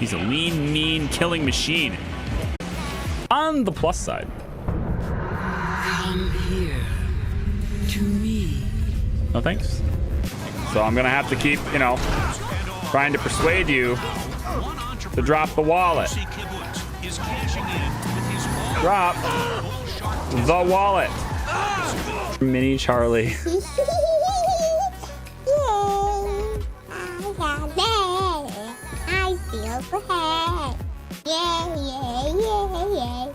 He's a lean, mean, killing machine. On the plus side. Come here to me. No thanks. So I'm gonna have to keep, you know, trying to persuade you to drop the wallet. Drop the wallet. Mini Charlie. I feel bad. Yeah, yeah, yeah, yeah, yeah.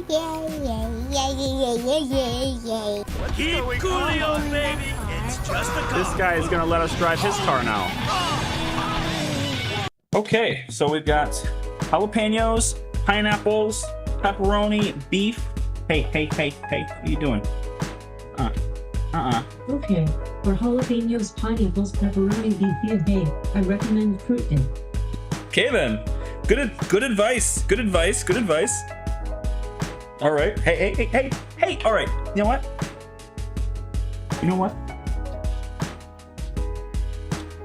Yeah, yeah, yeah, yeah, yeah. Keep coolio, baby. It's just a car. This guy is gonna let us drive his car now. Okay, so we've got jalapenos, pineapples, pepperoni, beef. Hey, what are you doing? Okay, for jalapenos, pineapples, pepperoni, beef, and hay, I recommend fruiting. Okay then. Good advice. Good advice. All right. Hey. All right. You know what?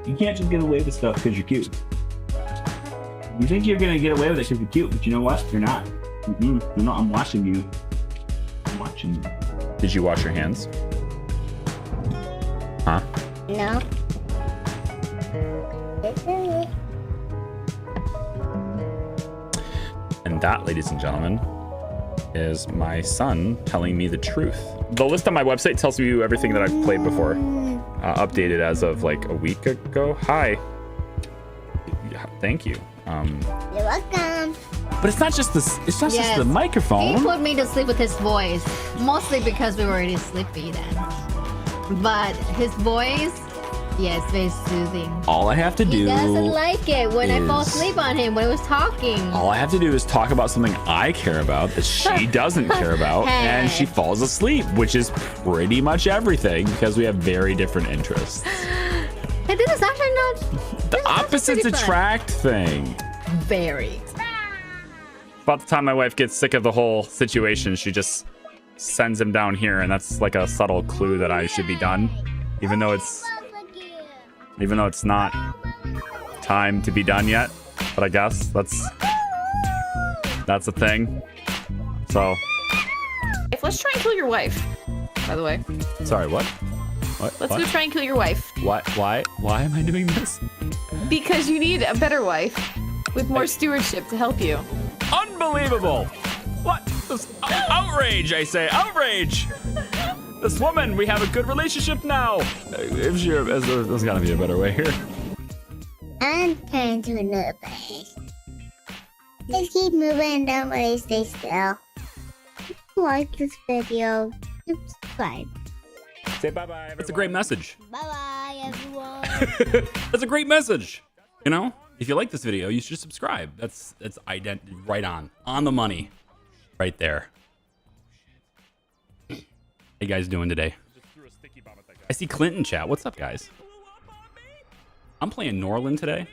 You can't just get away with stuff because you're cute. You think you're gonna get away with it because you're cute, but you know what? You're not. You're not. I'm watching you. Did you wash your hands? Huh? No. And that, ladies and gentlemen, is my son telling me the truth. The list on my website tells you everything that I've played before, updated as of like a week ago. Hi. Yeah, thank you. You're welcome. But it's not just this. It's not just Yes. the microphone. He put me to sleep with his voice, mostly because we were already sleepy then. But his voice, yeah, it's very soothing. All I have to do. He doesn't like it when I fall is- asleep on him when he was talking. All I have to do is talk about something I care about that she doesn't care about, and she falls asleep, which is pretty much everything because we have very different interests. And this is actually not The opposites pretty fun. attract thing. very. About the time my wife gets sick of the whole situation, she just sends him down here, and that's like a subtle clue that I should be done, even though it's not time to be done yet. But I guess that's a thing. So, Let's try and kill your wife, by the way. sorry, what? Let's go try and kill your wife. What? Why am I doing this? Because you need a better wife with more stewardship to help you. Unbelievable! What? This outrage, I say, outrage! This woman, we have a good relationship now. If she, there's gotta be a better way here. I'm turning to another place. Just keep moving, don't really stay still. If you like this video, subscribe. Say bye-bye, everyone. That's a great message. Bye-bye, everyone. That's a great message. You know, if you like this video, you should subscribe. That's right on the money, right there. How you guys doing today? I see Clinton chat. What's up, guys? I'm playing Norland today.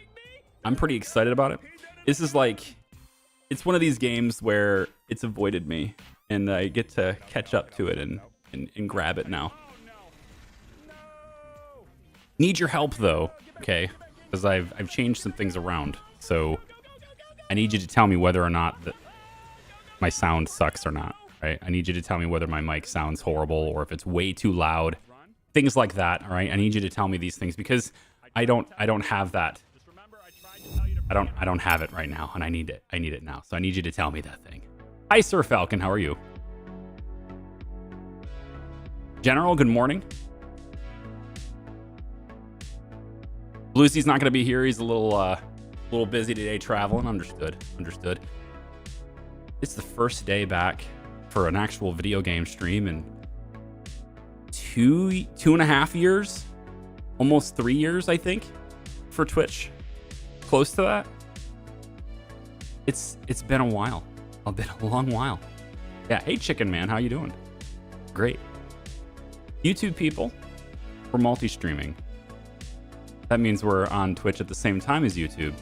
I'm pretty excited about it. This is like, it's one of these games where it's avoided me, and I get to catch up to it and grab it now. Need your help though, okay? Because I've changed some things around. So I need you to tell me whether or not that my sound sucks or not, right? I need you to tell me whether my mic sounds horrible or if it's way too loud. Things like that, all right? I need you to tell me these things because I don't have that. I don't have it right now, and I need it. I need it now. So I need you to tell me that thing. Hi, Sir Falcon. How are you? General, good morning. Lucy's not going to be here. He's a little busy today traveling. Understood. It's the first day back for an actual video game stream in two and a half years, almost 3 years, I think, for Twitch. Close to that. It's been a while. A long while. Yeah. Hey, Chicken Man, how you doing? Great. YouTube people, we're multi-streaming. That means we're on Twitch at the same time as YouTube,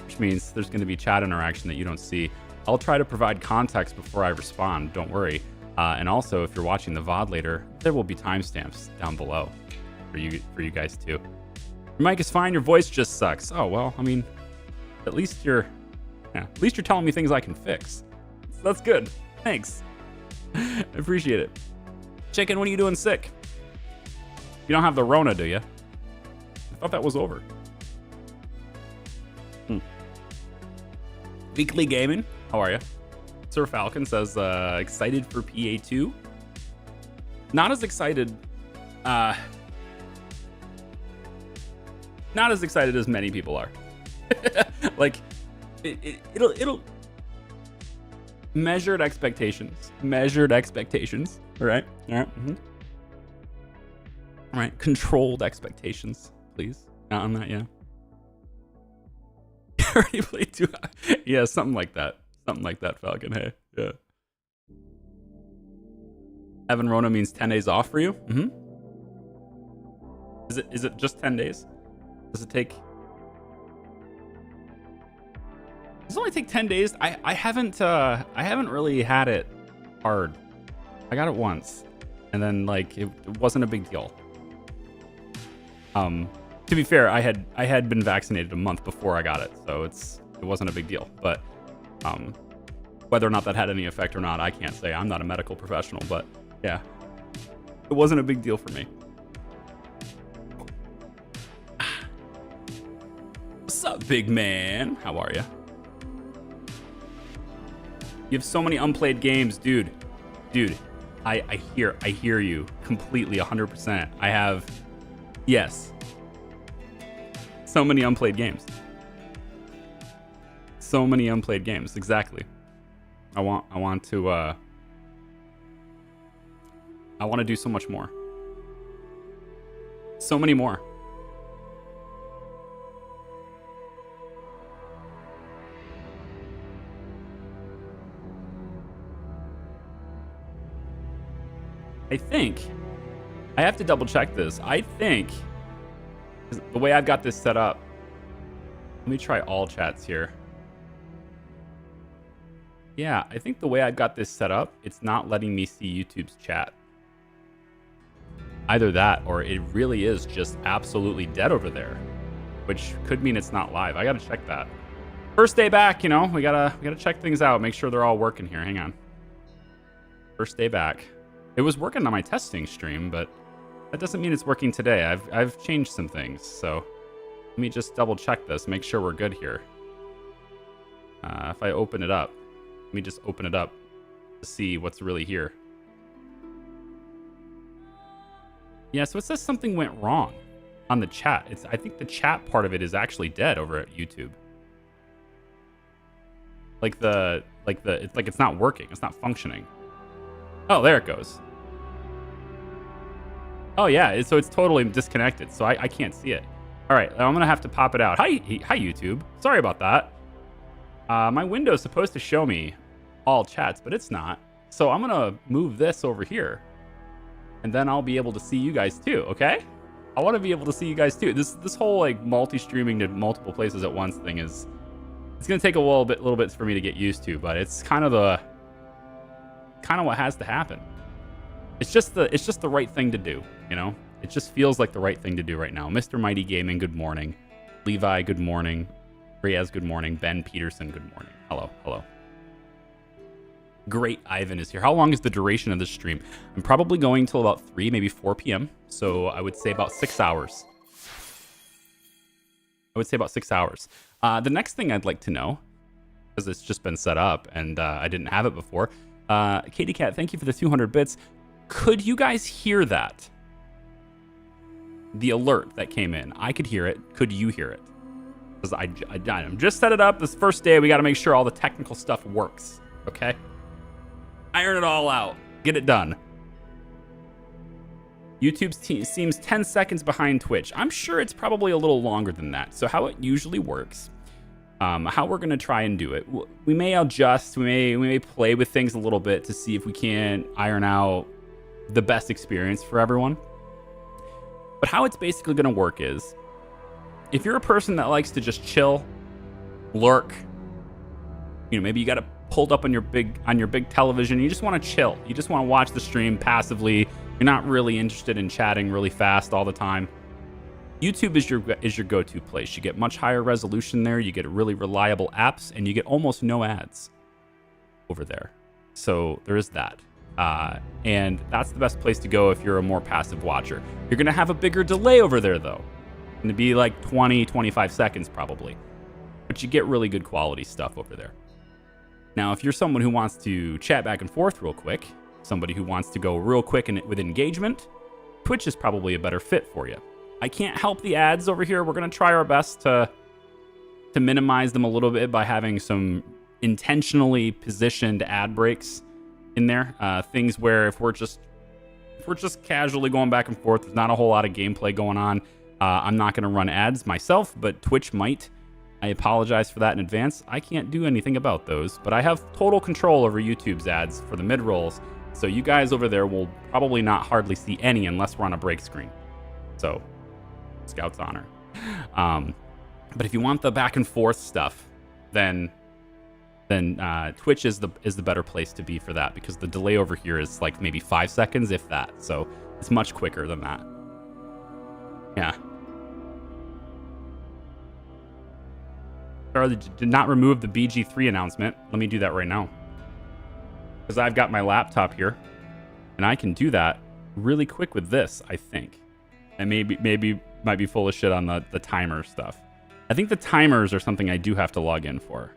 which means there's going to be chat interaction that you don't see. I'll try to provide context before I respond, don't worry. And also, if you're watching the VOD later, there will be timestamps down below for you guys too. Your mic is fine, your voice just sucks. Oh, well, I mean, At least you're telling me things I can fix. So that's good. Thanks. I appreciate it. Chicken, what are you doing sick? You don't have the Rona, do you? I thought that was over. Weekly Gaming, how are you? Sir Falcon says, excited for PA2. Not as excited. Not as excited as many people are. Like, it'll measured expectations. Measured expectations. All right. All right. Mm-hmm. All right. Controlled expectations, please. Not on that, yeah. Already played 2 hours. Yeah, something like that. Something like that, Falcon. Hey, yeah. Evan Rona means 10 days off for you? Mm-hmm. Is it just 10 days? Does it take... Does it only take 10 days? I haven't really had it hard. I got it once. And then like it wasn't a big deal. To be fair, I had been vaccinated a month before I got it, so it wasn't a big deal. But whether or not that had any effect or not, I can't say. I'm not a medical professional, but yeah, it wasn't a big deal for me. What's up, big man? How are you? You have so many unplayed games, dude. I hear you completely, 100%. I have, yes. So many unplayed games. So many unplayed games, exactly. I want to do so much more. So many more. I think I have to double check this. I think the way I've got this set up, let me try all chats here. Yeah, I think the way I've got this set up, it's not letting me see YouTube's chat. Either that or it really is just absolutely dead over there, which could mean it's not live. I gotta check that. First day back, you know, we gotta check things out, make sure they're all working here. Hang on. First day back. It was working on my testing stream, but that doesn't mean it's working today. I've changed some things, so let me just double check this, make sure we're good here. If I open it up, let me just open it up to see what's really here. Yeah, so it says something went wrong on the chat. I think the chat part of it is actually dead over at YouTube. It's not working. It's not functioning. Oh, there it goes. Oh yeah, so it's totally disconnected, so I can't see it. All right, I'm gonna have to pop it out. Hi YouTube. Sorry about that. My window's supposed to show me all chats, but it's not. So I'm gonna move this over here, and then I'll be able to see you guys too. Okay? I want to be able to see you guys too. This whole like multi-streaming to multiple places at once thing it's gonna take a little bit for me to get used to, but it's kind of what has to happen. It's just the right thing to do, you know? It just feels like the right thing to do right now. Mr. Mighty Gaming, good morning. Levi, good morning. Reyes, good morning. Ben Peterson, good morning. Hello. Great Ivan is here. How long is the duration of this stream? I'm probably going till about 3, maybe 4 p.m. So I would say about 6 hours. The next thing I'd like to know, because it's just been set up and I didn't have it before. Katie Cat, thank you for the 200 bits. Could you guys hear that? The alert that came in. I could hear it. Could you hear it? Because I just set it up. This first day, we got to make sure all the technical stuff works. Okay? Iron it all out. Get it done. YouTube seems 10 seconds behind Twitch. I'm sure it's probably a little longer than that. So how it usually works, how we're going to try and do it, we may adjust, we may play with things a little bit to see if we can iron out the best experience for everyone. But how it's basically going to work is, if you're a person that likes to just chill, lurk, you know, maybe you got it pulled up on your big television, you just want to chill, you just want to watch the stream passively, you're not really interested in chatting really fast all the time, YouTube is your go-to place. You get much higher resolution there. You get really reliable apps, and you get almost no ads over there. So there is that. And that's the best place to go if you're a more passive watcher. You're going to have a bigger delay over there, though. It's going to be like 20, 25 seconds probably. But you get really good quality stuff over there. Now, if you're someone who wants to chat back and forth real quick, somebody who wants to go real quick with engagement, Twitch is probably a better fit for you. I can't help the ads over here. We're going to try our best to minimize them a little bit by having some intentionally positioned ad breaks in there. Things where if we're just casually going back and forth, there's not a whole lot of gameplay going on. I'm not going to run ads myself, but Twitch might. I apologize for that in advance. I can't do anything about those, but I have total control over YouTube's ads for the mid-rolls. So you guys over there will probably not hardly see any unless we're on a break screen. So, Scout's honor. But if you want the back and forth stuff, then Twitch is the better place to be for that, because the delay over here is like maybe 5 seconds, if that. So it's much quicker than that. Yeah. Sorry, did not remove the BG3 announcement. Let me do that right now, because I've got my laptop here, and I can do that really quick with this, I think. And maybe might be full of shit on the timer stuff. I think the timers are something I do have to log in for.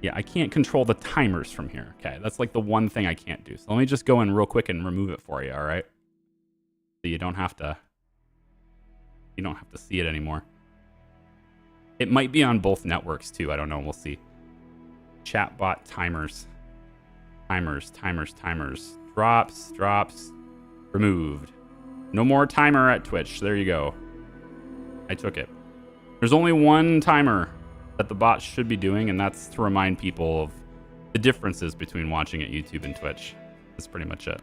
Yeah, I can't control the timers from here. Okay, that's like the one thing I can't do. So let me just go in real quick and remove it for you, all right? So you don't have to see it anymore. It might be on both networks too. I don't know. We'll see. Chatbot timers. Timers. Drops. Removed. No more timer at Twitch. There you go. I took it. There's only one timer that the bot should be doing, and that's to remind people of the differences between watching at YouTube and Twitch. That's pretty much it.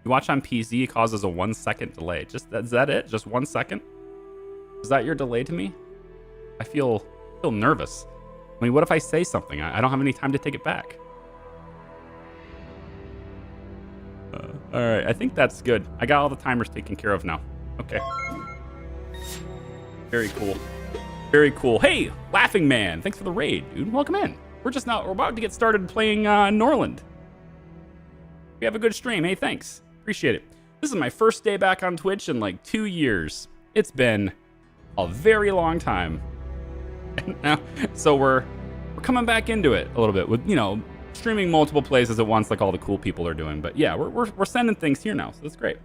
You watch on PC, it causes a 1 second delay. Is that it? Just 1 second? Is that your delay to me? I feel nervous. I mean, what if I say something? I don't have any time to take it back. All right, I think that's good. I got all the timers taken care of now. Okay. Very cool. Hey, Laughing Man, thanks for the raid, dude. Welcome in. We're about to get started playing Norland. We have a good stream. Hey, thanks. Appreciate it. This is my first day back on Twitch in like 2 years. It's been a very long time. So we're coming back into it a little bit with, streaming multiple places at once like all the cool people are doing. But yeah, we're sending things here now, so that's great.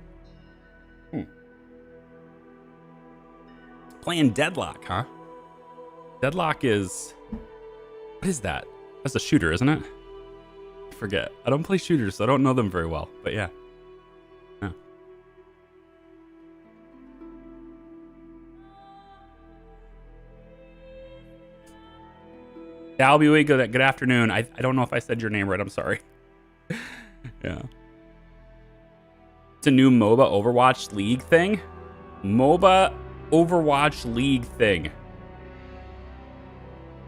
Playing Deadlock, huh? Deadlock is... What is that? That's a shooter, isn't it? I forget. I don't play shooters, so I don't know them very well. But yeah. Albie, good afternoon. I don't know if I said your name right. I'm sorry. Yeah. It's a new MOBA Overwatch League thing. MOBA Overwatch League thing.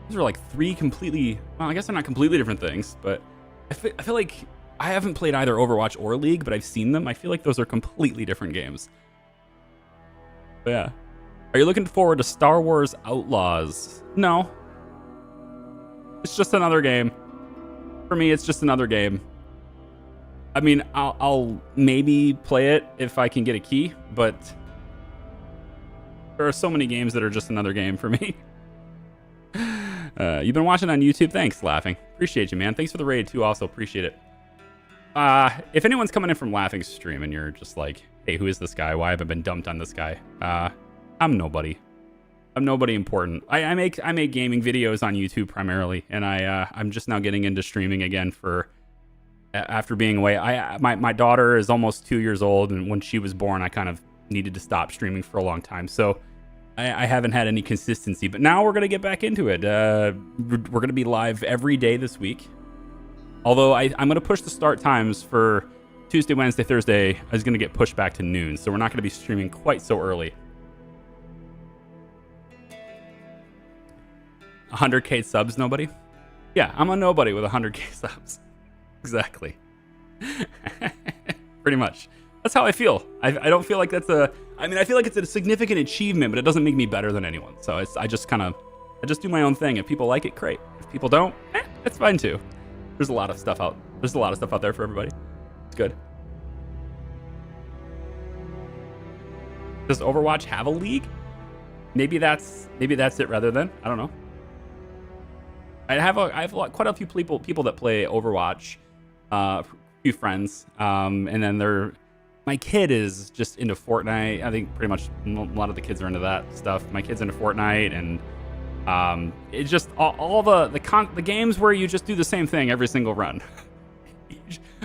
Those are like three completely... Well, I guess they're not completely different things, but I feel like I haven't played either Overwatch or League, but I've seen them. I feel like those are completely different games. But yeah. Are you looking forward to Star Wars Outlaws? No. It's just another game. For me, it's just another game. I mean, I'll maybe play it if I can get a key, but there are so many games that are just another game for me. You've been watching on YouTube? Thanks, Laughing. Appreciate you, man. Thanks for the raid, too. Also, appreciate it. If anyone's coming in from Laughing's stream and you're just like, hey, who is this guy? Why have I been dumped on this guy? I'm nobody. I'm nobody important. I make gaming videos on YouTube primarily, and I'm just now getting into streaming again after being away. My daughter is almost 2 years old, and when she was born, I kind of needed to stop streaming for a long time. So I haven't had any consistency, but now we're gonna get back into it. We're gonna be live every day this week. Although I'm gonna push the start times for Tuesday, Wednesday, Thursday. I was gonna get pushed back to noon, so we're not gonna be streaming quite so early. 100k subs, nobody? Yeah, I'm a nobody with 100k subs. Exactly. Pretty much. That's how I feel. I don't feel like that's I feel like it's a significant achievement, but it doesn't make me better than anyone. So I just do my own thing. If people like it, great. If people don't, that's fine too. There's a lot of stuff out there for everybody. It's good. Does Overwatch have a league? Maybe that's it rather than, I don't know. I have quite a few people that play Overwatch, a few friends, and then my kid is just into Fortnite. I think pretty much a lot of the kids are into that stuff. My kid's into Fortnite, and it's just all the games where you just do the same thing every single run.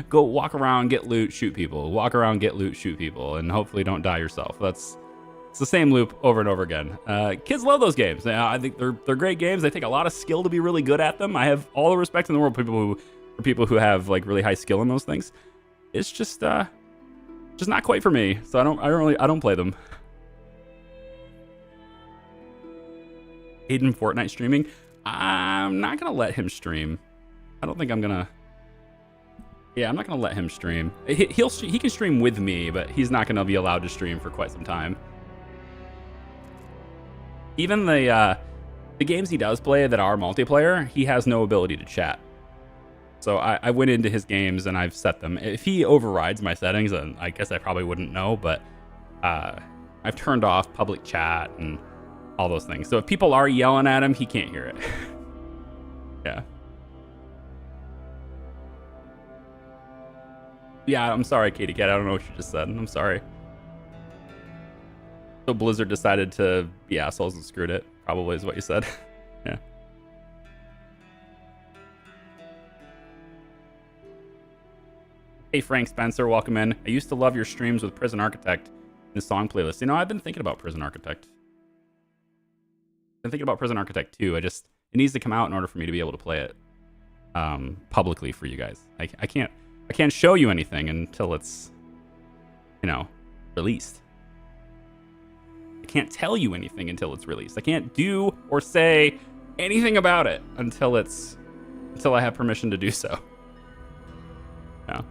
Go walk around, get loot, shoot people. Walk around, get loot, shoot people, and hopefully don't die yourself. It's the same loop over and over again. Kids love those games. I think they're great games. They take a lot of skill to be really good at them. I have all the respect in the world for people who have like really high skill in those things. It's just not quite for me. So I don't play them. Aiden Fortnite streaming. I'm not gonna let him stream. I don't think I'm gonna. Yeah, I'm not gonna let him stream. He can stream with me, but he's not gonna be allowed to stream for quite some time. Even the games he does play that are multiplayer, he has no ability to chat. So I went into his games and I've set them. If he overrides my settings, then I guess I probably wouldn't know, but I've turned off public chat and all those things. So if people are yelling at him, he can't hear it. Yeah. Yeah, I'm sorry, Katie Cat. I don't know what you just said. I'm sorry. So Blizzard decided to be assholes and screwed it. Probably is what you said. Yeah. Hey, Frank Spencer, welcome in. I used to love your streams with Prison Architect in the song playlist. You know, I've been thinking about Prison Architect. I've been thinking about Prison Architect too. It needs to come out in order for me to be able to play it publicly for you guys. I can't show you anything until it's, released. I can't tell you anything until it's released. I can't do or say anything about it until I have permission to do so. Yeah.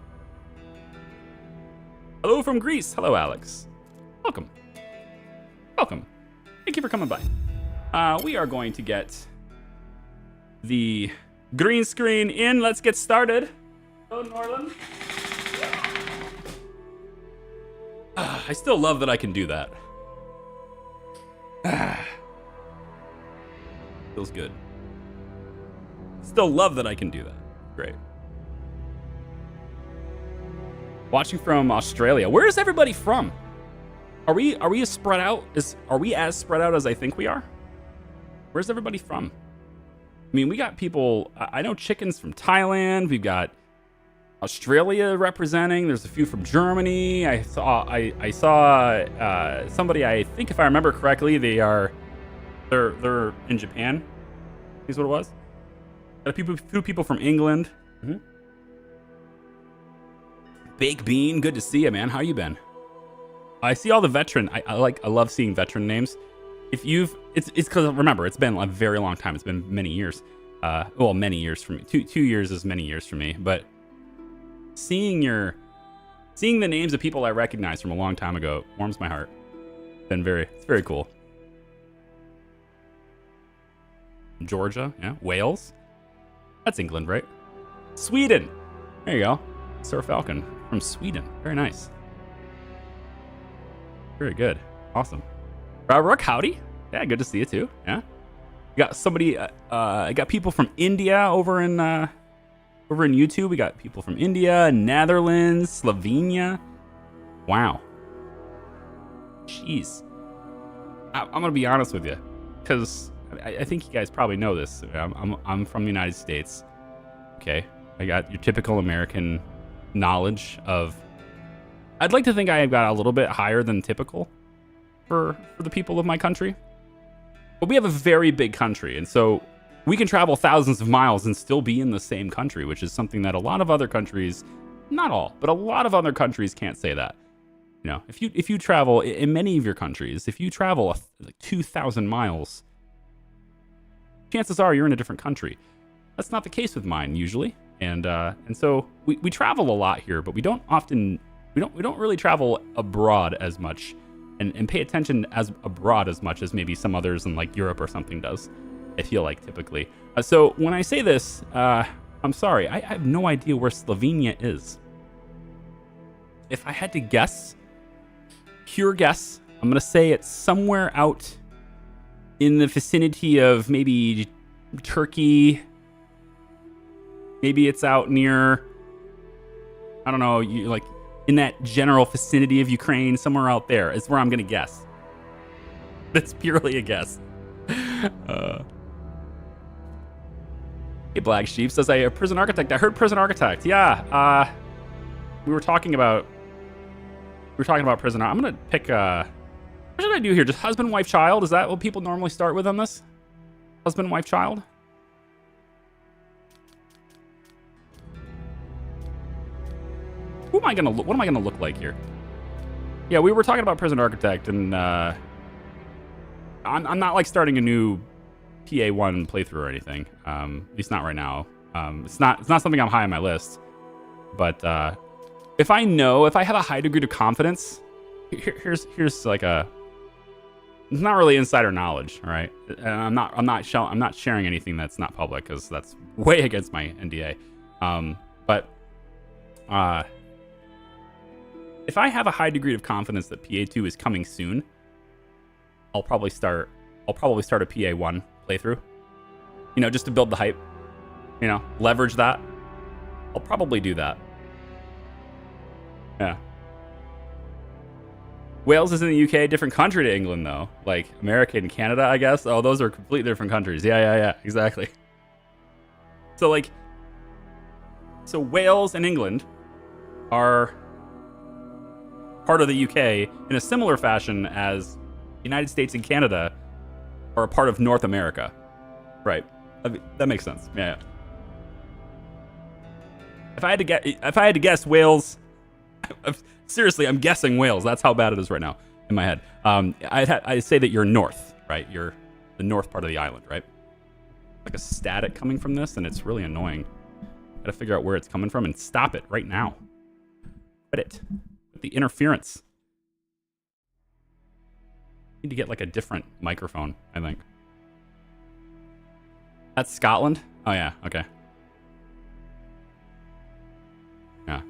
Hello from Greece. Hello, Alex. Welcome. Thank you for coming by. We are going to get the green screen in. Let's get started. Hello, Norland. I still love that I can do that. Feels good. Still love that I can do that. Great. Watching from Australia. Where is everybody from? Are we as spread out as I think we are? Where's everybody from? I mean, we got people. I know chickens from Thailand. We've got Australia representing. There's a few from Germany. I saw somebody. I think if I remember correctly, they're in Japan. Is what it was. Got a few people from England. Mm-hmm. Bake Bean, good to see you, man. How you been? I see all the veteran. I love seeing veteran names. It's because remember, it's been a very long time. It's been many years. Many years for me. 2 years is many years for me. But seeing the names of people I recognize from a long time ago warms my heart. It's very cool. Georgia, yeah. Wales, that's England, right? Sweden, there you go. Sir Falcon from Sweden, very nice. Very good, awesome. Rook, howdy. Yeah, good to see you too. Yeah, you got somebody. I got people from India over in YouTube. We got people from India, Netherlands, Slovenia. Wow. Jeez. I'm gonna be honest with you, because I think you guys probably know this. I'm from the United States. Okay, I got your typical American knowledge of. I'd like to think I have got a little bit higher than typical for the people of my country. But we have a very big country, and so we can travel thousands of miles and still be in the same country, which is something that a lot of other countries, not all, but a lot of other countries can't say that. You know, if you travel in many of your countries, if you travel like 2,000 miles, chances are you're in a different country. That's not the case with mine usually. and so we travel a lot here, but we don't really travel abroad as much, and pay attention as abroad as much as maybe some others in like Europe or something does. I feel like typically. So when I say this, I'm sorry, I have no idea where Slovenia is. If I had to guess, pure guess, I'm gonna say it's somewhere out in the vicinity of maybe Turkey. Maybe it's out near, I don't know, like in that general vicinity of Ukraine, somewhere out there is where I'm gonna guess. That's purely a guess. Hey, Black Sheep says, "I Prison Architect. I heard Prison Architect. Yeah, we were talking about Prison. I'm gonna pick. What should I do here? Just husband, wife, child? Is that what people normally start with on this? Husband, wife, child. What am I gonna look like here? Yeah, we were talking about Prison Architect, and I'm not like starting a new PA1 playthrough or anything. At least not right now. It's not something I'm high on my list. But if I have a high degree of confidence, here's like a, it's not really insider knowledge, all right? And I'm not sharing anything that's not public, because that's way against my NDA. But if I have a high degree of confidence that PA2 is coming soon, I'll probably start a PA1 playthrough. You know, just to build the hype. You know, leverage that. I'll probably do that. Yeah. Wales is in the UK, different country to England though. Like America and Canada, I guess. Oh, those are completely different countries. Yeah, exactly. So Wales and England are part of the UK in a similar fashion as United States and Canada are a part of North America. Right. I mean, that makes sense. Yeah. If I had to guess Wales, seriously, I'm guessing Wales. That's how bad it is right now in my head. I'd say that you're north, right? You're the north part of the island, right? Like a static coming from this, and it's really annoying. Gotta figure out where it's coming from and stop it right now. Quit it. With the interference. Need to get like a different microphone, I think. That's Scotland? Oh yeah, okay. Yeah.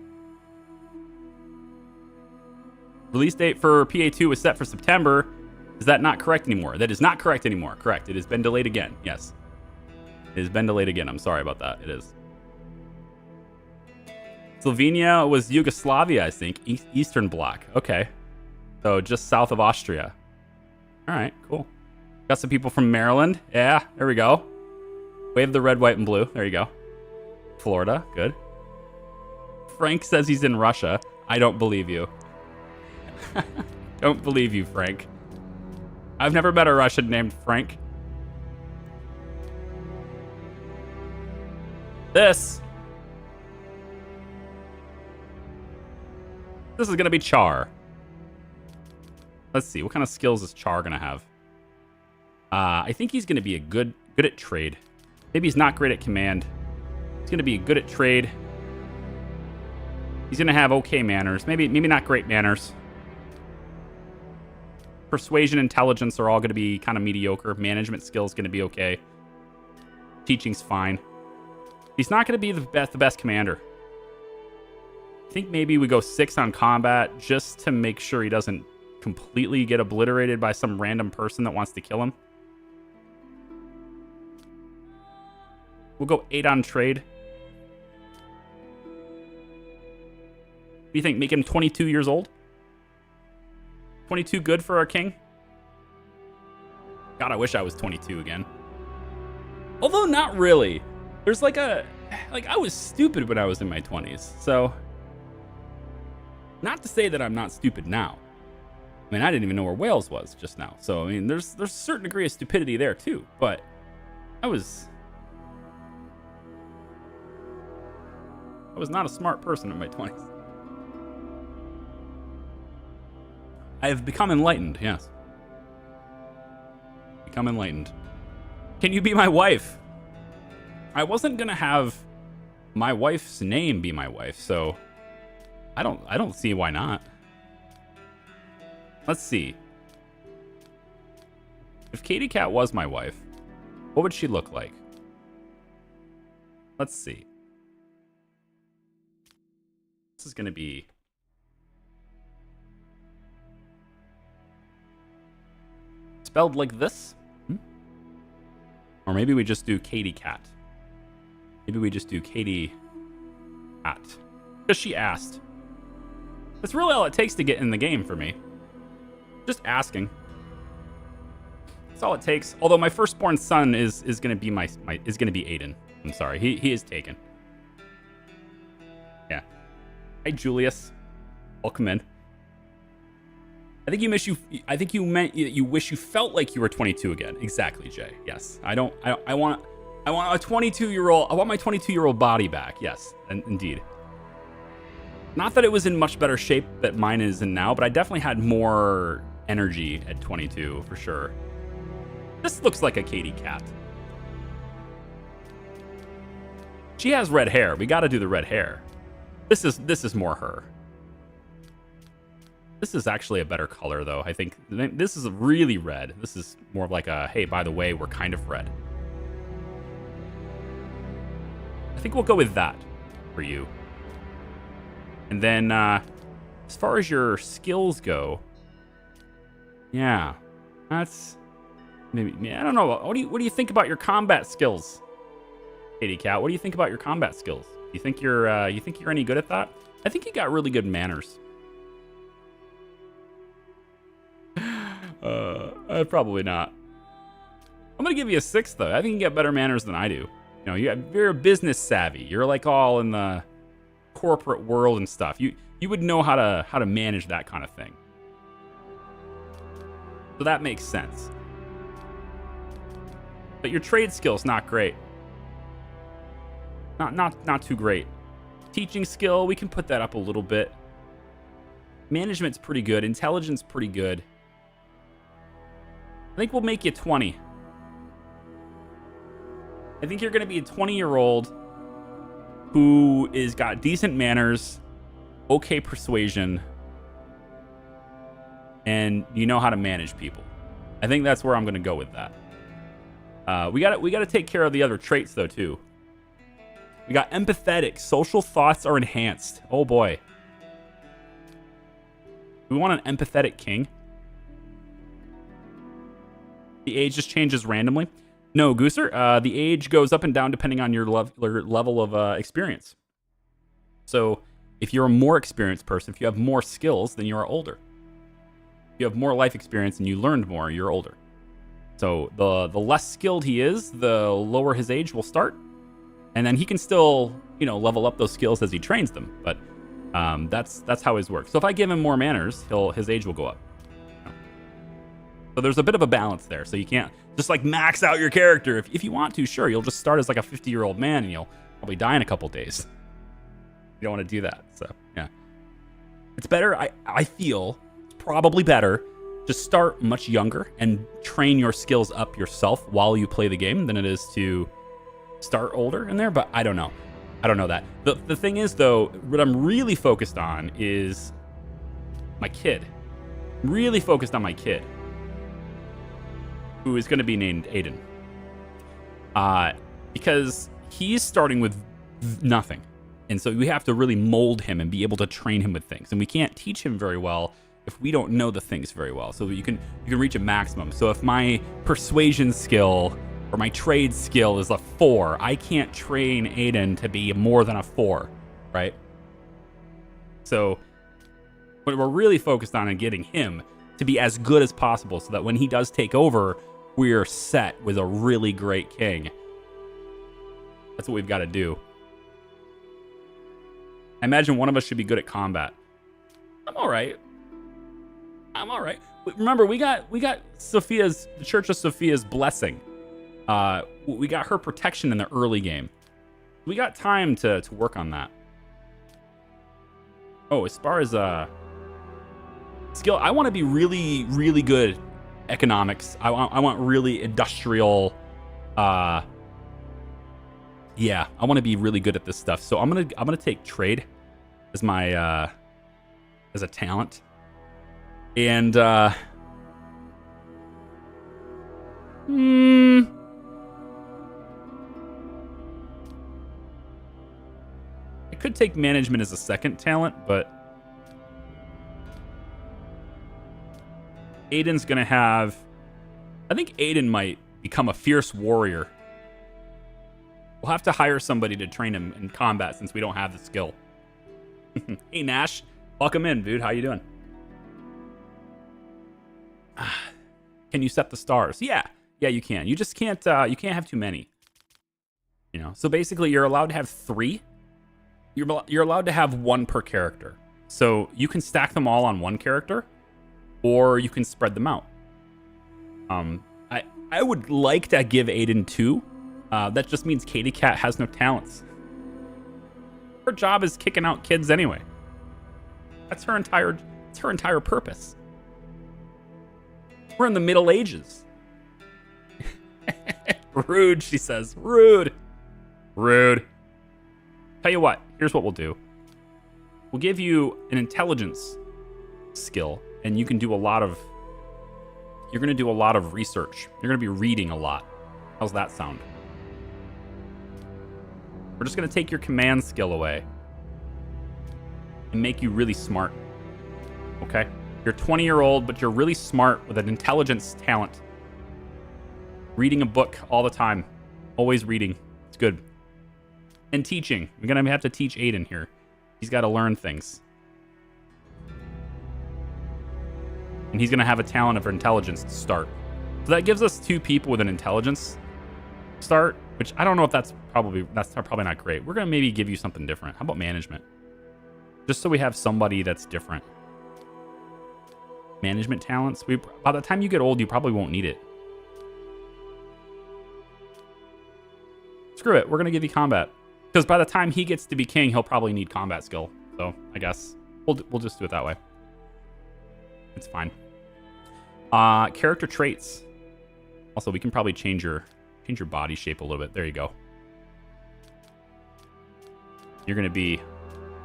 Release date for PA2 was set for September. Is that not correct anymore? That is not correct anymore. Correct. It has been delayed again. Yes. It has been delayed again. I'm sorry about that. It is. Slovenia was Yugoslavia, I think. Eastern Bloc. Okay. So just south of Austria. All right, cool. Got some people from Maryland. Yeah, there we go. Wave the red, white, and blue. There you go. Florida. Good. Frank says he's in Russia. I don't believe you. Don't believe you, Frank. I've never met a Russian named Frank. This is going to be CHAR. Let's see. What kind of skills is CHAR going to have? I think he's going to be a good at trade. Maybe he's not great at command. He's going to be good at trade. He's going to have okay manners. Maybe not great manners. Persuasion, intelligence are all going to be kind of mediocre. Management skills going to be okay. Teaching's fine. He's not going to be the best commander. I think maybe we go 6 on combat just to make sure he doesn't completely get obliterated by some random person that wants to kill him. We'll go 8 on trade. What do you think? Make him 22 years old? 22 good for our king? God, I wish I was 22 again. Although not really. There's I was stupid when I was in my 20s. So, not to say that I'm not stupid now. I mean, I didn't even know where Wales was just now. So, I mean, there's a certain degree of stupidity there too. But I was not a smart person in my 20s. I have become enlightened, yes. Become enlightened. Can you be my wife? I wasn't going to have my wife's name be my wife, so I don't see why not. Let's see. If Katie Cat was my wife, what would she look like? Let's see. This is gonna be spelled like this. Or maybe we just do Katie Cat. Maybe we just do Katie Cat. Because she asked. That's really all it takes to get in the game for me. Just asking. That's all it takes. Although my firstborn son is gonna be is gonna be Aiden. I'm sorry. He is taken. Yeah. Hi Julius. Welcome in. I think you meant you wish you felt like you were 22 again. Exactly, Jay. Yes. I want a 22-year-old. I want my 22-year-old body back. Yes, indeed. Not that it was in much better shape that mine is in now, but I definitely had more energy at 22 for sure. This looks like a Katie Cat. She has red hair. We got to do the red hair. This is more her. This is actually a better color, though. I think this is really red. This is more of like a, hey, by the way, we're kind of red. I think we'll go with that for you. And then, as far as your skills go, yeah, that's maybe. I don't know. What do you think about your combat skills, Katie Cat? What do you think about your combat skills? You think you're any good at that? I think you got really good manners. Probably not. I'm gonna give you a 6 though. I think you get better manners than I do. You know, you're business savvy. You're like all in the corporate world and stuff. You would know how to manage that kind of thing. So that makes sense. But your trade skill's not great. Not too great. Teaching skill, we can put that up a little bit. Management's pretty good. Intelligence pretty good. I think we'll make you 20. I think you're going to be a 20-year-old who is got decent manners, okay persuasion, and you know how to manage people. I think that's where I'm going to go with that. We got to take care of the other traits though too. We got empathetic. Social thoughts are enhanced. Oh boy. We want an empathetic king. The age just changes randomly. No, Gooser. The age goes up and down depending on your level of experience. So if you're a more experienced person, if you have more skills, then you are older. If you have more life experience and you learned more, you're older. So the less skilled he is, the lower his age will start. And then he can still, level up those skills as he trains them. But that's how his works. So if I give him more manners, his age will go up. So there's a bit of a balance there. So you can't just like max out your character. If you want to, sure, you'll just start as like a 50-year-old man and you'll probably die in a couple days. You don't want to do that. So yeah, it's better. I feel it's probably better to start much younger and train your skills up yourself while you play the game than it is to start older in there. But I don't know. I don't know that. The thing is though, what I'm really focused on is my kid. I'm really focused on my kid, who is going to be named Aiden. Because he's starting with nothing. And so we have to really mold him and be able to train him with things. And we can't teach him very well if we don't know the things very well. So you can reach a maximum. So if my persuasion skill or my trade skill is a 4, I can't train Aiden to be more than a 4, right? So what we're really focused on is getting him to be as good as possible so that when he does take over, we're set with a really great king. That's what we've got to do. I imagine one of us should be good at combat. I'm all right. Remember, we got the Church of Sophia's blessing. We got her protection in the early game. We got time to work on that. Oh, as far as skill, I want to be really, really good economics. I want really industrial Yeah, I want to be really good at this stuff. So I'm gonna take trade as my as a talent. And I could take management as a second talent, but Aiden's gonna have, I think Aiden might become a fierce warrior. We'll have to hire somebody to train him in combat since we don't have the skill. Hey Nash, welcome in, dude. How you doing? Can you set the stars? Yeah, you can. You just can't. You can't have too many. You know. So basically, you're allowed to have 3. You're allowed to have 1 per character. So you can stack them all on 1 character, or you can spread them out. I would like to give Aiden 2. That just means Katie Cat has no talents. Her job is kicking out kids anyway. That's her entire purpose. We're in the Middle Ages. Rude, she says. Rude. Rude. Tell you what, here's what we'll do. We'll give you an intelligence skill, and you can do you're going to do a lot of research. You're going to be reading a lot. How's that sound? We're just going to take your command skill away and make you really smart. Okay? You're 20-year-old, but you're really smart with an intelligence talent. Reading a book all the time. Always reading. It's good. And teaching. We're going to have to teach Aiden here. He's got to learn things. And he's going to have a talent for intelligence to start. So that gives us 2 people with an intelligence start, which I don't know if that's probably not great. We're going to maybe give you something different. How about management? Just so we have somebody that's different. Management talents. By the time you get old, you probably won't need it. Screw it. We're going to give you combat. Because by the time he gets to be king, he'll probably need combat skill. So I guess we'll just do it that way. It's fine. Character traits. Also, we can probably change your body shape a little bit. There you go. You're gonna be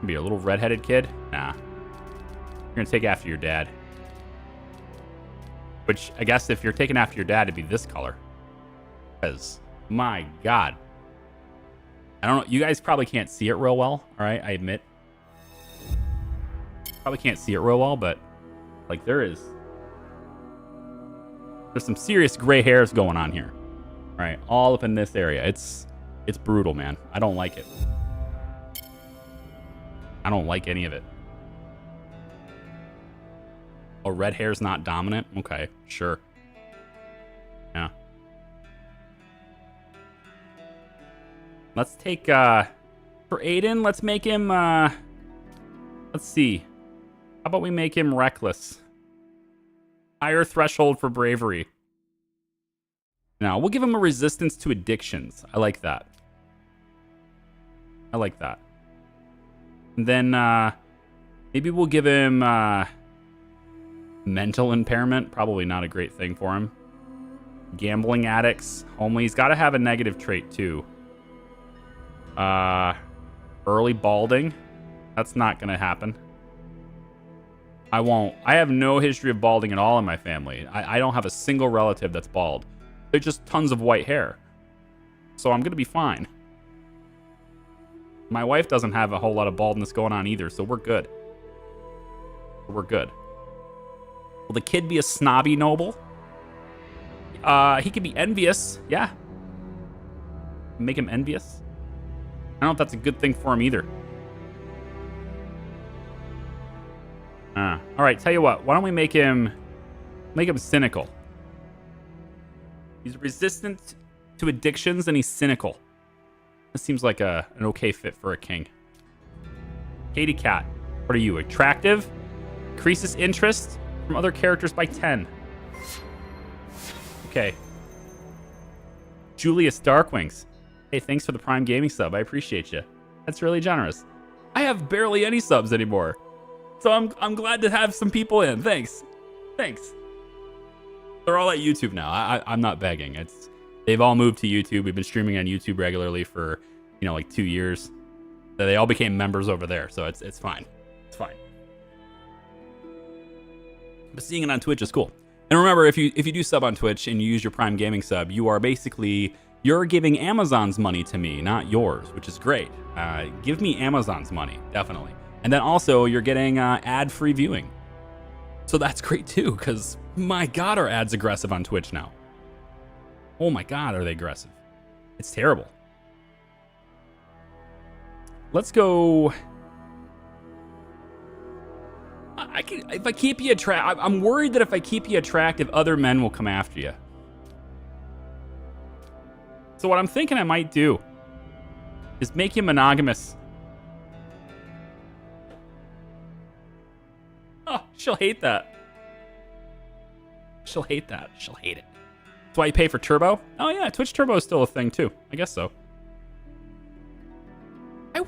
a little redheaded kid. Nah. You're gonna take after your dad. Which I guess if you're taking after your dad, it'd be this color. Because my God. I don't know. You guys probably can't see it real well. All right, I admit. Probably can't see it real well, but like there's some serious gray hairs going on here. All right, all up in this area. It's brutal, man. I don't like it. I don't like any of it. Oh, red hair's not dominant? Okay, sure. Yeah. Let's take, for Aiden, let's make him, let's see. How about we make him reckless? Higher threshold for bravery. Now, we'll give him a resistance to addictions. I like that. I like that. And then, maybe we'll give him, mental impairment. Probably not a great thing for him. Gambling addicts. Homely. He's got to have a negative trait, too. Early balding. That's not going to happen. I won't. I have no history of balding at all in my family. I don't have a single relative that's bald. There's just tons of white hair. So I'm going to be fine. My wife doesn't have a whole lot of baldness going on either, so we're good. We're good. Will the kid be a snobby noble? He could be envious. Yeah. Make him envious. I don't know if that's a good thing for him either. All right, tell you what. Why don't we make him cynical? He's resistant to addictions and he's cynical. This seems like an okay fit for a king. Katie Cat, what are you? Attractive? Increases interest from other characters by 10. Okay. Julius Darkwings. Hey, thanks for the Prime Gaming sub. I appreciate you. That's really generous. I have barely any subs anymore. So I'm glad to have some people in. Thanks. They're all at YouTube now. I'm not begging. They've all moved to YouTube. We've been streaming on YouTube regularly for you know, like 2 years. They all became members over there, so it's fine. It's fine. But seeing it on Twitch is cool. And remember, if you do sub on Twitch and you use your Prime Gaming sub, you're giving Amazon's money to me, not yours, which is great. Give me Amazon's money, definitely. And then also you're getting ad-free viewing. So that's great too, because my God, are ads aggressive on Twitch now. Oh my God, are they aggressive? It's terrible. Let's go. If I keep you attractive, I'm worried that if I keep you attractive, other men will come after you. So what I'm thinking I might do is make you monogamous. Oh, she'll hate that. She'll hate that. She'll hate it. That's why you pay for Turbo? Oh yeah, Twitch Turbo is still a thing too. I guess so. I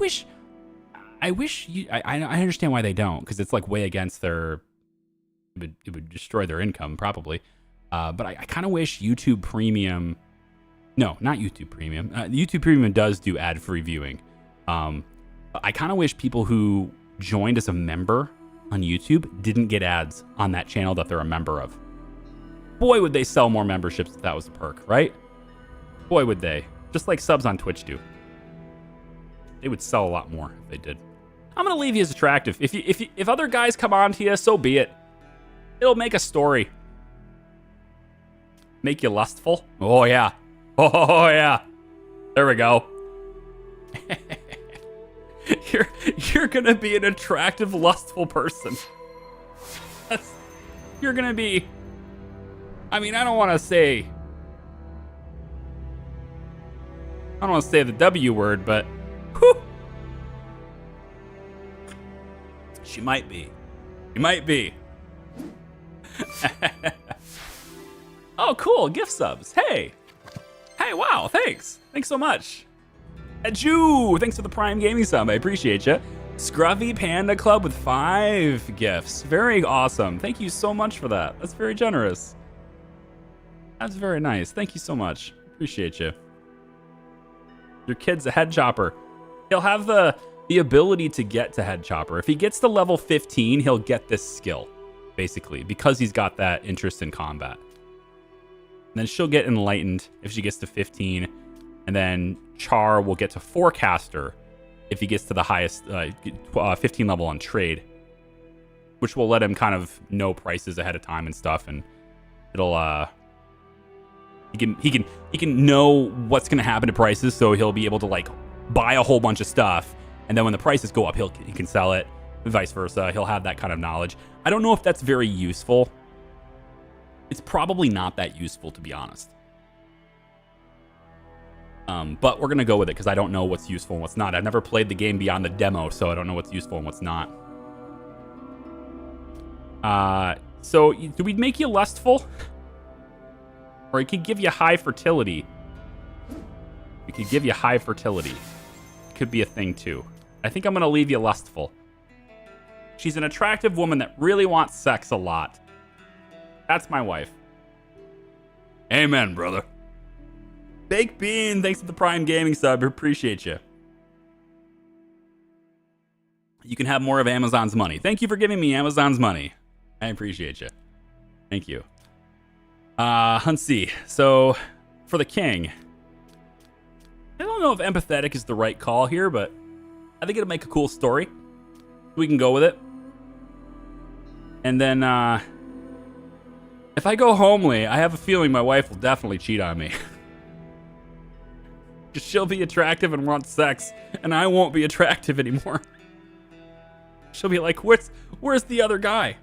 understand why they don't, because it's like way against their. It would destroy their income probably. But I kind of wish YouTube Premium. No, not YouTube Premium. YouTube Premium does do ad-free viewing. But I kind of wish people who joined as a member on YouTube didn't get ads on that channel that they're a member of. Boy, would they sell more memberships if that was a perk, right? Boy, would they. Just like subs on Twitch do. They would sell a lot more if they did. I'm gonna leave you as attractive. If other guys come on to you, so be it. It'll make a story. Make you lustful? Oh yeah. Oh yeah. There we go. You're gonna be an attractive, lustful person. You're gonna be. I mean, I don't want to say the W word, but whew, she might be. She might be. Oh, cool. Gift subs. Hey, wow. Thanks so much. Jew, thanks for the Prime Gaming sub. I appreciate you. Scruffy Panda Club with 5 gifts. Very awesome. Thank you so much for that. That's very generous. That's very nice. Thank you so much. Appreciate you. Your kid's a head chopper. He'll have the ability to get to head chopper. If he gets to level 15, he'll get this skill, basically, because he's got that interest in combat. And then she'll get enlightened if she gets to 15. And then CHAR will get to forecaster if he gets to the highest 15 level on trade, which will let him kind of know prices ahead of time and stuff. And it'll he can know what's going to happen to prices, so he'll be able to like buy a whole bunch of stuff, and then when the prices go up, he can sell it, and vice versa. He'll have that kind of knowledge. I don't know if that's very useful. It's probably not that useful, to be honest. But we're gonna go with it because I don't know what's useful and what's not. I've never played the game beyond the demo, so I don't know what's useful and what's not. So do we make you lustful? Or it could give you high fertility. We could give you high fertility. Could be a thing too. I think I'm gonna leave you lustful. She's an attractive woman that really wants sex a lot. That's my wife. Amen, brother. Baked Bean, thanks for the Prime Gaming sub. Appreciate you. You can have more of Amazon's money. Thank you for giving me Amazon's money. I appreciate you. Thank you. Hunsy. So, for the king. I don't know if empathetic is the right call here, but I think it'll make a cool story. We can go with it. And then, if I go homely, I have a feeling my wife will definitely cheat on me. She'll be attractive and want sex, and I won't be attractive anymore. She'll be like, where's the other guy? I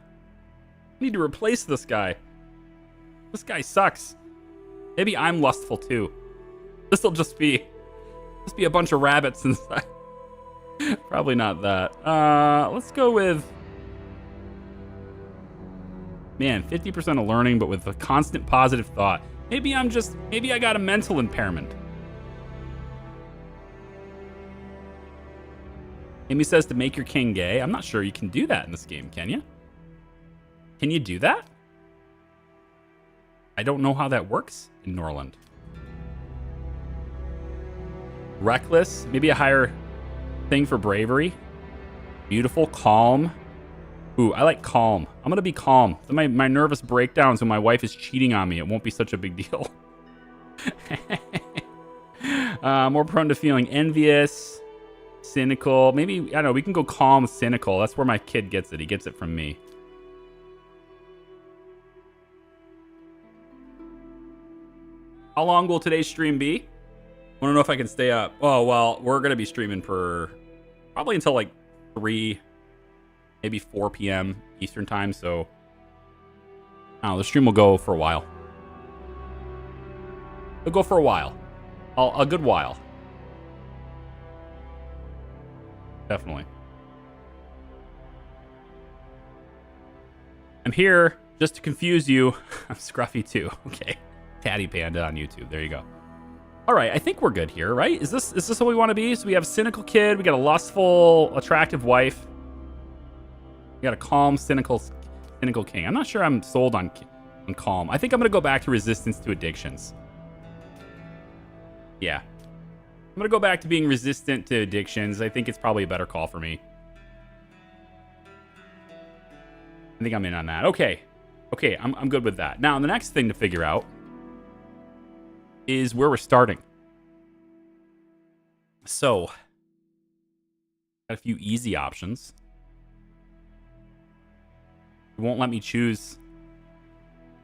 need to replace this guy. This guy sucks. Maybe I'm lustful too. This'll just be a bunch of rabbits inside. Probably not that. Let's go with, man, 50% of learning, but with a constant positive thought. Maybe I got a mental impairment. Amy says to make your king gay. I'm not sure you can do that in this game, can you? Can you do that? I don't know how that works in Norland. Reckless, maybe a higher thing for bravery. Beautiful, calm. Ooh, I like calm. I'm gonna be calm. My nervous breakdowns when my wife is cheating on me, it won't be such a big deal. More prone to feeling envious, cynical. Maybe, I don't know, we can go calm, cynical. That's where my kid gets it. He gets it from me. How long will today's stream be? I want to know if I can stay up. Oh, well, we're going to be streaming for probably until like 3, maybe 4 p.m. Eastern time. So, I don't know, the stream will go for a while. It'll go for a while. A good while. Definitely. I'm here just to confuse you. I'm Scruffy too. Okay. Tatty Panda on YouTube. There you go. All right, I think we're good here, right? Is this what we want to be? So we have a cynical kid, we got a lustful, attractive wife. We got a calm, cynical king. I'm not sure I'm sold on calm. I think I'm gonna go back to resistance to addictions. Yeah. I'm gonna go back to being resistant to addictions. I think it's probably a better call for me. I think I'm in on that. Okay, I'm good with that. Now, the next thing to figure out is where we're starting. So, got a few easy options. It won't let me choose.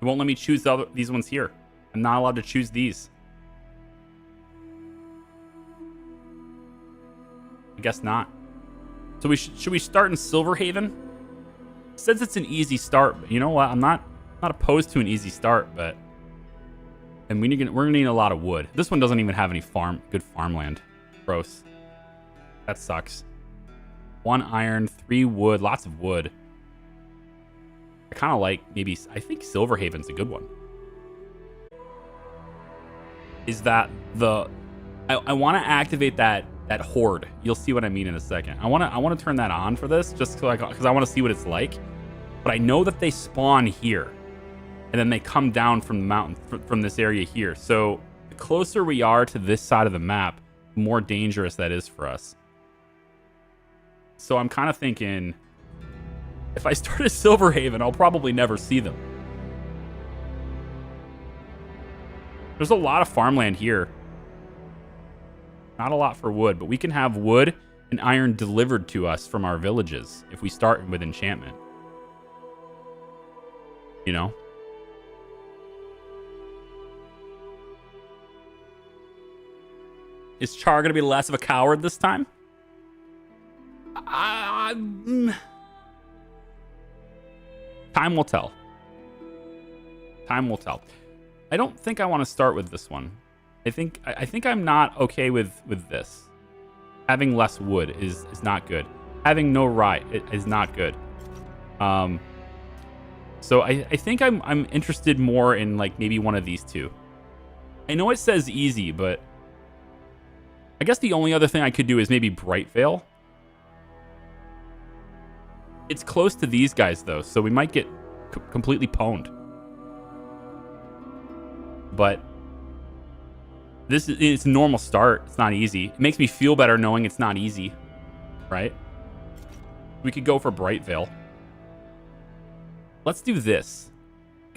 It won't let me choose these ones here. I'm not allowed to choose these. I guess not. So should we start in Silverhaven? It says it's an easy start, but you know what? I'm not opposed to an easy start, but and we're gonna need a lot of wood. This one doesn't even have any good farmland. Gross. That sucks. 1 iron, 3 wood, lots of wood. I kind of like I think Silverhaven's a good one. Is that I want to activate that horde. You'll see what I mean in a second. I want to turn that on for this just because I want to see what it's like. But I know that they spawn here, and then they come down from the mountain from this area here. So the closer we are to this side of the map, the more dangerous that is for us. So I'm kind of thinking, if I start at Silverhaven, I'll probably never see them. There's a lot of farmland here. Not a lot for wood, but we can have wood and iron delivered to us from our villages if we start with enchantment. You know? Is Char going to be less of a coward this time? Time will tell. Time will tell. I don't think I want to start with this one. I think I'm not okay with this. Having less wood is not good. Having no rye is not good. So I think I'm interested more in like maybe one of these two. I know it says easy, but I guess the only other thing I could do is maybe Bright Veil. It's close to these guys though, so we might get completely pwned. But it's a normal start. It's not easy. It makes me feel better knowing it's not easy, right? We could go for Bright Veil. Let's do this.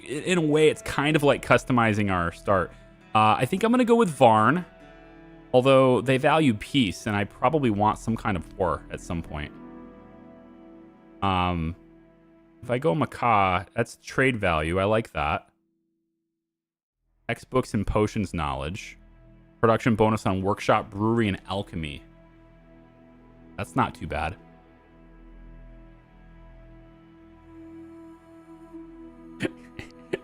In a way, it's kind of like customizing our start. I think I'm going to go with Varn, although they value peace, and I probably want some kind of war at some point. If I go Macaw, that's trade value. I like that. Textbooks and potions knowledge. Production bonus on workshop, brewery, and alchemy. That's not too bad.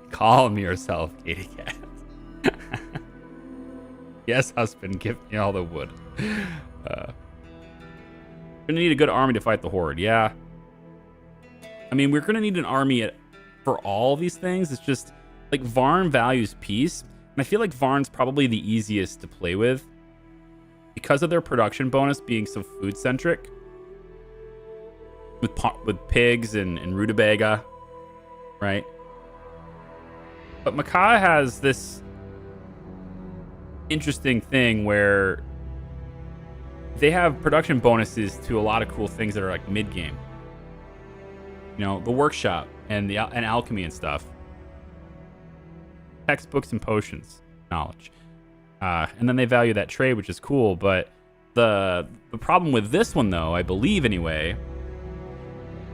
Calm yourself, Katie Cat. Yes, husband, give me all the wood. Gonna need a good army to fight the horde. Yeah. I mean, we're gonna need an army for all these things. It's just like Varn values peace. And I feel like Varn's probably the easiest to play with because of their production bonus being so food-centric with pigs and rutabaga, right? But Macaw has this interesting thing where they have production bonuses to a lot of cool things that are like mid-game. You know, the workshop and and alchemy and stuff. Textbooks and potions knowledge. And then they value that trade, which is cool. But the problem with this one, though, I believe anyway,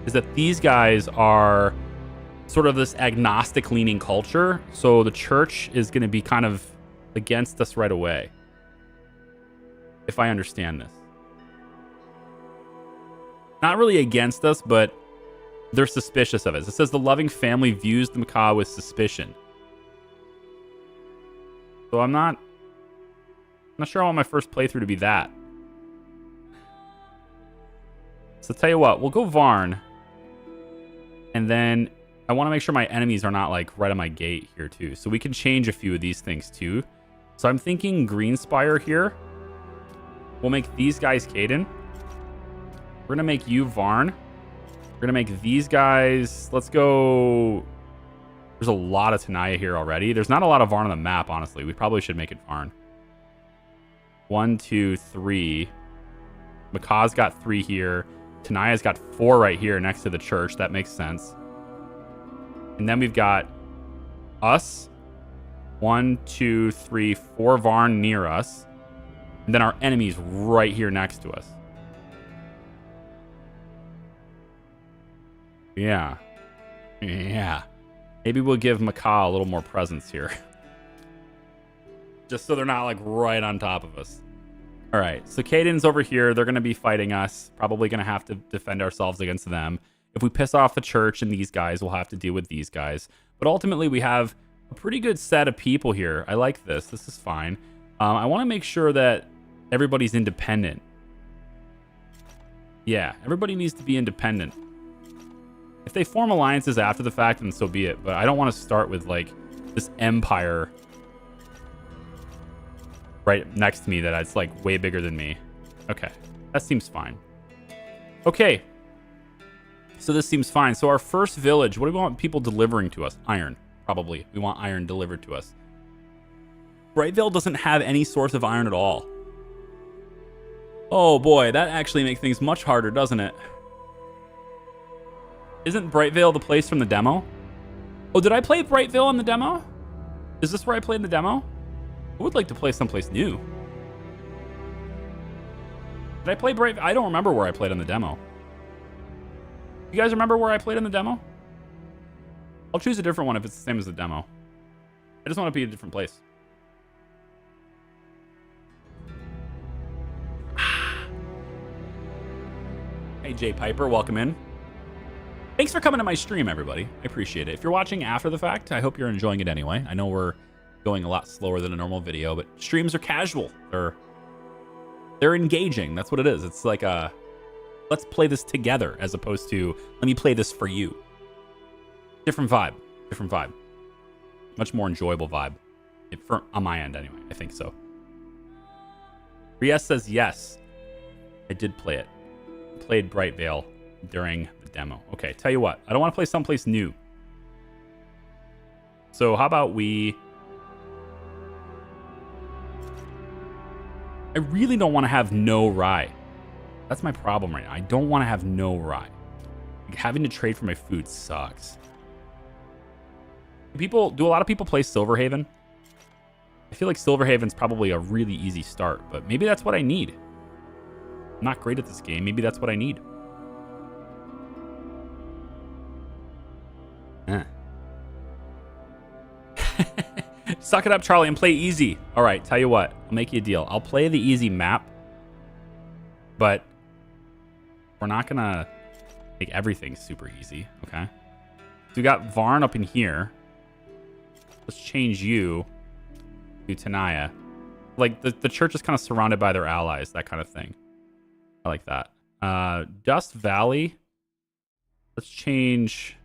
is that these guys are sort of this agnostic-leaning culture. So the church is going to be kind of against us right away, if I understand this. Not really against us, but they're suspicious of it. It says the loving family views the macaw with suspicion. So I'm not sure I want my first playthrough to be that. So tell you what, we'll go Varn. And then I want to make sure my enemies are not like right on my gate here too. So we can change a few of these things too. So I'm thinking Greenspire here. We'll make these guys Caden. We're going to make you Varn. We're going to make these guys... Let's go... There's a lot of Tanaya here already. There's not a lot of Varn on the map, honestly. We probably should make it Varn. 1, 2, 3. Macaw's got 3 here. Tanaya's got 4 right here next to the church. That makes sense. And then we've got us. 1, 2, 3, 4 Varn near us. And then our enemies right here next to us. Yeah. Yeah. Maybe we'll give Macaw a little more presence here. Just so they're not like right on top of us. All right. So Caden's over here. They're going to be fighting us. Probably going to have to defend ourselves against them. If we piss off the church and these guys, we'll have to deal with these guys. But ultimately, we have a pretty good set of people here. I like this. This is fine. I want to make sure that everybody's independent. Yeah, everybody needs to be independent. If they form alliances after the fact, then so be it. But I don't want to start with, like, this empire right next to me that's, like, way bigger than me. Okay, that seems fine. Okay. So this seems fine. So our first village, what do we want people delivering to us? Iron, probably. We want iron delivered to us. Brightvale doesn't have any source of iron at all. Oh boy, that actually makes things much harder, doesn't it? Isn't Brightvale the place from the demo? Oh, did I play Brightvale in the demo? Is this where I played in the demo? I would like to play someplace new. Did I play Bright? I don't remember where I played in the demo. You guys remember where I played in the demo? I'll choose a different one if it's the same as the demo. I just want to be in a different place. Hey, Jay Piper, welcome in. Thanks for coming to my stream, everybody. I appreciate it. If you're watching after the fact, I hope you're enjoying it anyway. I know we're going a lot slower than a normal video, but streams are casual. They're engaging. That's what it is. It's like a let's play this together as opposed to let me play this for you. Different vibe. Different vibe. Much more enjoyable vibe. On my end, anyway. I think so. Rias says yes. I did play it. I played Brightvale during the demo. Okay, tell you what. I don't want to play someplace new. So how about we... I really don't want to have no rye. That's my problem right now. I don't want to have no rye. Like, having to trade for my food sucks. Do a lot of people play Silverhaven? I feel like Silverhaven's probably a really easy start, but maybe that's what I need. I'm not great at this game. Maybe that's what I need. Suck it up, Charlie, and play easy. All right, tell you what. I'll make you a deal. I'll play the easy map, but we're not going to make everything super easy, okay? So we got Varn up in here. Let's change you to Tanaya. Like, the church is kind of surrounded by their allies, that kind of thing. I like that. Dust Valley. Let's change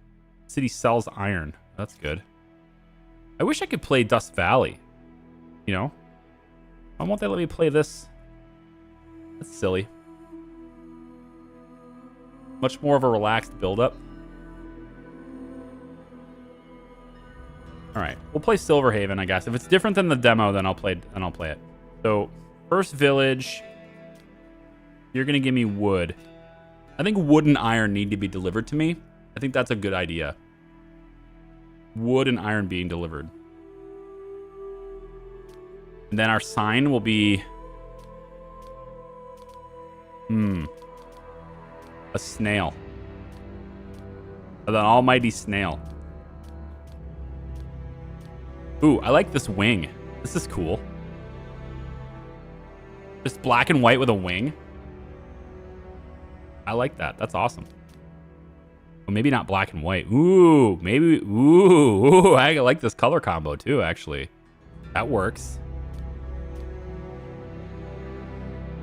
City sells iron. That's good. I wish I could play Dust Valley. You know? Why won't they let me play this? That's silly. Much more of a relaxed build-up. Alright, we'll play Silverhaven, I guess. If it's different than the demo, then I'll play it. So, first village. You're going to give me wood. I think wood and iron need to be delivered to me. I think that's a good idea. Wood and iron being delivered. And then our sign will be... a snail. An almighty snail. Ooh, I like this wing. This is cool. Just black and white with a wing. I like that. That's awesome. Well, maybe not black and white. Ooh, maybe. Ooh, I like this color combo too, actually. That works.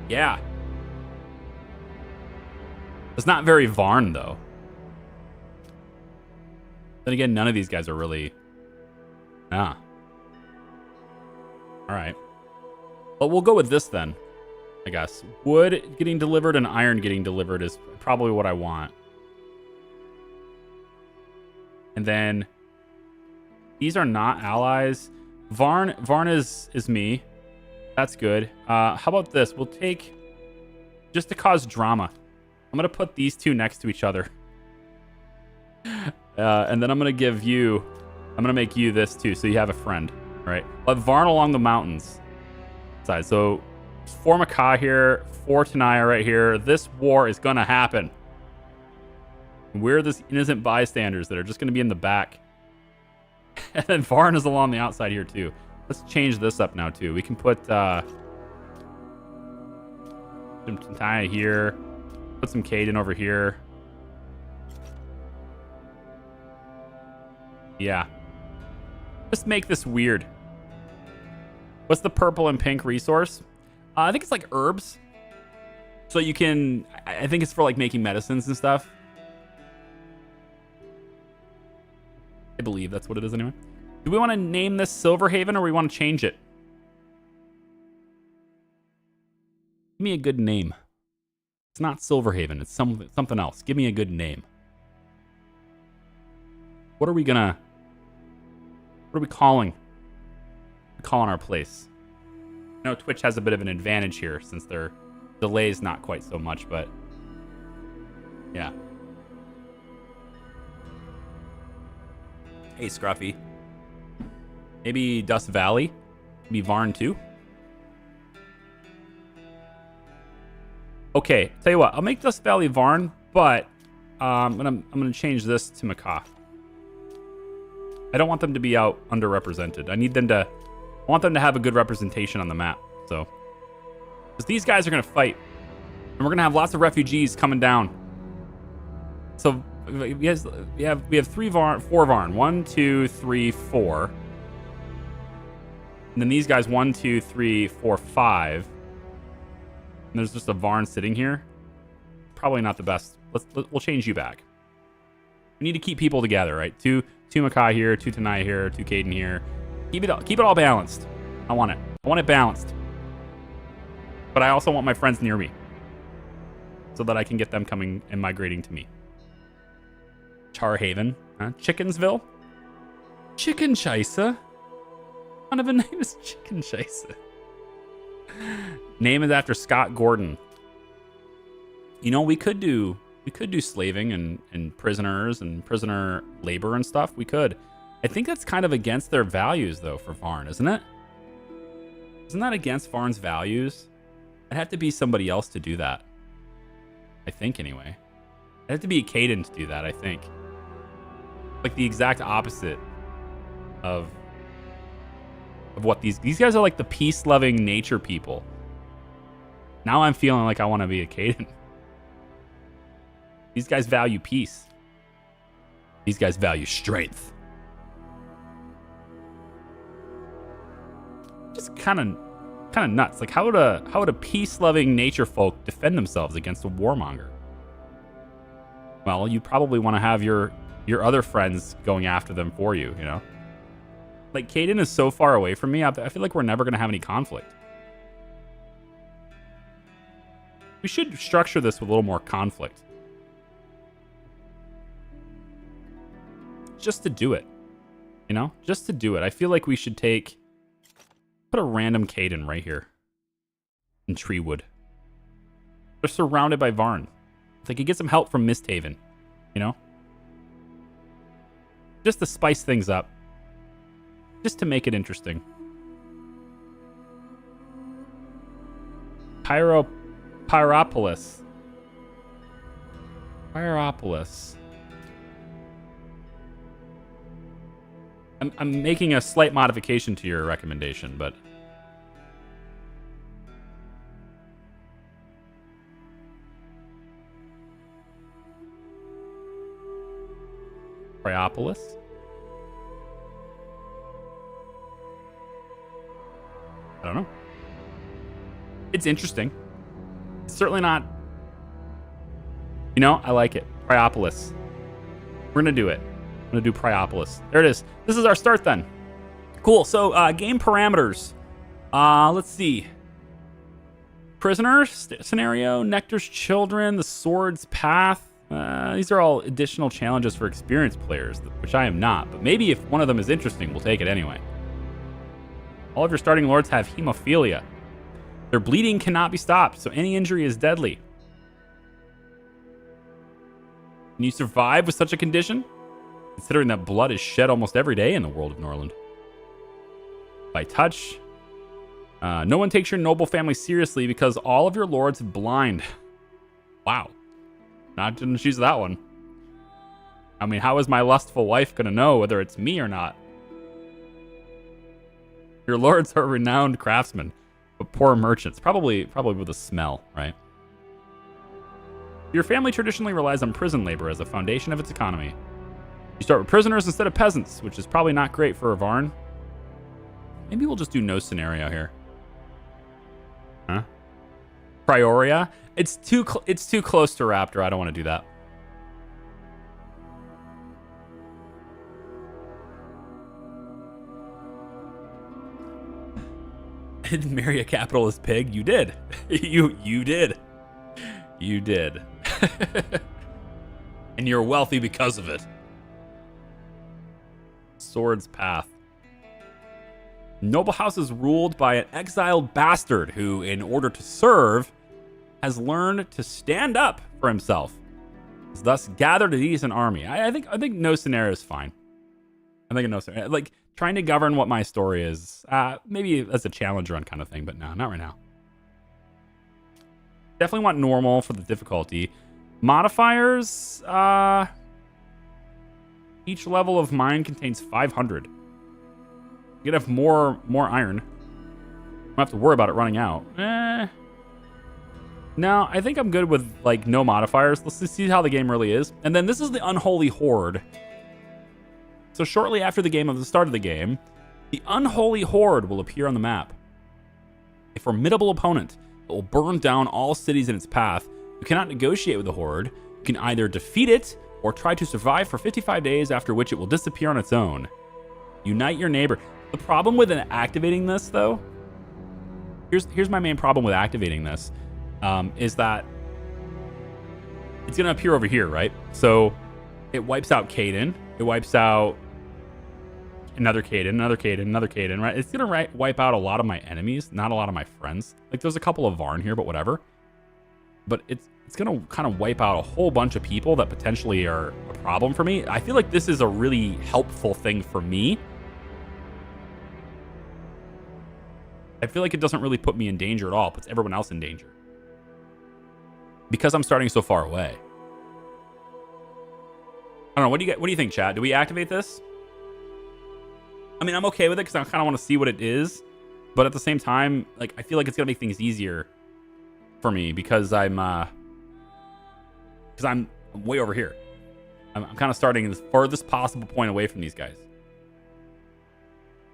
Yeah. It's not very Varn, though. Then again, none of these guys are really... Ah. Alright. Well, we'll go with this then, I guess. Wood getting delivered and iron getting delivered is probably what I want. And then... These are not allies. Varn is me. That's good. How about this? We'll take... Just to cause drama. I'm going to put these two next to each other. And then I'm going to give you... I'm going to make you this too, so you have a friend. Right? Let Varn along the mountains side. So 4 Macaw here, 4 Tenaya right here. This war is going to happen. We're the innocent bystanders that are just going to be in the back. And then Varn is along the outside here too. Let's change this up now too. We can put some Tenaya here. Put some Caden over here. Yeah. Just make this weird. What's the purple and pink resource? I think it's like herbs. So you can... I think it's for like making medicines and stuff. I believe that's what it is anyway. Do we want to name this Silverhaven or we want to change it? Give me a good name. It's not Silverhaven. It's something else. Give me a good name. What are we calling? We're calling our place. I know Twitch has a bit of an advantage here since their delay is not quite so much, but yeah. Hey, Scruffy. Maybe Dust Valley? Maybe Varn too? Okay, tell you what, I'll make Dust Valley Varn, but I'm gonna change this to Macaw. I don't want them to be out underrepresented. I want them to have a good representation on the map. So, because these guys are gonna fight, and we're gonna have lots of refugees coming down. So we have 4 Varn. 1, 2, 3, 4. And then these guys 1, 2, 3, 4, 5. And there's just a Varn sitting here. Probably not the best. We'll change you back. We need to keep people together, right? 2 Macaw here, 2 Tenaya here, 2 Caden here. Keep it all balanced. I want it. I want it balanced. But I also want my friends near me, so that I can get them coming and migrating to me. CHAR Haven, huh? Chickensville? Chicken Scheisse? What kind of a name is Chicken Scheisse? Name is after Scott Gordon. You know, we could do slaving and prisoners and prisoner labor and stuff. We could. I think that's kind of against their values though for Varn, isn't it? Isn't that against Varn's values? It'd have to be somebody else to do that. I think anyway. It'd have to be a Caden to do that, I think. Like the exact opposite of what these guys are, like the peace-loving nature people. Now I'm feeling like I want to be a Caden. These guys value peace. These guys value strength. Just kind of nuts. Like how would a peace-loving nature folk defend themselves against a warmonger? Well, you probably want to have your other friends going after them for you, you know? Like, Caden is so far away from me, I feel like we're never going to have any conflict. We should structure this with a little more conflict. Just to do it. You know? Just to do it. I feel like we should put a random Caden right here. In Treewood. They're surrounded by Varn. They could get some help from Misthaven, you know? Just to spice things up. Just to make it interesting. Pyropolis. I'm making a slight modification to your recommendation, but Pryopolis? I don't know. It's interesting. It's certainly not... You know, I like it. Pryopolis. We're going to do it. I'm going to do Pryopolis. There it is. This is our start then. Cool. So, game parameters. Let's see. Prisoner scenario, Nectar's Children, the Sword's Path. These are all additional challenges for experienced players, which I am not. But maybe if one of them is interesting, we'll take it anyway. All of your starting lords have hemophilia. Their bleeding cannot be stopped, so any injury is deadly. Can you survive with such a condition? Considering that blood is shed almost every day in the world of Norland. By touch. No one takes your noble family seriously because all of your lords are blind. Wow. Not didn't choose that one. I mean, how is my lustful wife gonna know whether it's me or not? Your lords are renowned craftsmen, but poor merchants. Probably with a smell, right? Your family traditionally relies on prison labor as the foundation of its economy. You start with prisoners instead of peasants, which is probably not great for a Varn. Maybe we'll just do no scenario here. Huh? Prioria? It's too close to Raptor. I don't want to do that. I didn't marry a capitalist pig. You did. You did. You did. And you're wealthy because of it. Sword's Path. Noble house is ruled by an exiled bastard who, in order to serve, has learned to stand up for himself. Has thus gathered a decent army. I think no scenario is fine. I think no scenario. Like, trying to govern what my story is, maybe as a challenge run kind of thing, but no, not right now. Definitely want normal for the difficulty. Modifiers, each level of mine contains 500. You can have more iron. Don't have to worry about it running out. No, I think I'm good with like no modifiers. Let's just see how the game really is. And then this is the Unholy Horde. So shortly after the start of the game, the Unholy Horde will appear on the map. A formidable opponent that will burn down all cities in its path. You cannot negotiate with the Horde. You can either defeat it or try to survive for 55 days, after which it will disappear on its own. Unite your neighbor. The problem with activating this, though, here's my main problem with activating this, is that it's going to appear over here, right? So it wipes out Caden. It wipes out another Caden, right? It's going to wipe out a lot of my enemies, not a lot of my friends. Like, there's a couple of Varn here, but whatever. But it's going to kind of wipe out a whole bunch of people that potentially are a problem for me. I feel like this is a really helpful thing for me. I feel like it doesn't really put me in danger at all. It puts everyone else in danger. Because I'm starting so far away. I don't know. What do you think, chat? Do we activate this? I mean, I'm okay with it because I kind of want to see what it is. But at the same time, like, I feel like it's going to make things easier for me because I'm way over here. I'm kind of starting the furthest possible point away from these guys.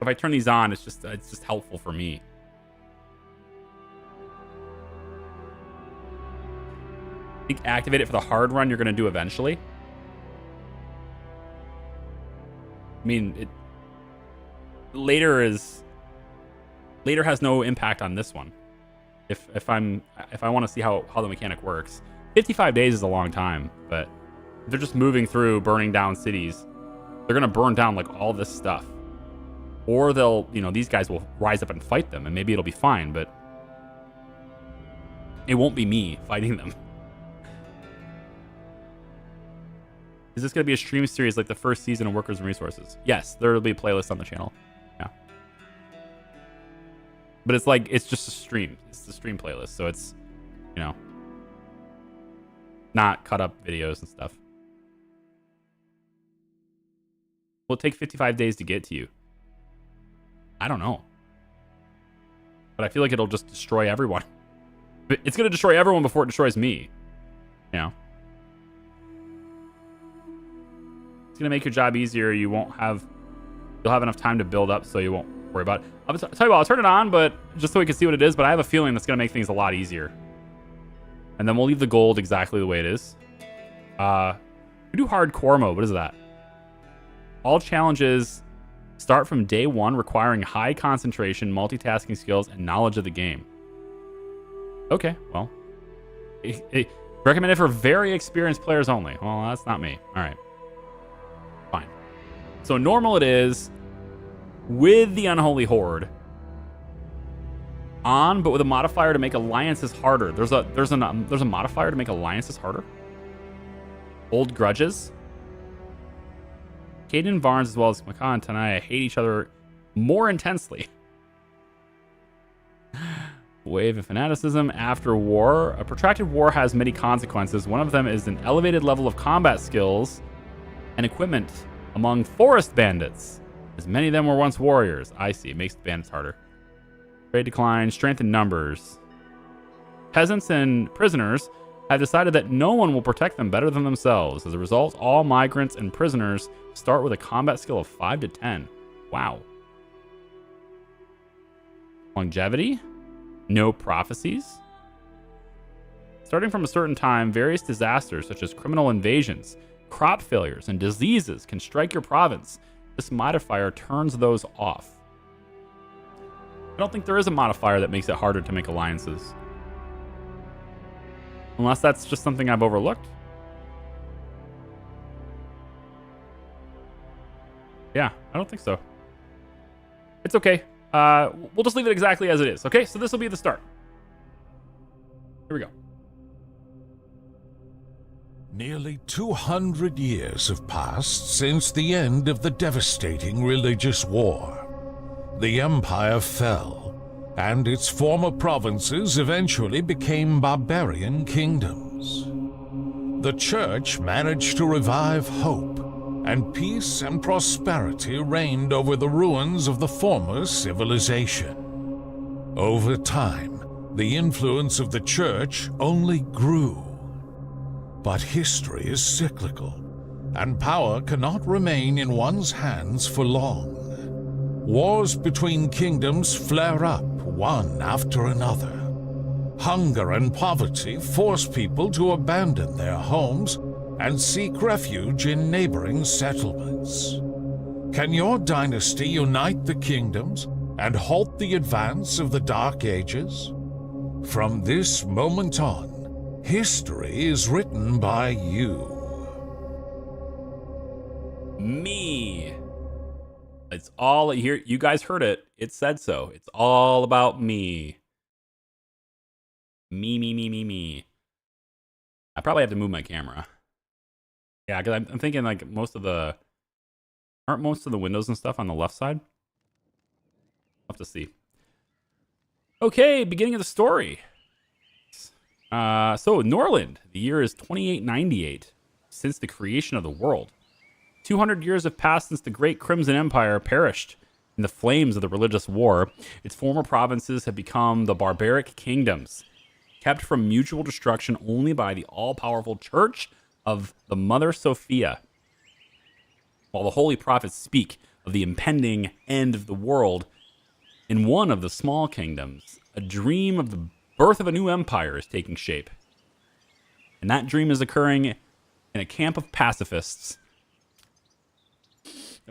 If I turn these on, it's just helpful for me. I think activate it for the hard run you're going to do eventually. I mean, later has no impact on this one. If I want to see how the mechanic works. 55 days is a long time, but if they're just moving through, burning down cities, they're going to burn down like all this stuff. Or they'll, these guys will rise up and fight them, and maybe it'll be fine, but It won't be me fighting them. Is this going to be a stream series like the first season of Workers and Resources? Yes, there will be a playlist on the channel. Yeah. But it's like, it's just a stream. It's the stream playlist. So it's, you know, not cut up videos and stuff. Will it take 55 days to get to you? I don't know. But I feel like it'll just destroy everyone. It's going to destroy everyone before it destroys me. You know? It's going to make your job easier. You'll have enough time to build up so you won't worry about it. I'll tell you what, I'll turn it on, but just so we can see what it is. But I have a feeling that's going to make things a lot easier. And then we'll leave the gold exactly the way it is. We do hardcore mode. What is that? All challenges start from day one, requiring high concentration, multitasking skills, and knowledge of the game. Okay, well. Recommended for very experienced players only. Well, that's not me. All right. Fine. So normal it is with the Unholy Horde on, but with a modifier to make alliances harder. There's a modifier to make alliances harder. Old grudges. Caden and Varnes, as well as Makan and Tanaya, hate each other more intensely. Wave of fanaticism after war. A protracted war has many consequences. One of them is an elevated level of combat skills and equipment among forest bandits, as many of them were once warriors. I see. It makes the bandits harder. Trade decline, strength in numbers. Peasants and prisoners have decided that no one will protect them better than themselves. As a result, all migrants and prisoners start with a combat skill of 5 to 10. Wow. Longevity. No prophecies. Starting from a certain time, various disasters such as criminal invasions, crop failures, and diseases can strike your province. This modifier turns those off. I don't think there is a modifier that makes it harder to make alliances. Unless that's just something I've overlooked. Yeah, I don't think so. It's okay. We'll just leave it exactly as it is. Okay, so this will be the start. Here we go. Nearly 200 years have passed since the end of the devastating religious war. The empire fell, and its former provinces eventually became barbarian kingdoms. The church managed to revive hope, and peace and prosperity reigned over the ruins of the former civilization. Over time, the influence of the church only grew. But history is cyclical, and power cannot remain in one's hands for long. Wars between kingdoms flare up one after another. Hunger and poverty force people to abandon their homes and seek refuge in neighboring settlements. Can your dynasty unite the kingdoms and halt the advance of the Dark Ages? From this moment on, history is written by you. Me. It's all here. You guys heard it. It said so. It's all about me. Me. I probably have to move my camera. Yeah, because I'm thinking like aren't most of the windows and stuff on the left side? I'll have to see. Okay, beginning of the story. So Norland, the year is 2898 since the creation of the world. 200 years have passed since the Great Crimson Empire perished in the flames of the religious war. Its former provinces have become the barbaric kingdoms, kept from mutual destruction only by the all-powerful Church of the Mother Sophia. While the holy prophets speak of the impending end of the world, in one of the small kingdoms, a dream of the birth of a new empire is taking shape. And that dream is occurring in a camp of pacifists.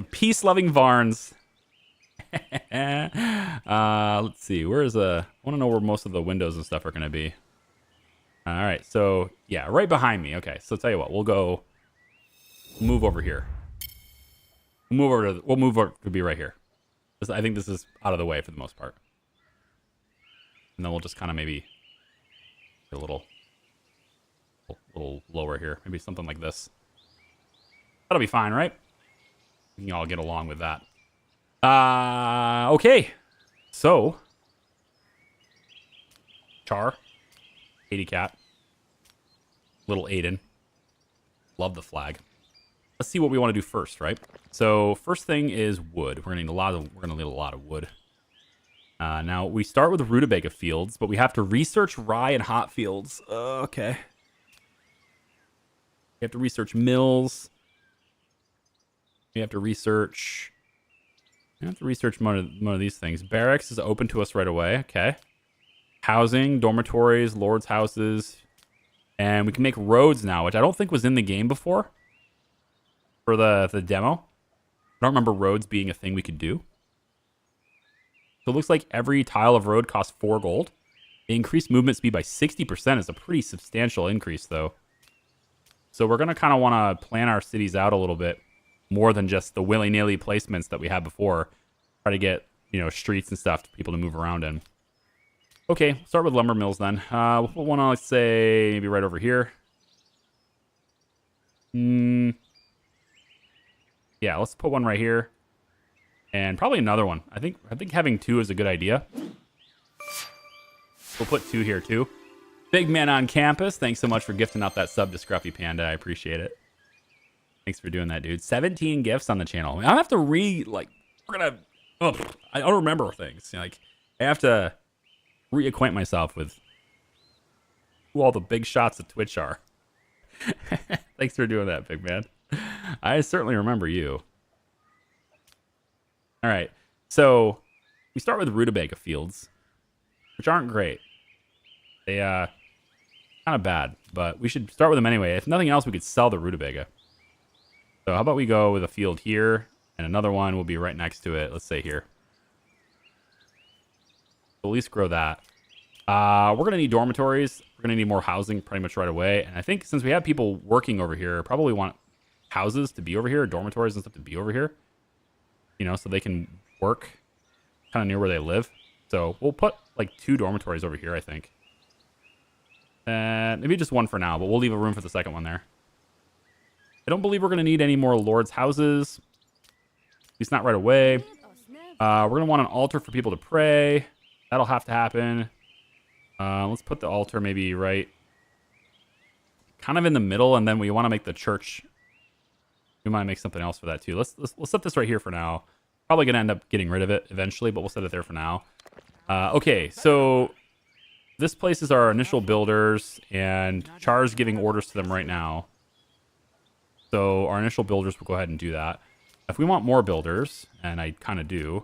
Peace-loving Varnes. Let's see. I want to know where most of the windows and stuff are going to be. All right. So, yeah, right behind me. Okay. So, tell you what. We'll move over here. We'll move over to be right here. I think this is out of the way for the most part. And then we'll just kind of maybe A little lower here. Maybe something like this. That'll be fine, right? We can all get along with that. Okay. So, Char, Katie Cat, little Aiden. Love the flag. Let's see what we want to do first, right? So first thing is wood. We're gonna need a lot of wood. Now we start with rutabaga fields, but we have to research rye and hop fields. Okay. We have to research mills. We have to research one of these things. Barracks is open to us right away. Okay. Housing, dormitories, lords' houses, and we can make roads now, which I don't think was in the game before. For the demo, I don't remember roads being a thing we could do. So it looks like every tile of road costs 4 gold. The increased movement speed by 60% is a pretty substantial increase, though. So we're gonna kind of want to plan our cities out a little bit more than just the willy-nilly placements that we had before. Try to get, you know, streets and stuff for people to move around in. Okay, start with lumber mills then. We'll put one on, let's say, maybe right over here. Yeah, let's put one right here. And probably another one. I think having 2 is a good idea. We'll put 2 here too. Big man on campus. Thanks so much for gifting out that sub to Scruffy Panda. I appreciate it. Thanks for doing that, dude. 17 gifts on the channel. I have to I don't remember things. Like, I have to reacquaint myself with who all the big shots of Twitch are. Thanks for doing that, big man. I certainly remember you. All right, so we start with rutabaga fields, which aren't great. They kind of bad, but we should start with them anyway. If nothing else, we could sell the rutabaga. So how about we go with a field here, and another one will be right next to it. Let's say here. At least grow that. We're gonna need dormitories. We're gonna need more housing pretty much right away. And I think since we have people working over here, probably want houses to be over here, dormitories and stuff to be over here. You know, so they can work kind of near where they live. So we'll put like 2 dormitories over here, I think. And maybe just 1 for now, but we'll leave a room for the second one there. I don't believe we're going to need any more lords' houses. At least not right away. We're going to want an altar for people to pray. That'll have to happen. Let's put the altar maybe right kind of in the middle, and then we want to make the church. We might make something else for that too. Let's set this right here for now. Probably gonna end up getting rid of it eventually, but we'll set it there for now. Okay, so this place is our initial builders, and CHAR's giving orders to them right now. So our initial builders will go ahead and do that. If we want more builders, and I kind of do,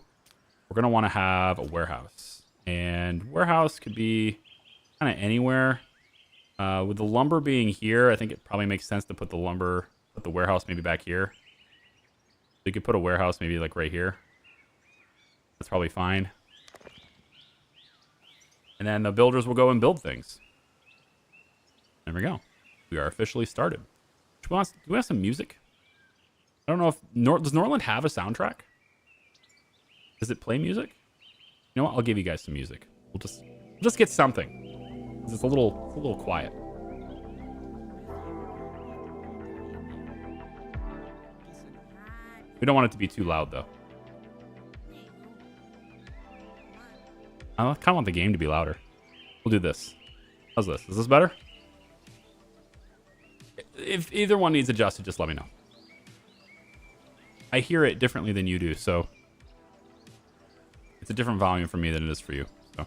we're gonna want to have a warehouse, and warehouse could be kind of anywhere. With the lumber being here, I think it probably makes sense to put the warehouse maybe back here. We could put a warehouse maybe like right here. That's probably fine. And then the builders will go and build things. There we go. We are officially started. Do we have some music? I don't know if does Norland have a soundtrack? Does it play music? You know what? I'll give you guys some music. We'll just get something. It's a little quiet. We don't want it to be too loud, though. I kind of want the game to be louder. We'll do this. How's this? Is this better? If either one needs adjusted, just let me know. I hear it differently than you do, so it's a different volume for me than it is for you. So.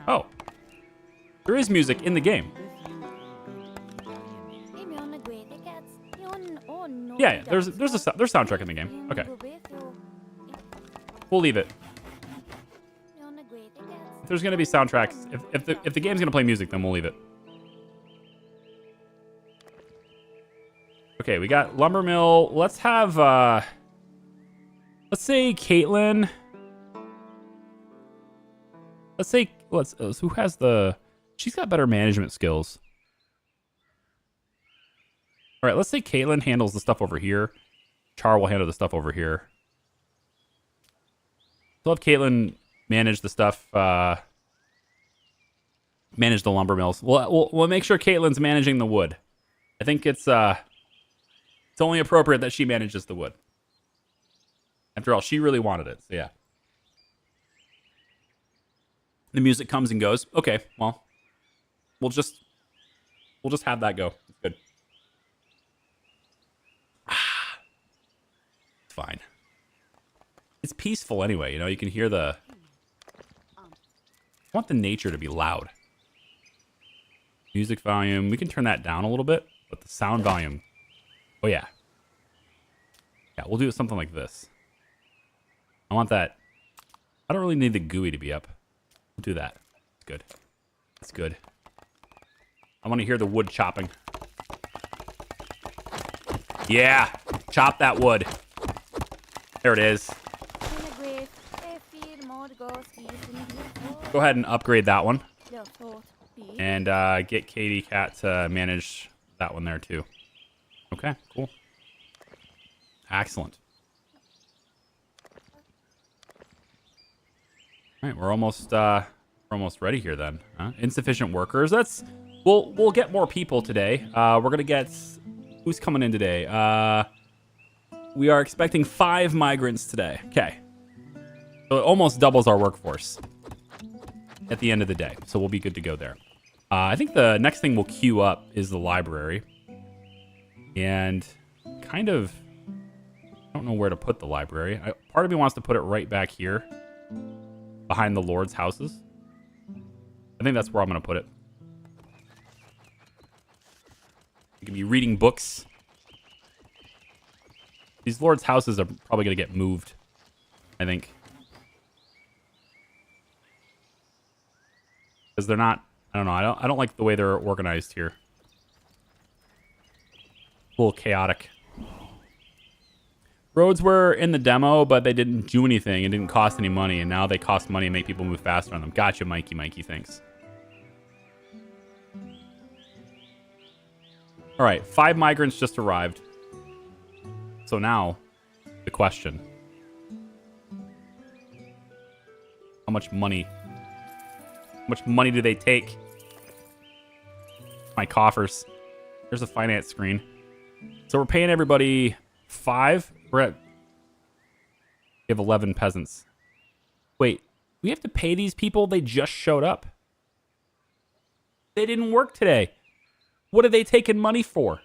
Oh, there is music in the game. Yeah, there's soundtrack in the game. Okay, we'll leave it. If there's gonna be soundtracks, if the game's gonna play music, then we'll leave it. Okay, we got lumber mill. Let's have let's say Caitlin. Who has she's got better management skills. All right, let's say Caitlin handles the stuff over here. Char will handle the stuff over here. We'll have Caitlin manage the stuff, manage the lumber mills. We'll make sure Caitlin's managing the wood. I think it's only appropriate that she manages the wood. After all, she really wanted it, so yeah. The music comes and goes. Okay, well, we'll just have that go. It's good. It's fine. It's peaceful anyway, you know, you can hear the... I want the nature to be loud. Music volume, we can turn that down a little bit, but the sound volume... Oh yeah. Yeah, we'll do something like this. I want that... I don't really need the GUI to be up. We'll do that. It's good. It's good. I want to hear the wood chopping. Yeah! Chop that wood. There it is. Go ahead and upgrade that one. And get Katie Cat to manage that one there too. Okay, cool. Excellent. All right, we're almost ready here then. Huh? Insufficient workers. That's we'll get more people today. We're gonna get who's coming in today. We are expecting 5 migrants today. Okay, so it almost doubles our workforce at the end of the day. So we'll be good to go there. I think the next thing we'll queue up is the library, and kind of I don't know where to put the library. Part of me wants to put it right back here, behind the Lord's houses. I think that's where I'm going to put it. You can be reading books. These Lord's houses are probably going to get moved, I think. Because they're not, I don't know, I don't like the way they're organized here. A little chaotic. Roads were in the demo, but they didn't do anything. It didn't cost any money, and now they cost money and make people move faster on them. Gotcha, Mikey. Mikey, thanks. All right, 5 migrants just arrived. So now, the question. How much money? How much money do they take? My coffers. There's a finance screen. So we're paying everybody 5. We're at... We have 11 peasants. Wait, we have to pay these people? They just showed up. They didn't work today. What are they taking money for?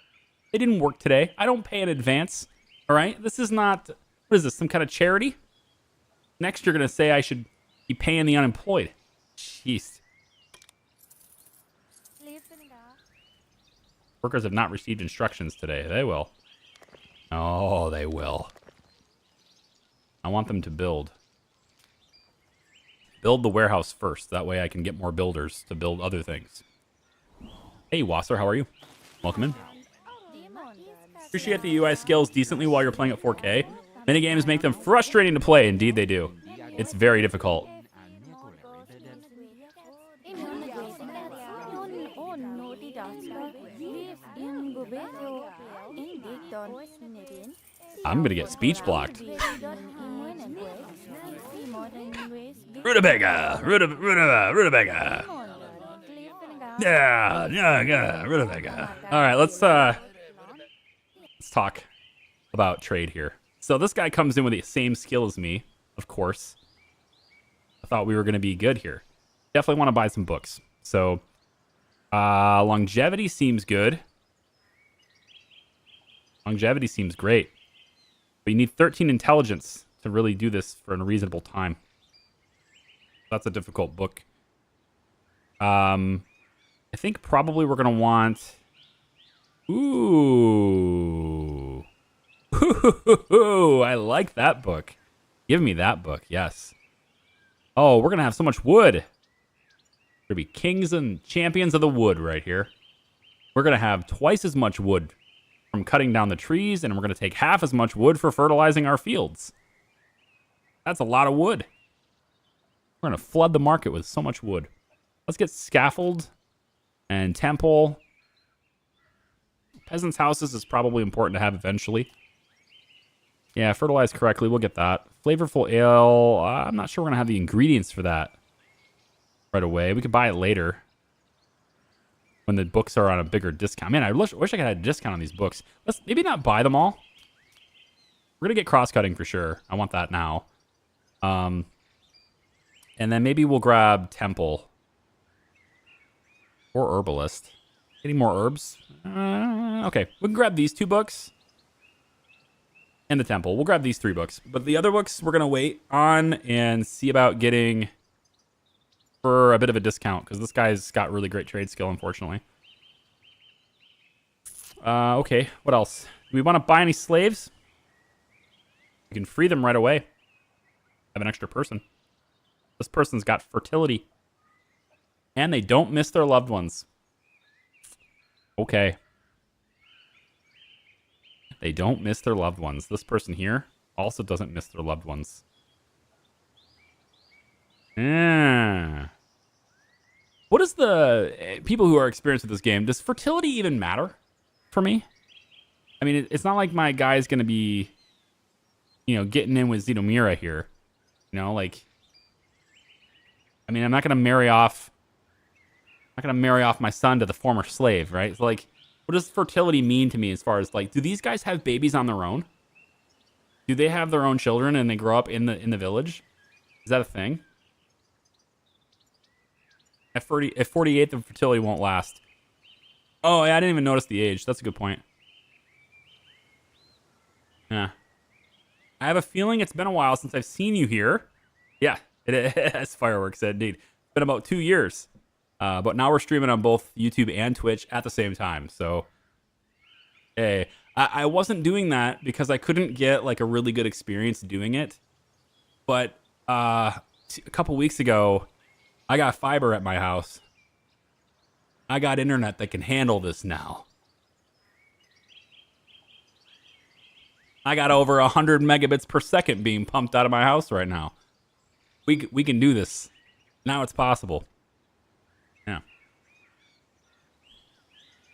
They didn't work today. I don't pay in advance. All right? This is not... What is this, some kind of charity? Next, you're going to say I should be paying the unemployed. Jeez. Workers have not received instructions today. They will. Oh, they will. I want them to build. Build the warehouse first. That way I can get more builders to build other things. Hey, Wasser, how are you? Welcome in. Appreciate the UI skills decently while you're playing at 4K. Minigames make them frustrating to play. Indeed, they do. It's very difficult. I'm gonna get speech blocked. Rutabaga! Rutabaga! Yeah, Rutabaga. All right, let's talk about trade here. So this guy comes in with the same skill as me, of course. I thought we were gonna be good here. Definitely want to buy some books. So longevity seems good. Longevity seems great. But you need 13 intelligence to really do this for a reasonable time. That's a difficult book. I think probably we're going to want... Ooh. Ooh, I like that book. Give me that book, yes. Oh, we're going to have so much wood. There'll be kings and champions of the wood right here. We're going to have twice as much wood from cutting down the trees, and we're going to take half as much wood for fertilizing our fields. That's a lot of wood. We're going to flood the market with so much wood. Let's get scaffold and temple. peasants' houses is probably important to have eventually. Yeah, fertilized correctly. We'll get that. Flavorful ale. I'm not sure we're going to have the ingredients for that right away. We could buy it later when the books are on a bigger discount. Man, I wish I could have a discount on these books. Let's maybe not buy them all. We're going to get cross-cutting for sure. I want that now. And then maybe we'll grab Temple. Or Herbalist. Any more herbs? Okay, we can grab these 2 books. And the Temple. We'll grab these 3 books. But the other books we're going to wait on and see about getting for a bit of a discount. Because this guy's got really great trade skill, unfortunately. Okay, what else? Do we want to buy any slaves? We can free them right away. Have an extra person. This person's got fertility. And they don't miss their loved ones. Okay. They don't miss their loved ones. This person here also doesn't miss their loved ones. Yeah. What is the... people who are experienced with this game, does fertility even matter for me? I mean, it's not like my guy's going to be, you know, getting in with Zedomira here. You know, like... I mean, I'm not going to marry off my son to the former slave, right? So, like, what does fertility mean to me as far as, like, do these guys have babies on their own? Do they have their own children and they grow up in the village? Is that a thing? At 48, the fertility won't last. Oh, yeah, I didn't even notice the age. That's a good point. Yeah. I have a feeling it's been a while since I've seen you here. Yeah, it has fireworks, indeed. It's been about 2 years. But now we're streaming on both YouTube and Twitch at the same time. So, hey, I wasn't doing that because I couldn't get like a really good experience doing it. But a couple weeks ago, I got fiber at my house. I got internet that can handle this now. I got over 100 megabits per second being pumped out of my house right now. We can do this. Now it's possible. Yeah.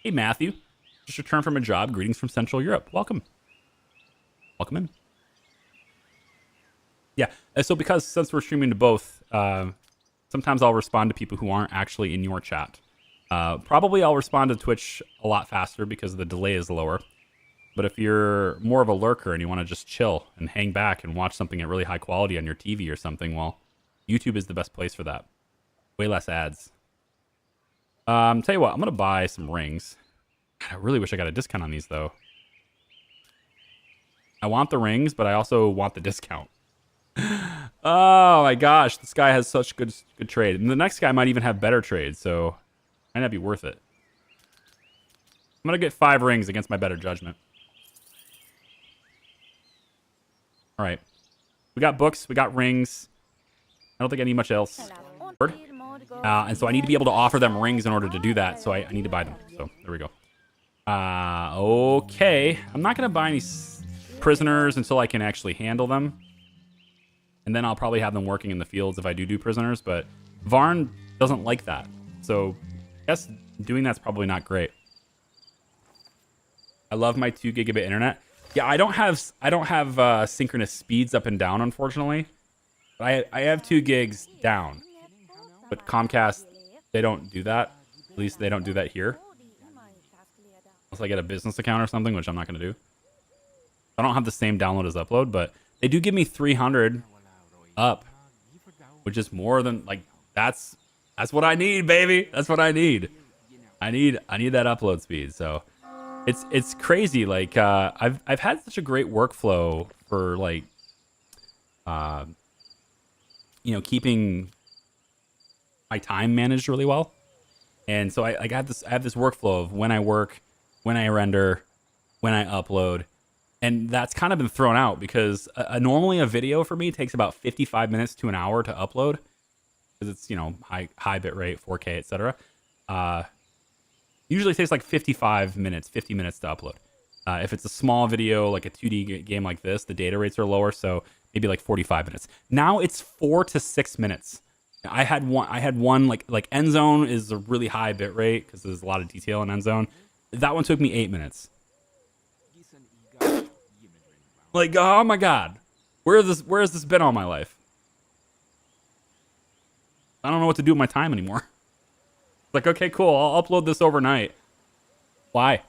Hey, Matthew. Just returned from a job. Greetings from Central Europe. Welcome. Welcome in. Yeah. So since we're streaming to both, sometimes I'll respond to people who aren't actually in your chat. Probably I'll respond to Twitch a lot faster because the delay is lower. But if you're more of a lurker and you want to just chill and hang back and watch something at really high quality on your TV or something, well, YouTube is the best place for that. Way less ads. Tell you what, I'm going to buy some rings. I really wish I got a discount on these, though. I want the rings, but I also want the discount. Oh, my gosh. This guy has such good trade. And the next guy might even have better trade, so might not be worth it. I'm going to get 5 rings against my better judgment. All right. We got books. We got rings. I don't think I need much else. And so I need to be able to offer them rings in order to do that. So I need to buy them. So there we go. Okay. I'm not going to buy any prisoners until I can actually handle them. And then I'll probably have them working in the fields if I do prisoners. But Varn doesn't like that. So I guess doing that's probably not great. I love my 2 gigabit internet. Yeah, I don't have synchronous speeds up and down, unfortunately. But I have 2 gigs down. But Comcast, they don't do that. At least they don't do that here. Unless I get a business account or something, which I'm not going to do. I don't have the same download as upload, but they do give me 300 up, which is more than, like, that's what I need, baby. That's what I need. I need that upload speed. So it's crazy. Like I've had such a great workflow for, like, you know, keeping my time managed really well. And so I have this workflow of when I work, when I render, when I upload. And that's kind of been thrown out because normally a video for me takes about 55 minutes to an hour to upload because it's, you know, high bit rate, 4K, etc. Usually takes like 55 minutes, 50 minutes to upload. If it's a small video, like a 2D game like this, the data rates are lower, so maybe like 45 minutes. Now it's 4 to 6 minutes. I had one like End Zone is a really high bit rate because there's a lot of detail in End Zone. That one took me 8 minutes. Like, oh my god. Where has this been all my life? I don't know what to do with my time anymore. Like, okay, cool. I'll upload this overnight. Why?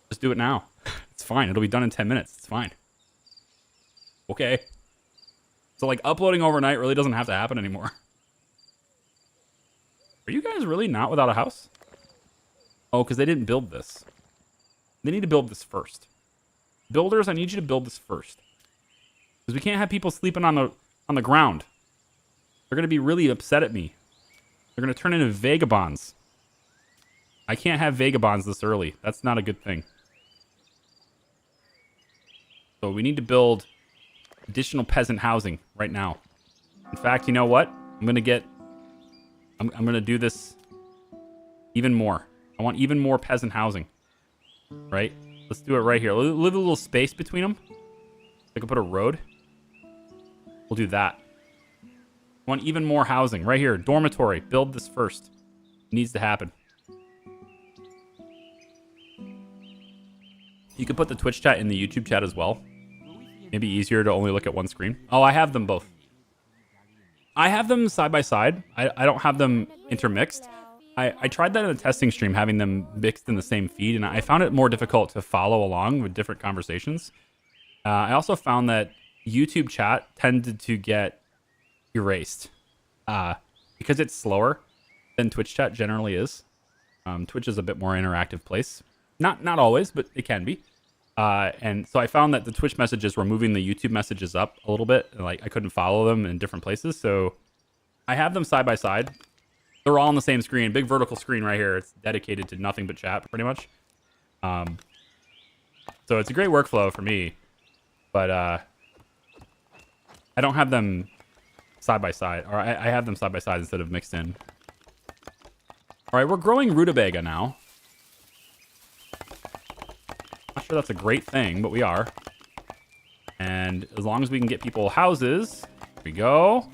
Just do it now. It's fine. It'll be done in 10 minutes. It's fine. Okay. So, like, uploading overnight really doesn't have to happen anymore. Are you guys really not without a house? Oh, because they didn't build this. They need to build this first. Builders, I need you to build this first. Because we can't have people sleeping on the ground. They're going to be really upset at me. They're going to turn into vagabonds. I can't have vagabonds this early. That's not a good thing. So we need to build additional peasant housing right now. In fact, you know what? I'm going to do this even more. I want even more peasant housing. Right? Let's do it right here. Leave a little space between them. I could put a road. We'll do that. I want even more housing. Right here. Dormitory. Build this first. It needs to happen. You could put the Twitch chat in the YouTube chat as well. Maybe easier to only look at one screen. Oh, I have them both. I have them side by side. I don't have them intermixed. I tried that in the testing stream, having them mixed in the same feed, and I found it more difficult to follow along with different conversations. I also found that YouTube chat tended to get erased because it's slower than Twitch chat generally is. Twitch is a bit more interactive place. Not always, but it can be. And so I found that the Twitch messages were moving the YouTube messages up a little bit. And, like, I couldn't follow them in different places. So I have them side by side. They're all on the same screen. Big vertical screen right here. It's dedicated to nothing but chat, pretty much. So it's a great workflow for me. But I don't have them side by side. Or I have them side by side instead of mixed in. All right, we're growing rutabaga now. Not sure that's a great thing, but we are. And as long as we can get people houses, here we go.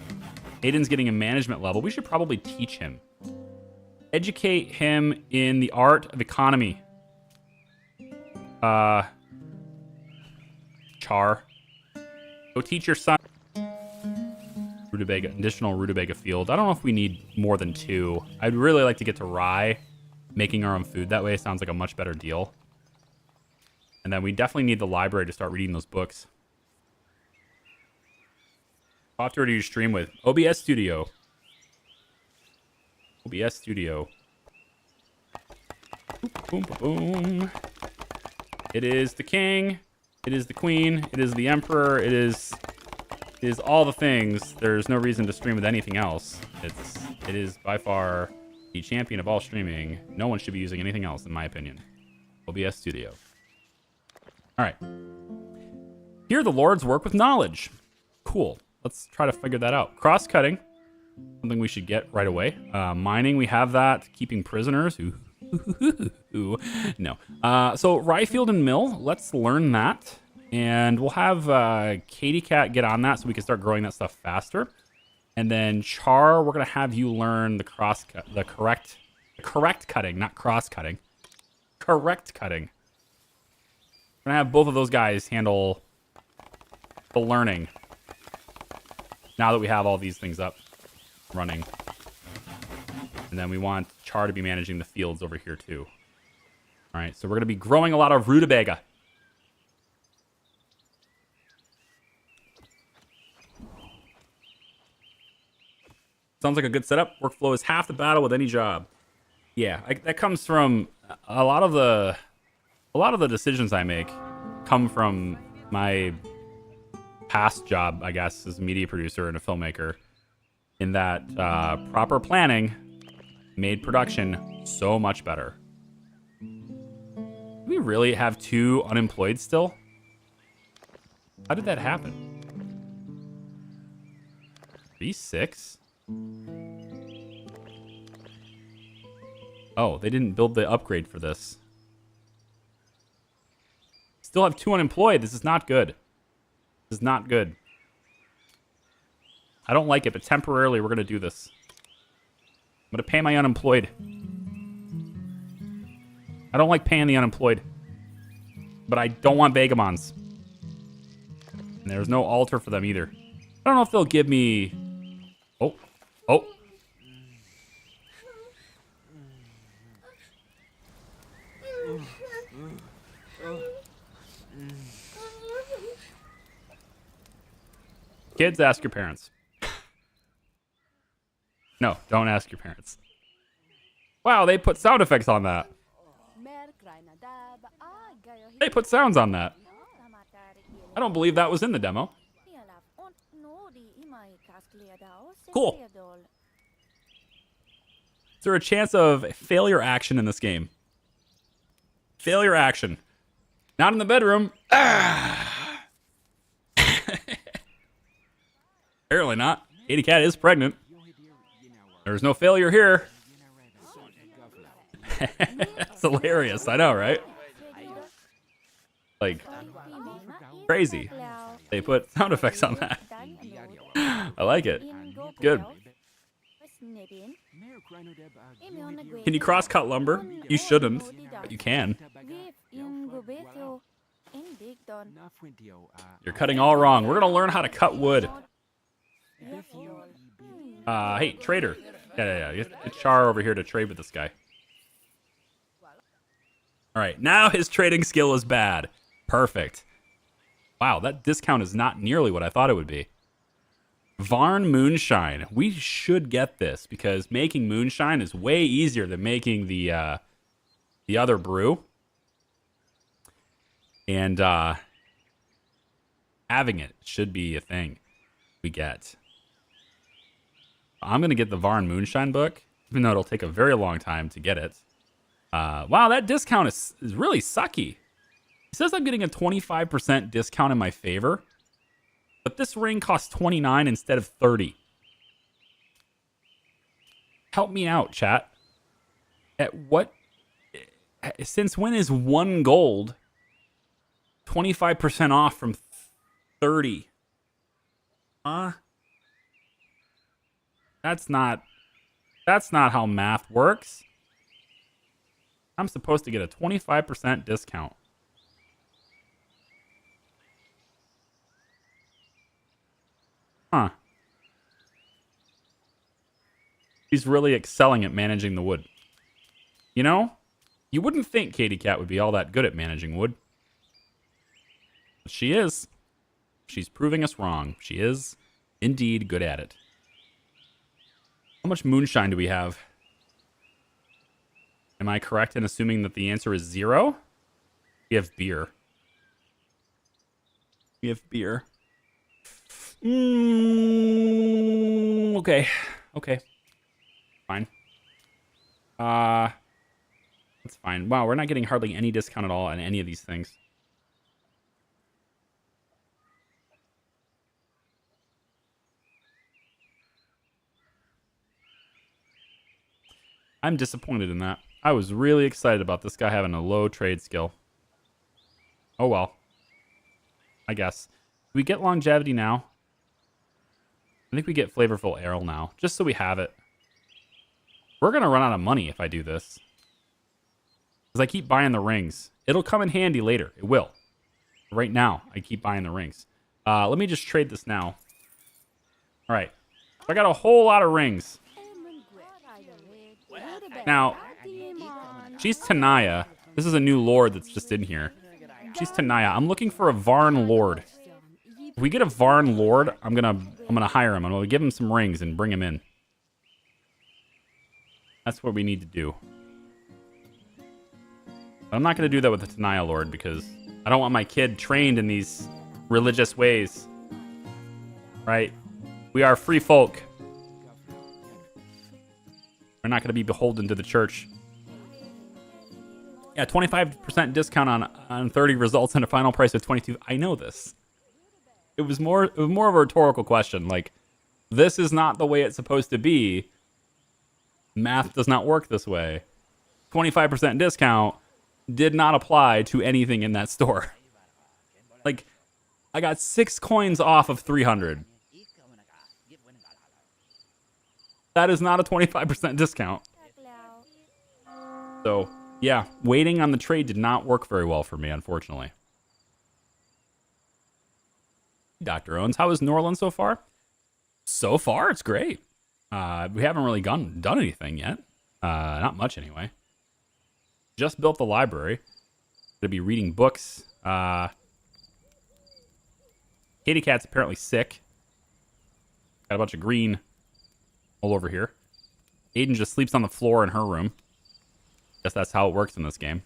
Aiden's getting a management level. We should probably teach him. Educate him in the art of economy. CHAR. Go teach your son. Rutabaga, additional rutabaga field. I don't know if we need more than 2. I'd really like to get to rye. Making our own food that way sounds like a much better deal. And then we definitely need the library to start reading those books. What software do you stream with? OBS Studio. OBS Studio. Boom, boom, boom. It is the king. It is the queen. It is the emperor. It is all the things. There's no reason to stream with anything else. It is by far the champion of all streaming. No one should be using anything else, in my opinion. OBS Studio. All right. Here the lords work with knowledge. Cool. Let's try to figure that out. Cross-cutting. Something we should get right away. Mining, we have that. Keeping prisoners. Ooh. No. So Ryefield and Mill. Let's learn that. And we'll have Katie Cat get on that so we can start growing that stuff faster. And then Char, we're going to have you learn the correct cutting, not cross-cutting. Correct cutting. We're going to have both of those guys handle the learning. Now that we have all these things up running. And then we want Char to be managing the fields over here too. All right, so we're going to be growing a lot of rutabaga. Sounds like a good setup. Workflow is half the battle with any job. Yeah, that comes from a lot of the decisions I make come from my past job, I guess, as a media producer and a filmmaker, in that proper planning made production so much better. Do we really have 2 unemployed still? How did that happen? 6? Oh, they didn't build the upgrade for this. Still have 2 unemployed. This is not good. This is not good. I don't like it, but temporarily we're going to do this. I'm going to pay my unemployed. I don't like paying the unemployed. But I don't want vagabonds. And there's no altar for them either. I don't know if they'll give me... Oh. Oh. Kids, ask your parents. No, don't ask your parents. Wow, they put sound effects on that. They put sounds on that. I don't believe that was in the demo. Cool. Is there a chance of failure action in this game? Failure action. Not in the bedroom. Ah. Apparently not. Katie Cat is pregnant. There's no failure here. It's hilarious. I know, right? Like, crazy. They put sound effects on that. I like it. Good. Can you cross-cut lumber? You shouldn't, but you can. You're cutting all wrong. We're going to learn how to cut wood. Hey, trader. Yeah. Get CHAR over here to trade with this guy. All right, now his trading skill is bad. Perfect. Wow, that discount is not nearly what I thought it would be. Varn Moonshine. We should get this because making moonshine is way easier than making the other brew. And having it should be a thing we get. I'm going to get the Varn Moonshine book, even though it'll take a very long time to get it. Wow, that discount is really sucky. It says I'm getting a 25% discount in my favor, but this ring costs 29 instead of 30. Help me out, chat. Since when is 1 gold 25% off from 30? That's not how math works. I'm supposed to get a 25% discount. Huh. He's really excelling at managing the wood. You know, you wouldn't think Katie Cat would be all that good at managing wood. But she is. She's proving us wrong. She is indeed good at it. How much moonshine do we have? Am I correct in assuming that the answer is 0? We have beer. We have beer. Okay. Fine. That's fine. Wow, we're not getting hardly any discount at all on any of these things. I'm disappointed in that. I was really excited about this guy having a low trade skill. Oh well. I guess. Do we get longevity now? I think we get flavorful ale now, just so we have it. We're going to run out of money if I do this. Because I keep buying the rings. It'll come in handy later. It will. Right now, I keep buying the rings. Let me just trade this now. All right. So I got a whole lot of rings. Now, she's Tanaya. This is a new lord that's just in here. She's Tanaya. I'm looking for a Varn lord. If we get a Varn lord, I'm gonna hire him. I'm gonna give him some rings and bring him in. That's what we need to do. But I'm not gonna do that with the Tanaya lord because I don't want my kid trained in these religious ways. Right? We are free folk. We're not gonna be beholden to the church. Yeah, 25% discount on 30 results and a final price of 22. I know this. It was more of a rhetorical question. Like, this is not the way it's supposed to be. Math does not work this way. 25% discount did not apply to anything in that store. Like, I got 6 coins off of 300. That is not a 25% discount. So, Yeah, waiting on the trade did not work very well for me, unfortunately. Dr. Owens, how is Norland so far? So far, it's great. We haven't really done anything yet. Not much, anyway. Just built the library. Gonna be reading books. Katie Cat's apparently sick. Got a bunch of green all over here. Aiden just sleeps on the floor in her room. Guess that's how it works in this game.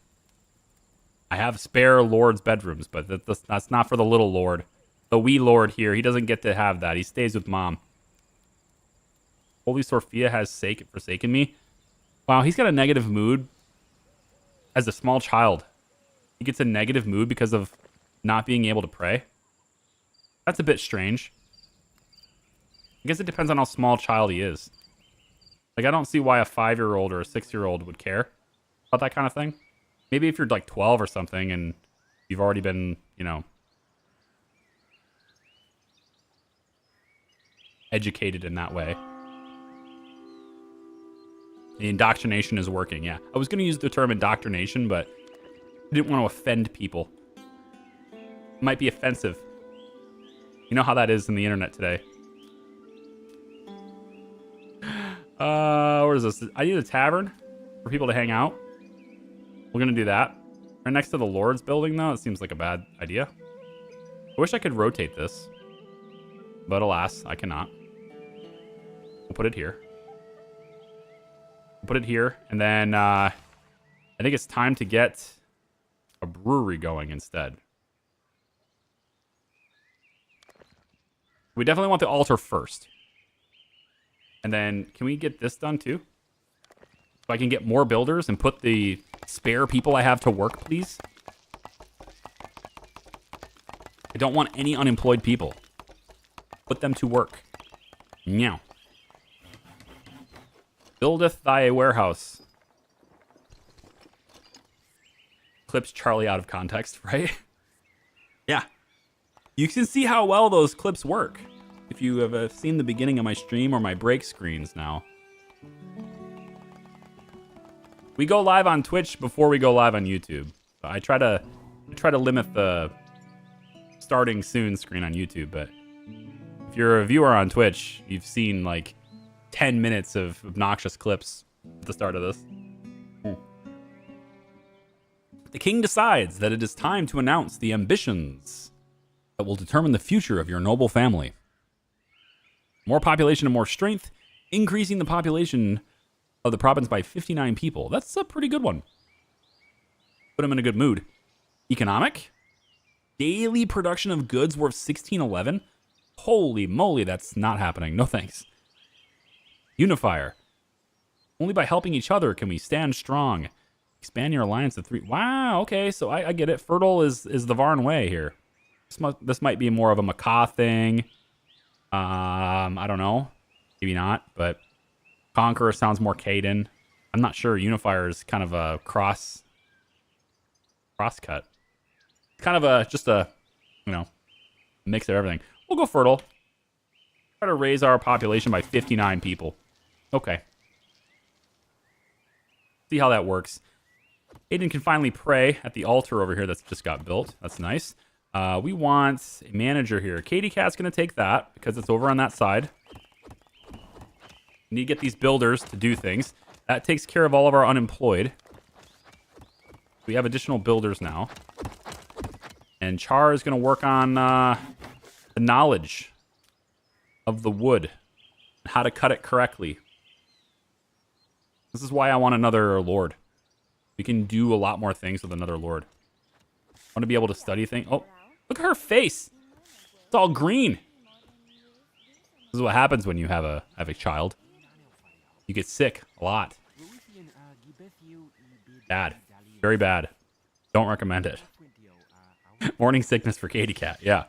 I have spare Lord's bedrooms, but that's not for the little Lord. The wee Lord here, he doesn't get to have that. He stays with Mom. Holy Sophia has forsaken me. Wow, he's got a negative mood as a small child. He gets a negative mood because of not being able to pray. That's a bit strange. I guess it depends on how small child he is. Like, I don't see why a 5-year-old or a 6-year-old would care about that kind of thing. Maybe if you're like 12 or something and you've already been, you know, educated in that way. The indoctrination is working, yeah. I was going to use the term indoctrination, but I didn't want to offend people. It might be offensive. You know how that is in the internet today. What is this? I need a tavern for people to hang out. We're going to do that. Right next to the Lord's building, though, it seems like a bad idea. I wish I could rotate this. But alas, I cannot. We'll put it here. We'll put it here. And then I think it's time to get a brewery going instead. We definitely want the altar first. And then can we get this done too? So I can get more builders and put the spare people I have to work, please. I don't want any unemployed people. Put them to work. Meow. Buildeth thy warehouse. Clips Charlie out of context, right? Yeah. You can see how well those clips work if you have seen the beginning of my stream or my break screens now. We go live on Twitch before we go live on YouTube. I try to limit the starting soon screen on YouTube, but if you're a viewer on Twitch, you've seen like 10 minutes of obnoxious clips at the start of this. The king decides that it is time to announce the ambitions that will determine the future of your noble family. More population and more strength, increasing the population of the province by 59 people. That's a pretty good one. Put him in a good mood. Economic. Daily production of goods worth 1611. Holy moly, that's not happening. No thanks. Unifier. Only by helping each other can we stand strong. Expand your alliance to 3. Wow, okay, so I get it. Fertile is the Varn way here. This might be more of a Macaw thing. I don't know. Maybe not, but Conqueror sounds more Caden. I'm not sure. Unifier is kind of a cross cut. Kind of just a, you know, mix of everything. We'll go fertile. Try to raise our population by 59 people. Okay. See how that works. Aiden can finally pray at the altar over here that's just got built. That's nice. We want a manager here. Katie Cat's going to take that because it's over on that side. We need to get these builders to do things. That takes care of all of our unemployed. We have additional builders now. And CHAR is going to work on the knowledge of the wood and how to cut it correctly. This is why I want another lord. We can do a lot more things with another lord. I want to be able to study things. Oh, look at her face. It's all green. This is what happens when you have a child. You get sick a lot. Bad. Very bad. Don't recommend it. Morning sickness for Katie Cat. Yeah.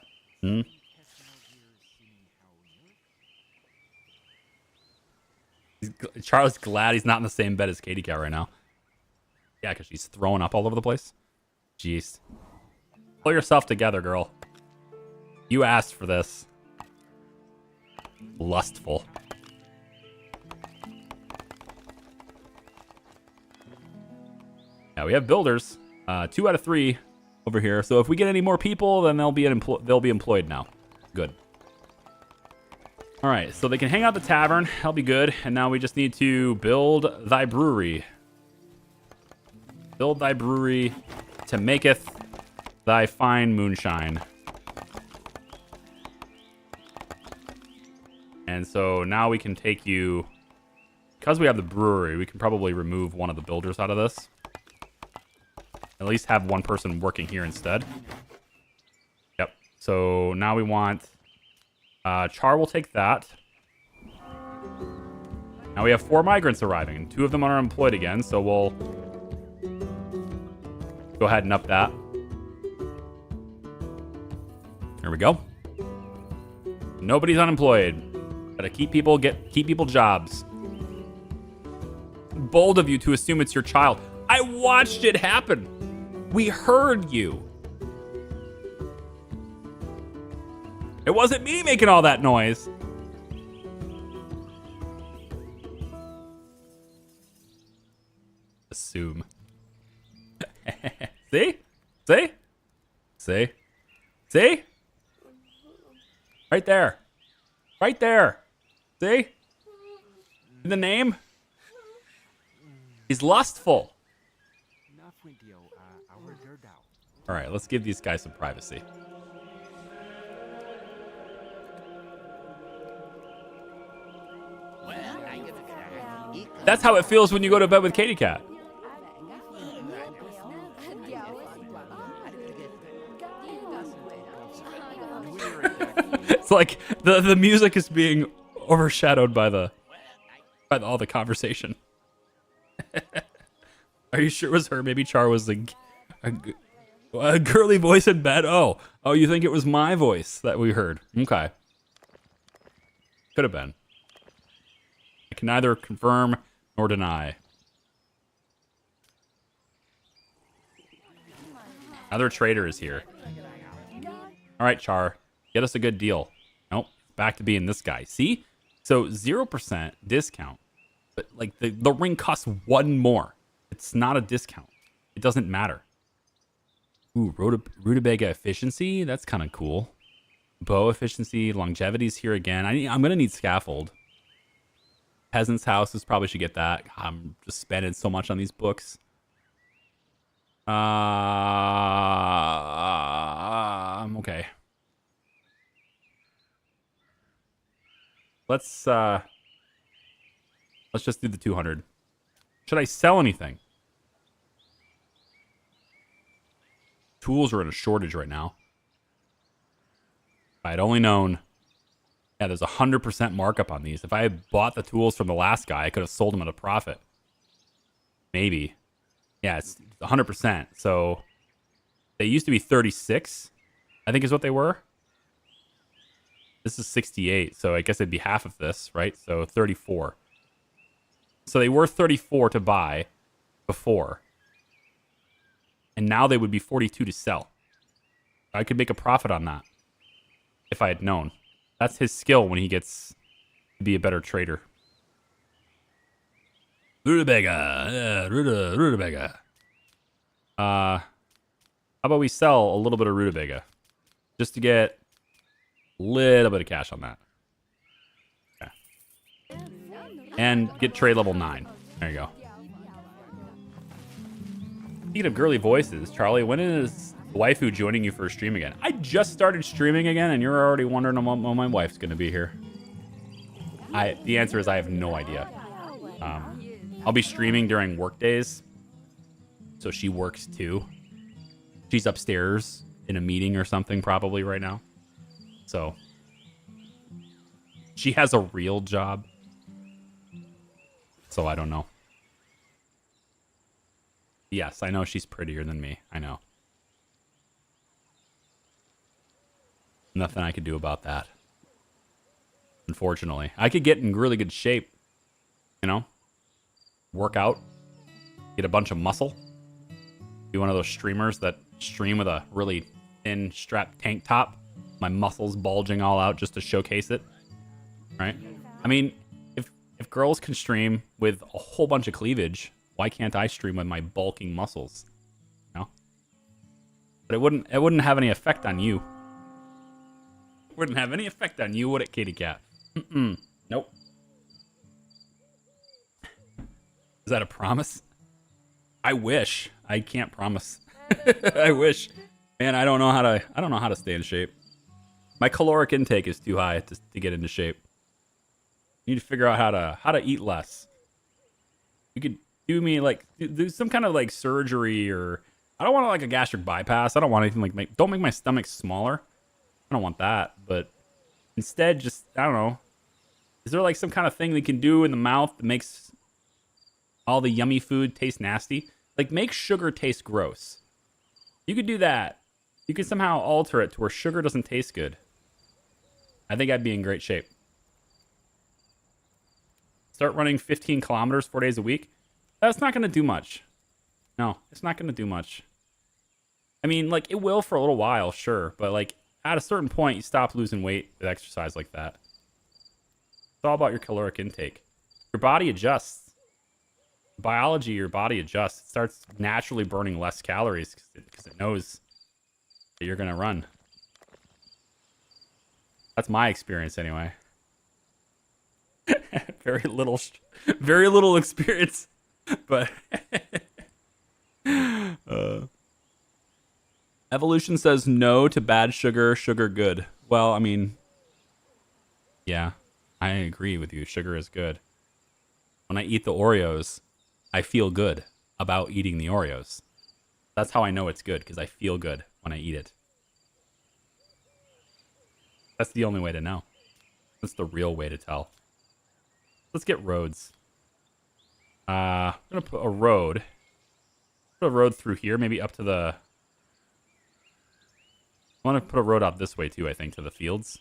Charlie's glad he's not in the same bed as Katie Cat right now. Yeah, because she's throwing up all over the place. Jeez. Pull yourself together, girl. You asked for this. Lustful. Yeah, we have builders. 2 out of 3 over here. So if we get any more people, then they'll be employed now. Good. All right, so they can hang out at the tavern. That'll be good. And now we just need to build thy brewery. Build thy brewery to maketh thy fine moonshine. And so now we can take you, because we have the brewery, we can probably remove one of the builders out of this. At least have one person working here instead. Yep. So now we want, CHAR will take that. Now we have 4 migrants arriving, and 2 of them are unemployed again, so we'll go ahead and up that. There we go. Nobody's unemployed. Gotta keep people jobs. Bold of you to assume it's your child. I watched it happen. We heard you. It wasn't me making all that noise. Assume. See? See? See? See? Right there. Right there. See? In the name? He's lustful. All right, let's give these guys some privacy. That's how it feels when you go to bed with Katie Cat. It's like the music is being overshadowed by all the conversation. Are you sure it was her? Maybe Char was a girly voice in bed. Oh, you think it was my voice that we heard? Okay, could have been. I can neither confirm nor deny. Another trader is here. All right, Char, get us a good deal. Nope, back to being this guy. See? So 0% discount, but like the ring costs 1 more. It's not a discount. It doesn't matter. Ooh, rutabaga efficiency. That's kind of cool. Bow efficiency, longevity's here again. I'm gonna need scaffold. Peasant's houses probably should get that. I'm just spending so much on these books. Okay. Let's just do the 200. Should I sell anything? Tools are in a shortage right now. If I had only known. Yeah, there's 100% markup on these. If I had bought the tools from the last guy, I could have sold them at a profit. Maybe. Yeah, it's 100%. So they used to be 36, I think is what they were. This is 68, so I guess it'd be half of this, right? So 34. So they were 34 to buy before. And now they would be 42 to sell. I could make a profit on that if I had known. That's his skill when he gets to be a better trader. Rutabaga. Rutabaga. How about we sell a little bit of rutabaga? Just to get a little bit of cash on that. Okay. And get trade level 9. There you go. Speaking of girly voices, Charlie, when is waifu joining you for a stream again? I just started streaming again, and you're already wondering when my wife's going to be here. The answer is I have no idea. I'll be streaming during work days, so she works too. She's upstairs in a meeting or something probably right now. So she has a real job. So I don't know. Yes, I know she's prettier than me. I know. Nothing I could do about that. Unfortunately. I could get in really good shape. You know? Work out. Get a bunch of muscle. Be one of those streamers that stream with a really thin strapped tank top. My muscles bulging all out just to showcase it. Right? I mean, if girls can stream with a whole bunch of cleavage, Why can't I stream with my bulking muscles? You know? But it wouldn't have any effect on you. Wouldn't have any effect on you, would it, kitty cat? Nope. Is that a promise? I wish. I can't promise. I wish. Man, I don't know how to stay in shape. My caloric intake is too high to get into shape. You need to figure out how to eat less. You could do me like do some kind of like surgery, or I don't want like a gastric bypass. I don't want anything like don't make my stomach smaller. I don't want that, but instead just, I don't know. Is there like some kind of thing they can do in the mouth that makes all the yummy food taste nasty? Like make sugar taste gross. You could do that. You could somehow alter it to where sugar doesn't taste good. I think I'd be in great shape. Start running 15 kilometers 4 days a week. That's not going to do much. No, it's not going to do much. I mean, like, it will for a little while, sure. But, like, at a certain point, you stop losing weight with exercise like that. It's all about your caloric intake. Your body adjusts. Biology, your body adjusts. It starts naturally burning less calories because it knows that you're going to run. That's my experience anyway. very little experience, but Evolution says no to bad sugar, sugar good. Well, I mean, yeah, I agree with you. Sugar is good. When I eat the Oreos, I feel good about eating the Oreos. That's how I know it's good, because I feel good when I eat it. That's the only way to know. That's the real way to tell. Let's get roads. I'm going to put a road. Put a road through here, maybe up to the... I want to put a road out this way too, I think, to the fields.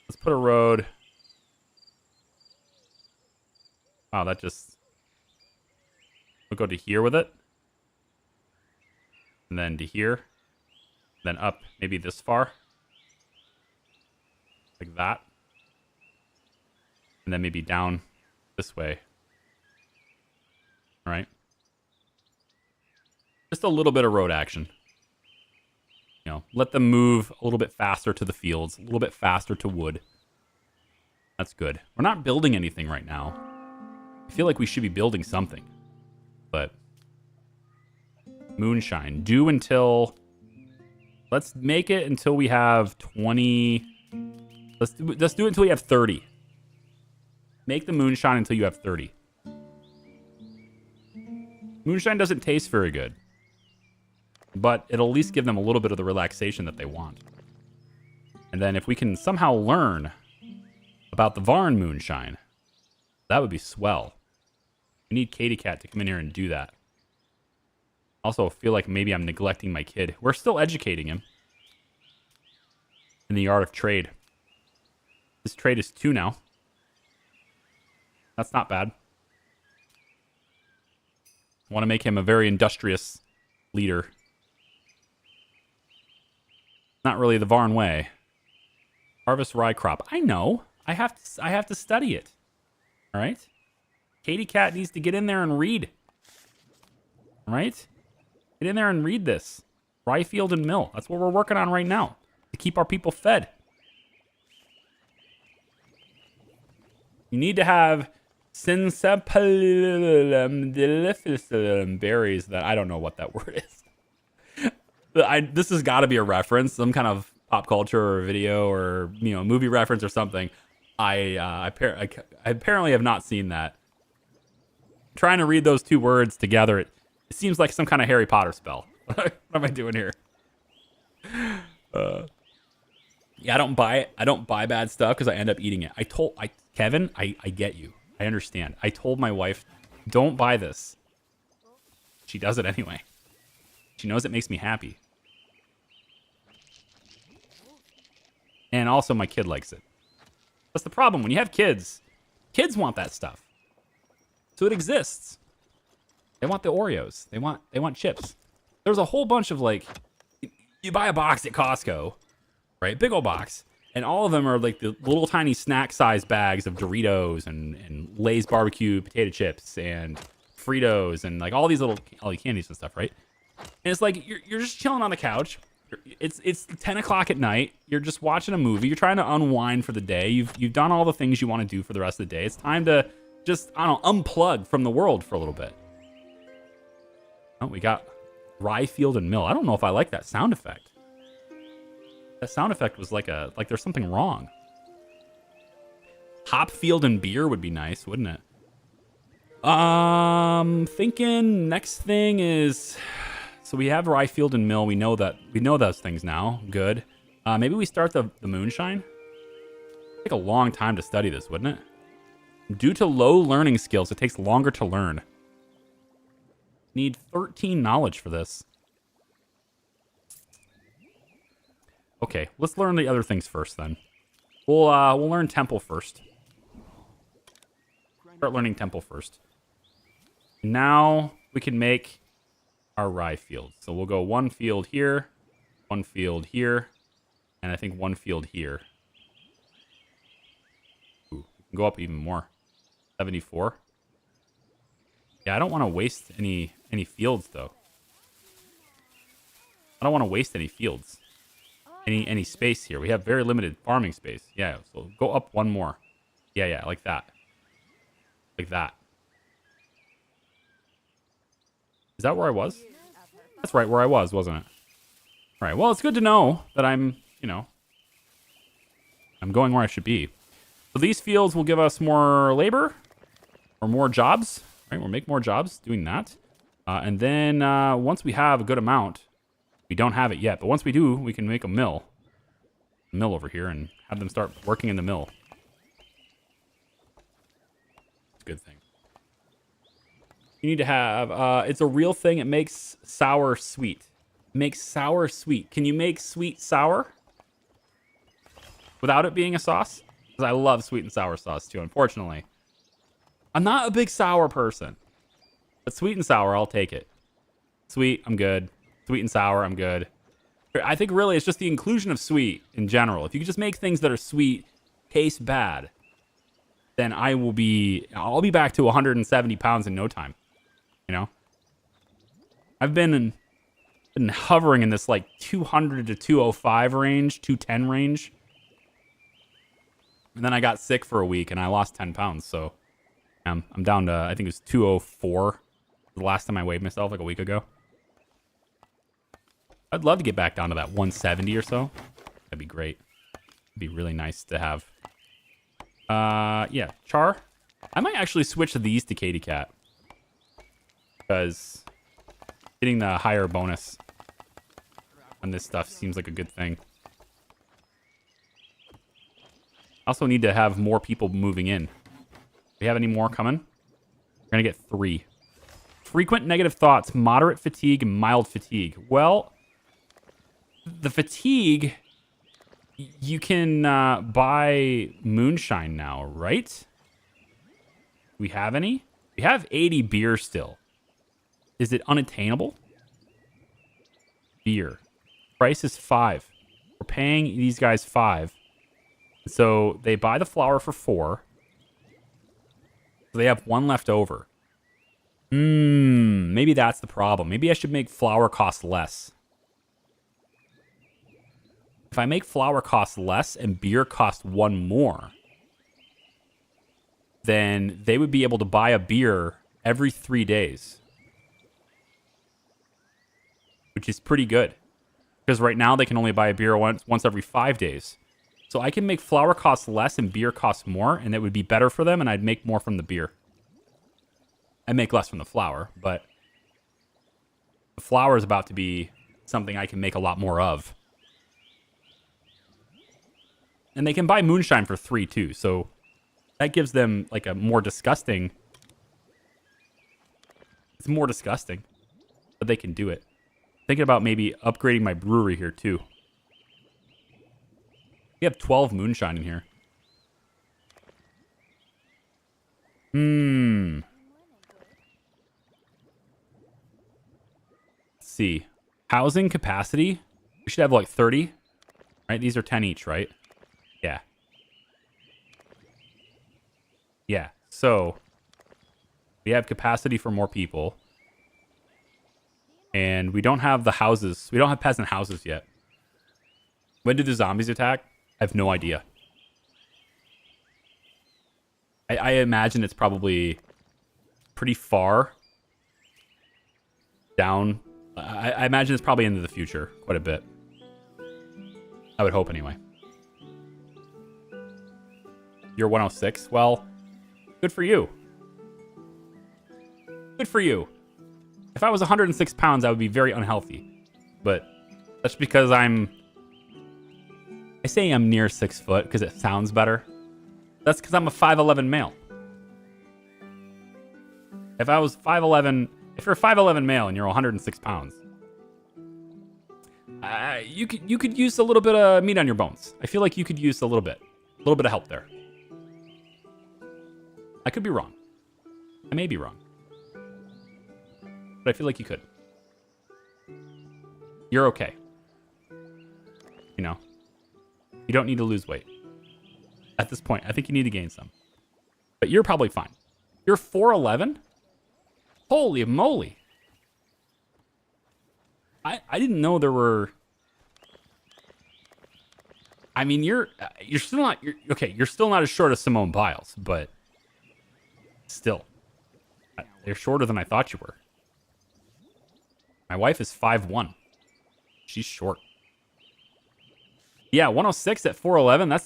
Let's put a road... Wow, that just... We'll go to here with it. And then to here. Then up maybe this far. Like that. And then maybe down this way. All right. Just a little bit of road action. You know, let them move a little bit faster to the fields, a little bit faster to wood. That's good. We're not building anything right now. I feel like we should be building something. But moonshine. Do until... Let's make it until we have 20... Let's do it until we have 30. Make the moonshine until you have 30. Moonshine doesn't taste very good. But it'll at least give them a little bit of the relaxation that they want. And then if we can somehow learn about the Varn moonshine, that would be swell. We need Katie Cat to come in here and do that. Also, feel like maybe I'm neglecting my kid. We're still educating him in the art of trade. His trade is 2 now. That's not bad. I want to make him a very industrious leader. Not really the Varn way. Harvest rye crop. I know. I have to study it. All right? Katie Cat needs to get in there and read. All right? Get in there and read this. Rye field and mill. That's what we're working on right now. To keep our people fed. You need to have berries that I don't know what that word is. This has got to be a reference, some kind of pop culture or video or movie reference or something. I apparently have not seen that. Trying to read those 2 words together, it seems like some kind of Harry Potter spell. What am I doing here? Yeah, I don't buy bad stuff because I end up eating it. Kevin, I get you. I understand. I told my wife, don't buy this. She does it anyway. She knows it makes me happy. And also my kid likes it. That's the problem. When you have kids, kids want that stuff. So it exists. They want the Oreos. They want chips. There's a whole bunch of you buy a box at Costco, right? Big old box. And all of them are like the little tiny snack size bags of Doritos and Lay's barbecue potato chips and Fritos and like all these little candies and stuff, right? And it's like you're just chilling on the couch. It's 10 o'clock at night. You're just watching a movie. You're trying to unwind for the day. You've done all the things you want to do for the rest of the day. It's time to just, I don't know, unplug from the world for a little bit. Oh, we got rye field and mill. I don't know if I like that sound effect. That sound effect was like there's something wrong. Hop field and beer would be nice, wouldn't it? Thinking next thing is, so we have rye field and mill. We know those things now. Good. Maybe we start the moonshine. It'd take a long time to study this, wouldn't it? Due to low learning skills, it takes longer to learn. Need 13 knowledge for this. Okay, let's learn the other things first then. We'll learn temple first. Start learning temple first. Now we can make our rye field. So we'll go one field here, and I think one field here. Ooh, we can go up even more. 74. Yeah, I don't want to waste any fields though. I don't want to waste any fields. Any space here. We have very limited farming space. Yeah, so go up one more. Yeah, like that. Like that. Is that where I was? That's right where I was, wasn't it? All right, well, it's good to know that I'm going where I should be. So these fields will give us more labor or more jobs, right? We'll make more jobs doing that. And then once we have a good amount, we don't have it yet, but once we do, we can make a mill over here and have them start working in the mill. It's a good thing. You need to have, it's a real thing. It makes sour sweet. Makes sour sweet. Can you make sweet sour without it being a sauce? Because I love sweet and sour sauce too, unfortunately. I'm not a big sour person, but sweet and sour, I'll take it. Sweet, I'm good. Sweet and sour, I'm good. I think really it's just the inclusion of sweet in general. If you could just make things that are sweet taste bad, then I'll be back to 170 pounds in no time. You know? I've been hovering in this like 200 to 205 range, 210 range. And then I got sick for a week and I lost 10 pounds. So I'm down to, I think it was 204 the last time I weighed myself like a week ago. I'd love to get back down to that 170 or so. That'd be great. It'd be really nice to have. Yeah, CHAR. I might actually switch these to Katy Cat. Because getting the higher bonus on this stuff seems like a good thing. Also need to have more people moving in. Do we have any more coming? We're going to get 3. Frequent negative thoughts, moderate fatigue, and mild fatigue. Well, the fatigue, you can buy moonshine now, right? Do we have any? We have 80 beer still. Is it unattainable? Beer. Price is 5. We're paying these guys 5. So they buy the flour for 4. So they have 1 left over. Maybe that's the problem. Maybe I should make flour cost less. If I make flour cost less and beer cost 1 more, then they would be able to buy a beer every 3 days. Which is pretty good. Because right now they can only buy a beer once every 5 days. So I can make flour cost less and beer cost more, and it would be better for them, and I'd make more from the beer. I make less from the flour, but the flour is about to be something I can make a lot more of. And they can buy moonshine for 3 too, so that gives them like a more disgusting. It's more disgusting, but they can do it. Thinking about maybe upgrading my brewery here too. We have 12 moonshine in here. Let's see. Housing capacity. We should have like 30. Right? These are 10 each, right? Yeah. Yeah. So We have capacity for more people. And we don't have the houses. We don't have peasant houses yet. When do the zombies attack? I have no idea. I imagine it's probably pretty far down. I imagine it's probably into the future quite a bit. I would hope anyway. You're 106? Well, good for you. Good for you. If I was 106 pounds, I would be very unhealthy. But that's because I say I'm near 6 foot because it sounds better. That's because I'm a 5'11 male. If I was 5'11, if you're a 5'11 male and you're 106 pounds, you could use a little bit of meat on your bones. I feel like you could use a little bit of help there. I could be wrong. I may be wrong. But I feel like you could. You're okay. You know, you don't need to lose weight. At this point, I think you need to gain some. But you're probably fine. You're 4'11"? Holy moly. I didn't know there were... I mean, you're still not... You're still not as short as Simone Biles, but still. You're shorter than I thought you were. My wife is 5'1". She's short. Yeah, 106 at 4'11". That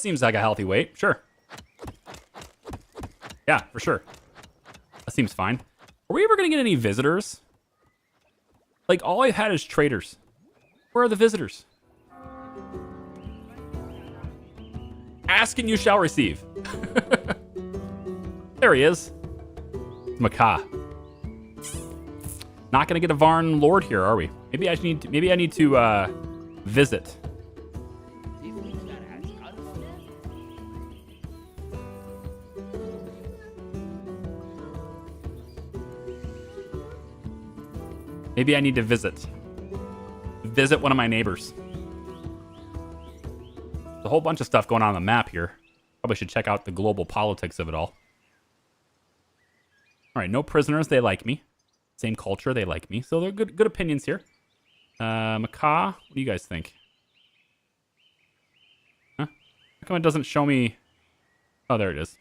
seems like a healthy weight. Sure. Yeah, for sure. That seems fine. Are we ever going to get any visitors? Like, all I've had is traders. Where are the visitors? Ask and you shall receive. There he is. Macaw. Not going to get a Varn Lord here, are we? Maybe I need to visit. Maybe I need to visit. Visit one of my neighbors. There's a whole bunch of stuff going on the map here. Probably should check out the global politics of it all. All right, no prisoners. They like me. Same culture. They like me. So they're good opinions here. Macaw, what do you guys think? Huh? How come it doesn't show me? Oh, there it is.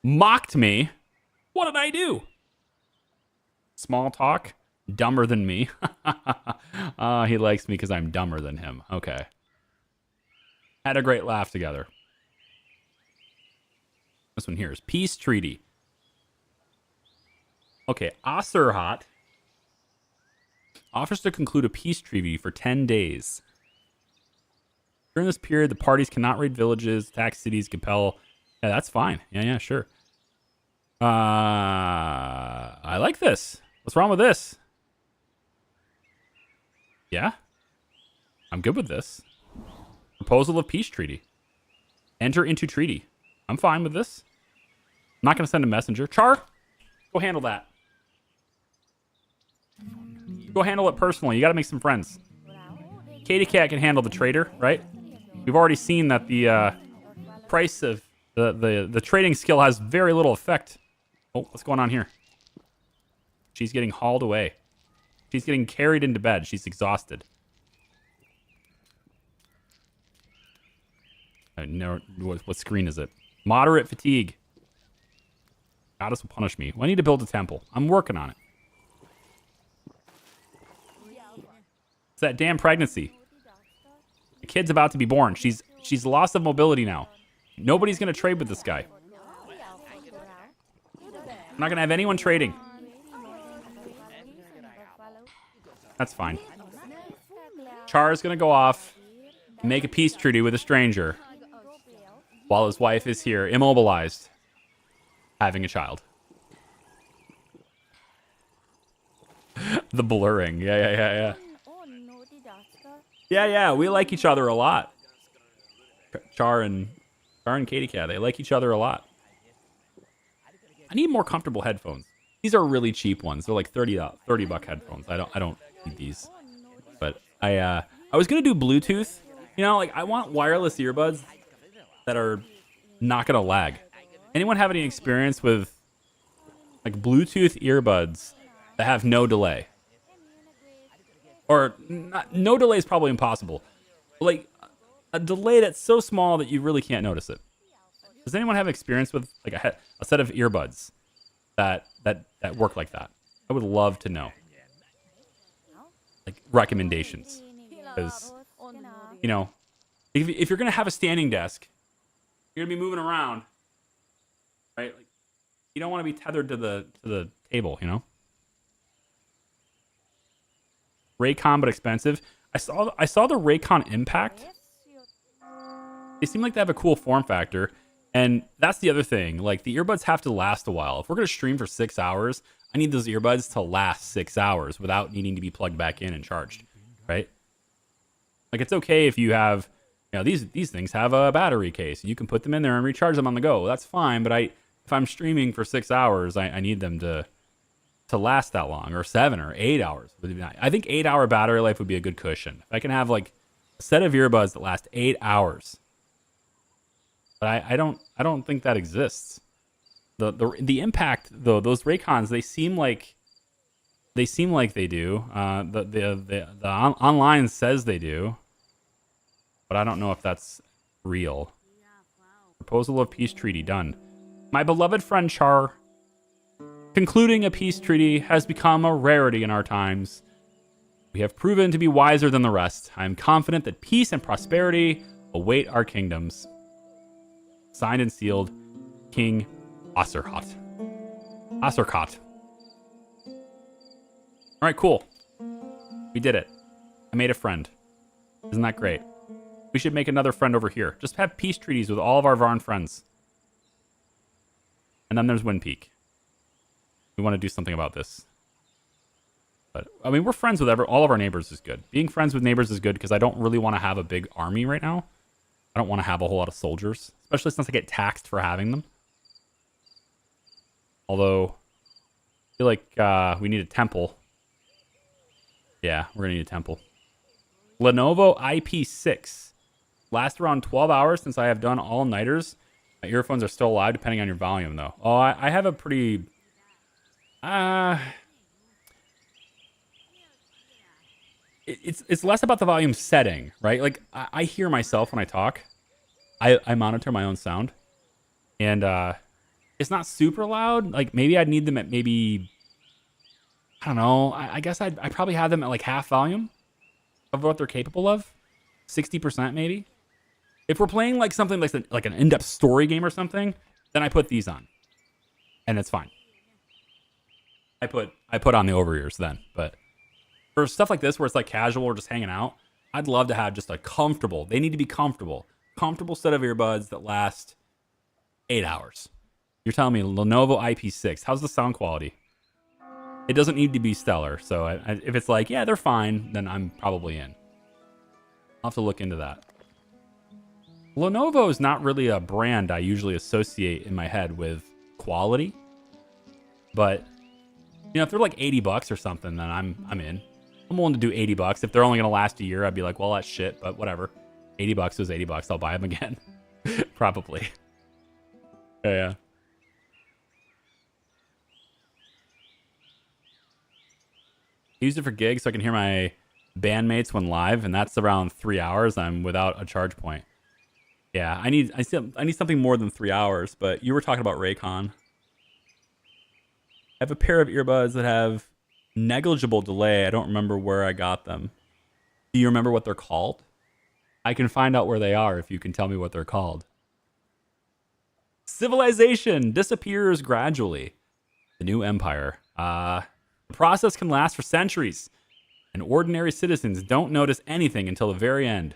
Mocked me? What did I do? Small talk. Dumber than me. He likes me because I'm dumber than him. Okay. Had a great laugh together. This one here is Peace Treaty. Okay, Asurhat offers to conclude a peace treaty for 10 days. During this period, the parties cannot raid villages, attack cities, compel... Yeah, that's fine. Yeah, sure. I like this. What's wrong with this? Yeah? I'm good with this. Proposal of peace treaty. Enter into treaty. I'm fine with this. I'm not going to send a messenger. Char, go handle that. Go handle it personally. You got to make some friends. Katie Cat can handle the trader, right? We've already seen that the price of the trading skill has very little effect. Oh, what's going on here? She's getting hauled away. She's getting carried into bed. She's exhausted. I know what screen is it? Moderate fatigue. Goddess will punish me. Well, I need to build a temple. I'm working on it. It's that damn pregnancy. The kid's about to be born. She's lost of mobility now. Nobody's gonna trade with this guy. I'm not gonna have anyone trading. That's fine. Char is gonna go off and make a peace treaty with a stranger while his wife is here, immobilized, having a child. The blurring. Yeah. Yeah, we like each other a lot. Char and Katie Cat, they like each other a lot. I need more comfortable headphones. These are really cheap ones. They're like $30 headphones. I don't need these. But I was gonna do Bluetooth. You know, like I want wireless earbuds that are not gonna lag. Anyone have any experience with like Bluetooth earbuds that have no delay. Or no delay is probably impossible. Like a delay that's so small that you really can't notice it. Does anyone have experience with like a set of earbuds that work like that? I would love to know. Like recommendations, because you know, if you're gonna have a standing desk, you're gonna be moving around, right? Like you don't want to be tethered to the table, you know. Raycon, but expensive. I saw the Raycon Impact. They seem like they have a cool form factor, and that's the other thing. Like the earbuds have to last a while. If we're gonna stream for 6 hours, I need those earbuds to last 6 hours without needing to be plugged back in and charged, right? Like it's okay if you have, you know, these things have a battery case. You can put them in there and recharge them on the go. That's fine. But if I'm streaming for 6 hours, I need them to last that long, or 7 or 8 hours. I think 8-hour battery life would be a good cushion. If I can have like a set of earbuds that last 8 hours, but I don't think that exists. The Impact though, those Raycons, they seem like they do. The online says they do, but I don't know if that's real. Proposal of peace treaty done. My beloved friend CHAR. Concluding a peace treaty has become a rarity in our times. We have proven to be wiser than the rest. I am confident that peace and prosperity await our kingdoms. Signed and sealed, King Asurhot. Asurkot. All right, cool. We did it. I made a friend. Isn't that great? We should make another friend over here. Just have peace treaties with all of our Varn friends. And then there's Wind Peak. We want to do something about this. But, I mean, we're friends with all of our neighbors is good. Being friends with neighbors is good because I don't really want to have a big army right now. I don't want to have a whole lot of soldiers, especially since I get taxed for having them. Although, I feel like we need a temple. Yeah, we're going to need a temple. Lenovo IP6. Last around 12 hours since I have done all-nighters. My earphones are still alive depending on your volume, though. Oh, I have a pretty... It's less about the volume setting, right? Like I hear myself when I talk. I monitor my own sound, and it's not super loud. Like maybe I'd need them at maybe, I don't know. I guess I'd probably have them at like half volume of what they're capable of, 60% maybe. If we're playing like something like an in-depth story game or something, then I put these on, and it's fine. I put on the over ears then, but for stuff like this where it's like casual or just hanging out, I'd love to have just a comfortable. They need to be comfortable set of earbuds that last 8 hours. You're telling me Lenovo IP6? How's the sound quality? It doesn't need to be stellar, so if it's like yeah they're fine, then I'm probably in. I'll have to look into that. Lenovo is not really a brand I usually associate in my head with quality, but. You know, if they're like $80 or something, then I'm in. I'm willing to do $80. If they're only gonna last a year, I'd be like, well, that's shit, but whatever. $80 is $80. I'll buy them again, probably. Yeah. I used it for gigs so I can hear my bandmates when live, and that's around 3 hours. I'm without a charge point. Yeah, I need something more than 3 hours. But you were talking about Raycon. I have a pair of earbuds that have negligible delay. I don't remember where I got them. Do you remember what they're called? I can find out where they are if you can tell me what they're called. Civilization disappears gradually. The new empire. The process can last for centuries, and ordinary citizens don't notice anything until the very end.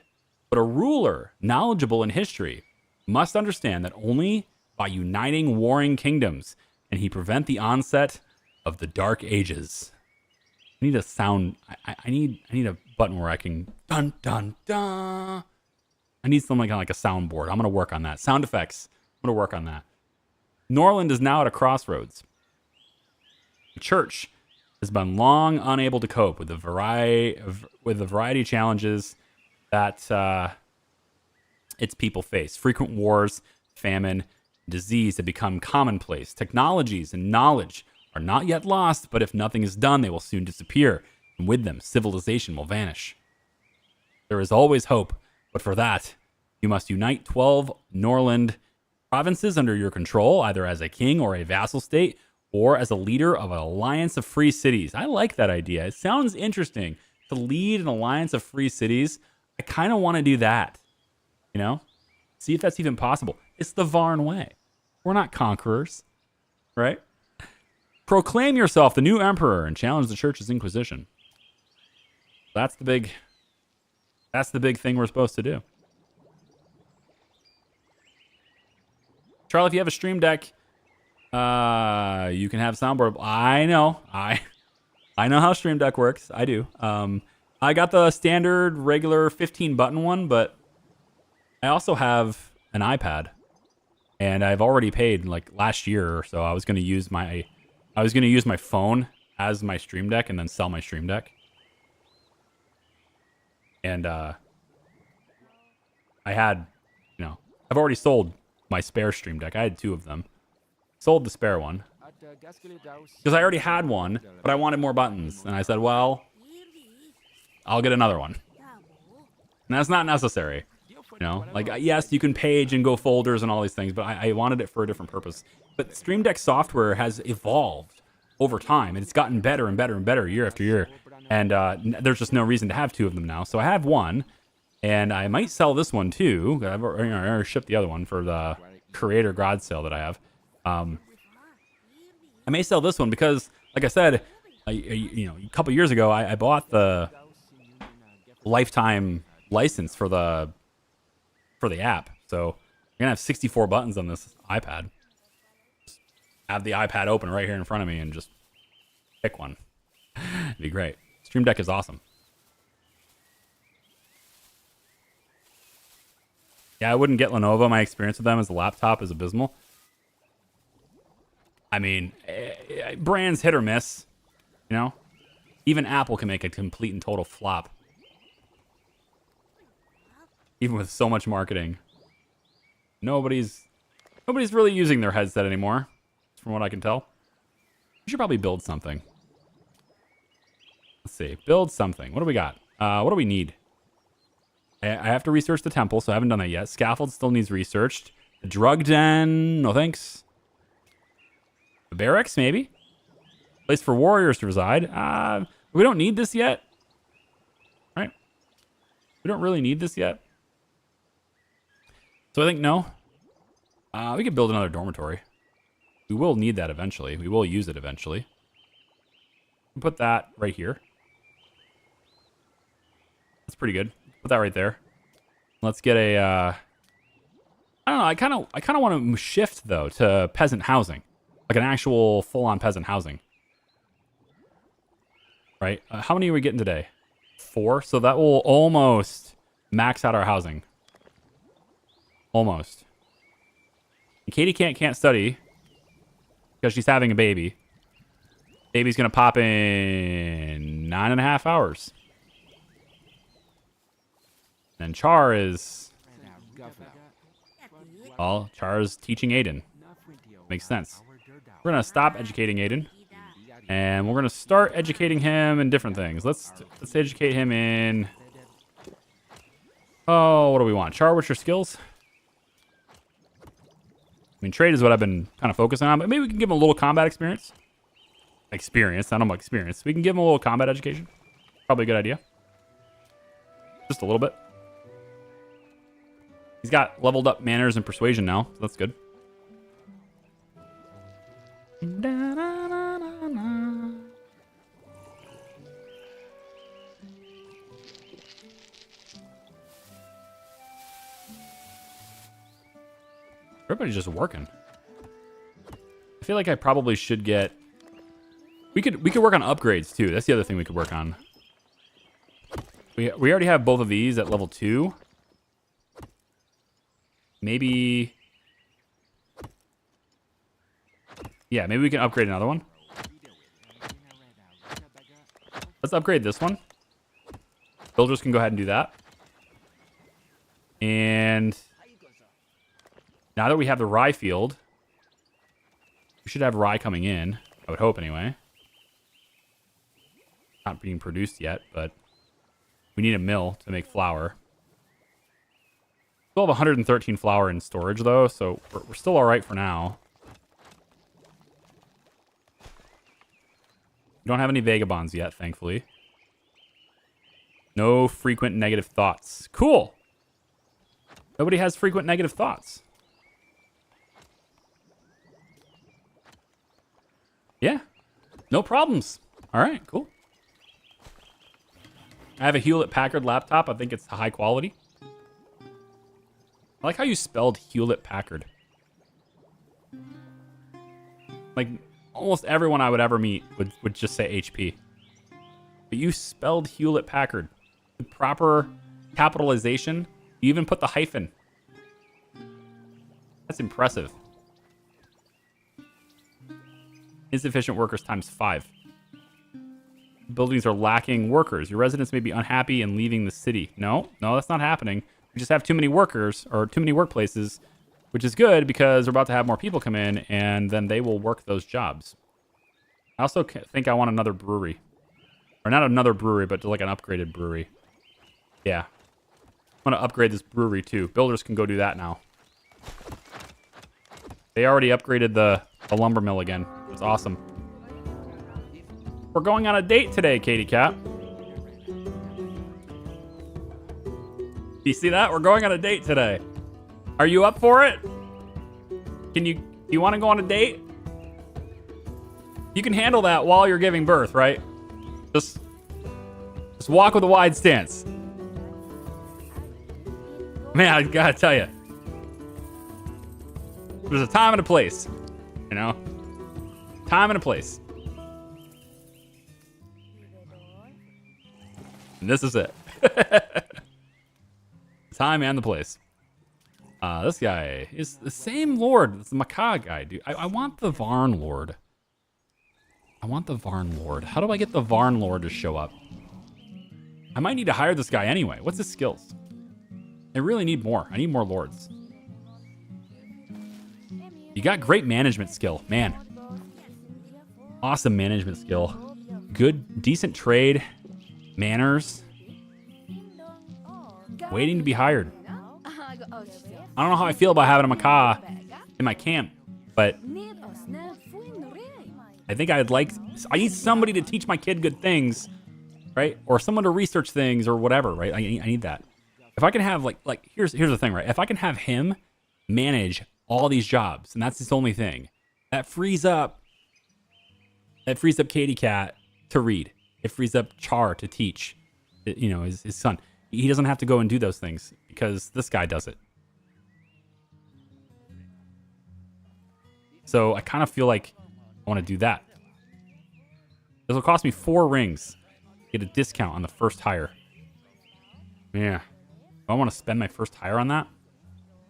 But a ruler, knowledgeable in history, must understand that only by uniting warring kingdoms and he prevent the onset of the Dark Ages. I need a sound. I need a button where I can dun dun dun. I need something like a soundboard. I'm gonna work on that. Sound effects. I'm gonna work on that. Norland is now at a crossroads. The church has been long unable to cope with the variety of challenges that its people face. Frequent wars, famine, disease have become commonplace. Technologies and knowledge are not yet lost, but if nothing is done, they will soon disappear, and with them, civilization will vanish. There is always hope, but for that, you must unite 12 Norland provinces under your control, either as a king or a vassal state, or as a leader of an alliance of free cities. I like that idea. It sounds interesting to lead an alliance of free cities. I kind of want to do that, you know? See if that's even possible. It's the Varn way. We're not conquerors, right? Proclaim yourself the new emperor and challenge the church's inquisition. That's the big thing we're supposed to do. Charlie, if you have a stream deck, you can have soundboard. I know how stream deck works. I do. I got the standard regular 15 button one, but I also have an iPad, and I've already paid like last year or so. I was going to use my phone as my stream deck and then sell my stream deck. And I had, I've already sold my spare stream deck. I had 2 of them. Sold the spare one because I already had one, but I wanted more buttons. And I said, well, I'll get another one. And that's not necessary. Like, yes, you can page and go folders and all these things, but I wanted it for a different purpose. But Stream Deck software has evolved over time, and it's gotten better and better and better year after year. And there's just no reason to have 2 of them now. So I have one, and I might sell this one too. I've already shipped the other one for the creator garage sale that I have. I may sell this one because, like I said, a couple years ago, I bought the lifetime license for the app. So you're gonna have 64 buttons on this iPad. Just have the iPad open right here in front of me and just pick one. It'd be great. Stream Deck is awesome. Yeah, I wouldn't get Lenovo. My experience with them as a laptop is abysmal. I mean, brands hit or miss, Even Apple can make a complete and total flop. Even with so much marketing. Nobody's really using their headset anymore, from what I can tell. We should probably build something. Let's see. Build something. What do we got? What do we need? I have to research the temple, so I haven't done that yet. Scaffold still needs researched. The drug den, no thanks. The barracks, maybe? Place for warriors to reside. We don't need this yet. Right? We don't really need this yet. So I think no. We could build another dormitory. We will need that eventually. We will use it eventually. Put that right here. That's pretty good. Put that right there. Let's get a. I don't know. I kind of want to shift though to peasant housing, like an actual full-on peasant housing. Right? How many are we getting today? 4. So that will almost max out our housing. Almost. And Katie can't study because she's having a baby. Baby's gonna pop in 9.5 hours. And CHAR is... Well, CHAR is teaching Aiden. Makes sense. We're gonna stop educating Aiden. And we're gonna start educating him in different things. Let's educate him in... Oh, what do we want? CHAR, what's your skills? I mean, trade is what I've been kind of focusing on, but maybe we can give him a little combat experience. I don't know about experience. We can give him a little combat education. Probably a good idea. Just a little bit. He's got leveled up manners and persuasion now, so that's good. Everybody's just working. I feel like I probably should get... We could work on upgrades too. That's the other thing we could work on. We already have both of these at level 2. Maybe... Yeah, maybe we can upgrade another one. Let's upgrade this one. Builders can go ahead and do that. And... Now that we have the rye field, we should have rye coming in. I would hope anyway. Not being produced yet, but we need a mill to make flour. Still have 113 flour in storage though, so we're still all right for now. We don't have any vagabonds yet, thankfully. No frequent negative thoughts. Cool. Nobody has frequent negative thoughts. Yeah. No problems. All right, cool. I have a Hewlett-Packard laptop. I think it's high quality. I like how you spelled Hewlett-Packard. Like, almost everyone I would ever meet would just say HP. But you spelled Hewlett-Packard. The proper capitalization. You even put the hyphen. That's impressive. Insufficient workers times 5. Buildings are lacking workers. Your residents may be unhappy and leaving the city. No, that's not happening. We just have too many workers or too many workplaces, which is good because we're about to have more people come in and then they will work those jobs. I also think I want another brewery. Or not another brewery, but like an upgraded brewery. Yeah. I'm going to upgrade this brewery too. Builders can go do that now. They already upgraded the lumber mill again. It's awesome. We're going on a date today, Katie Cat. You see that? We're going on a date today. Are you up for it? You want to go on a date? You can handle that while you're giving birth, right? Just walk with a wide stance. Man, I gotta tell you. There's a time and a place, you know? Time and a place. And this is it. Time and the place. This guy is the same lord. It's the Macaw guy, dude. I want the Varn Lord. I want the Varn Lord. How do I get the Varn Lord to show up? I might need to hire this guy anyway. What's his skills? I really need more. I need more lords. You got great management skill, man. Awesome management skill. Good, decent trade. Manners. Waiting to be hired. I don't know how I feel about having a macaw in my camp, but I think I need somebody to teach my kid good things, right? Or someone to research things or whatever, right? I need that. If I can have like here's the thing, right? If I can have him manage all these jobs and that's his only thing, that frees up Katie Cat to read. It frees up Char to teach, his son. He doesn't have to go and do those things because this guy does it. So I kind of feel like I want to do that. This will cost me 4 rings. Get a discount on the first hire. Yeah. I want to spend my first hire on that.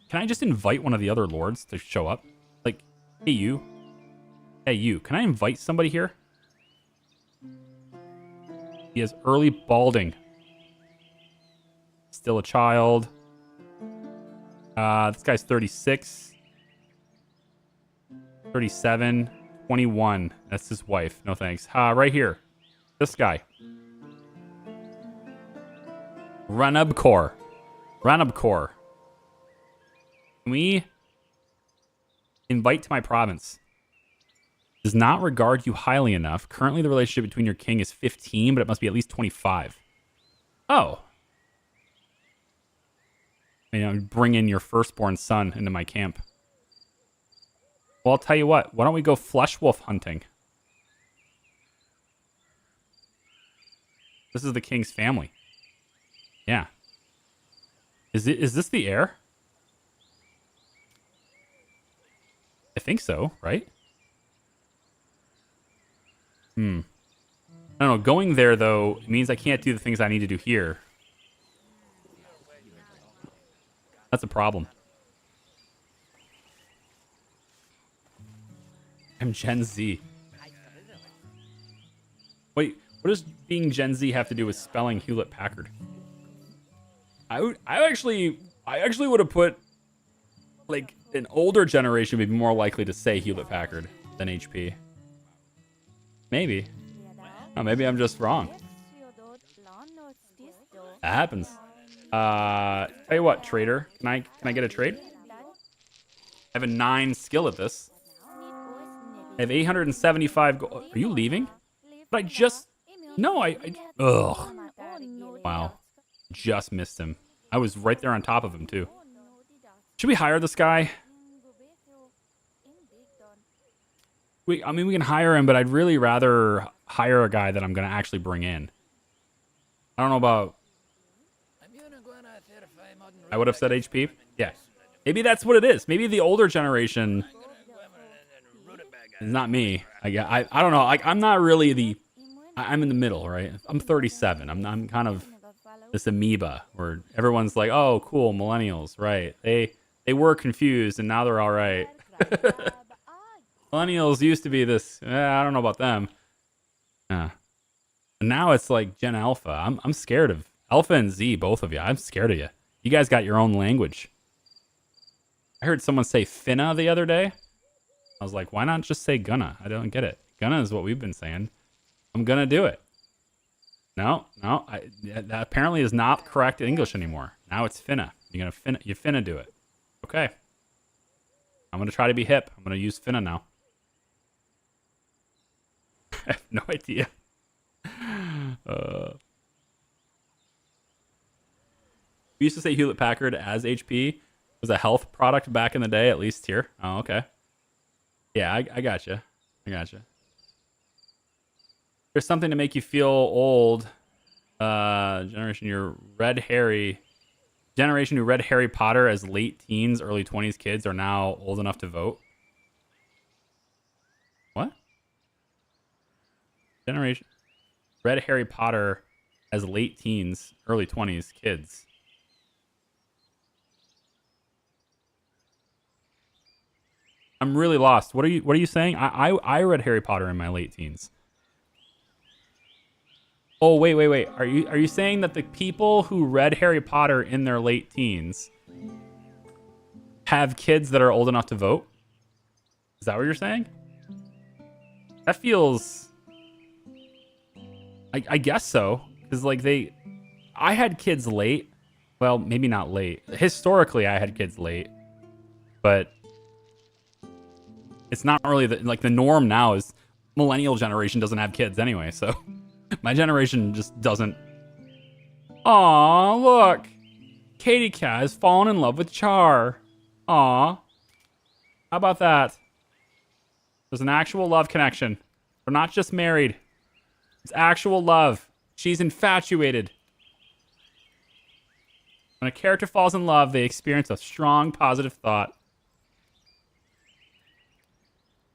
Can I just invite one of the other lords to show up? Like, hey you. Hey you. Can I invite somebody here? He has early balding. Still a child. This guy's 36. 37. 21. That's his wife. No thanks. Right here. This guy. Ranubkor. Can we invite to my province? Does not regard you highly enough. Currently, the relationship between your king is 15, but it must be at least 25. Oh. Bring in your firstborn son into my camp. Well, I'll tell you what. Why don't we go flesh wolf hunting? This is the king's family. Yeah. Is this the heir? I think so, right? I don't know. Going there, though, means I can't do the things I need to do here. That's a problem. I'm Gen Z. Wait, what does being Gen Z have to do with spelling Hewlett-Packard? I actually would have put like an older generation would be more likely to say Hewlett-Packard than HP. Maybe. Oh, maybe I'm just wrong. That happens. Tell you what, trader. Can I get a trade? I have a 9 skill at this. I have 875 gold. Are you leaving? But I just... No, ugh. Wow. Just missed him. I was right there on top of him, too. Should we hire this guy? I mean, we can hire him, but I'd really rather hire a guy that I'm going to actually bring in. I don't know about... I would have said HP. Yeah. Maybe that's what it is. Maybe the older generation... It's not me. I don't know. I'm not really the... I'm in the middle, right? I'm 37. I'm kind of this amoeba where everyone's like, oh, cool, millennials, right? They were confused and now they're all right. Millennials used to be this. I don't know about them. And now it's like Gen Alpha. I'm scared of Alpha and Z, both of you. I'm scared of you. You guys got your own language. I heard someone say finna the other day. I was like, why not just say gonna? I don't get it. Gonna is what we've been saying. I'm gonna do it. No, that apparently is not correct English anymore. Now it's finna. You finna do it. Okay. I'm gonna try to be hip. I'm gonna use finna now. I have no idea. We used to say Hewlett Packard as HP was a health product back in the day, at least here. Oh, okay. Yeah, I gotcha. There's something to make you feel old. Generation who read Harry Potter as late teens, early 20s kids are now old enough to vote. What? Generation read Harry Potter as late teens, early 20s kids. I'm really lost. What are you saying? I read Harry Potter in my late teens. Oh, wait. Are you saying that the people who read Harry Potter in their late teens have kids that are old enough to vote? Is that what you're saying? That feels... I guess so. Because, like, I had kids late. Well, maybe not late. Historically, I had kids late. But... it's not really the norm now is millennial generation doesn't have kids anyway, so my generation just doesn't. Aw, look. Katie Cat has fallen in love with Char. Aw. How about that? There's an actual love connection. They're not just married. It's actual love. She's infatuated. When a character falls in love, they experience a strong positive thought.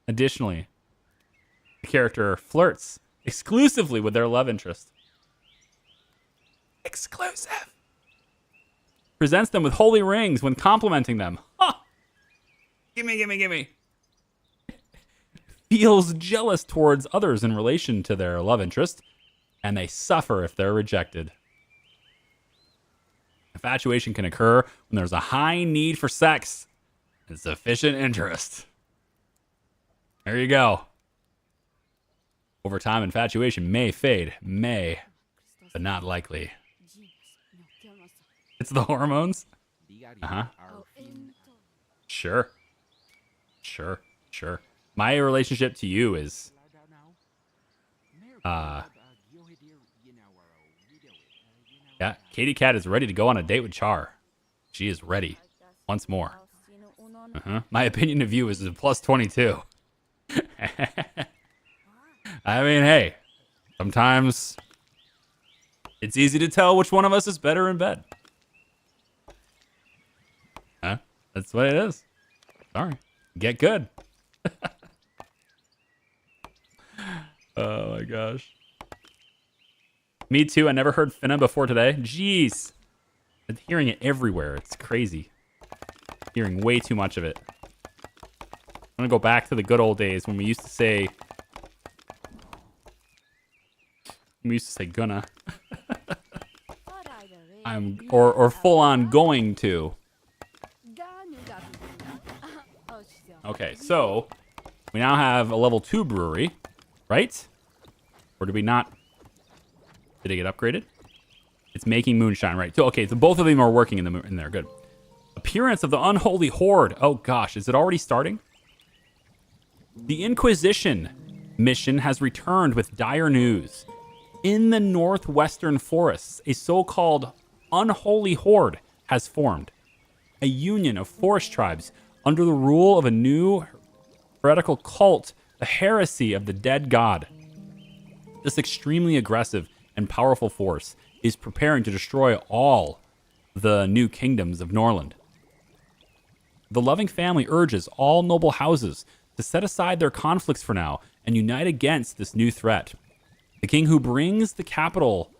Additionally, the character flirts exclusively with their love interest. Exclusive. Presents them with holy rings when complimenting them. Huh. Gimme. Feels jealous towards others in relation to their love interest, and they suffer if they're rejected. Infatuation can occur when there's a high need for sex and sufficient interest. There you go. Over time, infatuation may fade. May. But not likely. It's the hormones? Uh-huh. Sure. My relationship to you is... yeah, Katie Cat is ready to go on a date with Char. She is ready. Once more. Uh-huh. My opinion of you is a plus 22. I mean, hey, sometimes it's easy to tell which one of us is better in bed. Huh? That's what it is. Sorry. Get good. Oh my gosh. Me too. I never heard finna before today. Jeez. I'm hearing it everywhere. It's crazy. Hearing way too much of it. I'm gonna go back to the good old days when we used to say gonna. or full on going to. Okay, so we now have a level 2 brewery, right? Or did we not? Did it get upgraded? It's making moonshine, right? So, okay, so both of them are working in there. Good. Appearance of the unholy horde. Oh gosh, is it already starting? The Inquisition mission has returned with dire news. In the northwestern forests, a so-called unholy horde has formed. A union of forest tribes under the rule of a new heretical cult, the heresy of the dead god. This extremely aggressive and powerful force is preparing to destroy all the new kingdoms of Norland. The loving family urges all noble houses to set aside their conflicts for now and unite against this new threat. The king who brings the capital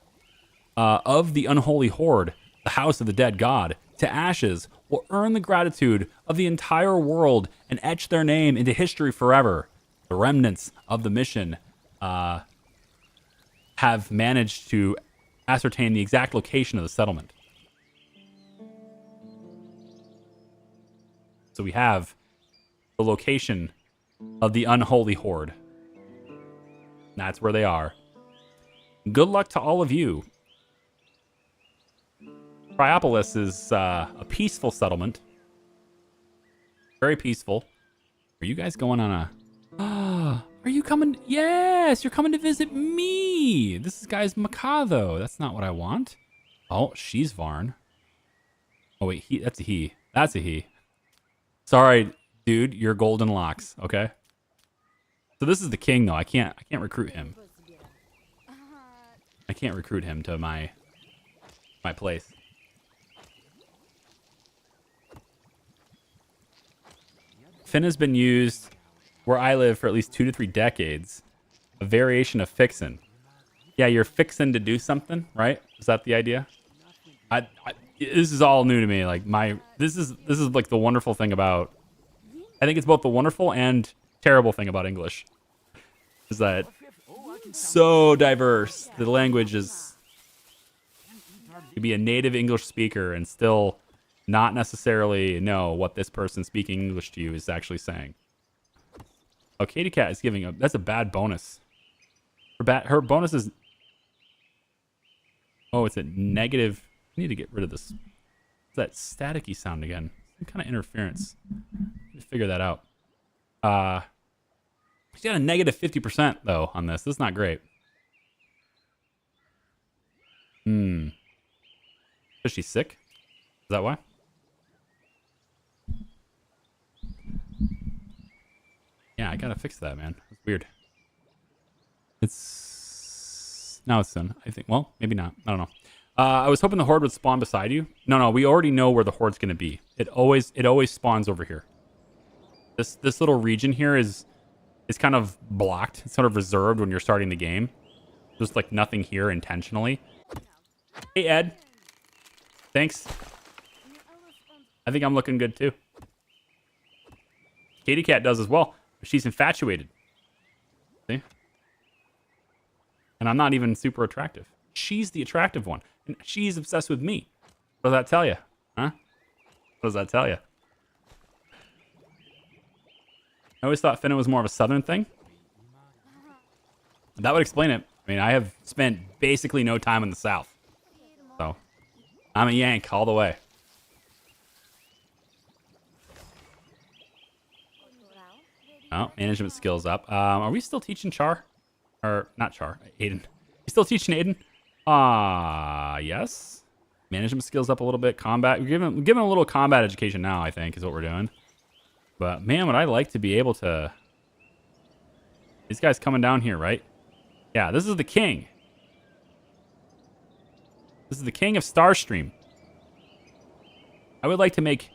of the unholy horde, the house of the dead god, to ashes will earn the gratitude of the entire world and etch their name into history forever. The remnants of the mission have managed to ascertain the exact location of the settlement. So we have the location of the unholy horde. That's where they are. Good luck to all of you. Triopolis is a peaceful settlement. Very peaceful. Are you guys going on a... Are you coming? Yes, you're coming to visit me. This guy's Mikado. That's not what I want. Oh, she's Varn. Oh, wait, that's a he. That's a he. Sorry, dude, you're golden locks, okay? So this is the king, though. I can't recruit him. I can't recruit him to my place. Finn has been used where I live for at least 2 to 3 decades. A variation of fixin'. Yeah, you're fixin' to do something, right? Is that the idea? This is all new to me. Like this is like the wonderful thing about. I think it's both the wonderful and terrible thing about English. Is that so diverse. The language is. You could be a native English speaker and still not necessarily know what this person speaking English to you is actually saying. Oh, Katie Cat is giving that's a bad bonus. Her bonus is. Oh, it's a negative. I need to get rid of this. It's that staticky sound again. Some kind of interference. Need to figure that out. She's got a negative 50% though on this. This is not great. Is she sick? Is that why? Yeah, I gotta fix that, man. It's weird. Now it's done. I think. Well, maybe not. I don't know. I was hoping the horde would spawn beside you. No, we already know where the horde's gonna be. It always spawns over here. This little region here is kind of blocked. It's sort of reserved when you're starting the game. There's like nothing here intentionally. Hey Ed. Thanks. I think I'm looking good too. Katie Cat does as well. She's infatuated. See? And I'm not even super attractive. She's the attractive one. And she's obsessed with me. What does that tell you? Huh? What does that tell you? I always thought Finna was more of a southern thing. That would explain it. I mean, I have spent basically no time in the south. So, I'm a Yank all the way. Oh, management skills up. Are we still teaching Char? Or, not Char, Aiden. You still teaching Aiden? Yes. Management skills up a little bit. Combat. We're giving a little combat education now, I think, is what we're doing. But, man, would I like to be able to... These guys coming down here, right? Yeah, this is the king. This is the king of Starstream. I would like to make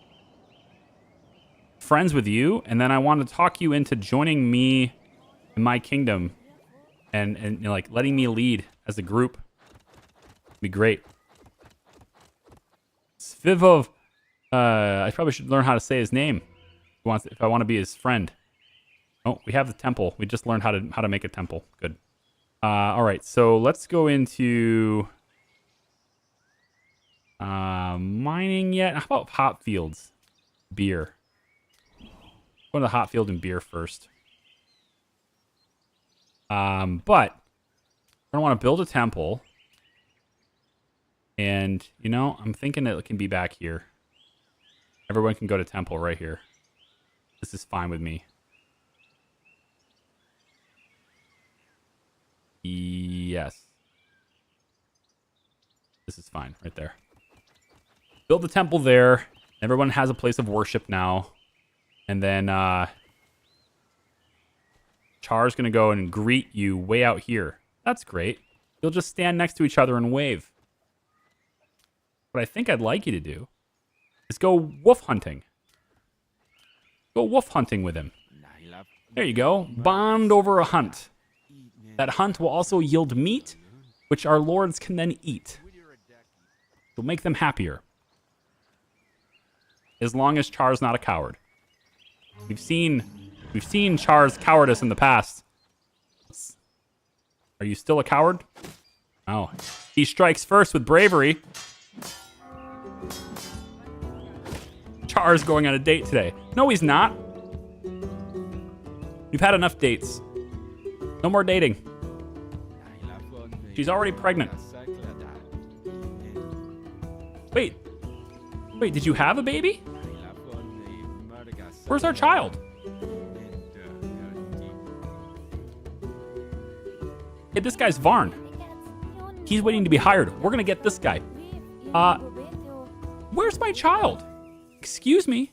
friends with you, and then I want to talk you into joining me in my kingdom and you know, like letting me lead as a group. It'd be great. Svivov, I probably should learn how to say his name if I want to be his friend. Oh, we have the temple. We just learned how to make a temple. Good. All right, so let's go into mining yet. How about hop fields? Beer. Go to the hot field and beer first. But I want to build a temple. And, you know, I'm thinking it can be back here. Everyone can go to temple right here. This is fine with me. Yes. This is fine right there. Build the temple there. Everyone has a place of worship now. And then Char's going to go and greet you way out here. That's great. You'll just stand next to each other and wave. What I think I'd like you to do is go wolf hunting. Go wolf hunting with him. There you go. Bond over a hunt. That hunt will also yield meat, which our lords can then eat. It'll make them happier. As long as Char's not a coward. We've seen Char's cowardice in the past. Are you still a coward? Oh. He strikes first with bravery. Char's going on a date today. No, he's not. You've had enough dates. No more dating. She's already pregnant. Wait, did you have a baby? Where's our child? Hey, this guy's Varn. He's waiting to be hired. We're gonna get this guy. Where's my child? Excuse me?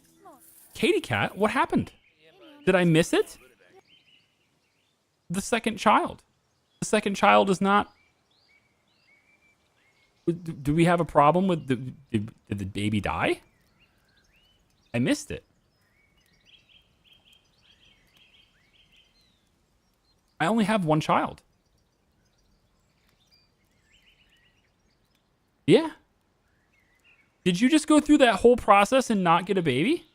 Katie Cat, what happened? Did I miss it? The second child. The second child is not... Do we have a problem with did the baby die? I missed it. I only have one child. Yeah. Did you just go through that whole process and not get a baby?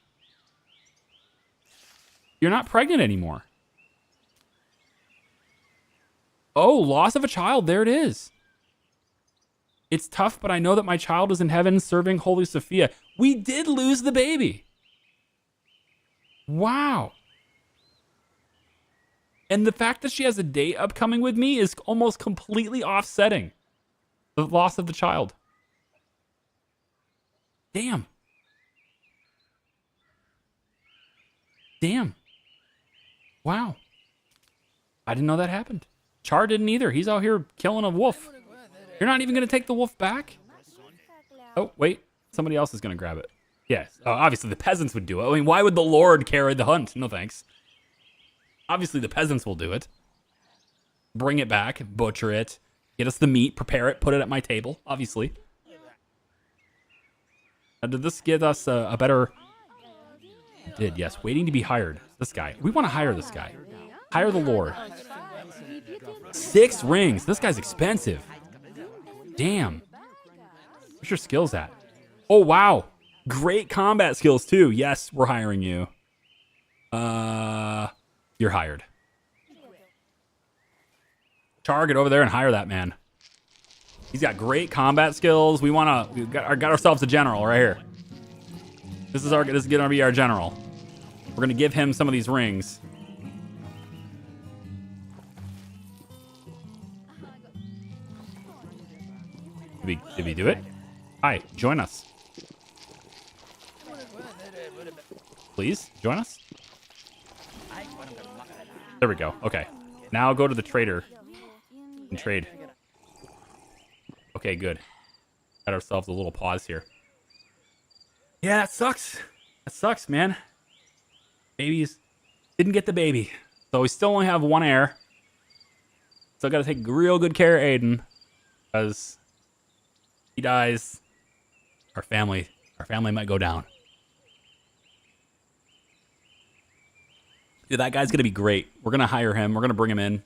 You're not pregnant anymore. Oh, loss of a child. There it is. It's tough, but I know that my child is in heaven serving Holy Sophia. We did lose the baby. Wow. And the fact that she has a date upcoming with me is almost completely offsetting the loss of the child. Damn. Damn. Wow. I didn't know that happened. Char didn't either. He's out here killing a wolf. You're not even going to take the wolf back? Oh, wait. Somebody else is going to grab it. Yes. Obviously, the peasants would do it. I mean, why would the Lord carry the hunt? No thanks. Obviously, the peasants will do it. Bring it back, butcher it, get us the meat, prepare it, put it at my table, obviously. Now, did this give us a better... It did, yes. Waiting to be hired. This guy. We want to hire this guy. Hire the Lord. 6 rings. This guy's expensive. Damn. Where's your skills at? Oh, wow. Great combat skills, too. Yes, we're hiring you. You're hired. Char, get over there and hire that man. He's got great combat skills. We got ourselves a general right here. This is gonna be our general. We're gonna give him some of these rings. Did we do it? Hi, join us. Please, join us. There we go. Okay. Now go to the trader and trade. Okay, good. Got ourselves a little pause here. Yeah, that sucks. That sucks, man. Babies didn't get the baby. So we still only have one heir. Still got to take real good care of Aiden. Because he dies, our family might go down. Dude, that guy's going to be great. We're going to hire him. We're going to bring him in.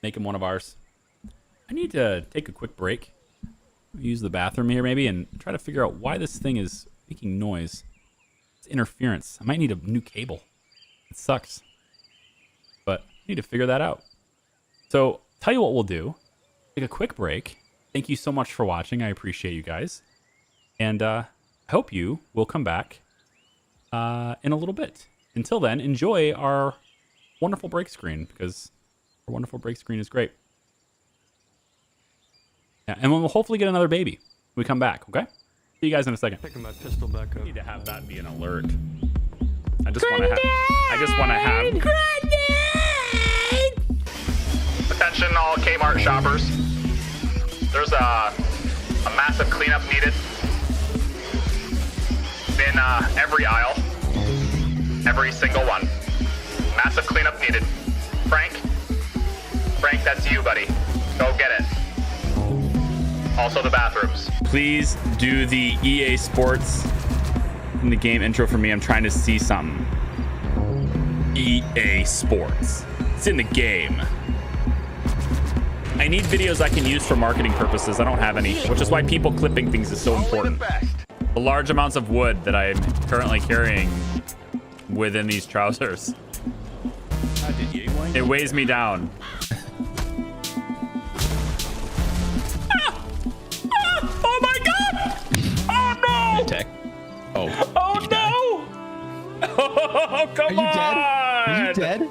Make him one of ours. I need to take a quick break. Use the bathroom here maybe and try to figure out why this thing is making noise. It's interference. I might need a new cable. It sucks. But I need to figure that out. So, tell you what we'll do. Take a quick break. Thank you so much for watching. I appreciate you guys. And I hope you will come back in a little bit. Until then, enjoy our wonderful break screen because our wonderful break screen is great. Yeah, and we'll hopefully get another baby when we come back, okay? See you guys in a second. Picking my pistol back up. I need to have that be an alert. I just want to have Attention all Kmart shoppers. There's a massive cleanup needed in every aisle. Every single one. Massive cleanup needed. Frank, that's you, buddy. Go get it. Also the bathrooms. Please do the EA Sports in the game intro for me. I'm trying to see something. EA Sports. It's in the game. I need videos I can use for marketing purposes. I don't have any, which is why people clipping things is so important. The large amounts of wood that I'm currently carrying within these trousers. It weighs me down. Oh my god! Oh no! Tech. Oh no! Oh, come on! Are you dead?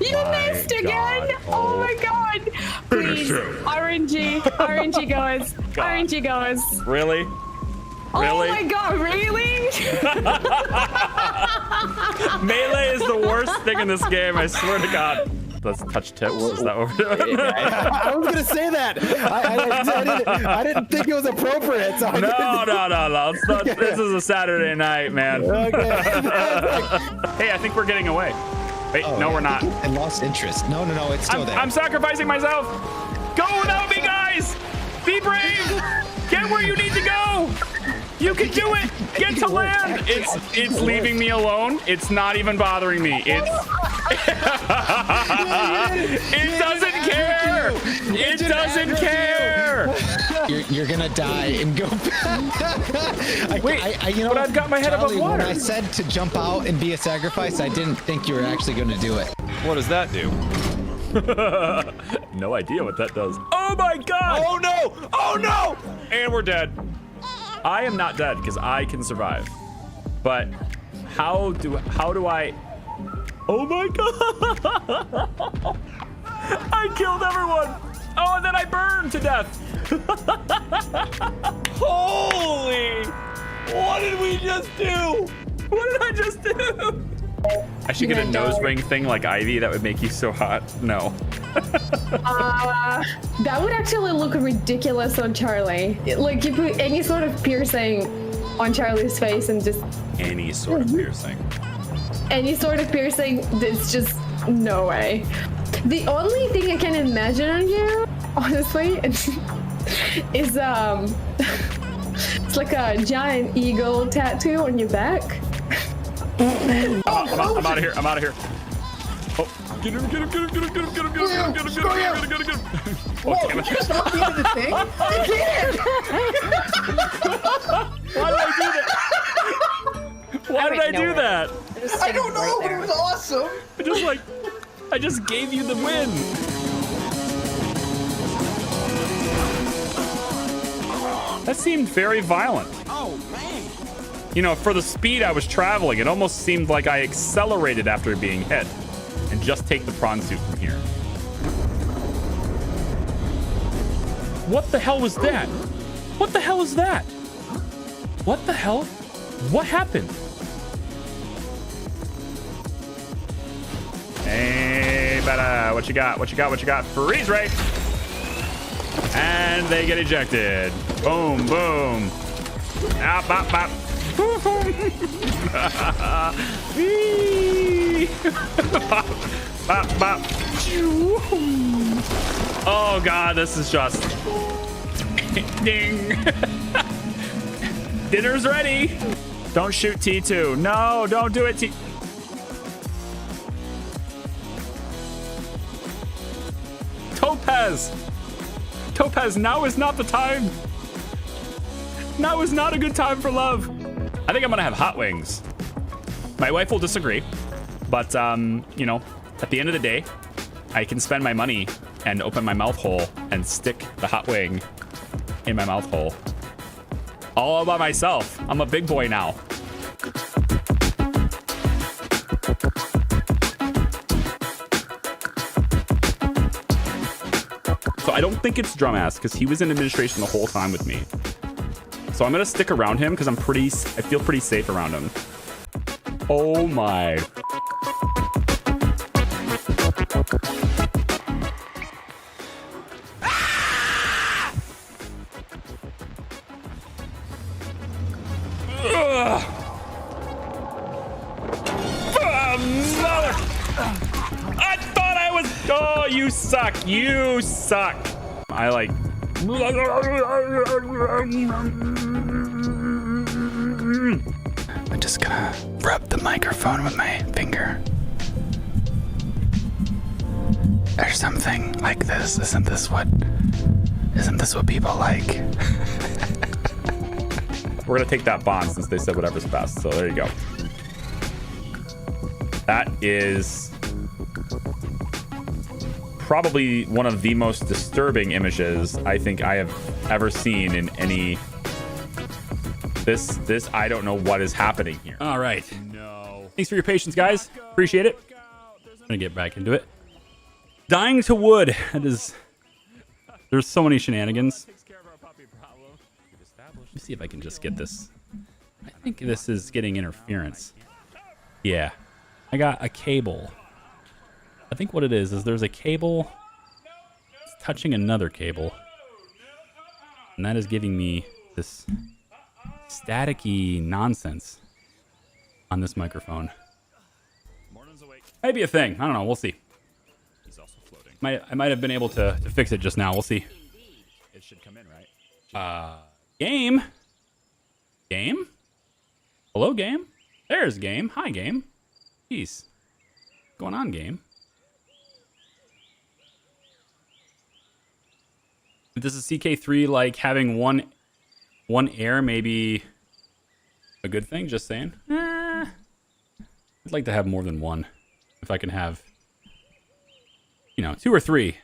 You missed again! Oh my god! Please, RNG goes. RNG goes. Really? Oh my god, really? Melee is the worst thing in this game, I swear to god. Let's touch tips. Is that over? I was gonna say that. I didn't think it was appropriate. So No. It's not, this is a Saturday night, man. Okay. Hey, I think we're getting away. Wait, no, we're not. I lost interest. No, it's still there. I'm sacrificing myself. Go without me, guys. Be brave. Get where you need to go. You can do it. Get to land. It's leaving me alone. It's not even bothering me. It doesn't care. It doesn't care. You're gonna die and go back. Wait, but I've got my head Charlie, above water. When I said to jump out and be a sacrifice, I didn't think you were actually gonna do it. What does that do? No idea what that does. Oh my god! Oh no! Oh no! And we're dead. I am not dead because I can survive. But how do I? Oh my god! I killed everyone. Oh, and then I burned to death. Holy! What did we just do? What did I just do? I should get a nose ring thing like Ivy. That would make you so hot. No. That would actually look ridiculous on Charlie. Like, you put any sort of piercing on Charlie's face and just... Any sort of piercing. Any sort of piercing, it's just no way. The only thing I can imagine on you, honestly, is it's like a giant eagle tattoo on your back. I'm out of here. I'm out of here. Oh, get him. Oh, damn it. Stop being the thing. You can't. Why did I do that? Why did I do that? I don't know, but it was awesome. I just gave you the win. That seemed very violent. Oh, man. You know, for the speed I was traveling, it almost seemed like I accelerated after being hit. And just take the prawn suit from here. What the hell was that? What the hell is that? What the hell? What happened? Hey, better. What you got? Freeze ray. And they get ejected. Boom, boom. Bop, bop, bop. Whee! Bop, bop, bop. Oh god, this is just ding. Dinner's ready. Don't shoot T2. No, don't do it, T. Topaz, now is not the time. Now is not a good time for love. I think I'm gonna have hot wings. My wife will disagree, but you know, at the end of the day, I can spend my money and open my mouth hole and stick the hot wing in my mouth hole. All by myself. I'm a big boy now. So I don't think it's drum ass because he was in administration the whole time with me. So I'm gonna stick around him because I feel pretty safe around him. Oh my. I thought I was. Oh, you suck. You suck. I like. I'm just gonna rub the microphone with my finger. Or something like this. Isn't this what people like? We're gonna take that bond since they said whatever's best. So there you go. That is probably one of the most disturbing images I think I have ever seen in any. This I don't know what is happening here. All right. No. Thanks for your patience, guys. Appreciate it. I'm gonna get back into it. Dying to wood. That is. There's so many shenanigans. Let me see if I can just get this. I think this is getting interference. Yeah. I got a cable. I think what it is there's a cable touching another cable. And that is giving me this staticky nonsense on this microphone. Maybe a thing. I don't know. We'll see. I might have been able to fix it just now. We'll see. It should come in, right? Game? Game? Hello, game? There's game. Hi, game. Jeez. What's going on, game? Does a CK3 like having one air maybe a good thing? Just saying. I'd like to have more than one. If I can have, 2 or 3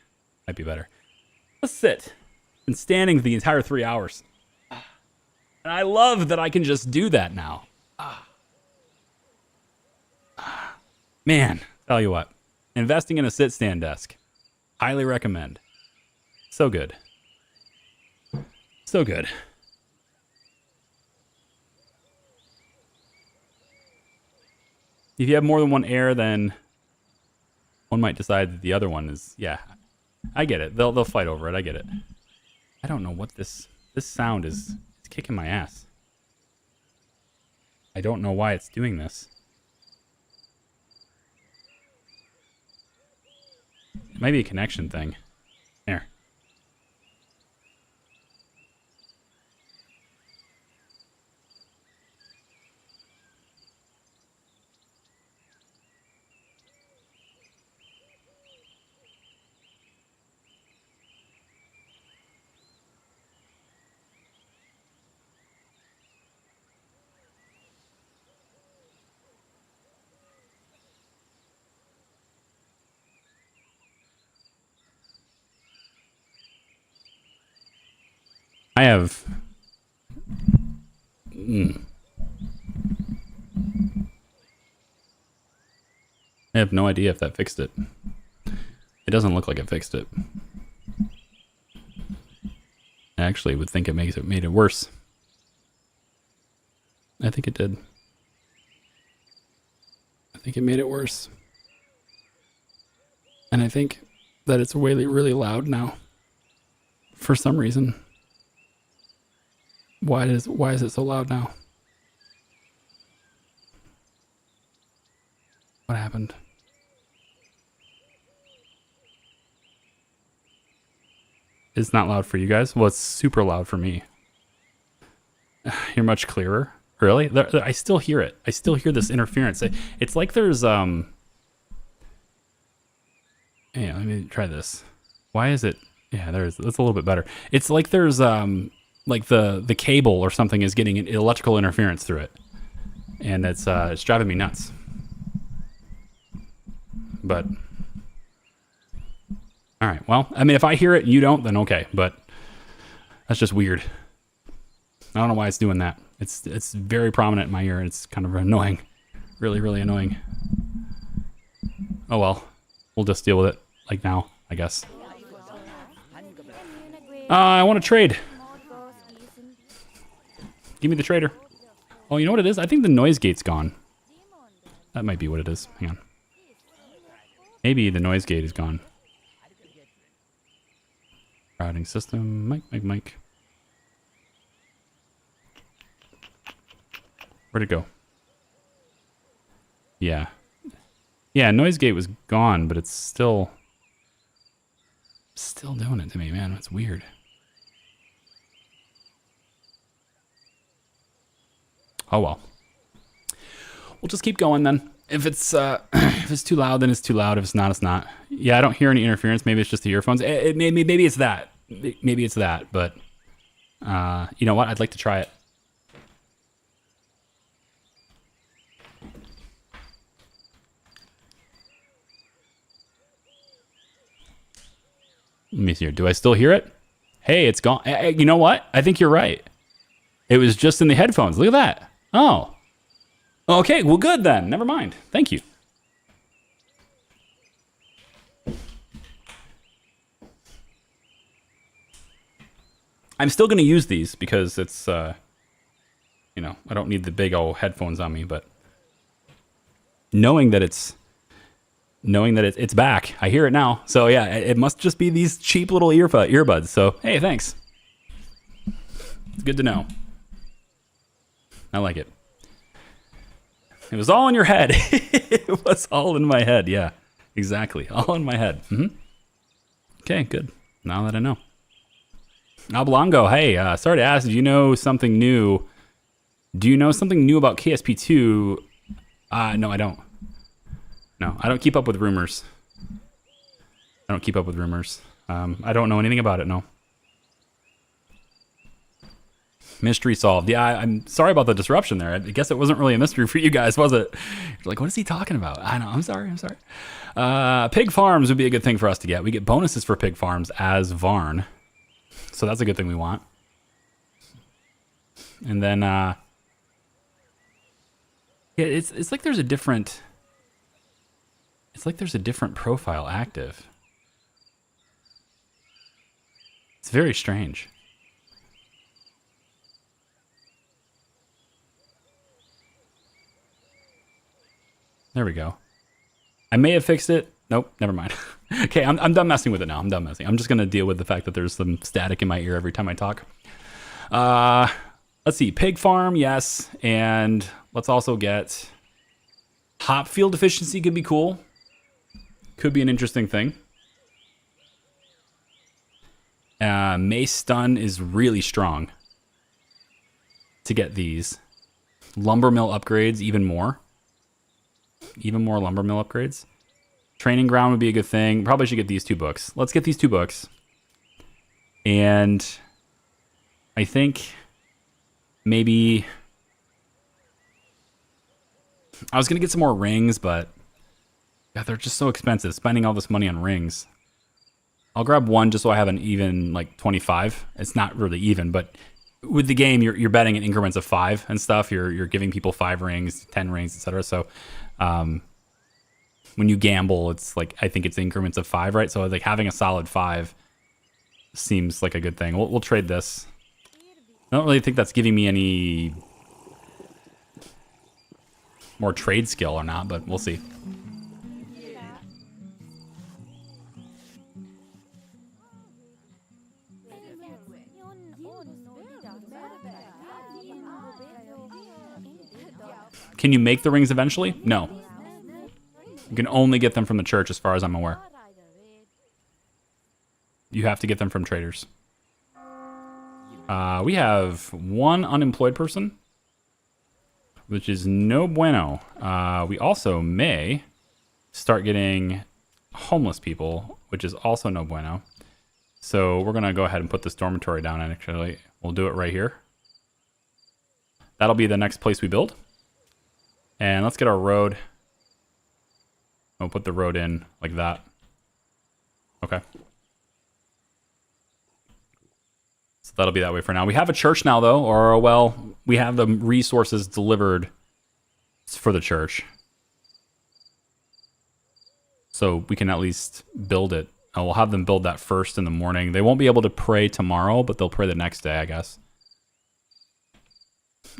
might be better. Let's sit. Been standing the entire 3 hours. And I love that I can just do that now. Man, tell you what. Investing in a sit-stand desk. Highly recommend. So good. So good. If you have more than one air, then one might decide that the other one is, yeah. I get it. They'll fight over it. I get it. I don't know what this sound is. It's kicking my ass. I don't know why it's doing this. It might be a connection thing. There. I have no idea if that fixed it. It doesn't look like it fixed it. I actually would think it made it worse. I think it did. I think it made it worse. And I think that it's really, really loud now. For some reason. Why is it so loud now? What happened? It's not loud for you guys? Well, it's super loud for me. You're much clearer. Really? I still hear it. I still hear this interference. It's like there's Hey, let me try this. Why is it? Yeah, that's a little bit better. It's like there's like the cable or something is getting an electrical interference through it, and it's driving me nuts. But all right, well, I mean, if I hear it and you don't, then okay. But that's just weird. I don't know why it's doing that. It's very prominent in my ear, and it's kind of annoying, really, really annoying. Oh well, we'll just deal with it like now, I guess. I want to trade. Give me the trader. Oh, you know what it is? I think the noise gate's gone. That might be what it is. Hang on. Maybe the noise gate is gone. Routing system. Mike. Where'd it go? Yeah. Yeah, noise gate was gone, but it's still doing it to me, man. It's weird. Oh well. We'll just keep going then. If it's if it's too loud, then it's too loud. If it's not, it's not. Yeah, I don't hear any interference. Maybe it's just the earphones. Maybe it's that. Maybe it's that. But you know what? I'd like to try it. Let me see here. Do I still hear it? Hey, it's gone. You know what? I think you're right. It was just in the headphones. Look at that. Oh. Okay, well, good then. Never mind. Thank you. I'm still going to use these because it's, you know, I don't need the big old headphones on me, but knowing that it's back, I hear it now. So yeah, it must just be these cheap little earbuds. So hey, thanks. It's good to know. I like it. It was all in your head. It was all in my head. Yeah, exactly. All in my head. Okay, good. Now that I know. Oblongo, hey, sorry to ask, do you know something new? Do you know something new about KSP2? No, I don't. No, I don't keep up with rumors. I don't know anything about it, no. Mystery solved. Yeah, I'm sorry about the disruption there. I guess it wasn't really a mystery for you guys, was it? You're like, what is he talking about? I know, I'm sorry. Pig farms would be a good thing for us to get. We get bonuses for pig farms as Varn. So that's a good thing we want. And then, yeah, it's like there's a different... It's like there's a different profile active. It's very strange. There we go. I may have fixed it. Nope, never mind. Okay, I'm done messing with it now. I'm done messing. I'm just going to deal with the fact that there's some static in my ear every time I talk. Let's see. Pig farm, yes. And let's also get... Hop field efficiency could be cool. Could be an interesting thing. Mace stun is really strong to get these. Lumber mill upgrades, even more. Even more lumber mill upgrades. Training ground would be a good thing. Probably should get these 2 books. Let's get these 2 books. And I think maybe... I was going to get some more rings, but God, they're just so expensive. Spending all this money on rings. I'll grab 1 just so I have an even, like, 25. It's not really even, but with the game, you're betting in increments of 5 and stuff. You're giving people 5 rings, 10 rings, etc. So when you gamble, it's like, I think it's increments of 5, right? So like having a solid 5 seems like a good thing. We'll trade this. I don't really think that's giving me any more trade skill or not, but we'll see. Can you make the rings eventually? No. You can only get them from the church as far as I'm aware. You have to get them from traders. We have 1 unemployed person, which is no bueno. We also may start getting homeless people, which is also no bueno. So we're going to go ahead and put this dormitory down, and actually we'll do it right here. That'll be the next place we build. And let's get our road. We'll put the road in like that. Okay. So that'll be that way for now. We have a church now, though, or, well, we have the resources delivered for the church. So we can at least build it We'll have them build that first in the morning. They won't be able to pray tomorrow, but they'll pray the next day, I guess.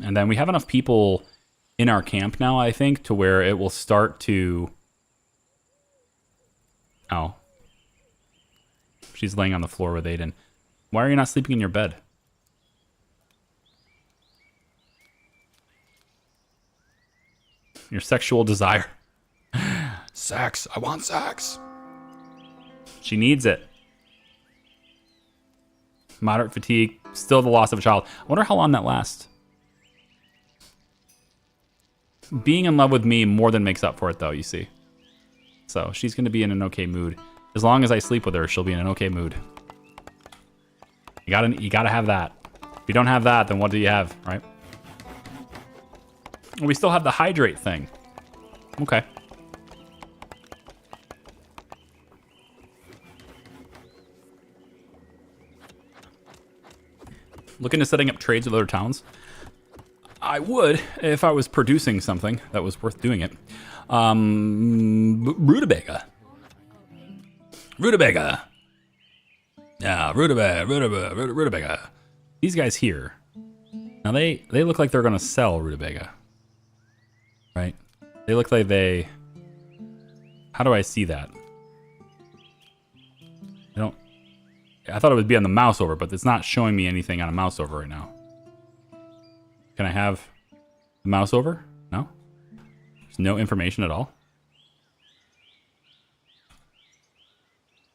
And then we have enough people in our camp now, I think, to where it will start to... Oh. She's laying on the floor with Aiden. Why are you not sleeping in your bed? Your sexual desire. Sex. I want sex. She needs it. Moderate fatigue. Still the loss of a child. I wonder how long that lasts. Being in love with me more than makes up for it, though, you see. So she's going to be in an okay mood. As long as I sleep with her, she'll be in an okay mood. You gotta have that. If you don't have that, then what do you have, right? We still have the hydrate thing. Okay. Looking to setting up trades with other towns? I would if I was producing something that was worth doing it. Rutabaga. Rutabaga. Yeah, rutabaga. These guys here. Now they look like they're gonna sell rutabaga. Right? They look like they... How do I see that? I thought it would be on the mouse over, but it's not showing me anything on a mouse over right now. Can I have the mouse over? No? There's no information at all?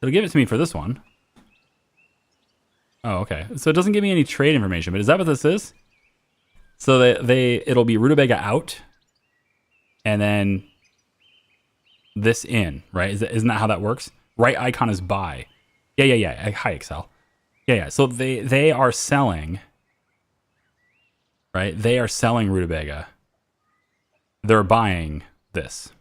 It'll give it to me for this one. Oh, okay. So it doesn't give me any trade information, but is that what this is? So it'll be rutabaga out, and then this in, right? Isn't that how that works? Right icon is buy. Yeah. Hi, Excel. Yeah. So they are selling, right? They are selling rutabaga. They're buying this.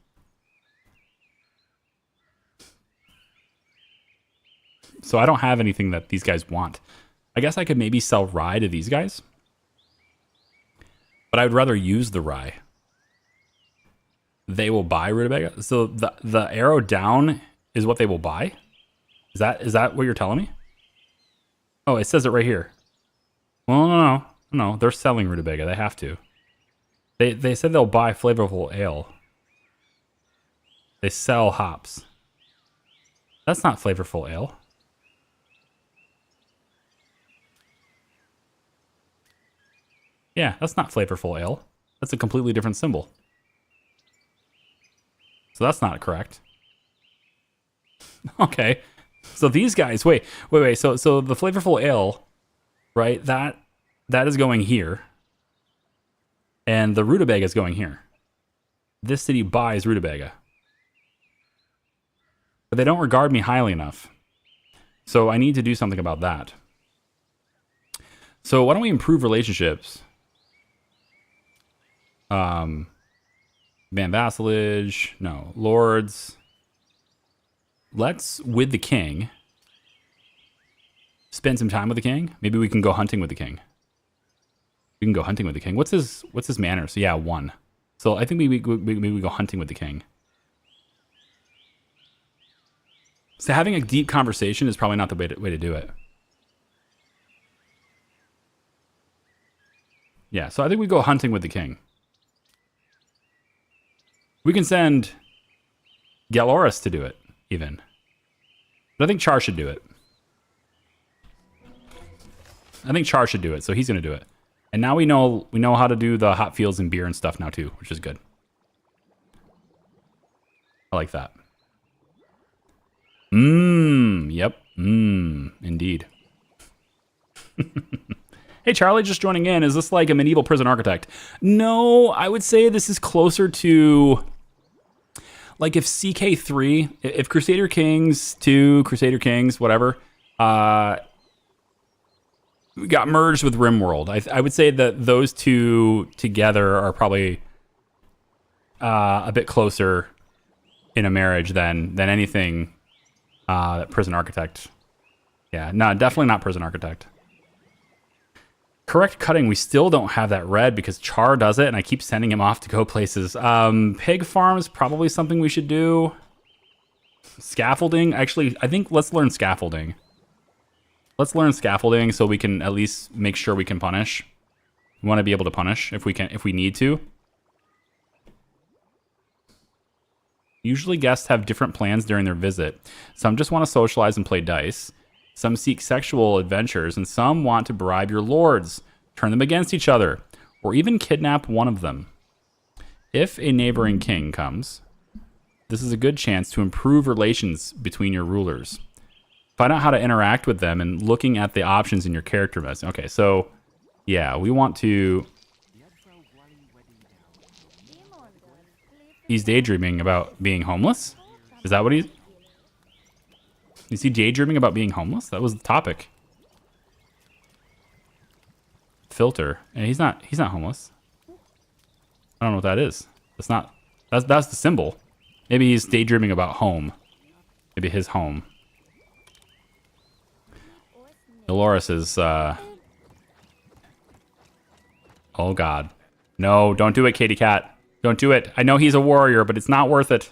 So I don't have anything that these guys want. I guess I could maybe sell rye to these guys. But I would rather use the rye. They will buy rutabaga. So the arrow down is what they will buy? Is that what you're telling me? Oh, it says it right here. Well, no. They're selling rutabaga. They have to. They said they'll buy flavorful ale. They sell hops. That's not flavorful ale. Yeah, that's not flavorful ale. That's a completely different symbol. So that's not correct. Okay. So these guys, wait. So the flavorful ale, right? That is going here. And the rutabaga is going here. This city buys rutabaga. But they don't regard me highly enough. So I need to do something about that. So why don't we improve relationships? Ban vassalage. No. Lords. Let's, with the king, spend some time with the king. Maybe we can go hunting with the king. We can go hunting with the king. What's his manners? Yeah, 1. So I think maybe we go hunting with the king. So having a deep conversation is probably not the way to do it. Yeah, so I think we go hunting with the king. We can send Galoris to do it, even. But I think CHAR should do it. I think CHAR should do it, so he's going to do it. And now we know how to do the hot fields and beer and stuff now too, which is good. I like that. Yep. Indeed. Hey, Charlie, just joining in. Is this like a medieval prison architect? No, I would say this is closer to... Like if CK3, if Crusader Kings 2, Crusader Kings, whatever, got merged with RimWorld, I would say that those two together are probably a bit closer in a marriage than anything that Prison Architect. Yeah, no, definitely not Prison Architect. Correct cutting, we still don't have that red because CHAR does it, and I keep sending him off to go places. Pig farm is probably something we should do. Scaffolding. Actually, I think let's learn scaffolding. Let's learn scaffolding so we can at least make sure we can punish. We want to be able to punish if we need to. Usually guests have different plans during their visit. Some just want to socialize and play dice. Some seek sexual adventures, and some want to bribe your lords, turn them against each other, or even kidnap one of them. If a neighboring king comes, this is a good chance to improve relations between your rulers. Find out how to interact with them and looking at the options in your character list. Okay, so yeah, we want to... He's daydreaming about being homeless? Is that what he's... Is he daydreaming about being homeless? That was the topic. Filter. And he's not homeless. I don't know what that is. That's the symbol. Maybe he's daydreaming about home. Maybe his home. Dolores is oh god. No, don't do it, Katie Cat. Don't do it. I know he's a warrior, but it's not worth it.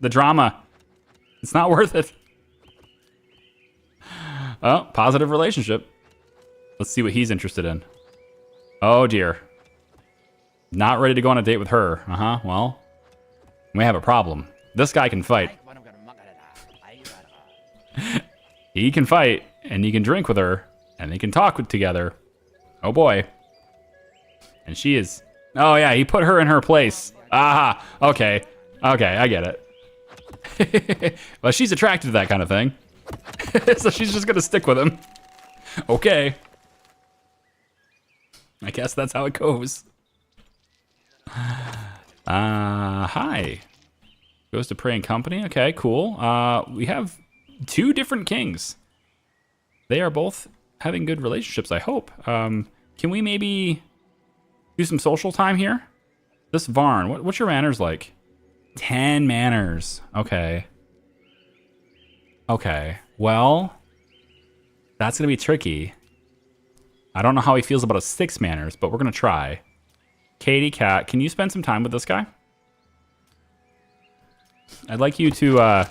The drama. It's not worth it. Oh, positive relationship. Let's see what he's interested in. Oh dear. Not ready to go on a date with her. Uh-huh, well. We have a problem. This guy can fight. He can fight, and he can drink with her, and they can talk together. Oh boy. And she is... Oh yeah, he put her in her place. Aha, okay. Okay, I get it. Well, she's attracted to that kind of thing. So she's just gonna stick with him. Okay. I guess that's how it goes. Hi. Goes to Prey and Company. Okay, cool. We have 2 different kings. They are both having good relationships, I hope. Can we maybe do some social time here? This Varn, what's your manners like? 10 manners. Okay. Okay. Well, that's gonna be tricky. I don't know how he feels about a 6 manners, but we're gonna try. Katie Cat, can you spend some time with this guy? I'd like you to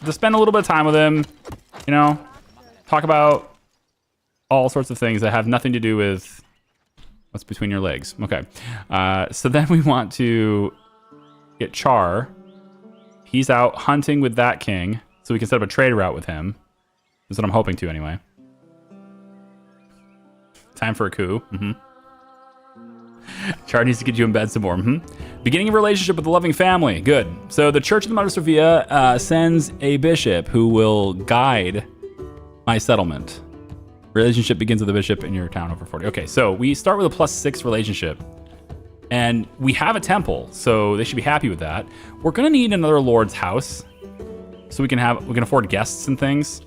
spend a little bit of time with him, you know, talk about all sorts of things that have nothing to do with what's between your legs. Okay. So then we want to get CHAR. He's out hunting with that king, so we can set up a trade route with him. That's what I'm hoping to, anyway. Time for a coup. CHAR needs to get you in bed some more. Beginning a relationship with a loving family. Good. So the Church of the Mother Sophia sends a bishop who will guide my settlement. Relationship begins with a bishop in your town over 40. Okay, so we start with a +6 relationship. And we have a temple, so they should be happy with that. We're gonna need another lord's house, so we can afford guests and things.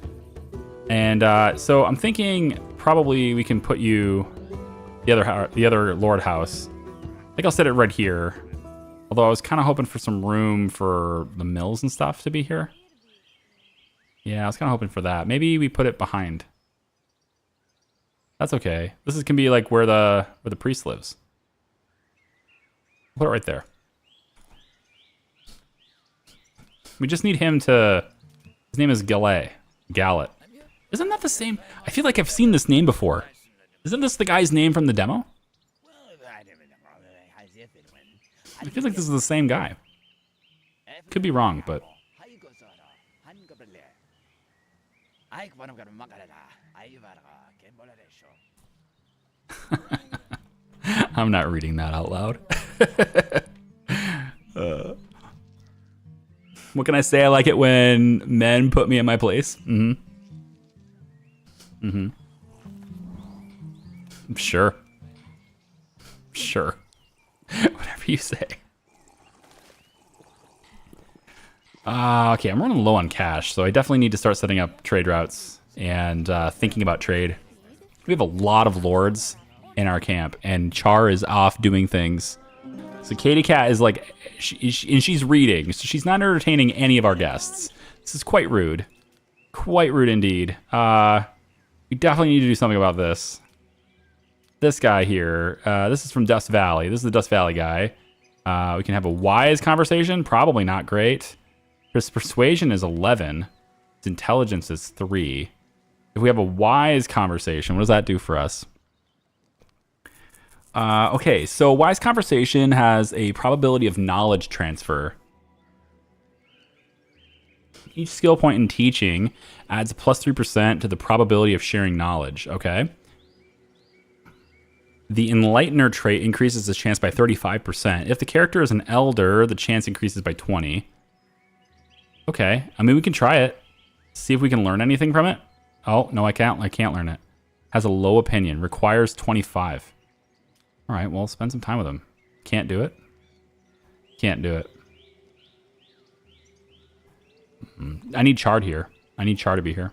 And so I'm thinking probably we can put you the other lord house. I think I'll set it right here. Although I was kind of hoping for some room for the mills and stuff to be here. Yeah, I was kind of hoping for that. Maybe we put it behind. That's okay. This can be like where the priest lives. Put it right there. We just need him to... His name is Gallet. Isn't that the same? I feel like I've seen this name before. Isn't this the guy's name from the demo? I feel like this is the same guy. Could be wrong, but... I'm not reading that out loud. What can I say? I like it when men put me in my place. Sure. Whatever you say. Okay, I'm running low on cash, so I definitely need to start setting up trade routes and thinking about trade. We have a lot of lords in our camp, and CHAR is off doing things. So Katie Cat is like, and she's reading, so she's not entertaining any of our guests. This is quite rude. Quite rude indeed. We definitely need to do something about this. This guy here, this is from Dust Valley. This is the Dust Valley guy. We can have a wise conversation. Probably not great. His persuasion is 11. His intelligence is 3. If we have a wise conversation, what does that do for us? Okay, so wise conversation has a probability of knowledge transfer. Each skill point in teaching adds plus 3% to the probability of sharing knowledge. Okay. The Enlightener trait increases the chance by 35%. If the character is an elder, the chance increases by 20. Okay. I mean, we can try it. See if we can learn anything from it. Oh, no, I can't. I can't learn it. Has a low opinion. Requires 25. All right, well, spend some time with him. Can't do it. Can't do it. I need Chard here. I need Char to be here.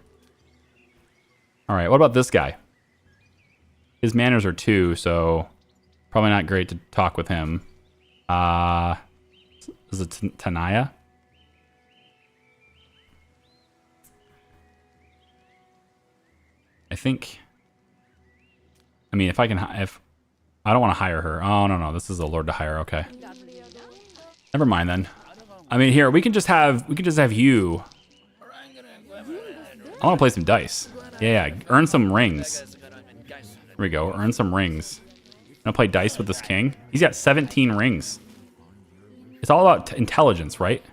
All right, what about this guy? His manners are 2, so probably not great to talk with him. Is it Tanaya? I think. I mean, if I don't want to hire her. Oh no, this is a lord to hire. Okay. Never mind then. I mean, here we can just have you. I want to play some dice. Yeah, earn some rings. Here we go. Earn some rings. I'm gonna play dice with this king. He's got 17 rings. It's all about intelligence, right?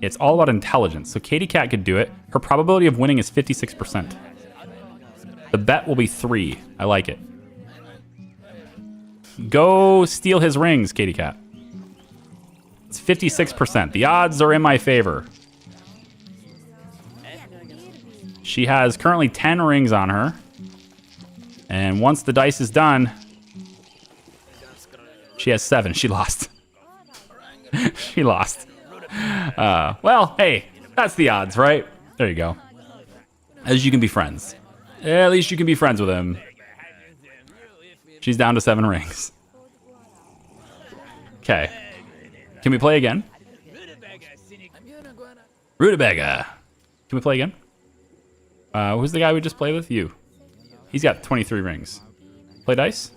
It's all about intelligence. So Katie Cat could do it. Her probability of winning is 56%. The bet will be 3. I like it. Go steal his rings, Katie Cat. It's 56%. The odds are in my favor. She has currently 10 rings on her. And once the dice is done, she has 7. She lost. She lost. Well, hey, that's the odds, right? There you go. As you can be friends. At least you can be friends with him. She's down to 7 rings. Okay. Can we play again? Rutabaga. Can we play again? Who's the guy we just played with? You. He's got 23 rings. Play dice?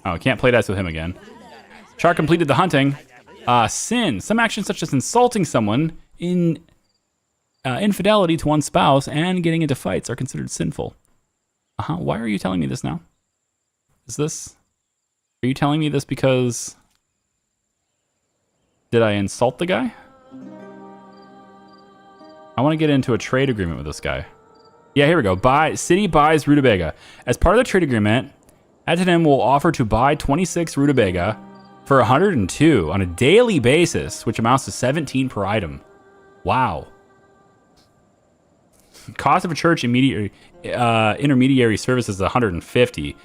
Oh, can't play dice with him again. Char completed the hunting. Sin. Some actions such as insulting someone, infidelity to one's spouse, and getting into fights are considered sinful. Why are you telling me this now? Are you telling me this because... Did I insult the guy? I want to get into a trade agreement with this guy. Yeah, here we go. City buys Rutabaga. As part of the trade agreement, Atanim will offer to buy 26 Rutabaga for 102 on a daily basis, which amounts to 17 per item. Wow. Cost of a church intermediary services is 150.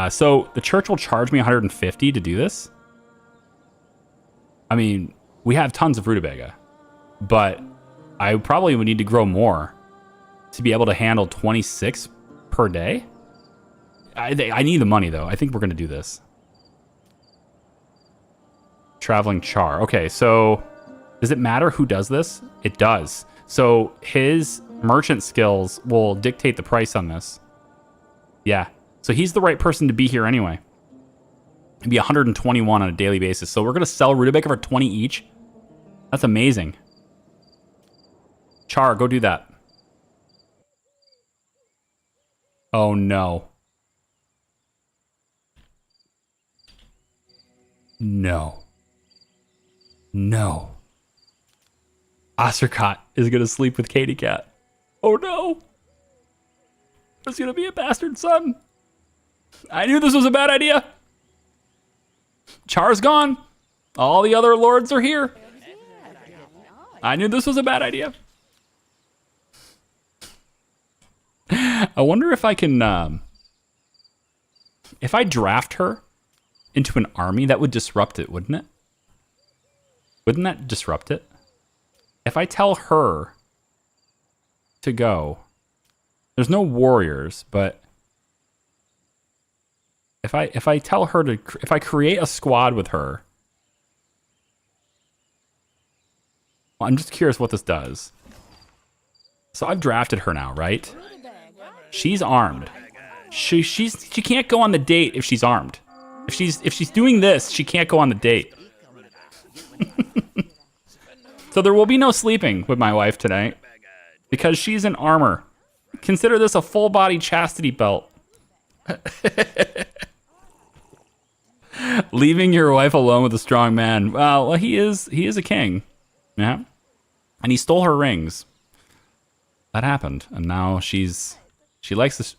So the church will charge me 150 to do this? I mean, we have tons of Rutabaga, but I probably would need to grow more to be able to handle 26 per day. I need the money, though. I think we're going to do this. Traveling Char. Okay, so does it matter who does this? It does. So his merchant skills will dictate the price on this. Yeah. So he's the right person to be here anyway. It'd be 121 on a daily basis. So we're going to sell Rutabaga for 20 each. That's amazing. Char, go do that. Oh, no. No. No. Ostercott is going to sleep with Katie Cat. Oh, no. There's going to be a bastard son. I knew this was a bad idea. Char's gone. All the other lords are here. I knew this was a bad idea. I wonder if I can... if I draft her into an army, that would disrupt it, wouldn't it? Wouldn't that disrupt it? If I tell her to go... There's no warriors, but... If I tell her to... If I create a squad with her... Well, I'm just curious what this does. So I've drafted her now, right? She's armed. She can't go on the date if she's armed. If she's doing this, she can't go on the date. So there will be no sleeping with my wife tonight because she's in armor. Consider this a full body chastity belt. Leaving your wife alone with a strong man. Well, he is a king. Yeah. And he stole her rings. That happened. And now she likes this.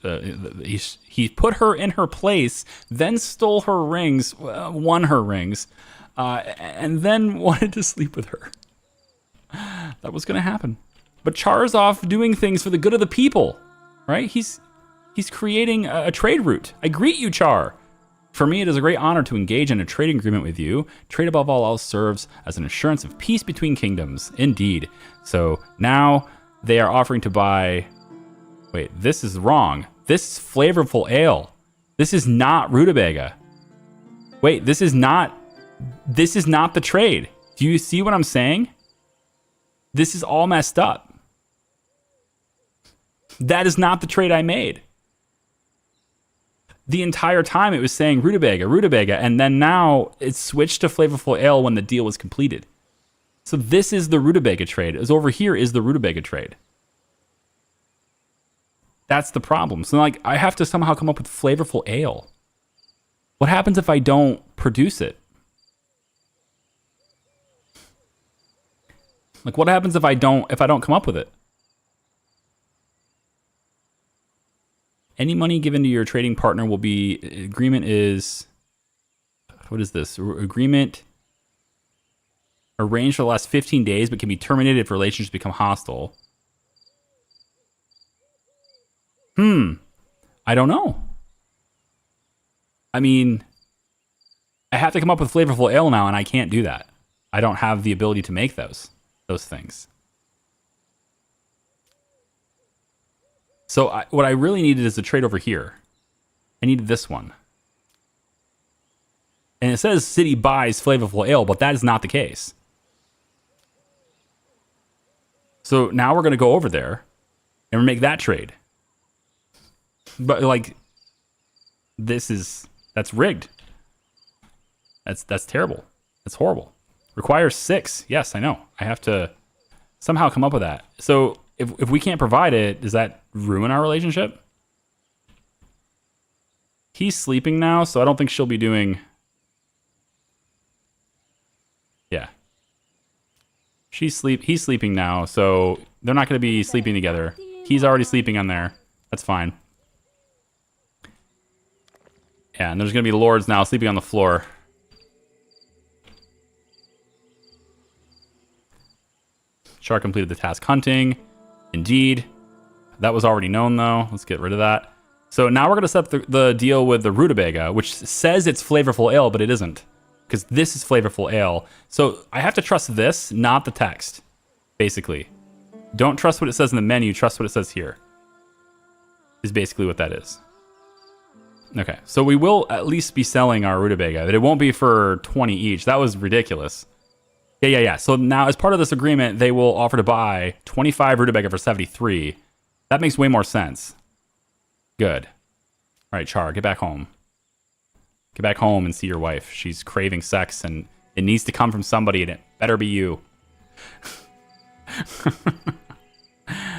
He put her in her place, then stole her rings, won her rings, and then wanted to sleep with her. That was going to happen. But Char's off doing things for the good of the people, right? He's creating a trade route. I greet you, Char. For me, it is a great honor to engage in a trading agreement with you. Trade above all else serves as an assurance of peace between kingdoms. Indeed. So now they are offering to buy... Wait, this is wrong. This is flavorful ale. This is not rutabaga. Wait, this is not the trade. Do you see what I'm saying? This is all messed up. That is not the trade I made. The entire time it was saying rutabaga, and then now it's switched to flavorful ale when the deal was completed. So this is the rutabaga trade. As over here is the rutabaga trade. That's the problem. So like I have to somehow come up with flavorful ale. What happens if I don't produce it? Like what happens if I don't come up with it? Any money given to your trading partner will be, agreement is, what is this? Agreement arranged for the last 15 days, but can be terminated if relationships become hostile. I don't know. I mean, I have to come up with flavorful ale now, and I can't do that. I don't have the ability to make those things. So what I really needed is a trade over here. I needed this one. And it says city buys flavorful ale, but that is not the case. So now we're going to go over there and make that trade. But like, that's rigged. That's terrible. That's horrible. Requires 6. Yes, I know. I have to somehow come up with that. So if we can't provide it, does that ruin our relationship? He's sleeping now, so I don't think she'll be doing... Yeah. He's sleeping now, so they're not going to be sleeping together. He's already sleeping on there. That's fine. Yeah, and there's going to be lords now sleeping on the floor. Char completed the task hunting. Indeed. That was already known, though. Let's get rid of that. So now we're going to set up the deal with the rutabaga, which says it's flavorful ale, but it isn't. Because this is flavorful ale. So I have to trust this, not the text, basically. Don't trust what it says in the menu, trust what it says here. Is basically what that is. Okay, so we will at least be selling our rutabaga, but it won't be for 20 each. That was ridiculous. Yeah. So now, as part of this agreement, they will offer to buy 25 rutabaga for 73. That makes way more sense. Good. All right, Char, get back home. Get back home and see your wife. She's craving sex, and it needs to come from somebody, and it better be you.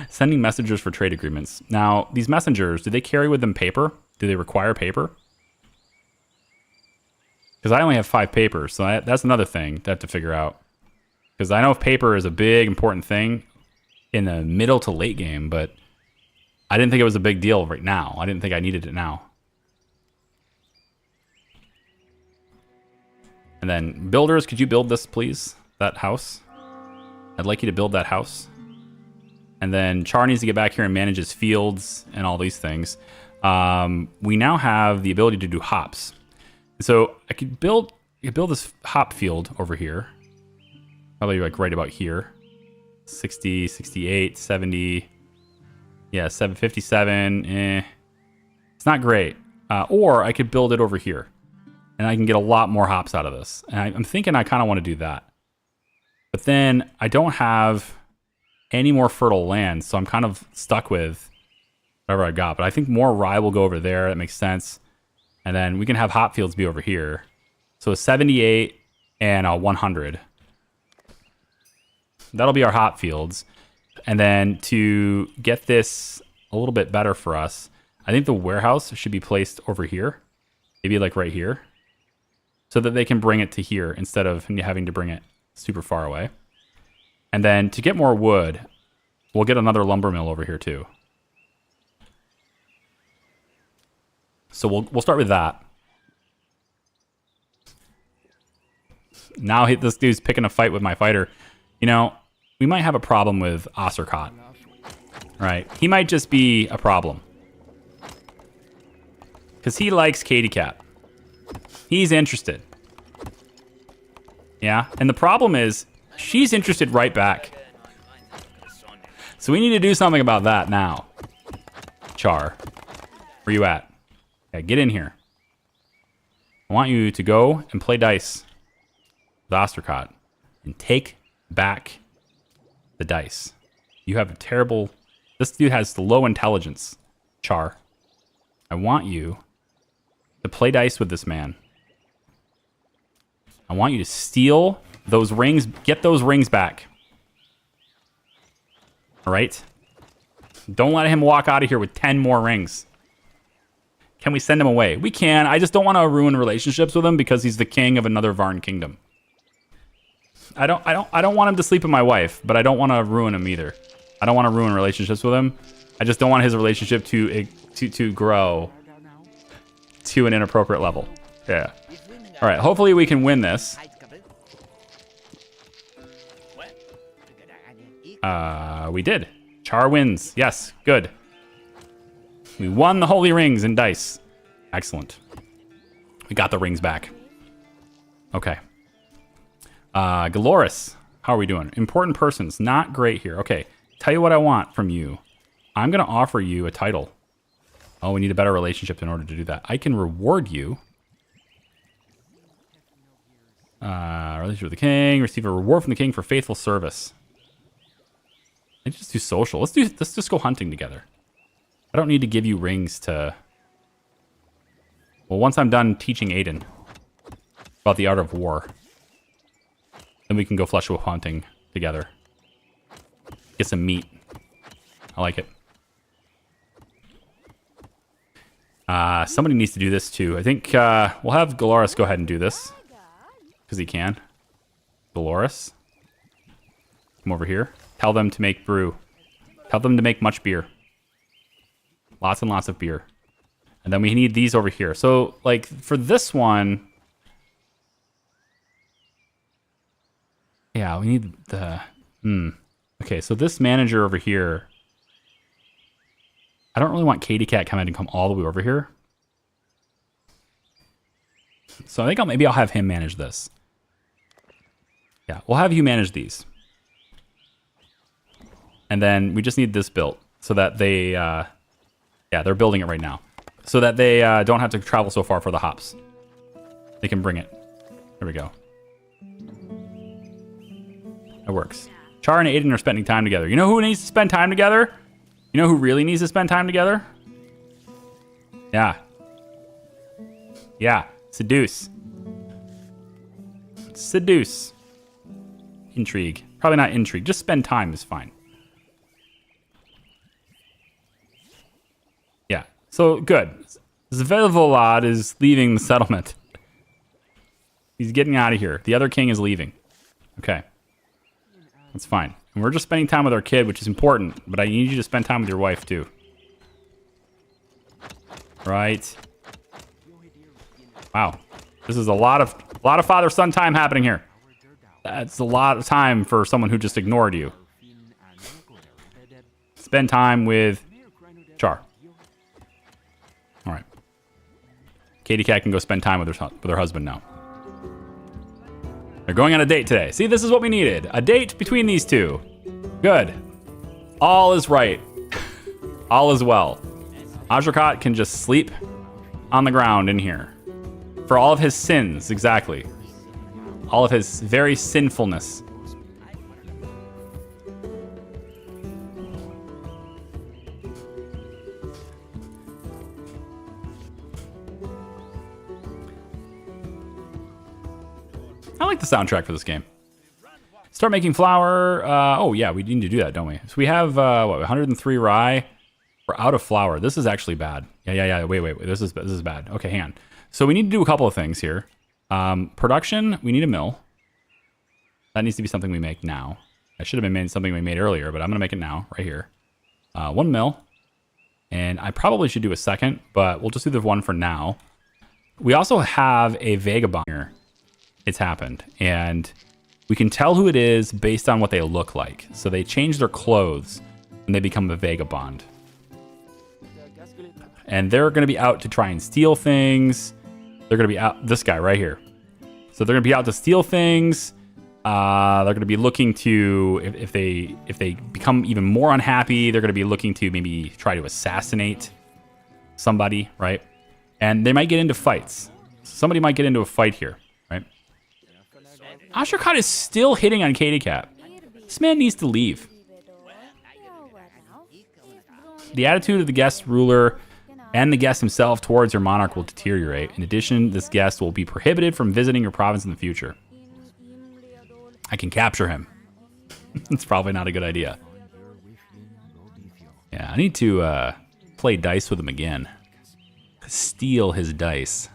Sending messengers for trade agreements. Now, these messengers, do they carry with them paper? Do they require paper? Because I only have 5 papers, so that's another thing to have to figure out. Because I know paper is a big, important thing in the middle to late game, but I didn't think it was a big deal right now. I didn't think I needed it now. And then, builders, could you build this, please? That house? I'd like you to build that house. And then Char needs to get back here and manage his fields and all these things. We now have the ability to do hops. So I could build this hop field over here. Probably like right about here. 60, 68, 70. Yeah, 757. It's not great. Or I could build it over here. And I can get a lot more hops out of this. And I'm thinking I kind of want to do that. But then I don't have any more fertile land. So I'm kind of stuck with whatever I got. But I think more rye will go over there. That makes sense. And then we can have hop fields be over here. So 78 and 100. That'll be our hop fields. And then to get this a little bit better for us, I think the warehouse should be placed over here. Maybe like right here. So that they can bring it to here instead of having to bring it super far away. And then to get more wood, we'll get another lumber mill over here too. So we'll start with that. Now this dude's picking a fight with my fighter. You know, we might have a problem with Ostercott. Right? He might just be a problem. Because he likes Katy Cat. He's interested. Yeah? And the problem is, she's interested right back. So we need to do something about that now. Char, where you at? Yeah, get in here. I want you to go and play dice with Ostercott and take back the dice. You have a terrible... This dude has low intelligence, Char. I want you to play dice with this man. I want you to steal those rings. Get those rings back. All right? Don't let him walk out of here with 10 more rings. Can we send him away? We can. I just don't want to ruin relationships with him because he's the king of another Varn kingdom. I don't want him to sleep with my wife, but I don't want to ruin him either. I don't want to ruin relationships with him. I just don't want his relationship to grow to an inappropriate level. Yeah. All right. Hopefully we can win this. We did. Char wins. Yes. Good. We won the holy rings and dice. Excellent. We got the rings back. Okay. Galoris. How are we doing? Important persons. Not great here. Okay. Tell you what I want from you. I'm going to offer you a title. Oh, we need a better relationship in order to do that. I can reward you. Relationship with the king. Receive a reward from the king for faithful service. Let's just do social. Let's just go hunting together. I don't need to give you rings to... Well, once I'm done teaching Aiden about the art of war, then we can go flesh wolf hunting together. Get some meat. I like it. Somebody needs to do this too. I think we'll have Galoris go ahead and do this. Because he can. Galoris. Come over here. Tell them to make brew. Tell them to make much beer. Lots and lots of beer. And then we need these over here. So, like, for this one... Yeah, we need the... Okay, so this manager over here... I don't really want Katy Cat coming and come all the way over here. So I think maybe I'll have him manage this. Yeah, we'll have you manage these. And then we just need this built so that they... yeah, they're building it right now. So that they don't have to travel so far for the hops. They can bring it. There we go. It works. Char and Aiden are spending time together. You know who needs to spend time together? You know who really needs to spend time together? Yeah. Yeah. Seduce. Seduce. Intrigue. Probably not intrigue. Just spend time is fine. Yeah. So, good. Zvevolod is leaving the settlement. He's getting out of here. The other king is leaving. Okay. That's fine. And we're just spending time with our kid, which is important, but I need you to spend time with your wife, too. Right. Wow. This is a lot of father-son time happening here. That's a lot of time for someone who just ignored you. Spend time with Char. All right. Katy Cat can go spend time with her husband now. They're going on a date today. See, this is what we needed. A date between these two. Good. All is right. All is well. Ostercott can just sleep on the ground in here. For all of his sins, exactly. All of his very sinfulness. like the soundtrack for this game. Start making flour. Oh yeah, we need to do that, don't we? So we have what, 103 rye. We're out of flour. This is actually bad. Yeah. Wait. This is bad. Okay, hang on. So we need to do a couple of things here. Production. We need a mill. That needs to be something we make now. I should have been made something we made earlier, but I'm gonna make it now, right here. 1 mill. And I probably should do a second, but we'll just do the one for now. We also have a vagabond here. It's happened, and we can tell who it is based on what they look like. So they change their clothes and they become a vagabond. And they're going to be out to try and steal things. They're going to be out, this guy right here. So they're going to be out to steal things. They're going to be looking to, if they become even more unhappy, they're going to be looking to maybe try to assassinate somebody, right? And they might get into fights. Somebody might get into a fight here, right? Ashercott is still hitting on Katie Cat. This man needs to leave. The attitude of the guest ruler and the guest himself towards your monarch will deteriorate. In addition, this guest will be prohibited from visiting your province in the future. I can capture him. It's probably not a good idea. Yeah, I need to play dice with him again. Steal his dice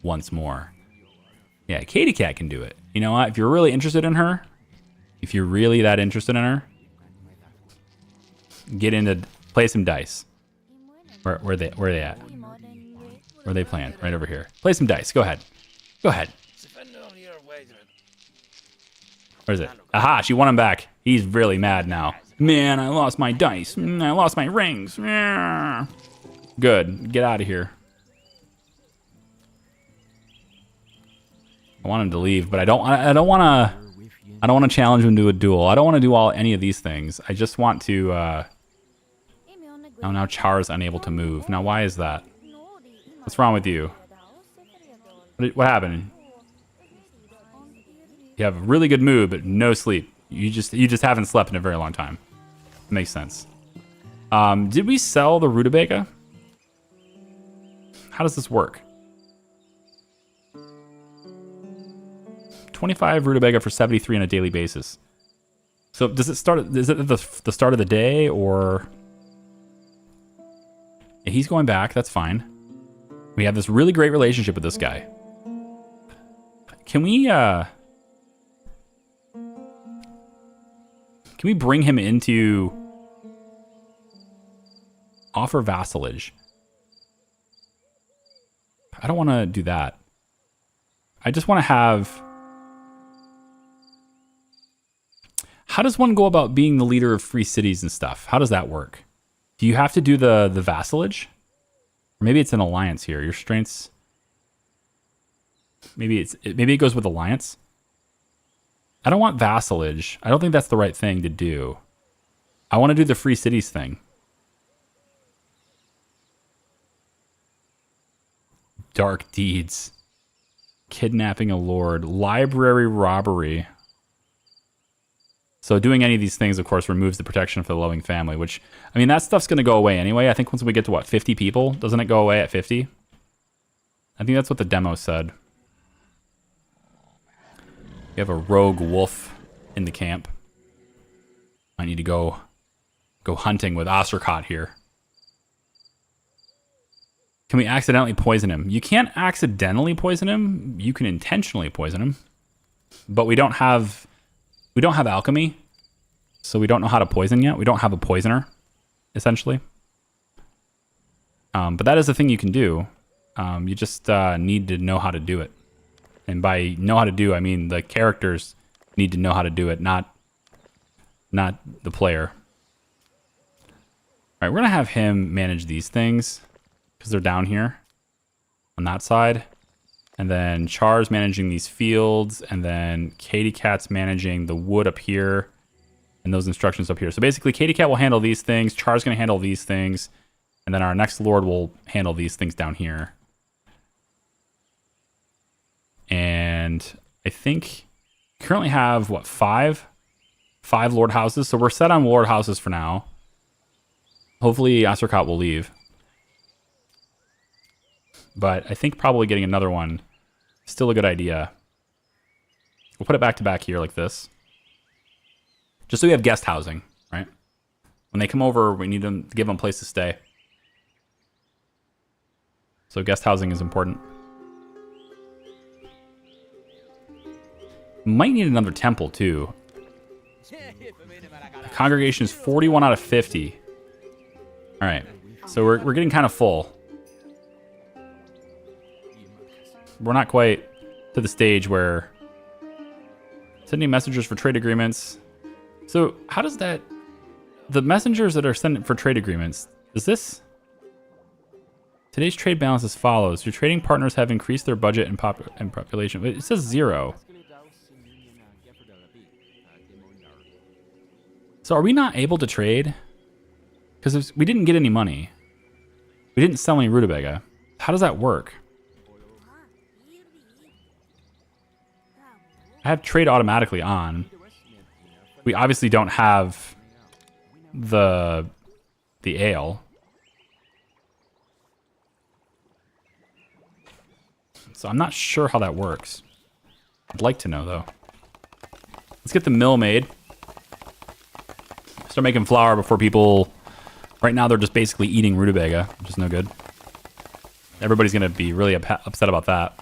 once more. Yeah, Katie Cat can do it. You know what? If you're really interested in her, if you're really that interested in her, get into play some dice. Where are they at? Where are they playing? Right over here. Play some dice. Go ahead. Go ahead. Where is it? Aha, she won him back. He's really mad now. Man, I lost my dice. I lost my rings. Good. Get out of here. I want him to leave, but I don't want to challenge him to a duel. I don't want to do any of these things. I just want to oh, now CHAR is unable to move. Now why is that? What's wrong with you? What happened? You have a really good mood, but no sleep. You just haven't slept in a very long time. Makes sense. Did we sell the rutabaga? How does this work? 25 rutabaga for 73 on a daily basis. So does it start? Is it the start of the day, or? Yeah, he's going back. That's fine. We have this really great relationship with this guy. Can we bring him into offer vassalage? I don't want to do that. I just want to have. How does one go about being the leader of free cities and stuff? How does that work? Do you have to do the vassalage? Or maybe it's an alliance here. Your strengths. Maybe it goes with alliance. I don't want vassalage. I don't think that's the right thing to do. I want to do the free cities thing. Dark deeds. Kidnapping a lord. Library robbery. So doing any of these things, of course, removes the protection for the loving family, which, I mean, that stuff's going to go away anyway. I think once we get to, what, 50 people? Doesn't it go away at 50? I think that's what the demo said. We have a rogue wolf in the camp. I need to go hunting with Ostercott here. Can we accidentally poison him? You can't accidentally poison him. You can intentionally poison him. But we don't have alchemy, so we don't know how to poison yet. We don't have a poisoner, essentially. But that is a thing you can do. You just need to know how to do it. And by know how to do, I mean the characters need to know how to do it, not the player. All right, we're going to have him manage these things because they're down here on that side. And then CHAR's managing these fields, and then Katie Cat's managing the wood up here, and those instructions up here. So basically, Katie Cat will handle these things, CHAR's going to handle these things, and then our next lord will handle these things down here. And I think we currently have, what, five lord houses? So we're set on lord houses for now. Hopefully, Ostercott will leave. But I think probably getting another one is still a good idea. We'll put it back to back here like this. Just so we have guest housing, right? When they come over, we need them to give them a place to stay. So guest housing is important. Might need another temple too. The congregation is 41 out of 50. All right, so we're getting kind of full. We're not quite to the stage where sending messengers for trade agreements. So how does that, the messengers that are sent for trade agreements, is this? Today's trade balance as follows. Your trading partners have increased their budget and population. It says 0. So are we not able to trade? Because we didn't get any money. We didn't sell any rutabaga. How does that work? I have trade automatically on. We obviously don't have the ale. So I'm not sure how that works. I'd like to know though. Let's get the mill made. Start making flour before people... Right now they're just basically eating rutabaga, which is no good. Everybody's going to be really upset about that.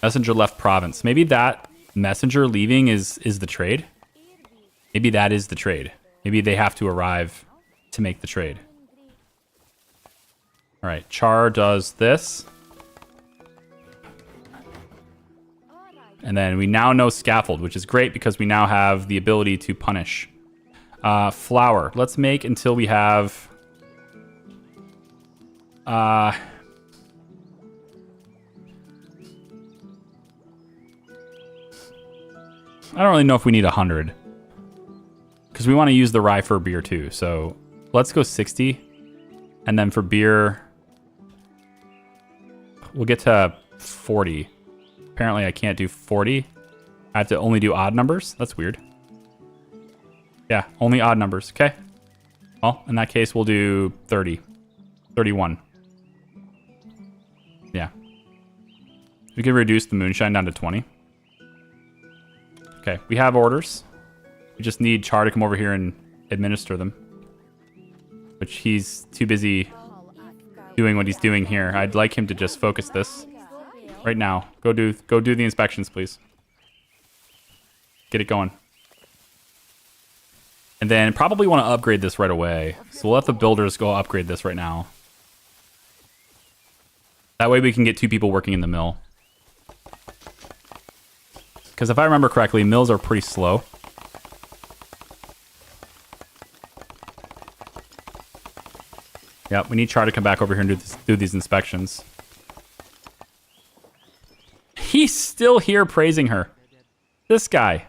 Messenger left province. Maybe that messenger leaving is the trade? Maybe that is the trade. Maybe they have to arrive to make the trade. All right, CHAR does this. And then we now know scaffold, which is great because we now have the ability to punish. Flour. Let's make until we have... I don't really know if we need 100. Because we want to use the rye for beer too. So let's go 60. And then for beer, we'll get to 40. Apparently I can't do 40. I have to only do odd numbers. That's weird. Yeah, only odd numbers. Okay. Well, in that case, we'll do 30. 31. Yeah. We can reduce the moonshine down to 20. Okay, we have orders. We just need CHAR to come over here and administer them. Which he's too busy doing what he's doing here. I'd like him to just focus this. Right now. Go do the inspections, please. Get it going. And then probably want to upgrade this right away. So we'll let the builders go upgrade this right now. That way we can get 2 people working in the mill. Because if I remember correctly, mills are pretty slow. Yep, we need CHAR to come back over here and do these inspections. He's still here praising her. This guy.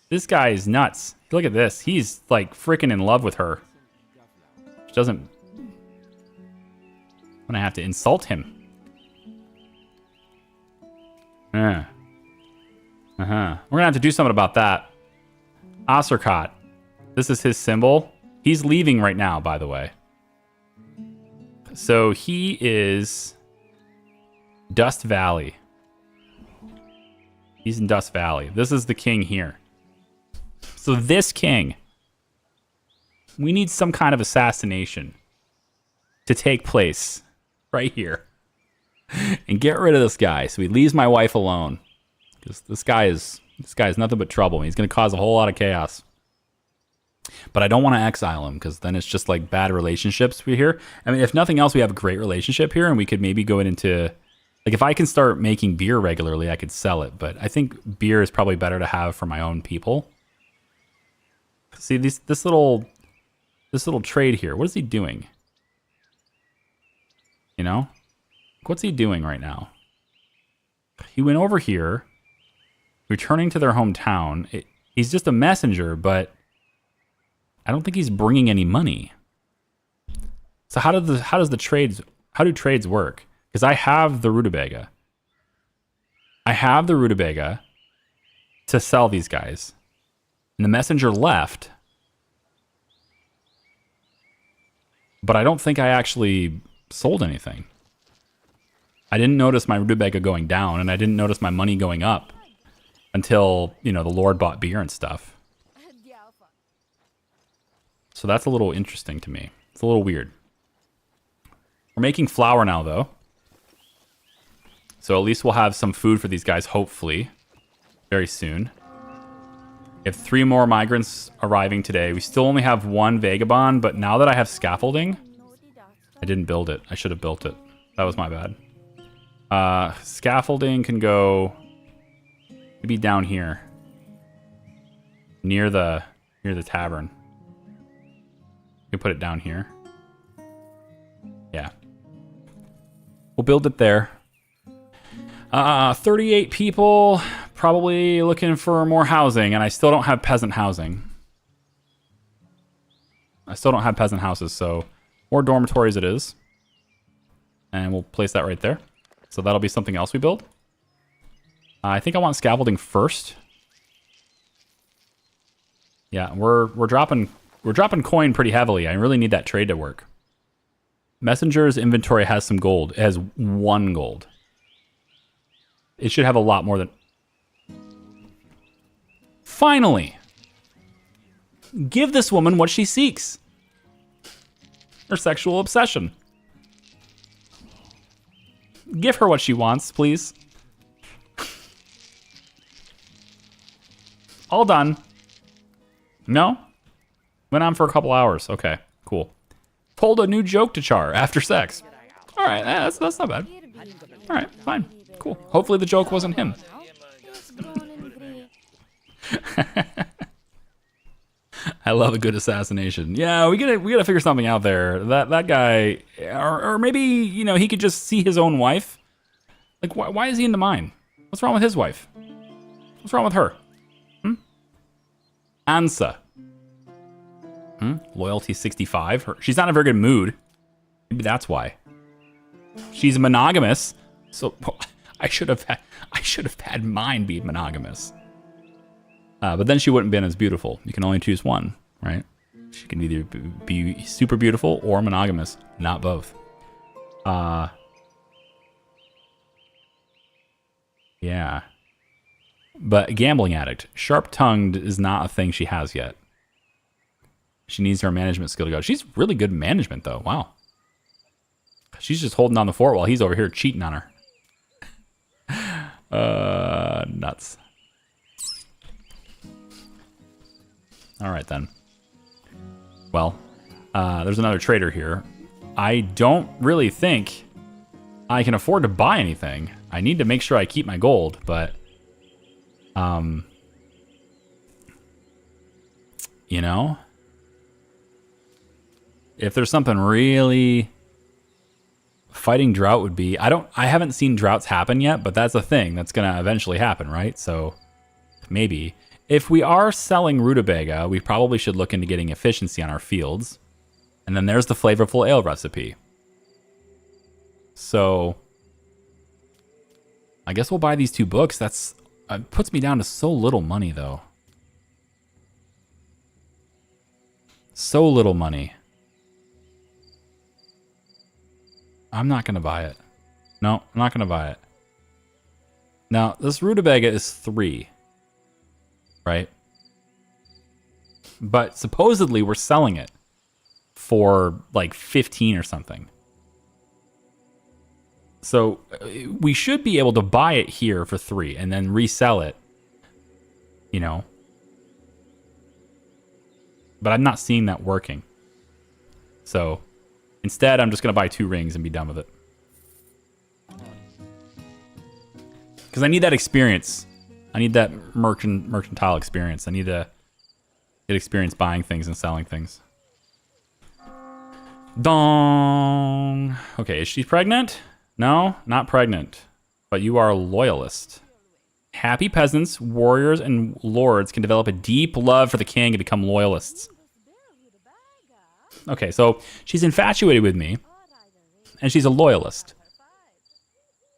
This guy is nuts. Look at this. He's like freaking in love with her. She doesn't... I'm gonna have to insult him. We're gonna have to do something about that. Asurcot. This is his symbol. He's leaving right now, by the way. So he is... Dust Valley. He's in Dust Valley. This is the king here. So this king, we need some kind of assassination to take place right here and get rid of this guy so he leaves my wife alone, because this guy is nothing but trouble. He's going to cause a whole lot of chaos. But I don't want to exile him because then it's just like bad relationships we here. I mean, if nothing else, we have a great relationship here and we could maybe go into... Like, if I can start making beer regularly, I could sell it. But I think beer is probably better to have for my own people. See, this little trade here. What is he doing? You know? What's he doing right now? He went over here, returning to their hometown. He's just a messenger, but I don't think he's bringing any money. So how do trades work? Because I have the rutabaga. I have the rutabaga to sell these guys. And the messenger left. But I don't think I actually sold anything. I didn't notice my rutabaga going down, and I didn't notice my money going up until, you know, the Lord bought beer and stuff. So that's a little interesting to me. It's a little weird. We're making flour now, though. So at least we'll have some food for these guys, hopefully, very soon. We have 3 more migrants arriving today. We still only have 1 vagabond, but now that I have scaffolding, I didn't build it. I should have built it. That was my bad. Scaffolding can go maybe down here, near the tavern. You can put it down here. Yeah, we'll build it there. 38 people, probably looking for more housing, and I still don't have peasant housing. I still don't have peasant houses, so more dormitories it is. And we'll place that right there. So that'll be something else we build. I think I want scaffolding first. Yeah, we're dropping coin pretty heavily. I really need that trade to work. Messenger's inventory has some gold. It has 1 gold. It should have a lot more than... Finally! Give this woman what she seeks. Her sexual obsession. Give her what she wants, please. All done. No? Went on for a couple hours. Okay, cool. Told a new joke to CHAR after sex. All right, that's not bad. All right, fine. Cool. Hopefully the joke wasn't him. I love a good assassination. Yeah, we gotta figure something out there. That guy, or maybe, you know, he could just see his own wife. Like, why is he into mine? What's wrong with his wife? What's wrong with her? Ansa. Loyalty 65. She's not in a very good mood. Maybe that's why. She's monogamous, so I should have had mine be monogamous. But then she wouldn't have been as beautiful. You can only choose one, right? She can either be super beautiful or monogamous, not both. Yeah. But gambling addict. Sharp-tongued is not a thing she has yet. She needs her management skill to go. She's really good management, though. Wow. She's just holding down the fort while he's over here cheating on her. Nuts. All right, then. Well, there's another trader here. I don't really think I can afford to buy anything. I need to make sure I keep my gold, but... you know? If there's something really... Fighting drought would be... I haven't seen droughts happen yet, but that's a thing that's gonna eventually happen, right? So, maybe... If we are selling rutabaga, we probably should look into getting efficiency on our fields. And then there's the flavorful ale recipe. So, I guess we'll buy these 2 books. That's puts me down to so little money, though. So little money. I'm not going to buy it. No, I'm not going to buy it. Now, this rutabaga is 3. Right? But supposedly we're selling it for like 15 or something. So we should be able to buy it here for 3 and then resell it, you know. But I'm not seeing that working. So instead, I'm just going to buy 2 rings and be done with it. Because I need that experience. I need that mercantile experience. I need to get experience buying things and selling things. Dong. Okay, is she pregnant? No, not pregnant. But you are a loyalist. Happy peasants, warriors, and lords can develop a deep love for the king and become loyalists. Okay, so she's infatuated with me, and she's a loyalist.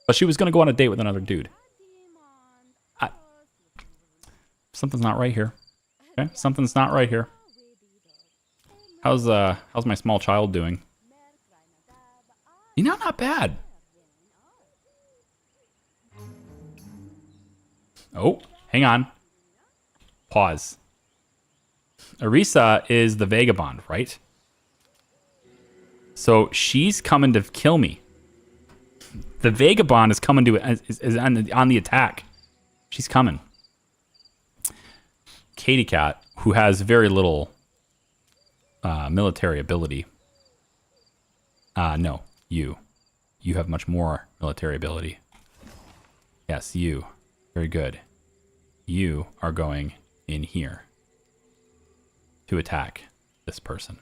But she was going to go on a date with another dude. Something's not right here. Okay, something's not right here. How's my small child doing? You know, not bad. Oh, hang on. Pause. Arisa is the vagabond, right? So she's coming to kill me. The vagabond is coming to is on the attack. She's coming. Katie Cat, who has very little military ability. No, you. You have much more military ability. Yes, you. Very good. You are going in here to attack this person.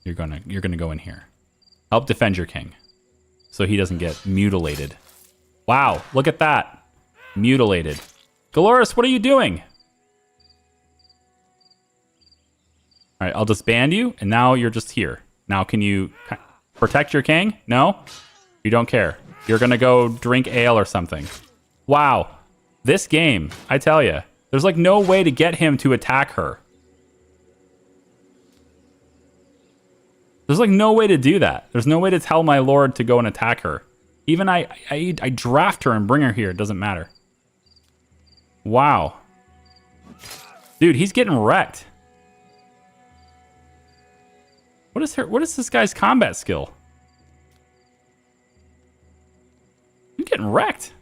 You're gonna go in here. Help defend your king so he doesn't get mutilated. Wow, look at that. Mutilated. Galoris, what are you doing? All right, I'll disband you, and now you're just here. Now can you protect your king? No? You don't care. You're gonna go drink ale or something. Wow. This game, I tell you, there's like no way to get him to attack her. There's like no way to do that. There's no way to tell my lord to go and attack her. Even I draft her and bring her here. It doesn't matter. Wow. Dude, he's getting wrecked. What is this guy's combat skill? You're getting wrecked.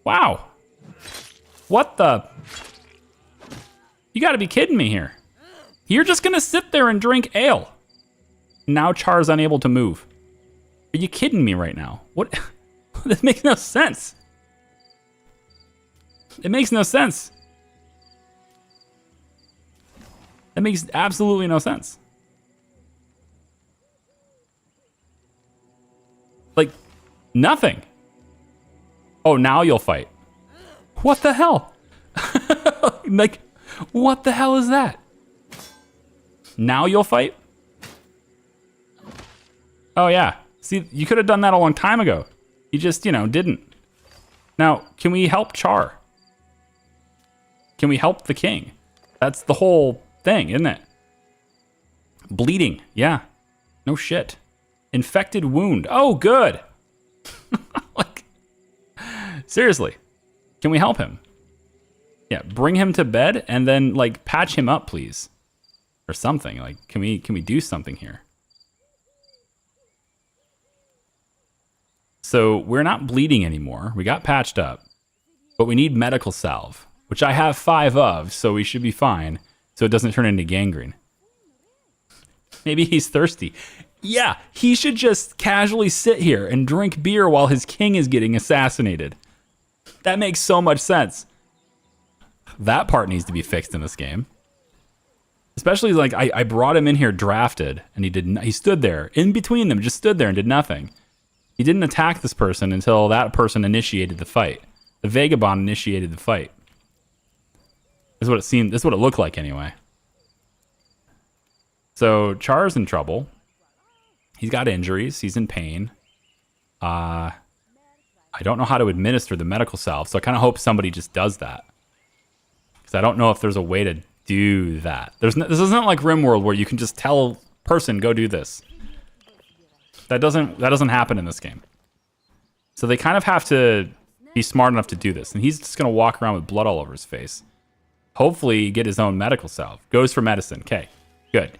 Wow. What the? You gotta be kidding me here. You're just gonna sit there and drink ale. Now Char's unable to move. Are you kidding me right now? What? This makes no sense. It makes no sense. That makes absolutely no sense. Like, nothing. Oh, now you'll fight. What the hell? Like, what the hell is that? Now you'll fight? Oh, yeah. See, you could have done that a long time ago. You just, didn't. Now, can we help Char? Can we help the king? That's the whole thing, isn't it? Bleeding. Yeah. No shit. Infected wound. Oh, good. Like, seriously. Can we help him? Yeah, bring him to bed and then, like, patch him up, please. Or something. Like, can we do something here? So we're not bleeding anymore. We got patched up. But we need medical salve, which I have 5 of, so we should be fine. So it doesn't turn into gangrene. Maybe he's thirsty. Yeah, he should just casually sit here and drink beer while his king is getting assassinated. That makes so much sense. That part needs to be fixed in this game. Especially like I brought him in here drafted and he stood there in between them, just stood there and did nothing. He didn't attack this person until that person initiated the fight. The vagabond initiated the fight. This is what it seemed, this is what it looked like anyway. So Char's in trouble. He's got injuries, he's in pain. I don't know how to administer the medical salve, so I kind of hope somebody just does that. Because I don't know if there's a way to do that. This isn't like RimWorld where you can just tell a person, go do this. That doesn't happen in this game. So they kind of have to be smart enough to do this. And he's just going to walk around with blood all over his face. Hopefully get his own medical salve. Goes for medicine. Okay, good.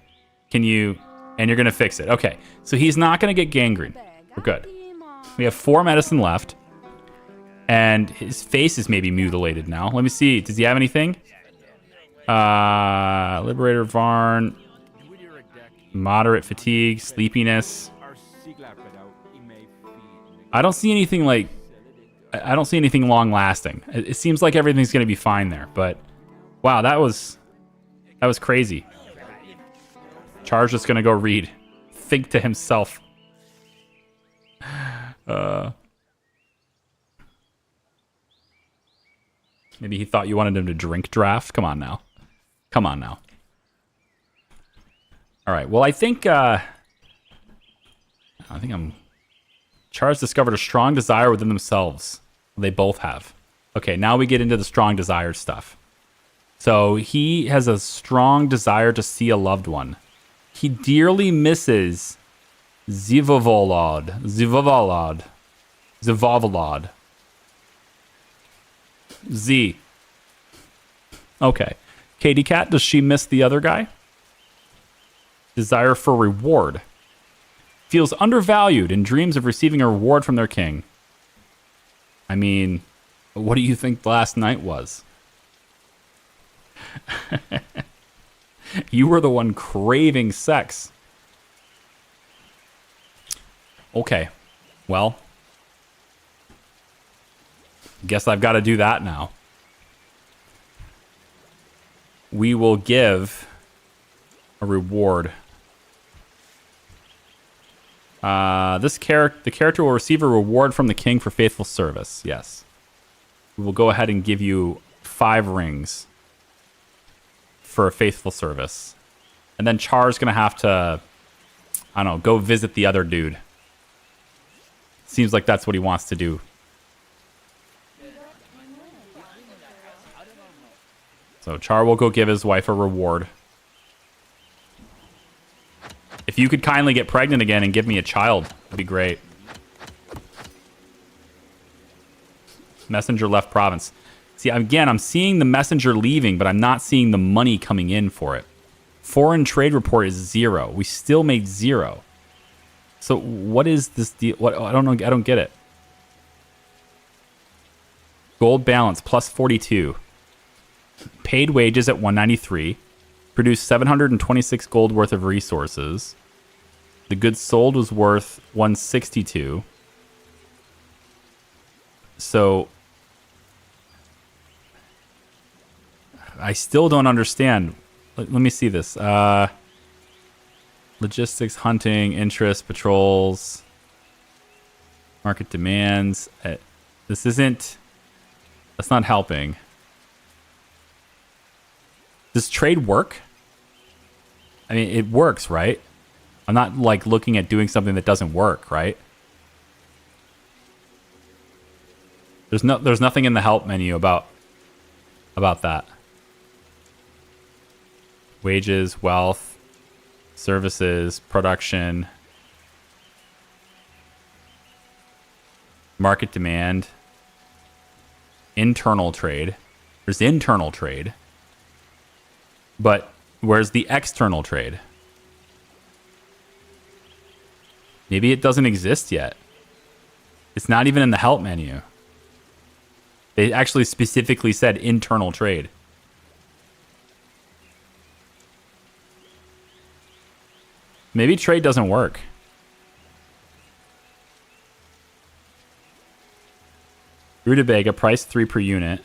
And you're going to fix it. Okay, so he's not going to get gangrene. We're good. We have 4 medicine left. And his face is maybe mutilated now. Let me see. Does he have anything? Liberator Varn. Moderate fatigue. Sleepiness. I don't see anything like... I don't see anything long lasting. It seems like everything's going to be fine there. But, wow, that was crazy. Char's just going to go read. Think to himself. Maybe he thought you wanted him to drink draft. Come on now. Come on now. All right. Well, I think Char's discovered a strong desire within themselves. They both have. Okay, now we get into the strong desire stuff. So he has a strong desire to see a loved one. He dearly misses Zivovolod. Zavavalod. Z. Okay. Katie Cat, does she miss the other guy? Desire for reward. Feels undervalued and dreams of receiving a reward from their king. I mean, what do you think last night was? You were the one craving sex. Okay. Well, guess I've got to do that now. We will give a reward. The character will receive a reward from the king for faithful service. Yes. We will go ahead and give you 5 rings for a faithful service. And then Char's going to have to, I don't know, go visit the other dude. Seems like that's what he wants to do. So Char will go give his wife a reward. If you could kindly get pregnant again and give me a child, that'd be great. Messenger left province. See, again, I'm seeing the messenger leaving, but I'm not seeing the money coming in for it. Foreign trade report is 0. We still made 0. So what is this deal? What, I don't know. I don't get it. Gold balance plus 42. Paid wages at 193. Produced 726 gold worth of resources. The goods sold was worth 162. So I still don't understand. Let me see this. Logistics, hunting, interest, patrols, market demands. This isn't... That's not helping. Does trade work? I mean, it works, right? I'm not, like, looking at doing something that doesn't work, right? There's nothing in the help menu about that. Wages, wealth, services, production, market demand, internal trade. There's internal trade. But where's the external trade? Maybe it doesn't exist yet. It's not even in the help menu. They actually specifically said internal trade. Maybe trade doesn't work. Rutabaga, price 3 per unit.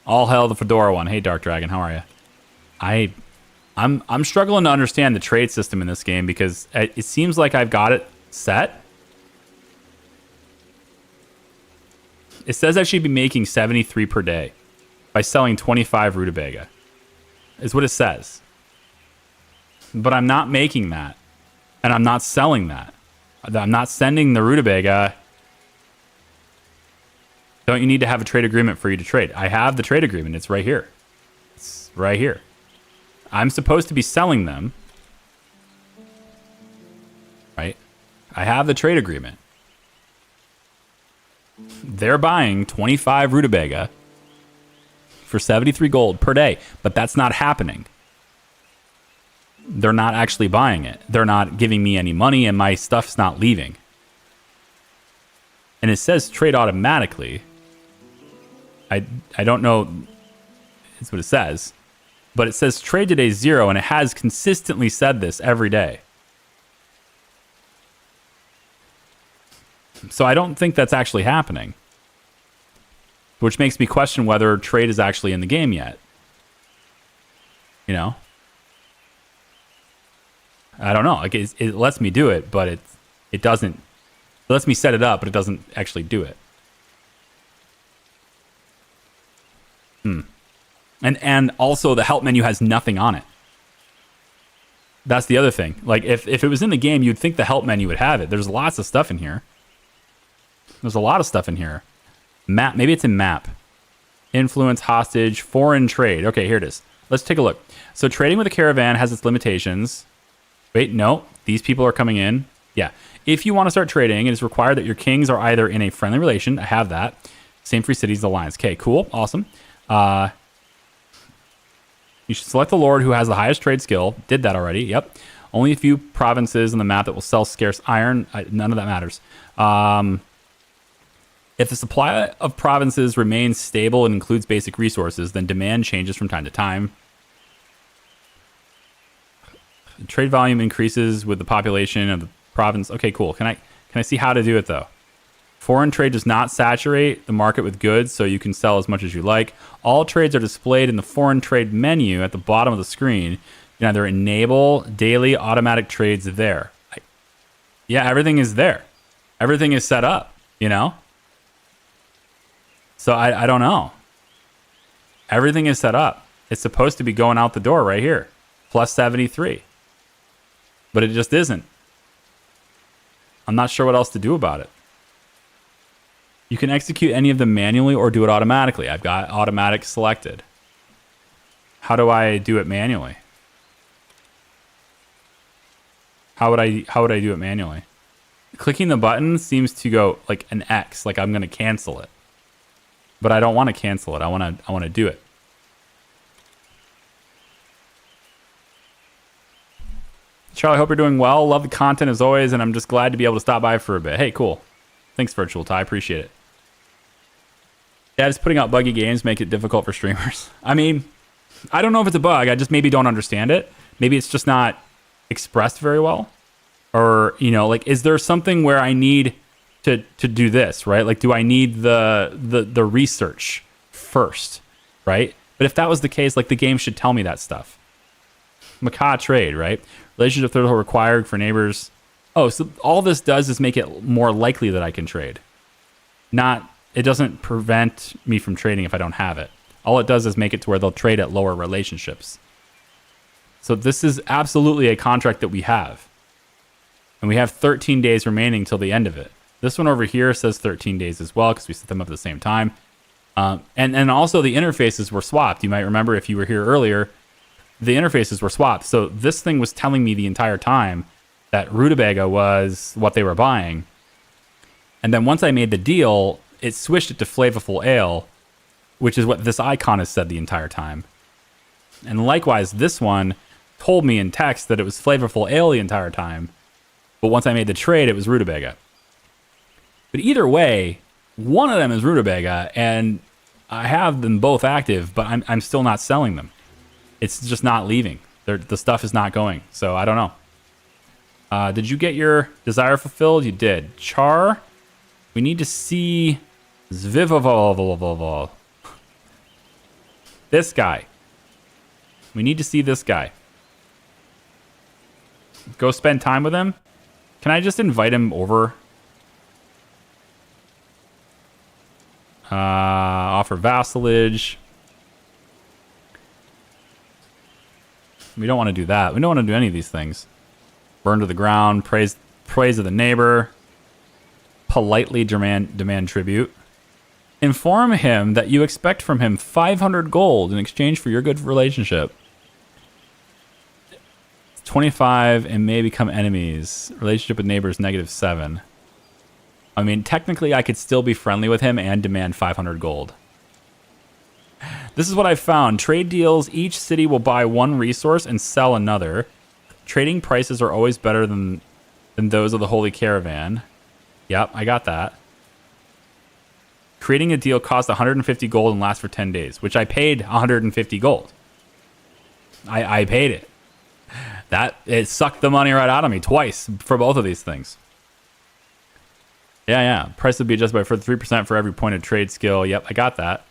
All hail the Fedora one. Hey, Dark Dragon, how are you? I'm struggling to understand the trade system in this game because it seems like I've got it set. It says I should be making 73 per day by selling 25 rutabaga. Is what it says. But I'm not making that. And I'm not selling that. I'm not sending the rutabaga. Don't you need to have a trade agreement for you to trade? I have the trade agreement. It's right here. It's right here. I'm supposed to be selling them. Right? I have the trade agreement. They're buying 25 rutabaga for 73 gold per day, but that's not happening. They're not actually buying it. They're not giving me any money, and my stuff's not leaving. And it says trade automatically. I don't know. That's what it says. But it says trade today 0, and it has consistently said this every day. So I don't think that's actually happening. Which makes me question whether trade is actually in the game yet. You know? I don't know. Like it lets me do it, but it doesn't. It lets me set it up, but it doesn't actually do it. And also the help menu has nothing on it. That's the other thing. Like if it was in the game, you'd think the help menu would have it. There's lots of stuff in here. There's a lot of stuff in here. Map, maybe it's in map. Influence, hostage, foreign trade. Okay, here it is. Let's take a look. So trading with a caravan has its limitations. Wait, no. These people are coming in. Yeah. If you want to start trading, it is required that your kings are either in a friendly relation. I have that. Same for cities alliance. Okay, cool. Awesome. You should select the lord who has the highest trade skill. Did that already. Yep. Only a few provinces on the map that will sell scarce iron. None of that matters. If the supply of provinces remains stable and includes basic resources, then demand changes from time to time. Trade volume increases with the population of the province. Okay, cool. Can I see how to do it though? Foreign trade does not saturate the market with goods, so you can sell as much as you like. All trades are displayed in the foreign trade menu at the bottom of the screen. You can either enable daily automatic trades there. Yeah, everything is there. Everything is set up, you know? So I don't know. Everything is set up. It's supposed to be going out the door right here. Plus 73. But it just isn't. I'm not sure what else to do about it. You can execute any of them manually or do it automatically. I've got automatic selected. How do I do it manually? How would I do it manually? Clicking the button seems to go like an X, like I'm going to cancel it. But I don't want to cancel it. I want to do it. Charlie, hope you're doing well. Love the content as always, and I'm just glad to be able to stop by for a bit. Hey, cool. Thanks, Virtual Ty. Appreciate it. Yeah, just putting out buggy games make it difficult for streamers. I mean, I don't know if it's a bug. I just maybe don't understand it. Maybe it's just not expressed very well. Or, you know, like, is there something where I need to do this, right? Like, do I need the research first, right? But if that was the case, like, the game should tell me that stuff. Macaw trade, right? Relationship threshold required for neighbors. Oh, so all this does is make it more likely that I can trade. It doesn't prevent me from trading if I don't have it. All it does is make it to where they'll trade at lower relationships. So this is absolutely a contract that we have. And we have 13 days remaining till the end of it. This one over here says 13 days as well because we set them up at the same time. And also the interfaces were swapped. You might remember if you were here earlier, the interfaces were swapped. So this thing was telling me the entire time that rutabaga was what they were buying. And then once I made the deal, it switched it to flavorful ale, which is what this icon has said the entire time. And likewise, this one told me in text that it was flavorful ale the entire time. But once I made the trade, it was rutabaga. But either way, one of them is rutabaga, and I have them both active, but I'm still not selling them. It's just not leaving. The stuff is not going. So I don't know. Did you get your desire fulfilled? You did. CHAR. We need to see Zvivovovovovo. This guy. We need to see this guy. Go spend time with him. Can I just invite him over? Offer vassalage. We don't want to do that. We don't want to do any of these things. Burn to the ground. Praise of the neighbor. Politely demand tribute. Inform him that you expect from him 500 gold in exchange for your good relationship. 25 and may become enemies. Relationship with neighbors -7. I mean, technically I could still be friendly with him and demand 500 gold. This is what I found. Trade deals. Each city will buy one resource and sell another. Trading prices are always better than those of the Holy Caravan. Yep, I got that. Creating a deal costs 150 gold and lasts for 10 days, which I paid 150 gold. I paid it. It sucked the money right out of me twice for both of these things. Yeah. Price will be adjusted by 3% for every point of trade skill. Yep, I got that.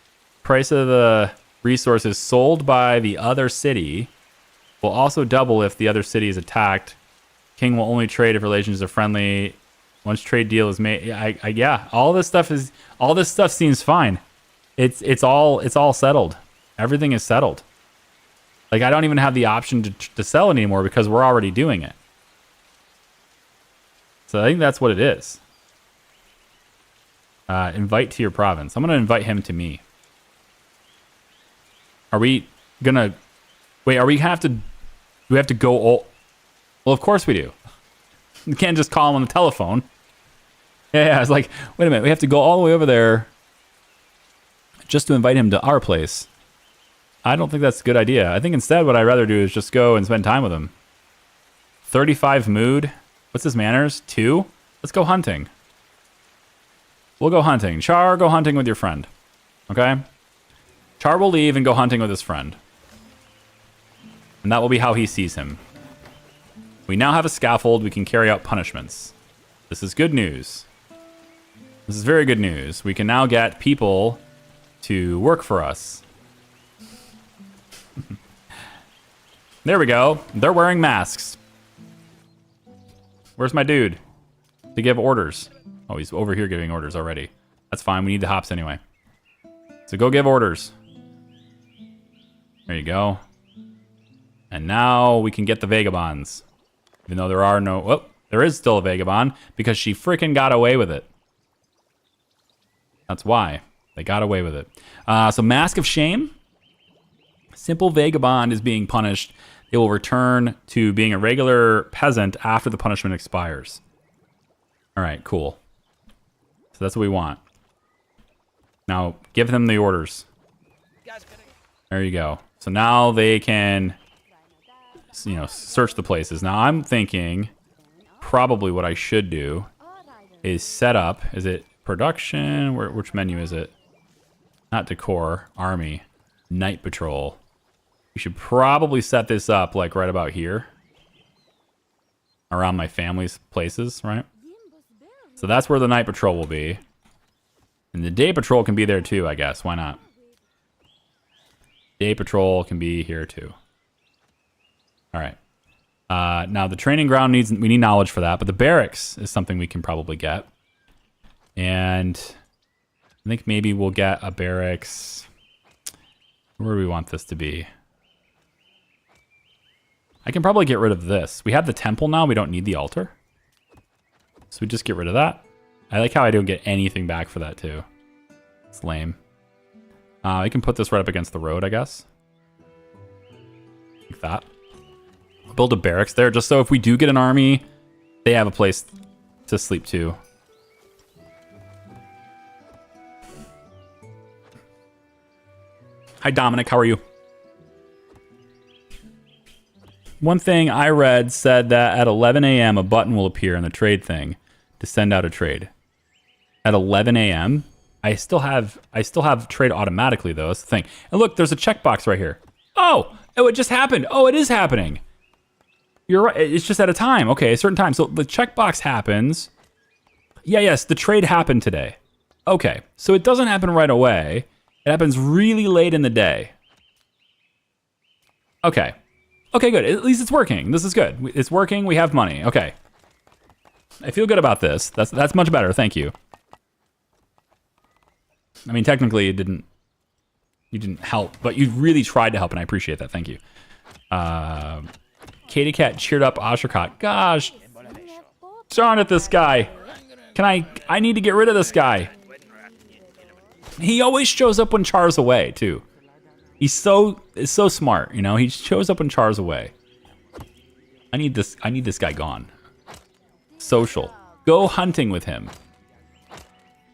Price of the resources sold by the other city will also double if the other city is attacked. King will only trade if relations are friendly. Once trade deal is made, yeah, all this stuff seems fine. It's all settled. Everything is settled. Like I don't even have the option to sell it anymore because we're already doing it. So I think that's what it is. Invite to your province. I'm gonna invite him to me. Are we gonna wait? Do we have to go? Well, of course we do. You can't just call him on the telephone. Yeah, I was like, wait a minute, we have to go all the way over there just to invite him to our place. I don't think that's a good idea. I think instead what I'd rather do is just go and spend time with him. 35 mood. What's his manners? 2? Let's go hunting. We'll go hunting. Char, go hunting with your friend. Okay? Char will leave and go hunting with his friend. And that will be how he sees him. We now have a scaffold. We can carry out punishments. This is good news. This is very good news. We can now get people to work for us. There we go. They're wearing masks. Where's my dude? To give orders. Oh, he's over here giving orders already. That's fine. We need the hops anyway. So go give orders. There you go. And now we can get the vagabonds. Even though there are no... Oh, there is still a vagabond because she freaking got away with it. That's why. They got away with it. So Mask of Shame. Simple vagabond is being punished. They will return to being a regular peasant after the punishment expires. All right, cool. So that's what we want. Now, give them the orders. There you go. So now they can, you know, search the places. Now, I'm thinking probably what I should do is set up. Is it production? Which menu is it? Not decor. Army. Night patrol. We should probably set this up like right about here. Around my family's places, right? So that's where the night patrol will be. And the day patrol can be there too, I guess. Why not? Day patrol can be here too. All right. Now the training ground we need knowledge for that, but the barracks is something we can probably get. And I think maybe we'll get a barracks. Where do we want this to be? I can probably get rid of this. We have the temple now. We don't need the altar. So we just get rid of that. I like how I don't get anything back for that too. It's lame. I can put this right up against the road, I guess. Like that. I'll build a barracks there just so if we do get an army, they have a place to sleep too. Hi, Dominic. How are you? One thing I read said that at 11 a.m. a button will appear in the trade thing to send out a trade. At 11 a.m. I still have trade automatically though. That's the thing. And look, there's a checkbox right here. Oh, it just happened. Oh, it is happening. You're right. It's just at a time. Okay, a certain time. So the checkbox happens. Yeah, yes, the trade happened today. Okay, so it doesn't happen right away. It happens really late in the day. Okay. Okay, good. At least it's working. This is good. It's working. We have money. Okay. I feel good about this. That's much better. Thank you. I mean, technically, you didn't help, but you really tried to help, and I appreciate that. Thank you. Katie Cat cheered up Asherkot. Gosh, darn it, this guy. I need to get rid of this guy. He always shows up when Char's away, too. He's so smart, you know. He shows up when Char's away. I need this guy gone. Social. Go hunting with him.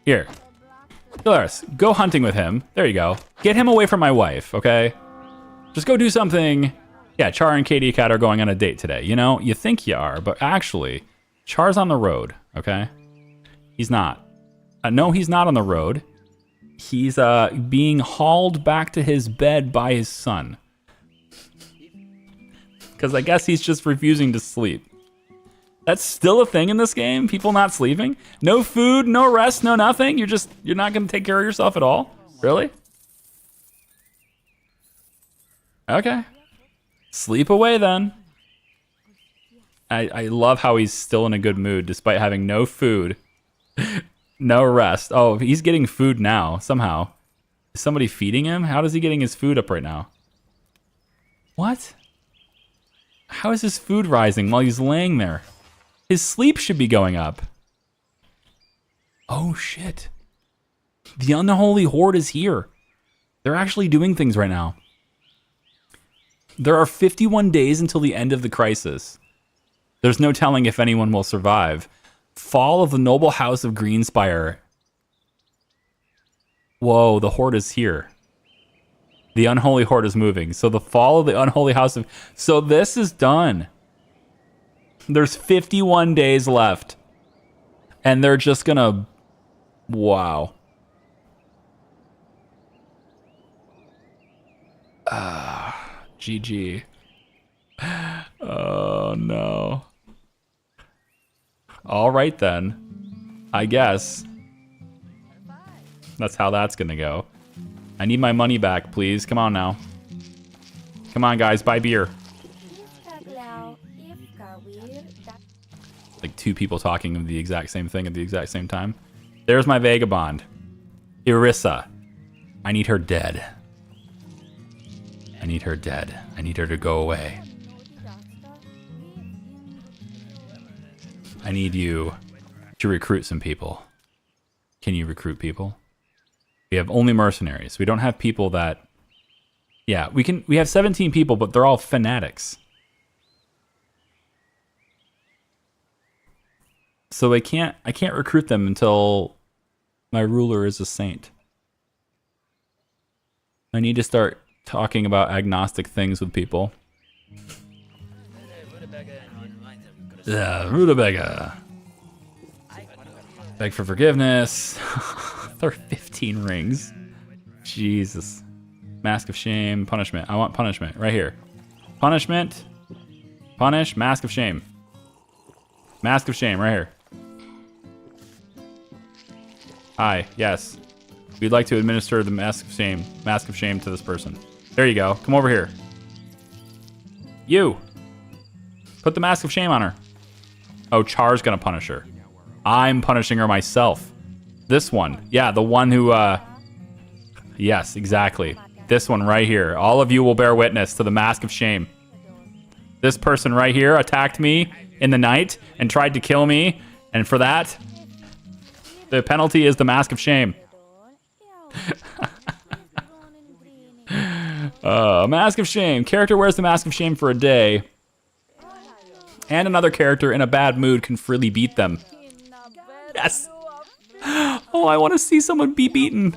Here. Dolores, go hunting with him. There you go. Get him away from my wife, okay? Just go do something. Yeah, Char and Katie Cat are going on a date today. You know, you think you are, but actually, Char's on the road, okay? He's not. No, he's not on the road. He's being hauled back to his bed by his son. Because I guess he's just refusing to sleep. That's still a thing in this game? People not sleeping? No food, no rest, no nothing? You're not going to take care of yourself at all? Really? Okay. Sleep away then. I love how he's still in a good mood despite having no food. No rest. Oh, he's getting food now, somehow. Is somebody feeding him? How is he getting his food up right now? What? How is his food rising while he's laying there? His sleep should be going up. Oh, shit. The unholy horde is here. They're actually doing things right now. There are 51 days until the end of the crisis. There's no telling if anyone will survive. Fall of the noble house of Greenspire. Whoa, the horde is here. The unholy horde is moving. So the fall of the unholy house of... So this is done. There's 51 days left. And they're just gonna... Wow. GG. Oh, no. All right, then. I guess. That's how that's gonna go. I need my money back, please. Come on now. Come on, guys. Buy beer. Like two people talking of the exact same thing at the exact same time. There's my vagabond. Irissa. I need her dead. I need her dead. I need her to go away. I need you to recruit some people. Can you recruit people? We have only mercenaries. We don't have people that... Yeah, we have 17 people, but they're all fanatics. So I can't recruit them until my ruler is a saint. I need to start talking about agnostic things with people. Rutabaga. Beg for forgiveness. There are 15 rings. Jesus. Mask of shame. Punishment. I want punishment. Right here. Punishment. Punish. Mask of shame. Mask of shame. Right here. Hi. Yes. We'd like to administer the mask of shame. Mask of shame to this person. There you go. Come over here. You. Put the mask of shame on her. Oh, CHAR's gonna punish her. I'm punishing her myself. This one. Yeah, the one who, yes, exactly. This one right here. All of you will bear witness to the mask of shame. This person right here attacked me in the night and tried to kill me. And for that, the penalty is the mask of shame. Mask of shame. Character wears the mask of shame for a day. And another character in a bad mood can freely beat them. Yes. Oh, I want to see someone be beaten.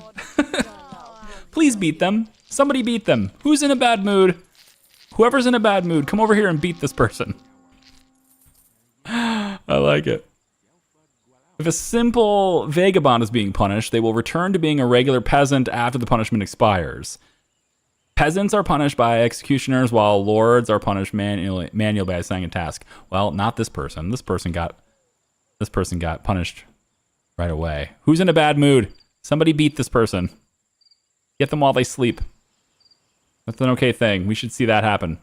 Please beat them. Somebody beat them. Who's in a bad mood? Whoever's in a bad mood, come over here and beat this person. I like it. If a simple vagabond is being punished, they will return to being a regular peasant after the punishment expires. Peasants are punished by executioners, while lords are punished manually by assigning a task. Well, not this person. This person got punished right away. Who's in a bad mood? Somebody beat this person. Get them while they sleep. That's an okay thing. We should see that happen.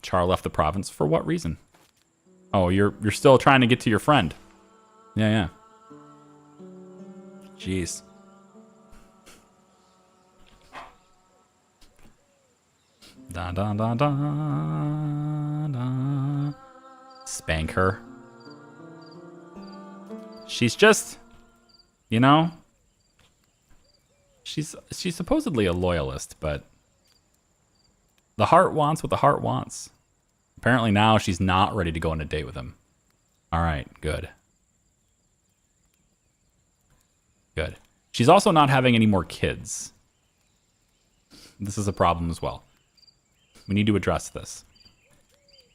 CHAR left the province. For what reason? Oh, you're still trying to get to your friend. Yeah. Jeez. Da da da da da. Spank her. She's just, you know, she's supposedly a loyalist, but the heart wants what the heart wants. Apparently now she's not ready to go on a date with him. All right, good. Good. She's also not having any more kids. This is a problem as well. We need to address this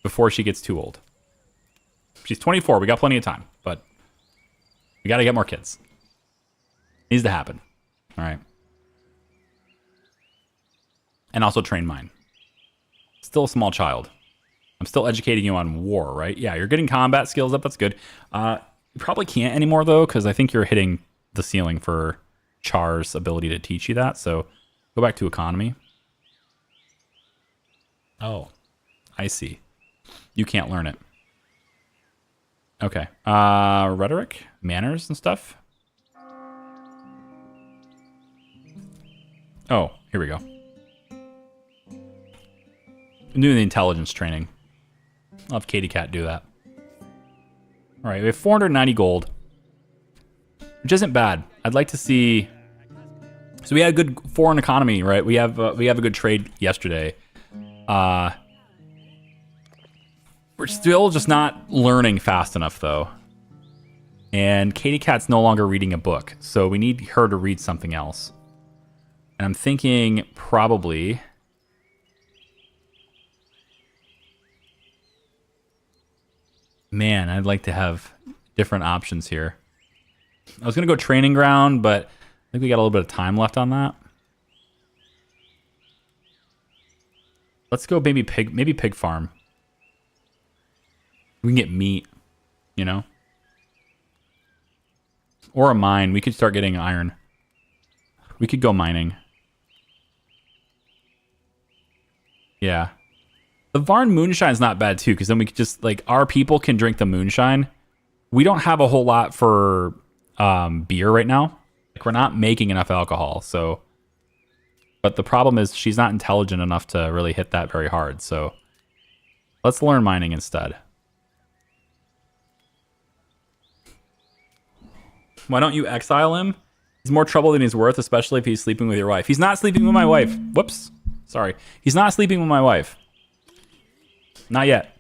before she gets too old. She's 24. We got plenty of time, but we got to get more kids. Needs to happen. All right. And also train mine. Still a small child. I'm still educating you on war, right? Yeah, you're getting combat skills up. That's good. You probably can't anymore, though, because I think you're hitting the ceiling for CHAR's ability to teach you that. So go back to economy. Oh, I see. You can't learn it. Okay. Rhetoric, manners and stuff. Oh, here we go. I'm doing the intelligence training. I'll have Katie Cat do that. All right, we have 490 gold, which isn't bad. I'd like to see. So we had a good foreign economy, right? We have a good trade yesterday. We're still just not learning fast enough, though. And Katie Cat's no longer reading a book, so we need her to read something else. And I'm thinking probably... Man, I'd like to have different options here. I was going to go training ground, but I think we got a little bit of time left on that. Let's go maybe pig farm. We can get meat, you know? Or a mine. We could start getting iron. We could go mining. Yeah. The Varn moonshine's not bad too, because then we could just, like, our people can drink the moonshine. We don't have a whole lot for beer right now. Like, we're not making enough alcohol, so... But the problem is she's not intelligent enough to really hit that very hard, so... Let's learn mining instead. Why don't you exile him? He's more trouble than he's worth, especially if he's sleeping with your wife. He's not sleeping with my wife. Whoops. Sorry. He's not sleeping with my wife. Not yet.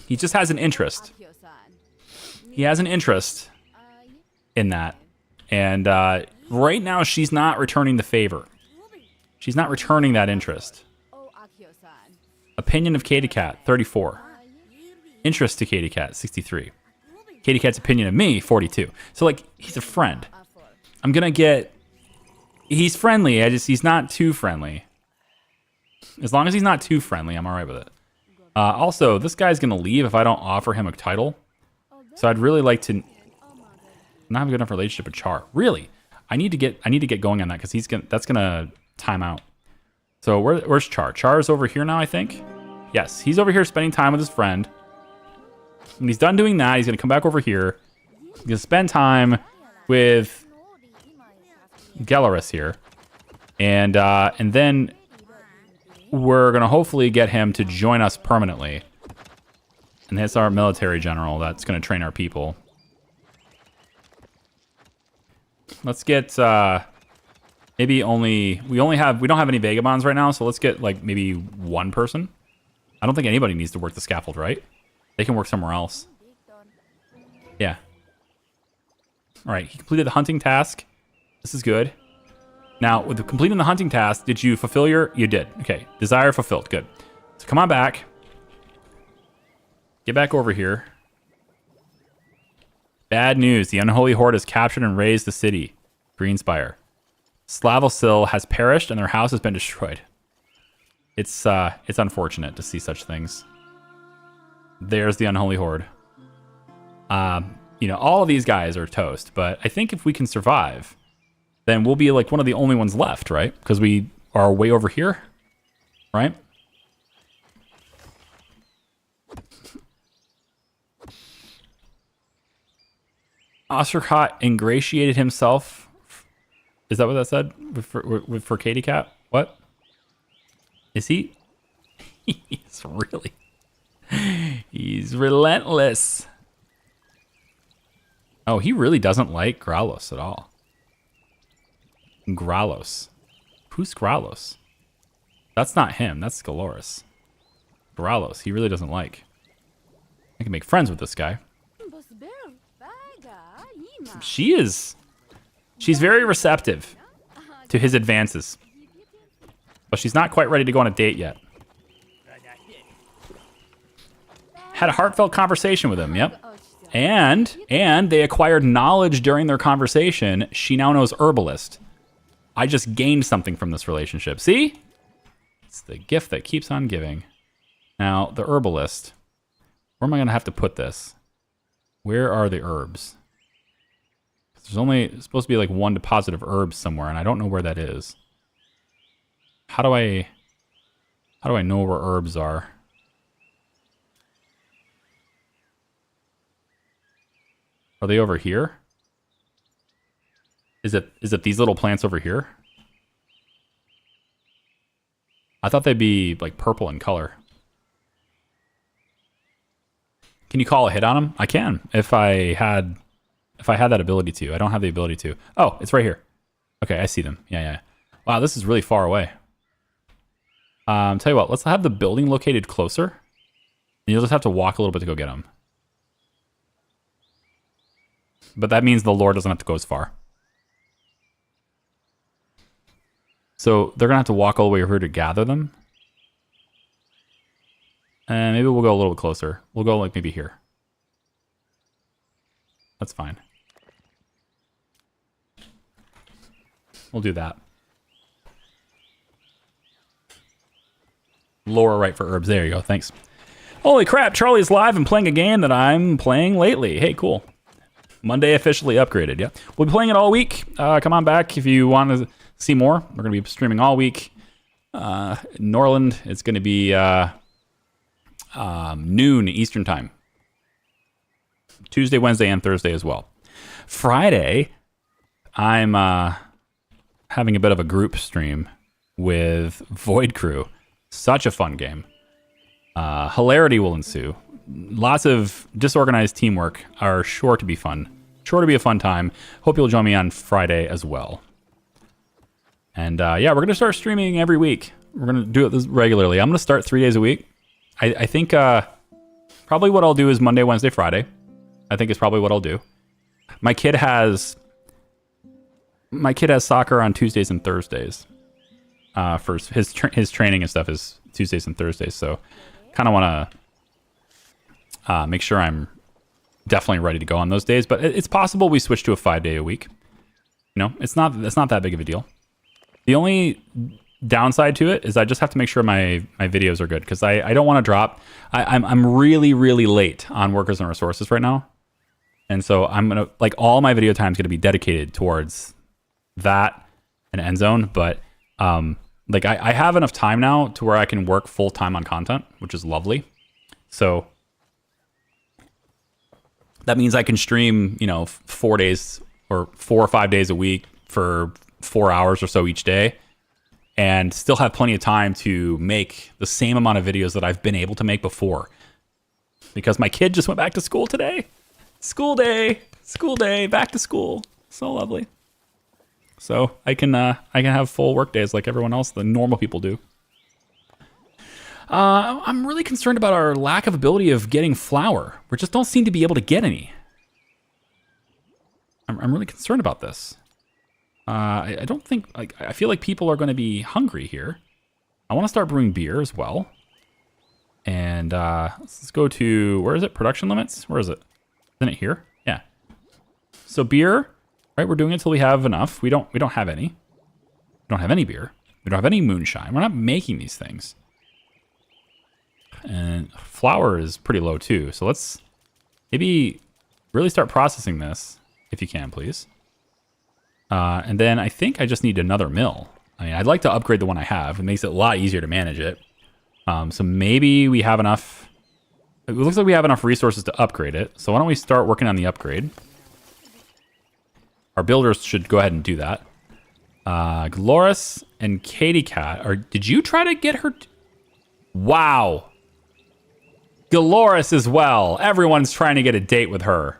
He just has an interest. He has an interest in that. And right now, she's not returning the favor. She's not returning that interest. Opinion of Katie Cat, 34. Interest to Katie Cat, 63. Katie Cat's opinion of me, 42. So, like, he's a friend. I'm gonna get... He's friendly, he's not too friendly. As long as he's not too friendly, I'm alright with it. Also, this guy's gonna leave if I don't offer him a title. So I'd really like to not have a good enough relationship with Char. Really? I need to get going on that because that's gonna time out. So where's Char? Char's over here now, I think. Yes, he's over here spending time with his friend. When he's done doing that, he's gonna come back over here. He's gonna spend time with Gelaris here, and then we're gonna hopefully get him to join us permanently. And that's our military general that's gonna train our people. Let's get maybe we don't have any vagabonds right now, so let's get like maybe one person. I don't think anybody needs to work the scaffold, right? They can work somewhere else. Yeah. All right, he completed the hunting task. This is good. Now, with completing the hunting task, did you fulfill you did. Okay, desire fulfilled, good. So come on back. Get back over here. Bad news, the unholy horde has captured and razed the city, Greenspire. Slavosil has perished and their house has been destroyed. It's unfortunate to see such things. There's the unholy horde. You know, all of these guys are toast, but I think if we can survive, then we'll be like one of the only ones left, right? Because we are way over here, right? Ostercott ingratiated himself. Is that what that said for Katie Cat? What? Is he? He's relentless. Oh, he really doesn't like Gralos at all. Gralos. Who's Gralos? That's not him. That's Galoris. Gralos, he really doesn't like. I can make friends with this guy. She's very receptive to his advances. But she's not quite ready to go on a date yet. Had a heartfelt conversation with him, yep. And they acquired knowledge during their conversation. She now knows herbalist. I just gained something from this relationship. See? It's the gift that keeps on giving. Now, the herbalist. Where am I going to have to put this? Where are the herbs? There's supposed to be like one deposit of herbs somewhere, and I don't know where that is. How do I know where herbs are? Are they over here? Is it these little plants over here? I thought they'd be like purple in color. Can you call a hit on them? I can if I had that ability to. I don't have the ability to. Oh, it's right here. Okay, I see them. Yeah. Wow, this is really far away. Tell you what, let's have the building located closer. You'll just have to walk a little bit to go get them. But that means the lore doesn't have to go as far. So they're going to have to walk all the way over here to gather them. And maybe we'll go a little bit closer. We'll go like maybe here. That's fine. We'll do that. Lower right for herbs. There you go. Thanks. Holy crap. Charlie's live and playing a game that I'm playing lately. Hey, cool. Monday officially upgraded. Yeah. We'll be playing it all week. Come on back if you want to see more. We're going to be streaming all week. Norland, it's going to be noon Eastern time. Tuesday, Wednesday, and Thursday as well. Friday, I'm having a bit of a group stream with Void Crew. Such a fun game. Hilarity will ensue. Lots of disorganized teamwork are sure to be fun. Sure to be a fun time. Hope you'll join me on Friday as well. And yeah, we're going to start streaming every week. We're going to do it regularly. I'm going to start 3 days a week. I think probably what I'll do is Monday, Wednesday, Friday. I think is probably what I'll do. My kid has soccer on Tuesdays and Thursdays. For his training and stuff is Tuesdays and Thursdays. So kind of want to make sure I'm definitely ready to go on those days. But it's possible we switch to a 5-day a week. You know, it's not that big of a deal. The only downside to it is I just have to make sure my videos are good because I don't want to drop. I'm really, really late on workers and resources right now. And so I'm going to, like, all my video time is going to be dedicated towards that and end zone. But like I have enough time now to where I can work full time on content, which is lovely. So that means I can stream, 4 days or 4 or 5 days a week for 4 hours or so each day and still have plenty of time to make the same amount of videos that I've been able to make before. Because my kid just went back to school today. School day, back to school. So lovely. So I can have full work days like everyone else, the normal people do. I'm really concerned about our lack of ability of getting flour. We just don't seem to be able to get any. I'm really concerned about this. I don't think, I feel like people are going to be hungry here. I want to start brewing beer as well. And let's go to, where is it? Production limits? Where is it? Isn't it here? Yeah. So beer, right? We're doing it until we have enough. We don't have any. We don't have any beer. We don't have any moonshine. We're not making these things. And flour is pretty low too. So let's maybe really start processing this, if you can, please. And then I think I just need another mill. I mean, I'd like to upgrade the one I have. It makes it a lot easier to manage it. So maybe we have enough. It looks like we have enough resources to upgrade it. So why don't we start working on the upgrade? Our builders should go ahead and do that. Glorious and Katie Cat. Did you try to get her? Wow. Glorious as well. Everyone's trying to get a date with her.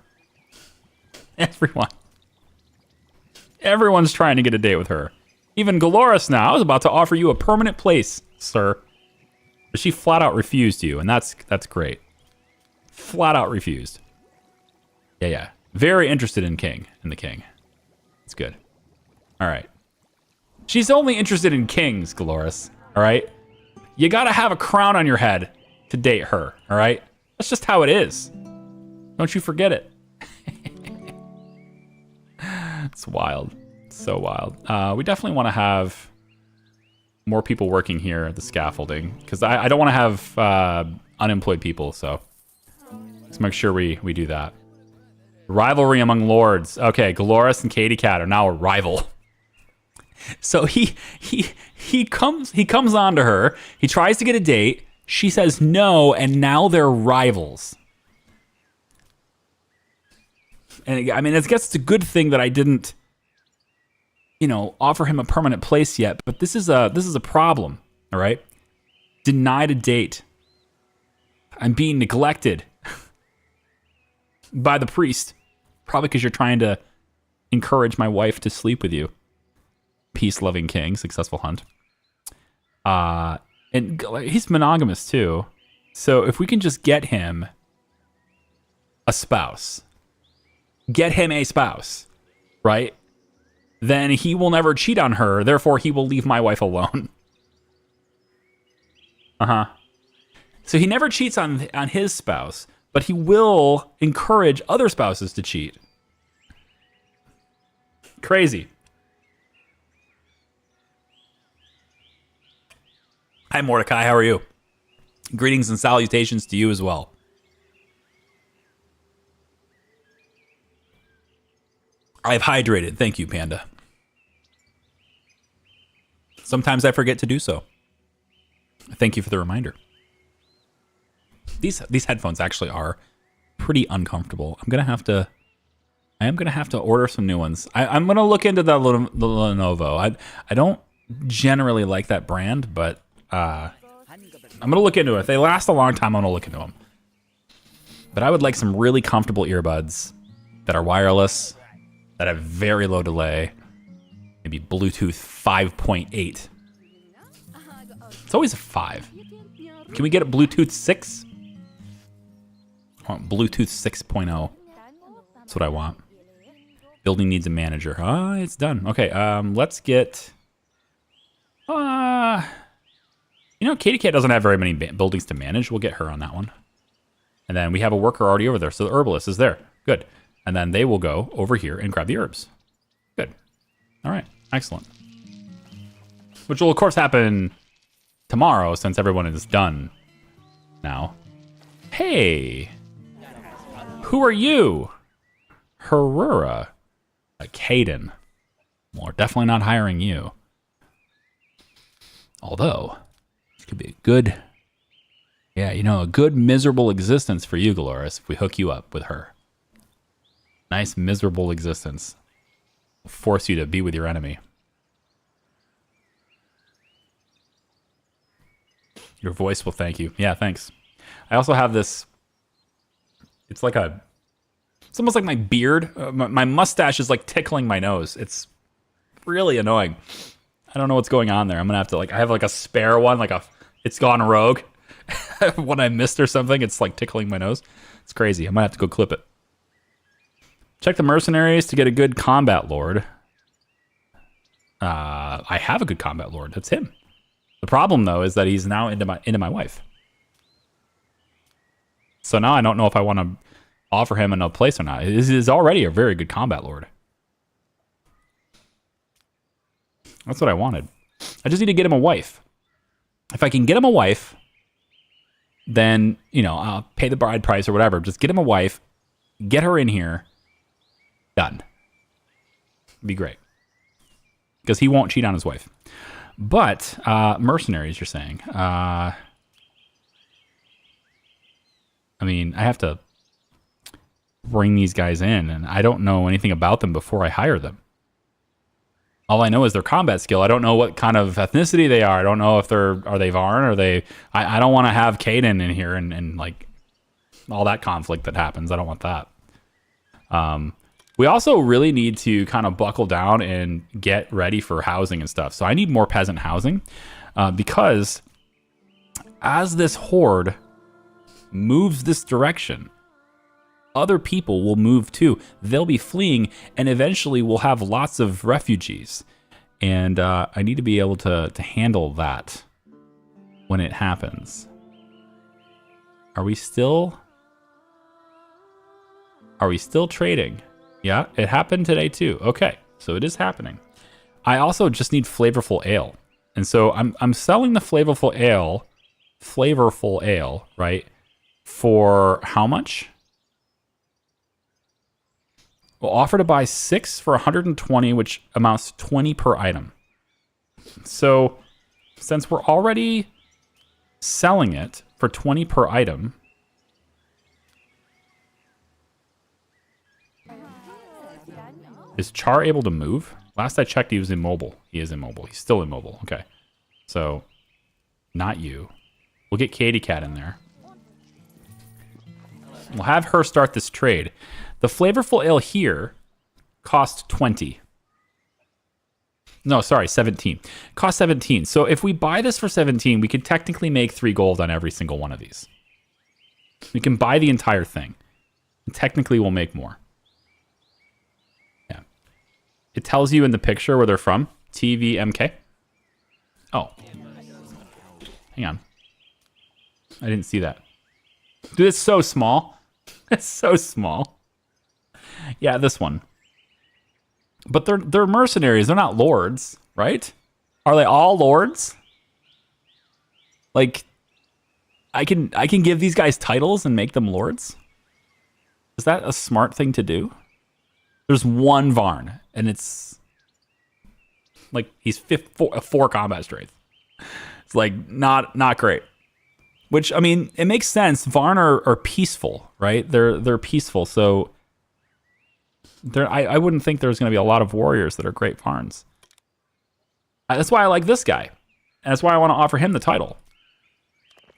Everyone's trying to get a date with her. Even Glorious now. I was about to offer you a permanent place, sir. But she flat out refused you, and that's great. Flat out refused. Yeah. Very interested in the king. It's good. All right. She's only interested in kings, Glorious. All right. You gotta have a crown on your head to date her. All right. That's just how it is. Don't you forget it. It's wild. It's so wild. We definitely want to have more people working here at the scaffolding because I don't want to have unemployed people. So let's make sure we do that. Rivalry among lords. Okay, Glorious and Katie Cat are now a rival. So he comes on to her. He tries to get a date. She says no, and now they're rivals. And I mean, I guess it's a good thing that I didn't, offer him a permanent place yet. But this is a problem. All right, denied a date. I'm being neglected by the priest, probably because you're trying to encourage my wife to sleep with you. Peace-loving king, successful hunt. And he's monogamous too. So if we can just get him a spouse, right? Then he will never cheat on her. Therefore, he will leave my wife alone. So he never cheats on his spouse, but he will encourage other spouses to cheat. Crazy. Hi, Mordecai. How are you? Greetings and salutations to you as well. I've hydrated. Thank you, Panda. Sometimes I forget to do so. Thank you for the reminder. These headphones actually are pretty uncomfortable. I am gonna have to order some new ones. I'm gonna look into the Lenovo. I don't generally like that brand, but I'm gonna look into it. If they last a long time, I'm gonna look into them. But I would like some really comfortable earbuds that are wireless, that have very low delay, maybe Bluetooth 5.8. It's always a 5. Can we get a Bluetooth 6? I want Bluetooth 6.0. That's what I want. Building needs a manager. It's done. Okay, let's get... Katie Cat doesn't have very many buildings to manage. We'll get her on that one. And then we have a worker already over there, so the herbalist is there. Good. And then they will go over here and grab the herbs. Good. All right. Excellent. Which will, of course, happen tomorrow since everyone is done now. Hey! Who are you? Herrera. Caden. Well, we're definitely not hiring you. Although, it could be a good... Yeah, a good miserable existence for you, Dolores, if we hook you up with her. Nice miserable existence. Will force you to be with your enemy. Your voice will thank you. Yeah, thanks. I also have this... It's almost like my beard. My mustache is like tickling my nose. It's really annoying. I don't know what's going on there. I'm gonna have to I have like a spare one, it's gone rogue. When I missed or something, it's like tickling my nose. It's crazy. I might have to go clip it. Check the mercenaries to get a good combat lord. I have a good combat lord. That's him. The problem though is that he's now into my wife. So now I don't know if I want to offer him another place or not. He is already a very good combat lord. That's what I wanted. I just need to get him a wife. If I can get him a wife, then, I'll pay the bride price or whatever. Just get him a wife, get her in here, done. It'd be great. Because he won't cheat on his wife. But, mercenaries, you're saying. I have to bring these guys in, and I don't know anything about them before I hire them. All I know is their combat skill. I don't know what kind of ethnicity they are. I don't know if are they Varn or they... I don't want to have Caden in here and like all that conflict that happens. I don't want that. We also really need to kind of buckle down and get ready for housing and stuff. So I need more peasant housing because as this horde moves this direction, other people will move too. They'll be fleeing, and eventually we'll have lots of refugees. And I need to be able to handle that when it happens. Are we still trading? Yeah, it happened today too. Okay, so it is happening. I also just need flavorful ale. And so I'm selling the flavorful ale, right? For how much? We'll offer to buy 6 for 120, which amounts to 20 per item. So, since we're already selling it for 20 per item, is Char able to move? Last I checked, he was immobile. He is immobile. He's still immobile. Okay. So, not you. We'll get Katie Cat in there. We'll have her start this trade. The flavorful ale here cost 20. No, sorry, 17. Cost 17. So if we buy this for 17, we could technically make 3 gold on every single one of these. We can buy the entire thing. And technically, we'll make more. Yeah. It tells you in the picture where they're from. TVMK. Oh. Hang on. I didn't see that. Dude, it's so small. It's so small. Yeah, this one. But they're mercenaries. They're not lords, right? Are they all lords? Like, I can give these guys titles and make them lords? Is that a smart thing to do? There's one Varn, and it's like he's 4 combat strength. It's like not great. Which, I mean, it makes sense. Varn are peaceful, right? They're peaceful, so I wouldn't think there's going to be a lot of warriors that are great Varns. That's why I like this guy. And that's why I want to offer him the title.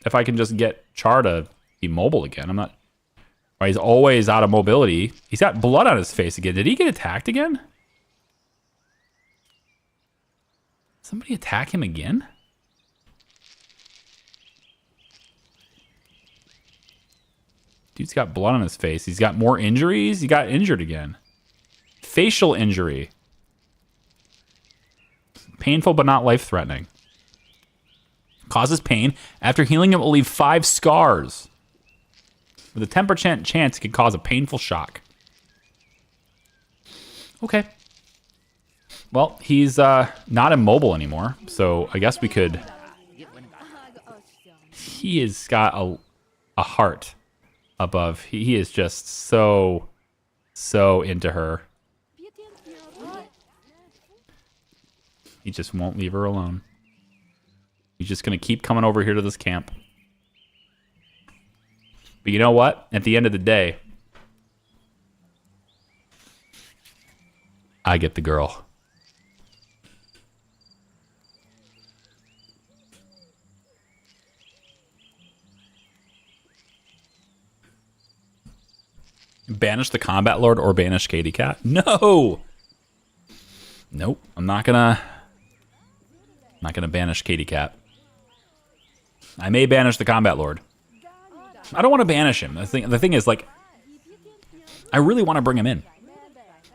If I can just get CHAR to be mobile again. I'm not... Right, he's always out of mobility. He's got blood on his face again. Did he get attacked again? Somebody attack him again? Dude's got blood on his face. He's got more injuries. He got injured again. Facial injury. Painful but not life-threatening. Causes pain. After healing, it will leave 5 scars. With a 10% chance, it could cause a painful shock. Okay. Well, he's not immobile anymore, so I guess we could... He has got a heart above. He is just so into her. He just won't leave her alone. He's just going to keep coming over here to this camp. But you know what? At the end of the day, I get the girl. Banish the combat lord or banish Katie Cat? No! Nope. I'm not gonna banish Katie Cat. I may banish the combat lord. I don't want to banish him. The thing is, like, I really want to bring him in.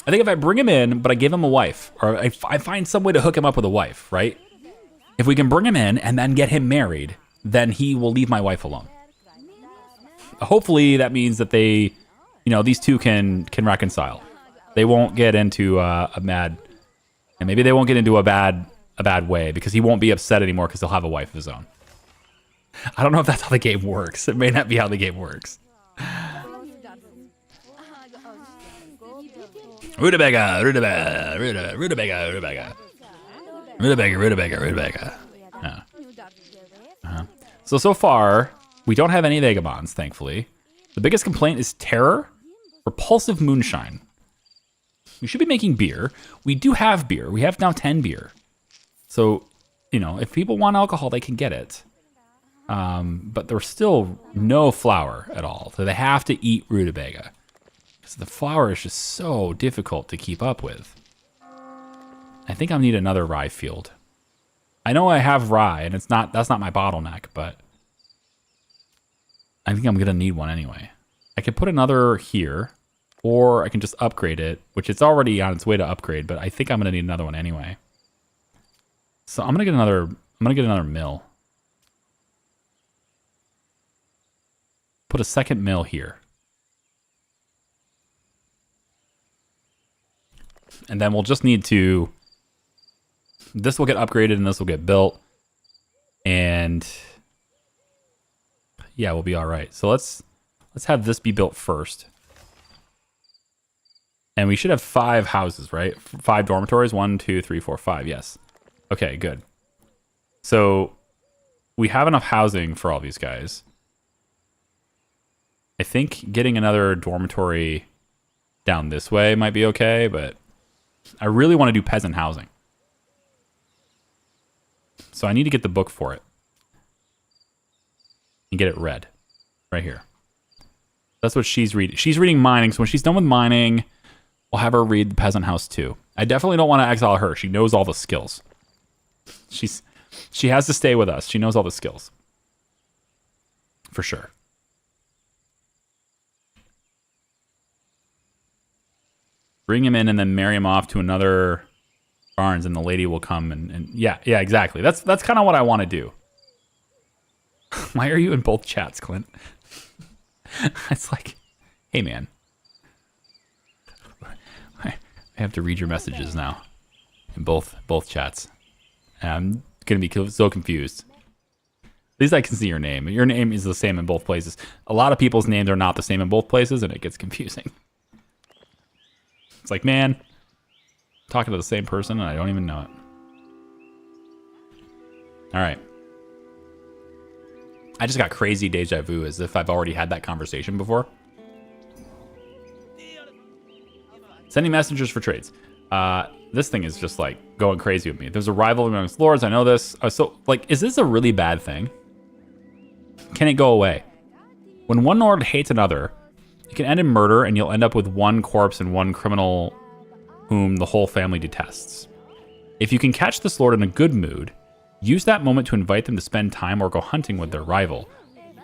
I think if I bring him in, but I give him a wife, or I find some way to hook him up with a wife, right? If we can bring him in and then get him married, then he will leave my wife alone. Hopefully that means that they, you know, these two can reconcile. They won't get into a mad, and maybe they won't get into a bad way because he won't be upset anymore because he'll have a wife of his own. I don't know if that's how the game works. It may not be how the game works. Rutabaga, rutabaga, rutabaga, rutabaga. Rutabaga. So far, we don't have any vagabonds, thankfully. The biggest complaint is terror, repulsive moonshine. We should be making beer. We do have beer. We have now 10 beer. So, you know, if people want alcohol, they can get it. But there's still no flour at all. So they have to eat rutabaga. Because the flour is just so difficult to keep up with. I think I'll need another rye field. I know I have rye, and that's not my bottleneck, but I think I'm gonna need one anyway. I could put another here, or I can just upgrade it, which it's already on its way to upgrade, but I think I'm gonna need another one anyway. So I'm gonna get another mill. Put a second mill here. And then we'll just need to... This will get upgraded and this will get built. And... yeah, we'll be alright. So let's have this be built first. And we should have 5 houses, right? 5 dormitories. 1, 2, 3, 4, 5. Yes. Okay, good. So we have enough housing for all these guys. I think getting another dormitory down this way might be okay, but I really want to do peasant housing. So I need to get the book for it. And get it read. Right here. That's what she's reading. She's reading mining, so when she's done with mining, we'll have her read the peasant house too. I definitely don't want to exile her. She knows all the skills. She has to stay with us. She knows all the skills. For sure. Bring him in and then marry him off to another Barnes, and the lady will come and yeah, exactly. That's kind of what I want to do. Why are you in both chats, Clint? It's like, hey man, I have to read your messages now in both chats. I'm gonna be so confused. At least I can see your name. Your name is the same in both places. A lot of people's names are not the same in both places, and it gets confusing. It's like, man, I'm talking to the same person, and I don't even know it. All right. I just got crazy deja vu as if I've already had that conversation before. Sending messengers for trades. This thing is just like going crazy with me. There's a rivalry amongst lords. I know this. So, like, is this a really bad thing? Can it go away? When one lord hates another, it can end in murder, and you'll end up with one corpse and one criminal whom the whole family detests. If you can catch this lord in a good mood, use that moment to invite them to spend time or go hunting with their rival.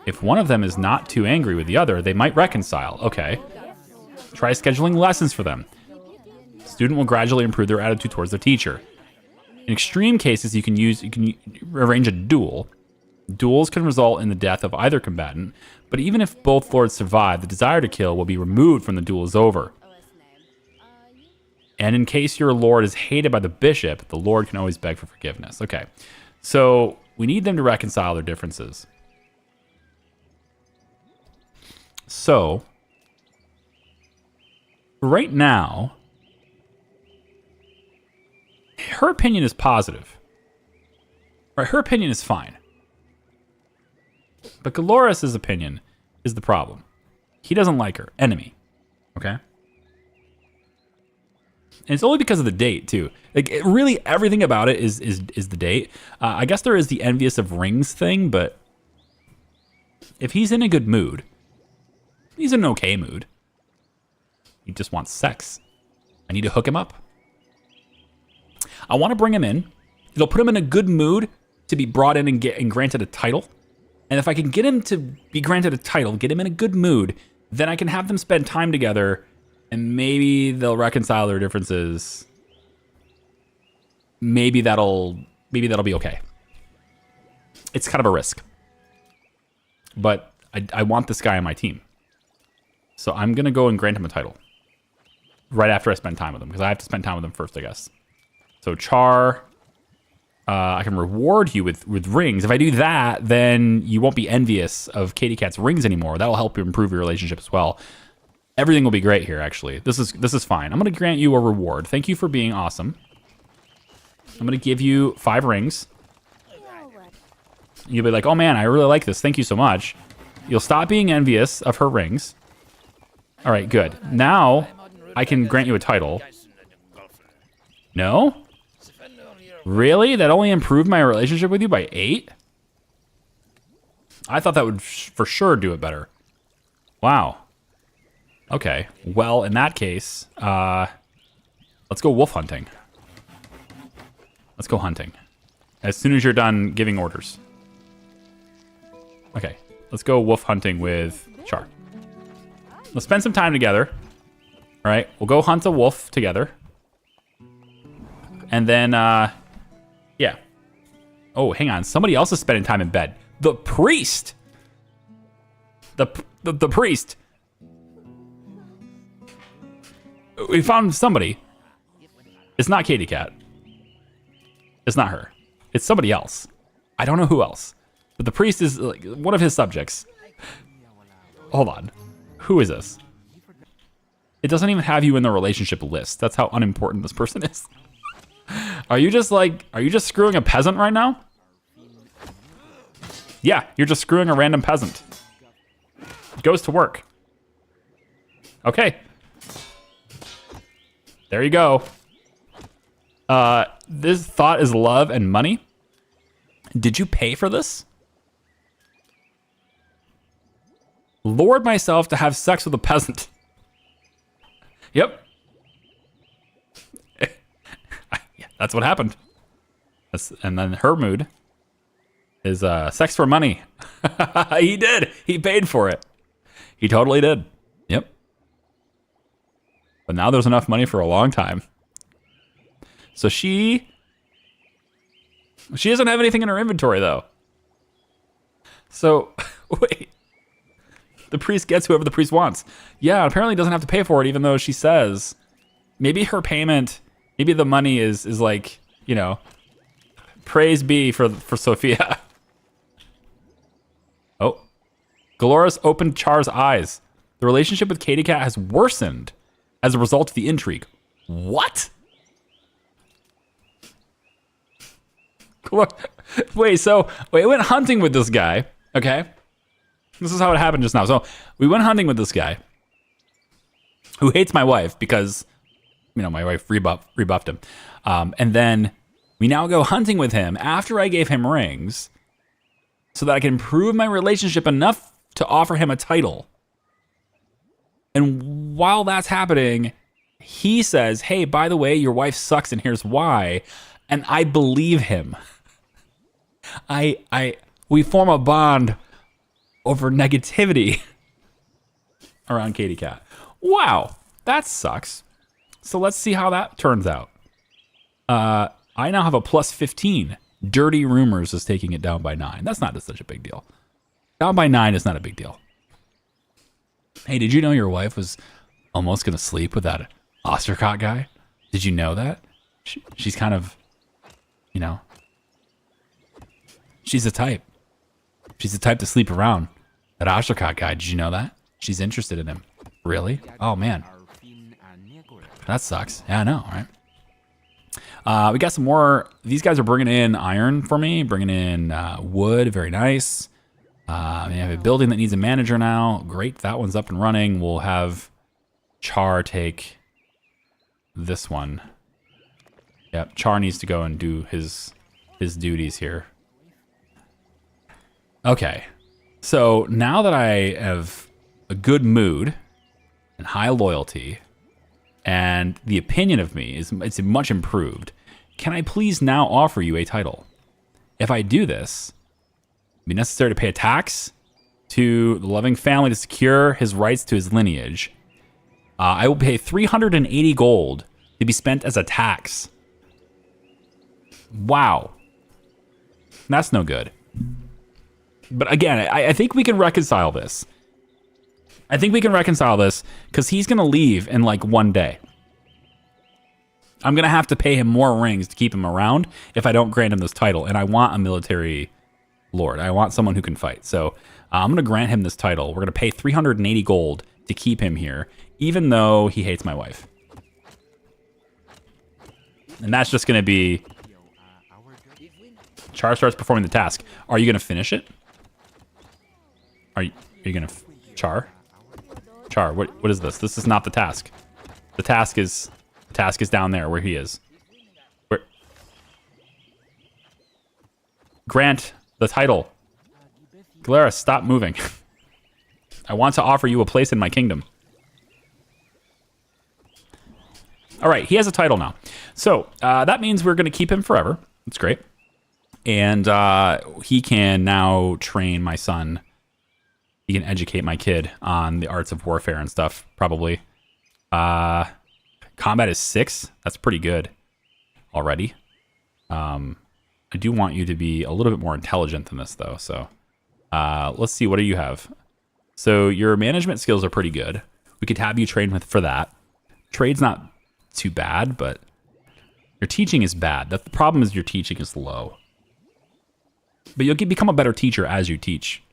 If one of them is not too angry with the other, they might reconcile. Okay. Try scheduling lessons for them. Student will gradually improve their attitude towards their teacher. In extreme cases, you can arrange a duel. Duels can result in the death of either combatant, but even if both lords survive, the desire to kill will be removed when the duel is over. And in case your lord is hated by the bishop, the lord can always beg for forgiveness. Okay, so we need them to reconcile their differences. So, right now, her opinion is positive. Right, her opinion is fine. But Galoris' opinion is the problem. He doesn't like her. Enemy. Okay? And it's only because of the date, too. Like, really, everything about it is the date. I guess there is the envious of rings thing, but if he's in a good mood, he's in an okay mood. He just wants sex. I need to hook him up. I want to bring him in. It'll put him in a good mood to be brought in and granted a title. And if I can get him to be granted a title, get him in a good mood, then I can have them spend time together, and maybe they'll reconcile their differences. Maybe that'll be okay. It's kind of a risk. But I want this guy on my team. So I'm going to go and grant him a title. Right after I spend time with him, because I have to spend time with him first, I guess. So CHAR, I can reward you with rings. If I do that, then you won't be envious of Katie Cat's rings anymore. That'll help you improve your relationship as well. Everything will be great here, actually. This is fine. I'm going to grant you a reward. Thank you for being awesome. I'm going to give you 5 rings. You'll be like, oh man, I really like this. Thank you so much. You'll stop being envious of her rings. All right, good. Now I can grant you a title. No? Really? That only improved my relationship with you by 8? I thought that would for sure do it better. Wow. Okay. Well, in that case, let's go wolf hunting. Let's go hunting. As soon as you're done giving orders. Okay. Let's go wolf hunting with CHAR. Let's spend some time together. All right. We'll go hunt a wolf together. And then, yeah. Oh, hang on. Somebody else is spending time in bed. The priest. The priest. We found somebody. It's not Katie Cat. It's not her. It's somebody else. I don't know who else. But the priest is like one of his subjects. Hold on. Who is this? It doesn't even have you in the relationship list. That's how unimportant this person is. Are you just screwing a peasant right now? Yeah, you're just screwing a random peasant. Goes to work. Okay. There you go. This thought is love and money. Did you pay for this? Lured myself to have sex with a peasant. Yep. That's what happened. And then her mood is sex for money. He did. He paid for it. He totally did. Yep. But now there's enough money for a long time. So she doesn't have anything in her inventory, though. So, wait. The priest gets whoever the priest wants. Yeah, apparently doesn't have to pay for it, even though she says maybe her payment, maybe the money is like, you know, praise be for Sophia. Oh, Galoris opened Char's eyes. The relationship with Katie Cat has worsened as a result of the intrigue. What? Wait, we went hunting with this guy, okay? This is how it happened just now. So we went hunting with this guy who hates my wife because, you know, my wife rebuffed him. And then we now go hunting with him after I gave him rings so that I can improve my relationship enough to offer him a title. And while that's happening, he says, hey, by the way, your wife sucks and here's why. And I believe him. We form a bond over negativity around Katie Cat. Wow, that sucks. So let's see how that turns out. I now have a plus 15. Dirty Rumors is taking it down by 9. That's not such a big deal. Down by 9 is not a big deal. Hey, did you know your wife was almost going to sleep with that Ostercott guy? Did you know that? She's kind of, you know, she's the type. She's the type to sleep around. That Ostercott guy, did you know that? She's interested in him. Really? Oh, man. That sucks. Yeah, I know, right? We got some more. These guys are bringing in iron for me, bringing in wood. Very nice. We have a building that needs a manager now. Great. That one's up and running. We'll have Char take this one. Yep. Char needs to go and do his duties here. Okay. So now that I have a good mood and high loyalty, and the opinion of me it's much improved, can I please now offer you a title? If I do this, it'd be necessary to pay a tax to the loving family to secure his rights to his lineage. I will pay 380 gold to be spent as a tax. Wow. That's no good. But again, I think we can reconcile this. I think we can reconcile this because he's going to leave in like one day. I'm going to have to pay him more rings to keep him around if I don't grant him this title. And I want a military lord. I want someone who can fight. So I'm going to grant him this title. We're going to pay 380 gold to keep him here, even though he hates my wife. And that's just going to be... Char starts performing the task. Are you going to finish it? Are you going to... Char? Char, what is this? This is not the task. The task is down there where he is. Grant the title. Galeras, stop moving. I want to offer you a place in my kingdom. All right, he has a title now. So that means we're going to keep him forever. That's great. And he can now train my son. He can educate my kid on the arts of warfare and stuff, probably. Combat is 6. That's pretty good already. I do want you to be a little bit more intelligent than this, though. So let's see. What do you have? So your management skills are pretty good. We could have you train for that. Trade's not too bad, but your teaching is bad. The problem is your teaching is low. But you'll become a better teacher as you teach,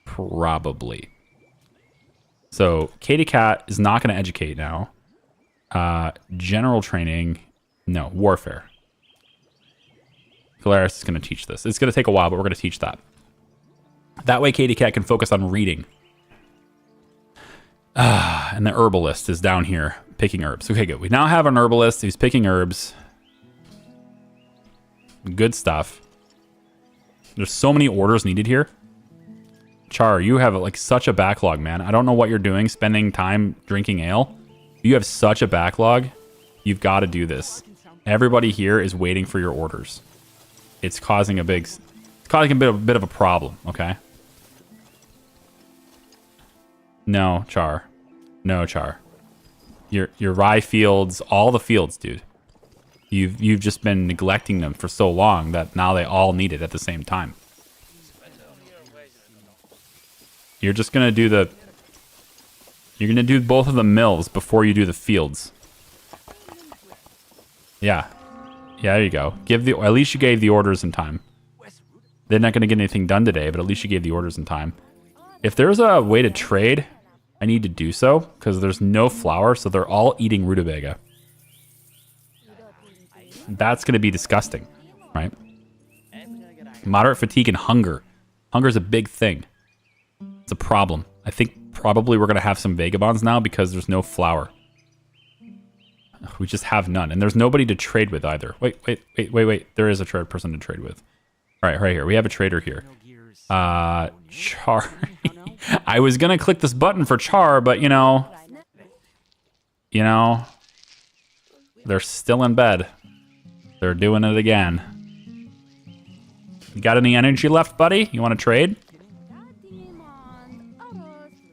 probably. So Katie Cat is not going to educate now. General training, no, warfare. Galeras is going to teach this. It's going to take a while, but we're going to teach that. That way Katie Cat can focus on reading. And the herbalist is down here picking herbs. Okay, good. We now have an herbalist who's picking herbs. Good stuff. There's so many orders needed here. Char, you have like such a backlog, man. I don't know what you're doing, spending time drinking ale. You have such a backlog. You've got to do this. Everybody here is waiting for your orders. It's causing a bit of a problem, okay? No, Char. No, Char. your rye fields, all the fields, dude. You've just been neglecting them for so long that now they all need it at the same time. You're just gonna do the. You're gonna do both of the mills before you do the fields. Yeah, there you go. At least you gave the orders in time. They're not gonna get anything done today, but at least you gave the orders in time. If there's a way to trade, I need to do so because there's no flour, so they're all eating rutabaga. That's gonna be disgusting, right? Moderate fatigue and hunger. Hunger's a big thing. It's a problem. I think probably we're going to have some vagabonds now because there's no flour. We just have none. And there's nobody to trade with either. Wait. There is a trade person to trade with. All right, right here. We have a trader here. CHAR. I was going to click this button for CHAR, but you know, they're still in bed. They're doing it again. You got any energy left, buddy? You want to trade?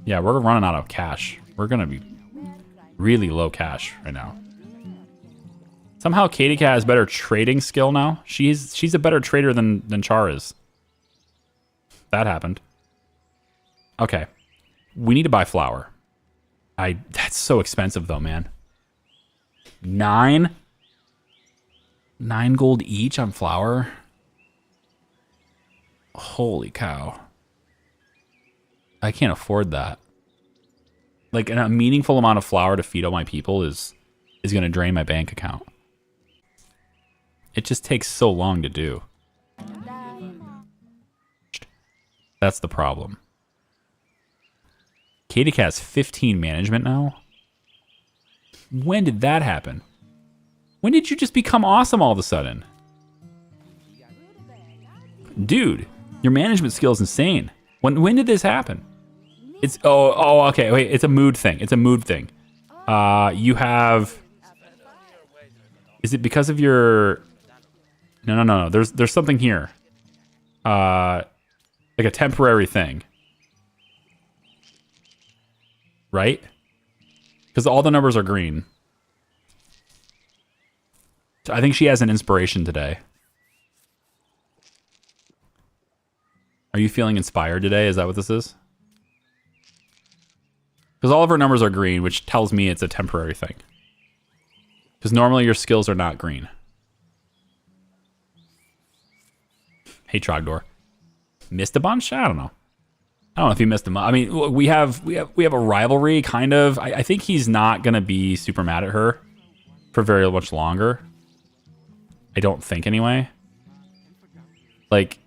Yeah, we're running out of cash. We're gonna be really low cash right now. Somehow Katie Cat has better trading skill now. She's a better trader than Char is. That happened. Okay. We need to buy flour. That's so expensive though, man. 9 gold each on flour. Holy cow. I can't afford that. Like a meaningful amount of flour to feed all my people is going to drain my bank account. It just takes so long to do. That's the problem. Katie Cat's 15 management now? When did that happen? When did you just become awesome all of a sudden? Dude, your management skill is insane. When did this happen? It's okay. Wait, it's a mood thing. It's a mood thing. You have. Is it because of your? No. There's something here. Like a temporary thing, right? Because all the numbers are green. So I think she has an inspiration today. Are you feeling inspired today? Is that what this is? Because all of her numbers are green, which tells me it's a temporary thing. Because normally your skills are not green. Hey, Trogdor. Missed a bunch? I don't know. I don't know if you missed him. I mean, we have a rivalry, kind of. I think he's not going to be super mad at her for very much longer. I don't think, anyway. Like,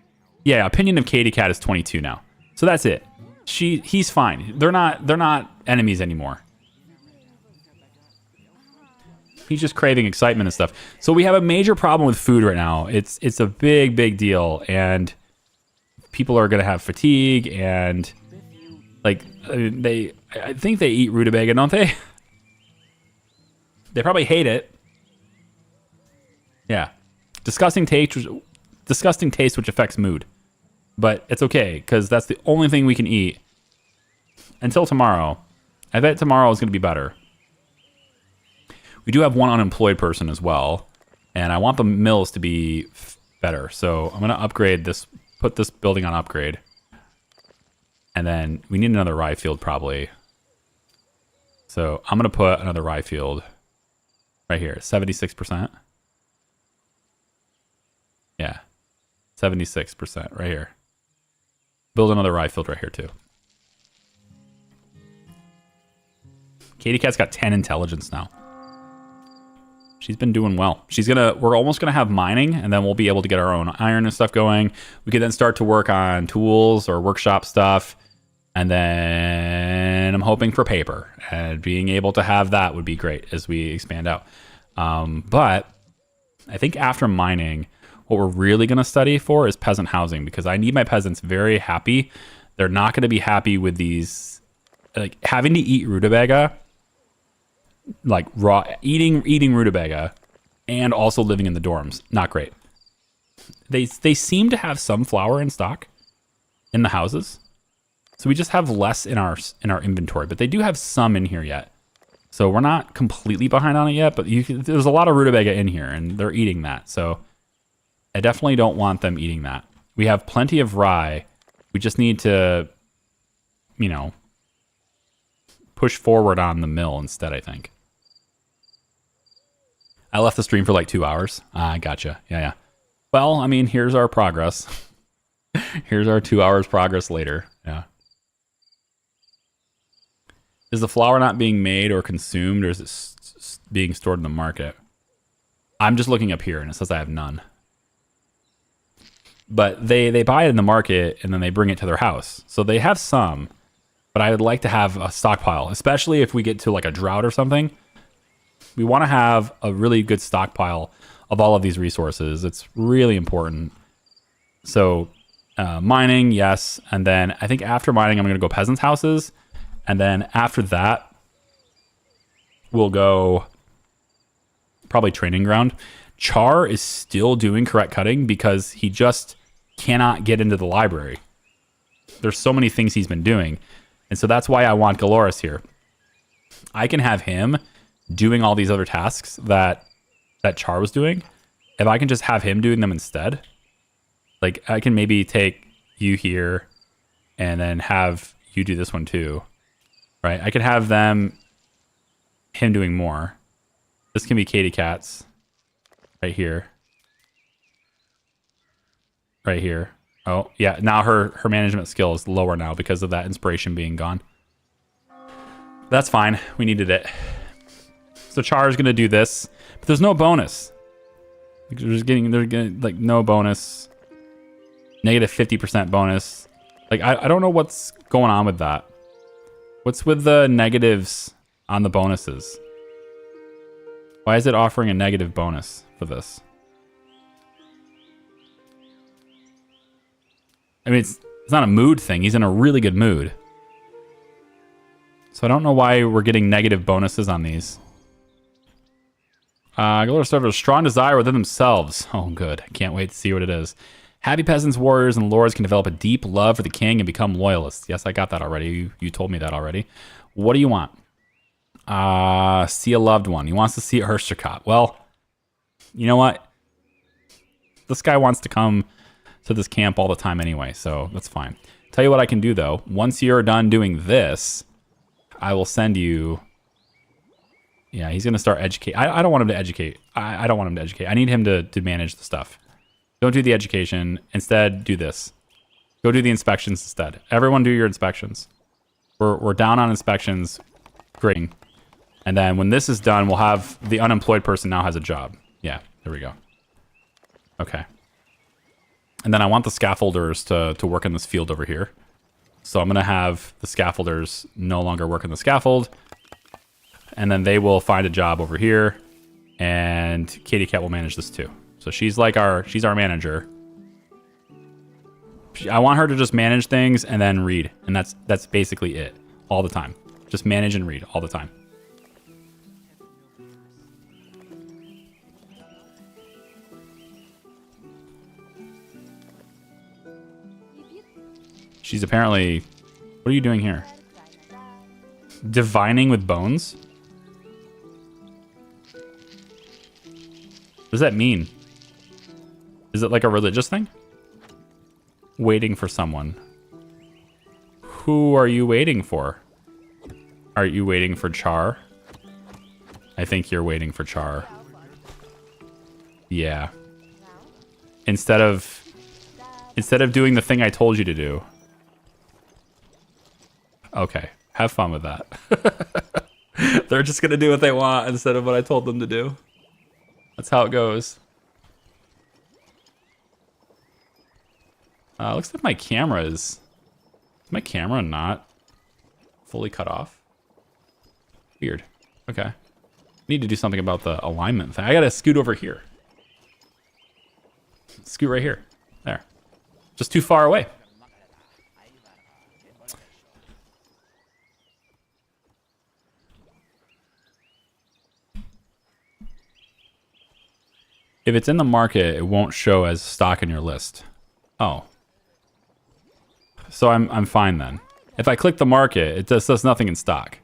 yeah, opinion of Katie Cat is 22 now. So that's it. He's fine. They're not enemies anymore. He's just craving excitement and stuff. So we have a major problem with food right now. It's a big deal, and people are gonna have fatigue, and like I think they eat rutabaga, don't they? They probably hate it. Yeah, disgusting taste which affects mood. But it's okay, because that's the only thing we can eat until tomorrow. I bet tomorrow is going to be better. We do have one unemployed person as well, and I want the mills to be better. So I'm going to upgrade this, put this building on upgrade. And then we need another rye field probably. So I'm going to put another rye field right here, 76%. Yeah, 76% right here. Build another rye field right here too. Katie Cat's got 10 intelligence now. She's been doing well. We're almost gonna have mining, and then we'll be able to get our own iron and stuff going. We could then start to work on tools or workshop stuff. And then I'm hoping for paper, and being able to have that would be great as we expand out. But I think after mining, what we're really going to study for is peasant housing, because I need my peasants very happy. They're not going to be happy with these, like having to eat rutabaga, like raw, eating rutabaga, and also living in the dorms. Not great. They seem to have some flour in stock in the houses. So we just have less in our inventory, but they do have some in here yet. So we're not completely behind on it yet, but there's a lot of rutabaga in here, and they're eating that. So I definitely don't want them eating that. We have plenty of rye. We just need to, you know, push forward on the mill instead, I think. I left the stream for like 2 hours. I gotcha. Yeah. Well, I mean, here's our progress. Here's our 2 hours progress later. Yeah. Is the flour not being made or consumed, or is it being stored in the market? I'm just looking up here, and it says I have none. But they buy it in the market, and then they bring it to their house. So they have some, but I would like to have a stockpile, especially if we get to like a drought or something. We want to have a really good stockpile of all of these resources. It's really important. So mining, yes. And then I think after mining, I'm going to go peasants' houses. And then after that, we'll go probably training ground. CHAR is still doing correct cutting because he just cannot get into the library. There's so many things he's been doing. And so that's why I want Galoris here. I can have him doing all these other tasks that CHAR was doing. If I can just have him doing them instead, like I can maybe take you here and then have you do this one too, right? I could have him doing more. This can be Katie Cats right here. Right here. Oh, yeah. Now her management skill is lower now because of that inspiration being gone. That's fine. We needed it. So CHAR is going to do this, but there's no bonus. They're getting like no bonus. Negative 50% bonus. Like I don't know what's going on with that. What's with the negatives on the bonuses? Why is it offering a negative bonus for this? I mean, it's not a mood thing. He's in a really good mood. So I don't know why we're getting negative bonuses on these. Galore started a strong desire within themselves. Oh, good. I can't wait to see what it is. Happy peasants, warriors, and lords can develop a deep love for the king and become loyalists. Yes, I got that already. You told me that already. What do you want? See a loved one. He wants to see Urstukot. Well, you know what? This guy wants to come to this camp all the time anyway, so that's fine. Tell you what I can do, though. Once you're done doing this, I will send you... Yeah, he's going to start educate. I don't want him to educate. I don't want him to educate. I need him to manage the stuff. Don't do the education. Instead, do this. Go do the inspections instead. Everyone do your inspections. We're down on inspections. Great. And then when this is done, we'll have the unemployed person now has a job. Yeah, there we go. Okay. And then I want the scaffolders to work in this field over here. So I'm going to have the scaffolders no longer work in the scaffold. And then they will find a job over here. And Katie Cat will manage this too. So she's like she's our manager. I want her to just manage things and then read. And that's basically it. All the time. Just manage and read all the time. She's apparently... What are you doing here? Divining with bones? What does that mean? Is it like a religious thing? Waiting for someone. Who are you waiting for? Are you waiting for CHAR? I think you're waiting for CHAR. Yeah. Instead of doing the thing I told you to do. Okay. Have fun with that. They're just gonna do what they want instead of what I told them to do. That's how it goes. Looks like my camera is my camera not fully cut off? Weird. Okay. Need to do something about the alignment thing. I gotta scoot over here. Scoot right here. There. Just too far away. If it's in the market, it won't show as stock in your list. Oh. So I'm fine then. If I click the market, it does nothing in stock.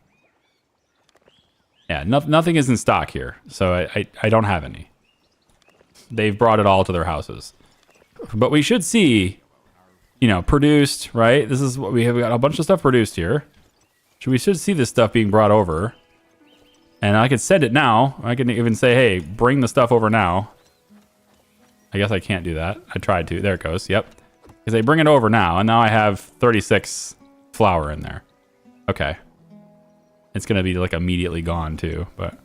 Yeah, nothing is in stock here, so I don't have any. They've brought it all to their houses. But we should see, you know, produced, right? This is what we have. We got a bunch of stuff produced here. So we should see this stuff being brought over. And I could send it now. I can even say, hey, bring the stuff over now. I guess I can't do that. I tried to. There it goes. Yep. Because they bring it over now, and now I have 36 flour in there. Okay. It's going to be like immediately gone too, but...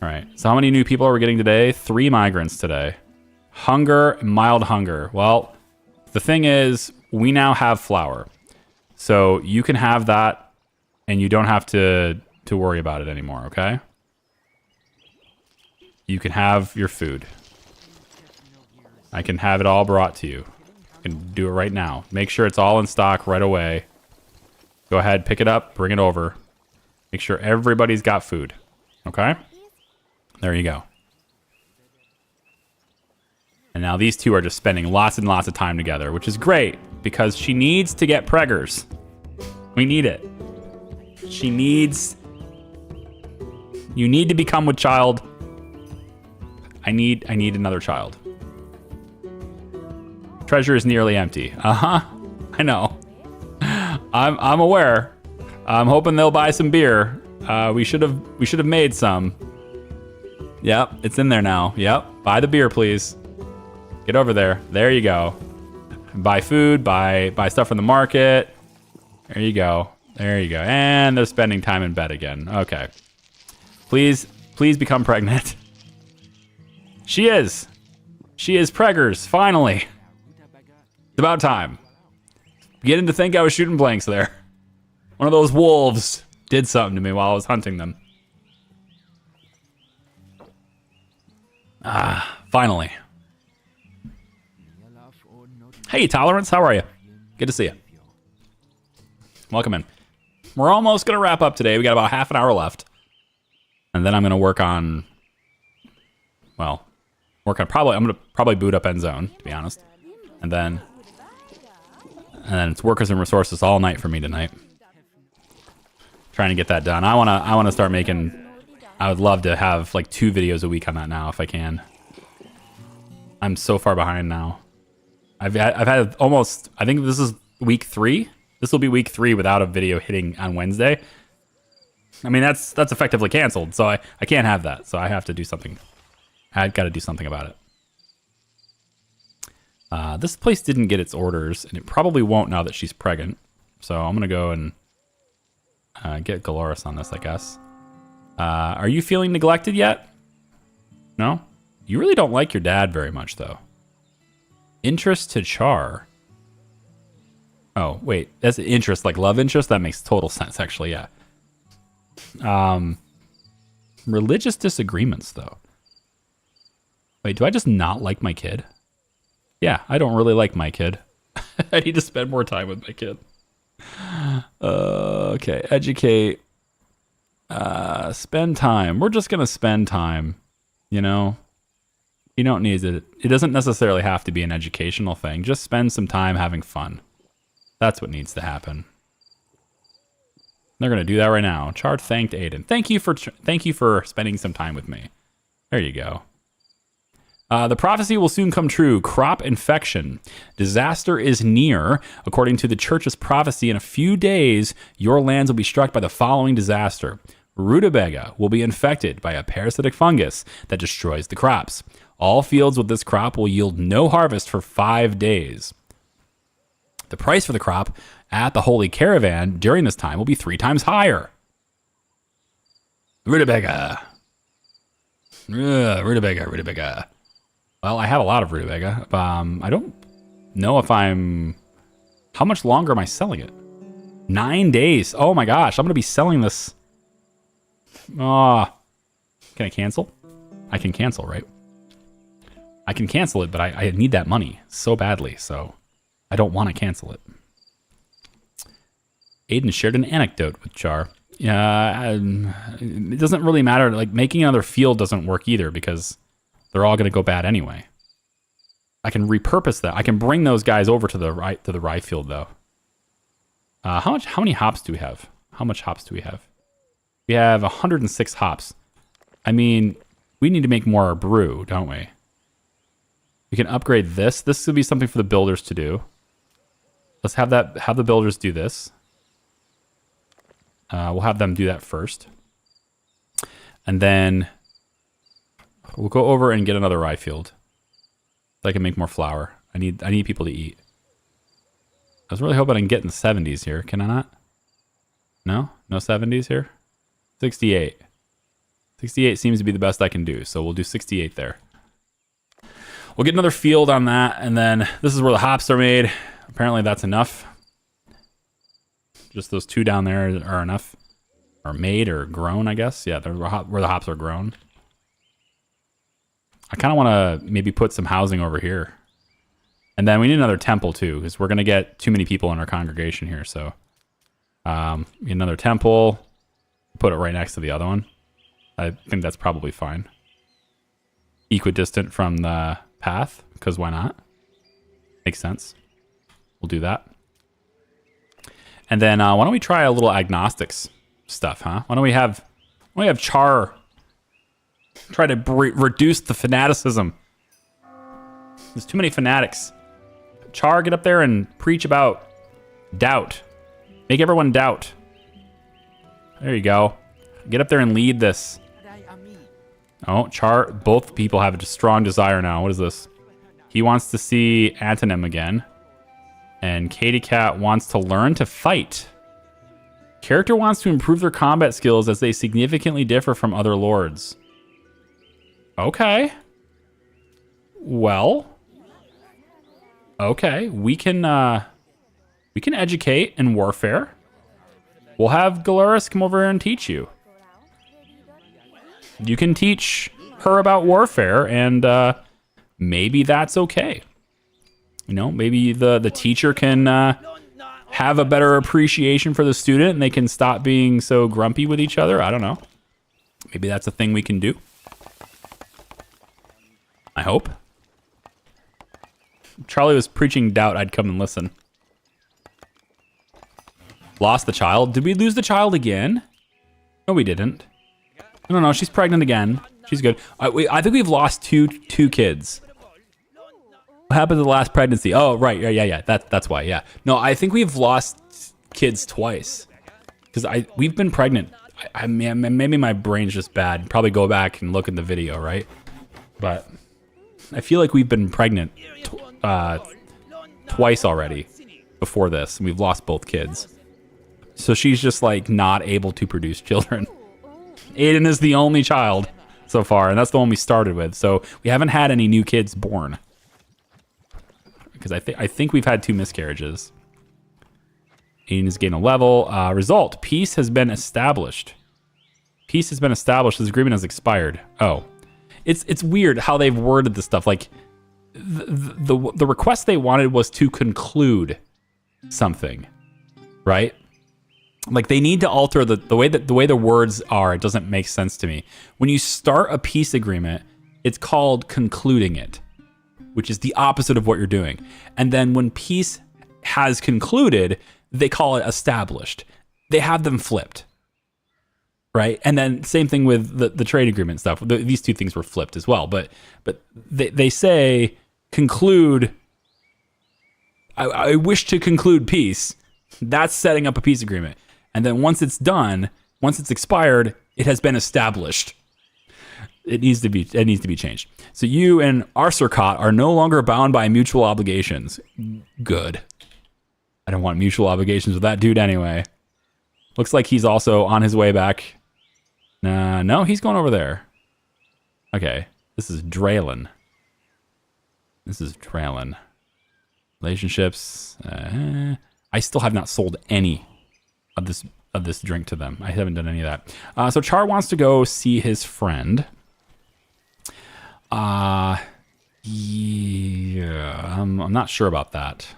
All right. So how many new people are we getting today? 3 migrants today. Hunger, mild hunger. Well, the thing is, we now have flour. So you can have that, and you don't have to worry about it anymore, okay? You can have your food. I can have it all brought to you. I can do it right now. Make sure it's all in stock right away. Go ahead, pick it up, bring it over. Make sure everybody's got food. Okay? There you go. And now these two are just spending lots and lots of time together, which is great because she needs to get preggers. We need it. She needs... You need to become with child. I need another child. Treasure is nearly empty. Uh-huh. I know. I'm aware. I'm hoping they'll buy some beer. We should have made some. Yep, it's in there now. Yep. Buy the beer, please. Get over there. There you go. Buy food, buy stuff from the market. There you go. There you go. And they're spending time in bed again. Okay. Please become pregnant. She is. She is preggers, finally. It's about time. Beginning to think I was shooting blanks there. One of those wolves did something to me while I was hunting them. Ah, finally. Hey, Tolerance, how are you? Good to see you. Welcome in. We're almost going to wrap up today. We got about half an hour left. And then I'm going to work on... Well, I'm going to probably boot up End Zone, to be honest. And then it's workers and resources all night for me tonight. Trying to get that done. I want to start making... I would love to have like 2 videos a week on that now if I can. I'm so far behind now. I've had almost... I think this is week 3. This will be week 3 without a video hitting on Wednesday. I mean, that's effectively canceled, so I can't have that. So I have to do something. I've got to do something about it. This place didn't get its orders, and it probably won't now that she's pregnant. So I'm going to go and get Galoris on this, I guess. Are you feeling neglected yet? No? You really don't like your dad very much, though. Interest to CHAR. Oh, wait. That's interest, like love interest? That makes total sense, actually, yeah. Religious disagreements, though. Wait, do I just not like my kid? Yeah, I don't really like my kid. I need to spend more time with my kid. Okay, educate. Spend time. We're just gonna spend time, you know? You don't need it. It doesn't necessarily have to be an educational thing. Just spend some time having fun. That's what needs to happen. They're gonna do that right now. CHAR thanked Aiden. Thank you for spending some time with me. There you go. The prophecy will soon come true. Crop infection. Disaster is near. According to the church's prophecy, in a few days, your lands will be struck by the following disaster. Rutabaga will be infected by a parasitic fungus that destroys the crops. All fields with this crop will yield no harvest for 5 days. The price for the crop at the Holy Caravan during this time will be 3 times higher. Rutabaga. Rutabaga. Well, I have a lot of rutabaga. I don't know if I'm... How much longer am I selling it? 9 days. Oh my gosh, I'm going to be selling this... Can I cancel? I can cancel, right? I can cancel it, but I need that money so badly, so I don't want to cancel it. Aiden shared an anecdote with CHAR. It doesn't really matter. Like, making another field doesn't work either because they're all going to go bad anyway. I can repurpose that. I can bring those guys over to the rye field, though. How many hops do we have? How much hops do we have? We have 106 hops. I mean, we need to make more brew, don't we? We can upgrade this. This would be something for the builders to do. Let's have the builders do this. We'll have them do that first. And then we'll go over and get another rye field. So I can make more flour. I need people to eat. I was really hoping I can get in the 70s here. Can I not? No? No 70s here? 68. 68 seems to be the best I can do, so we'll do 68 there. We'll get another field on that, and then this is where the hops are made. Apparently that's enough. Just those two down there are enough. Or made or grown, I guess. Yeah, they're where the hops are grown. I kind of want to maybe put some housing over here. And then we need another temple too, because we're going to get too many people in our congregation here. So another temple. Put it right next to the other one. I think that's probably fine. Equidistant from the path, because why not? Makes sense. We'll do that. And then why don't we try a little agnostics stuff, huh? Why don't we have CHAR try to reduce the fanaticism? There's too many fanatics. CHAR, get up there and preach about doubt. Make everyone doubt. There you go. Get up there and lead this. Oh, CHAR, both people have a strong desire now. What is this? He wants to see Antonym again. And Katie Cat wants to learn to fight. Character wants to improve their combat skills as they significantly differ from other lords. Okay. Well. Okay, we can educate in warfare. We'll have Galaris come over here and teach you. You can teach her about warfare, and maybe that's okay. You know, maybe the teacher can have a better appreciation for the student, and they can stop being so grumpy with each other. I don't know. Maybe that's a thing we can do. I hope. Charlie was preaching doubt. I'd come and listen. Lost the child. Did we lose the child again? No, we didn't. No, she's pregnant again. She's good. I think we've lost two kids. What happened to the last pregnancy? Oh, right. Yeah. That's why. Yeah. No, I think we've lost kids twice. Because we've been pregnant. Maybe my brain's just bad. Probably go back and look at the video, right? But I feel like we've been pregnant twice already before this, and we've lost both kids. So she's just like not able to produce children. Aiden is the only child so far, and that's the one we started with. So we haven't had any new kids born. Because I think we've had 2 miscarriages. Aiden is getting a level. Result, peace has been established. Peace has been established. This agreement has expired. Oh. It's weird how they've worded this stuff. Like, the request they wanted was to conclude something, right? Like, they need to alter the way the words are. It doesn't make sense to me. When you start a peace agreement, it's called concluding it, which is the opposite of what you're doing. And then when peace has concluded, they call it established. They have them flipped, right? And then same thing with the trade agreement stuff. These two things were flipped as well. But they say conclude. I wish to conclude peace. That's setting up a peace agreement. And then once it's done, once it's expired, it has been established. It needs to be changed. So you and Arsurcot are no longer bound by mutual obligations. Good. I don't want mutual obligations with that dude anyway. Looks like he's also on his way back. No, he's going over there. Okay, this is Draylen. Relationships. I still have not sold any of this drink to them. I haven't done any of that. So Char wants to go see his friend. Yeah, I'm not sure about that.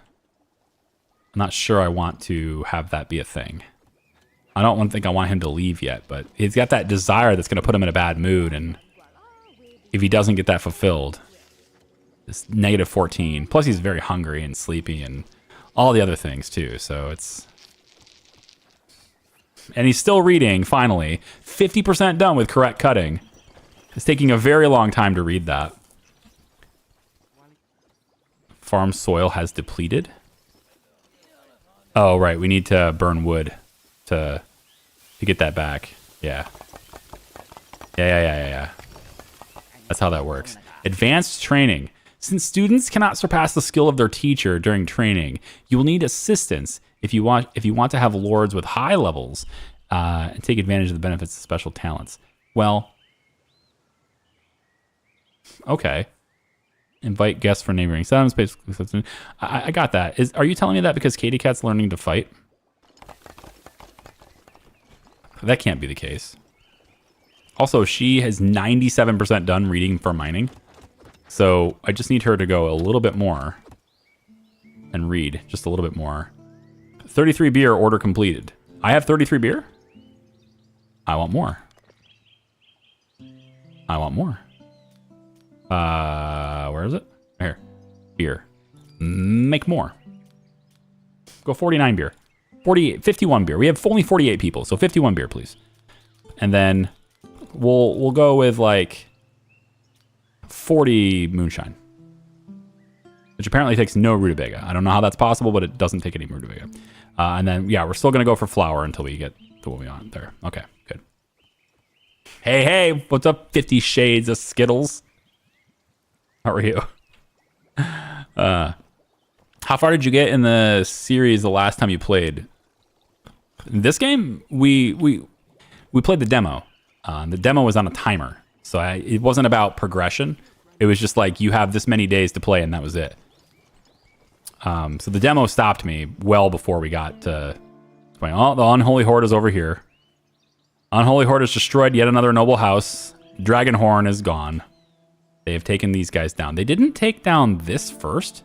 I'm not sure I want to have that be a thing. I don't think I want him to leave yet, but he's got that desire that's going to put him in a bad mood, and if he doesn't get that fulfilled, it's -14. Plus, he's very hungry and sleepy and all the other things too. So And he's still reading, finally. 50% done with correct cutting. It's taking a very long time to read that. Farm soil has depleted. Oh, right. We need to burn wood to get that back. Yeah. Yeah. That's how that works. Advanced training. Since students cannot surpass the skill of their teacher during training, you will need assistance if you want to have lords with high levels and take advantage of the benefits of special talents. Well, okay. Invite guests for neighboring settlements. I got that. Are you telling me that because Katie Cat's learning to fight? That can't be the case. Also, she has 97% done reading for mining. So I just need her to go a little bit more and read just a little bit more. 33 beer, order completed. I have 33 beer? I want more. I want more. Where is it? Here. Beer. Make more. Go 49 beer. 51 beer. We have only 48 people, so 51 beer, please. And then we'll go with like 40 moonshine, which apparently takes no rutabaga. I don't know how that's possible, but it doesn't take any rutabaga. And then, yeah, we're still going to go for flour until we get to what we want there. Okay, good. Hey, what's up, 50 Shades of Skittles? How are you? How far did you get in the series the last time you played? In this game, we played the demo. The demo was on a timer, so it wasn't about progression. It was just like, you have this many days to play, and that was it. So the demo stopped me well before we got to playing. Oh, the Unholy Horde is over here. Unholy Horde has destroyed yet another noble house. Dragonhorn is gone. They have taken these guys down. They didn't take down this first.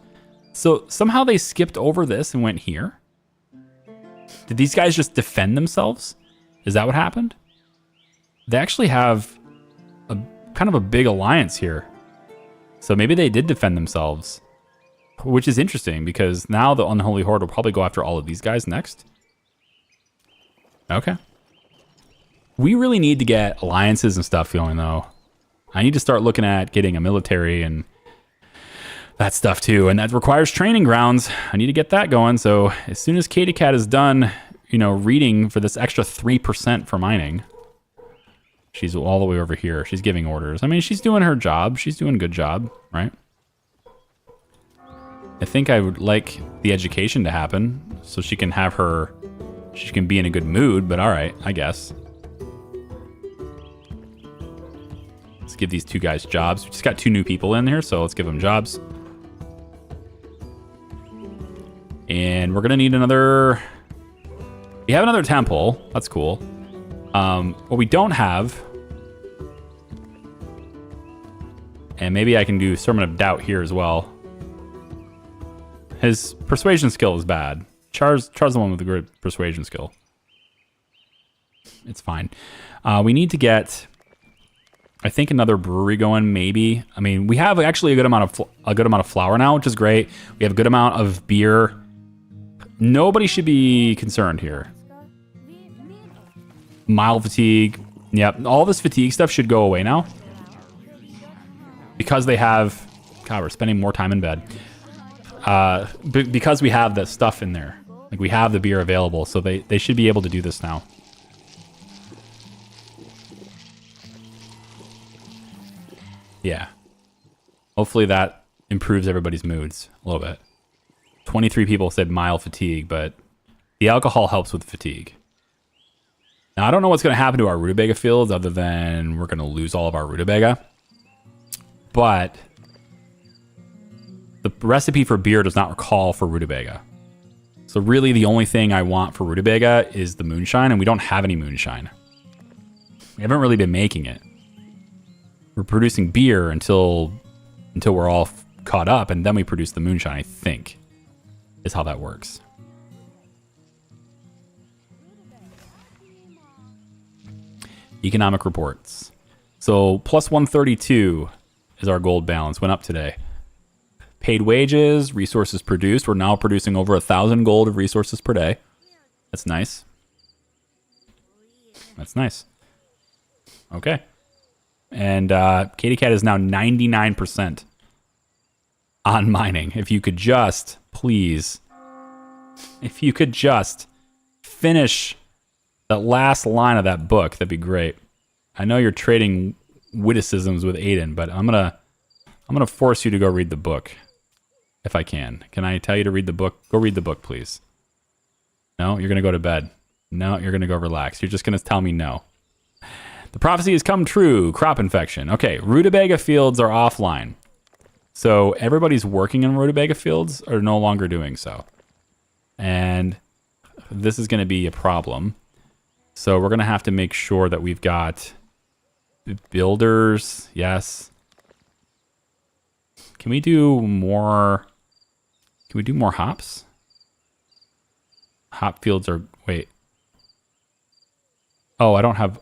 So somehow they skipped over this and went here. Did these guys just defend themselves? Is that what happened? They actually have a kind of a big alliance here. So maybe they did defend themselves, which is interesting because now the Unholy Horde will probably go after all of these guys next. Okay. We really need to get alliances and stuff going though. I need to start looking at getting a military and that stuff too. And that requires training grounds. I need to get that going. So as soon as Katie Cat is done, reading for this extra 3% for mining, she's all the way over here. She's giving orders. I mean, she's doing her job. She's doing a good job, right? I think I would like the education to happen so she can be in a good mood, but all right, I guess. Let's give these two guys jobs. We just got 2 new people in here, so let's give them jobs. And we're gonna need another... We have another temple. That's cool. What we don't have... And maybe I can do Sermon of Doubt here as well. His persuasion skill is bad. Char's the one with the good persuasion skill. It's fine. We need to get... I think another brewery going, maybe. I mean, we have actually a good amount of flour now, which is great. We have a good amount of beer. Nobody should be concerned here. Mild fatigue. Yep, all this fatigue stuff should go away now. Because they have... God, we're spending more time in bed. Because we have the stuff in there. Like, we have the beer available, so they should be able to do this now. Yeah. Hopefully that improves everybody's moods a little bit. 23 people said mild fatigue, but the alcohol helps with fatigue. Now, I don't know what's going to happen to our rutabaga fields other than we're going to lose all of our rutabaga. But the recipe for beer does not call for rutabaga. So really the only thing I want for rutabaga is the moonshine, and we don't have any moonshine. We haven't really been making it. We're producing beer until we're all caught up, and then we produce the moonshine, I think, is how that works. Economic reports. So plus 132 is our gold balance. Went up today. Paid wages, resources produced. We're now producing over 1,000 gold of resources per day. That's nice. That's nice. Okay. And Katie Cat is now 99% on mining. If you could just, please, if you could just finish that last line of that book, that'd be great. I know you're trading witticisms with Aiden, but I'm gonna force you to go read the book if I can. Can I tell you to read the book? Go read the book, please. No, you're gonna go to bed. No, you're gonna go relax. You're just gonna tell me no. The prophecy has come true. Crop infection. Okay, rutabaga fields are offline. So everybody's working in rutabaga fields are no longer doing so. And this is going to be a problem. So we're going to have to make sure that we've got builders. Yes. Can we do more? Can we do more hops? Hop fields are, wait. Oh, I don't have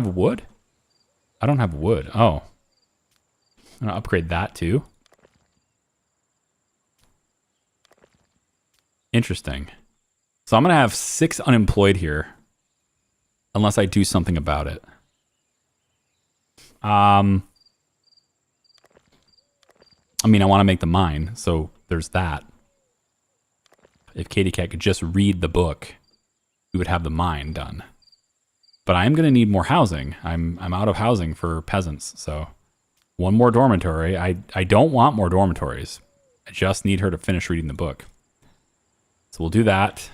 wood? I don't have wood. Oh. I'm going to upgrade that too. Interesting. So I'm going to have 6 unemployed here. Unless I do something about it. I mean, I want to make the mine. So there's that. If Katie Cat could just read the book, we would have the mine done. But I am going to need more housing. I'm out of housing for peasants. So one more dormitory. I don't want more dormitories. I just need her to finish reading the book. So we'll do that.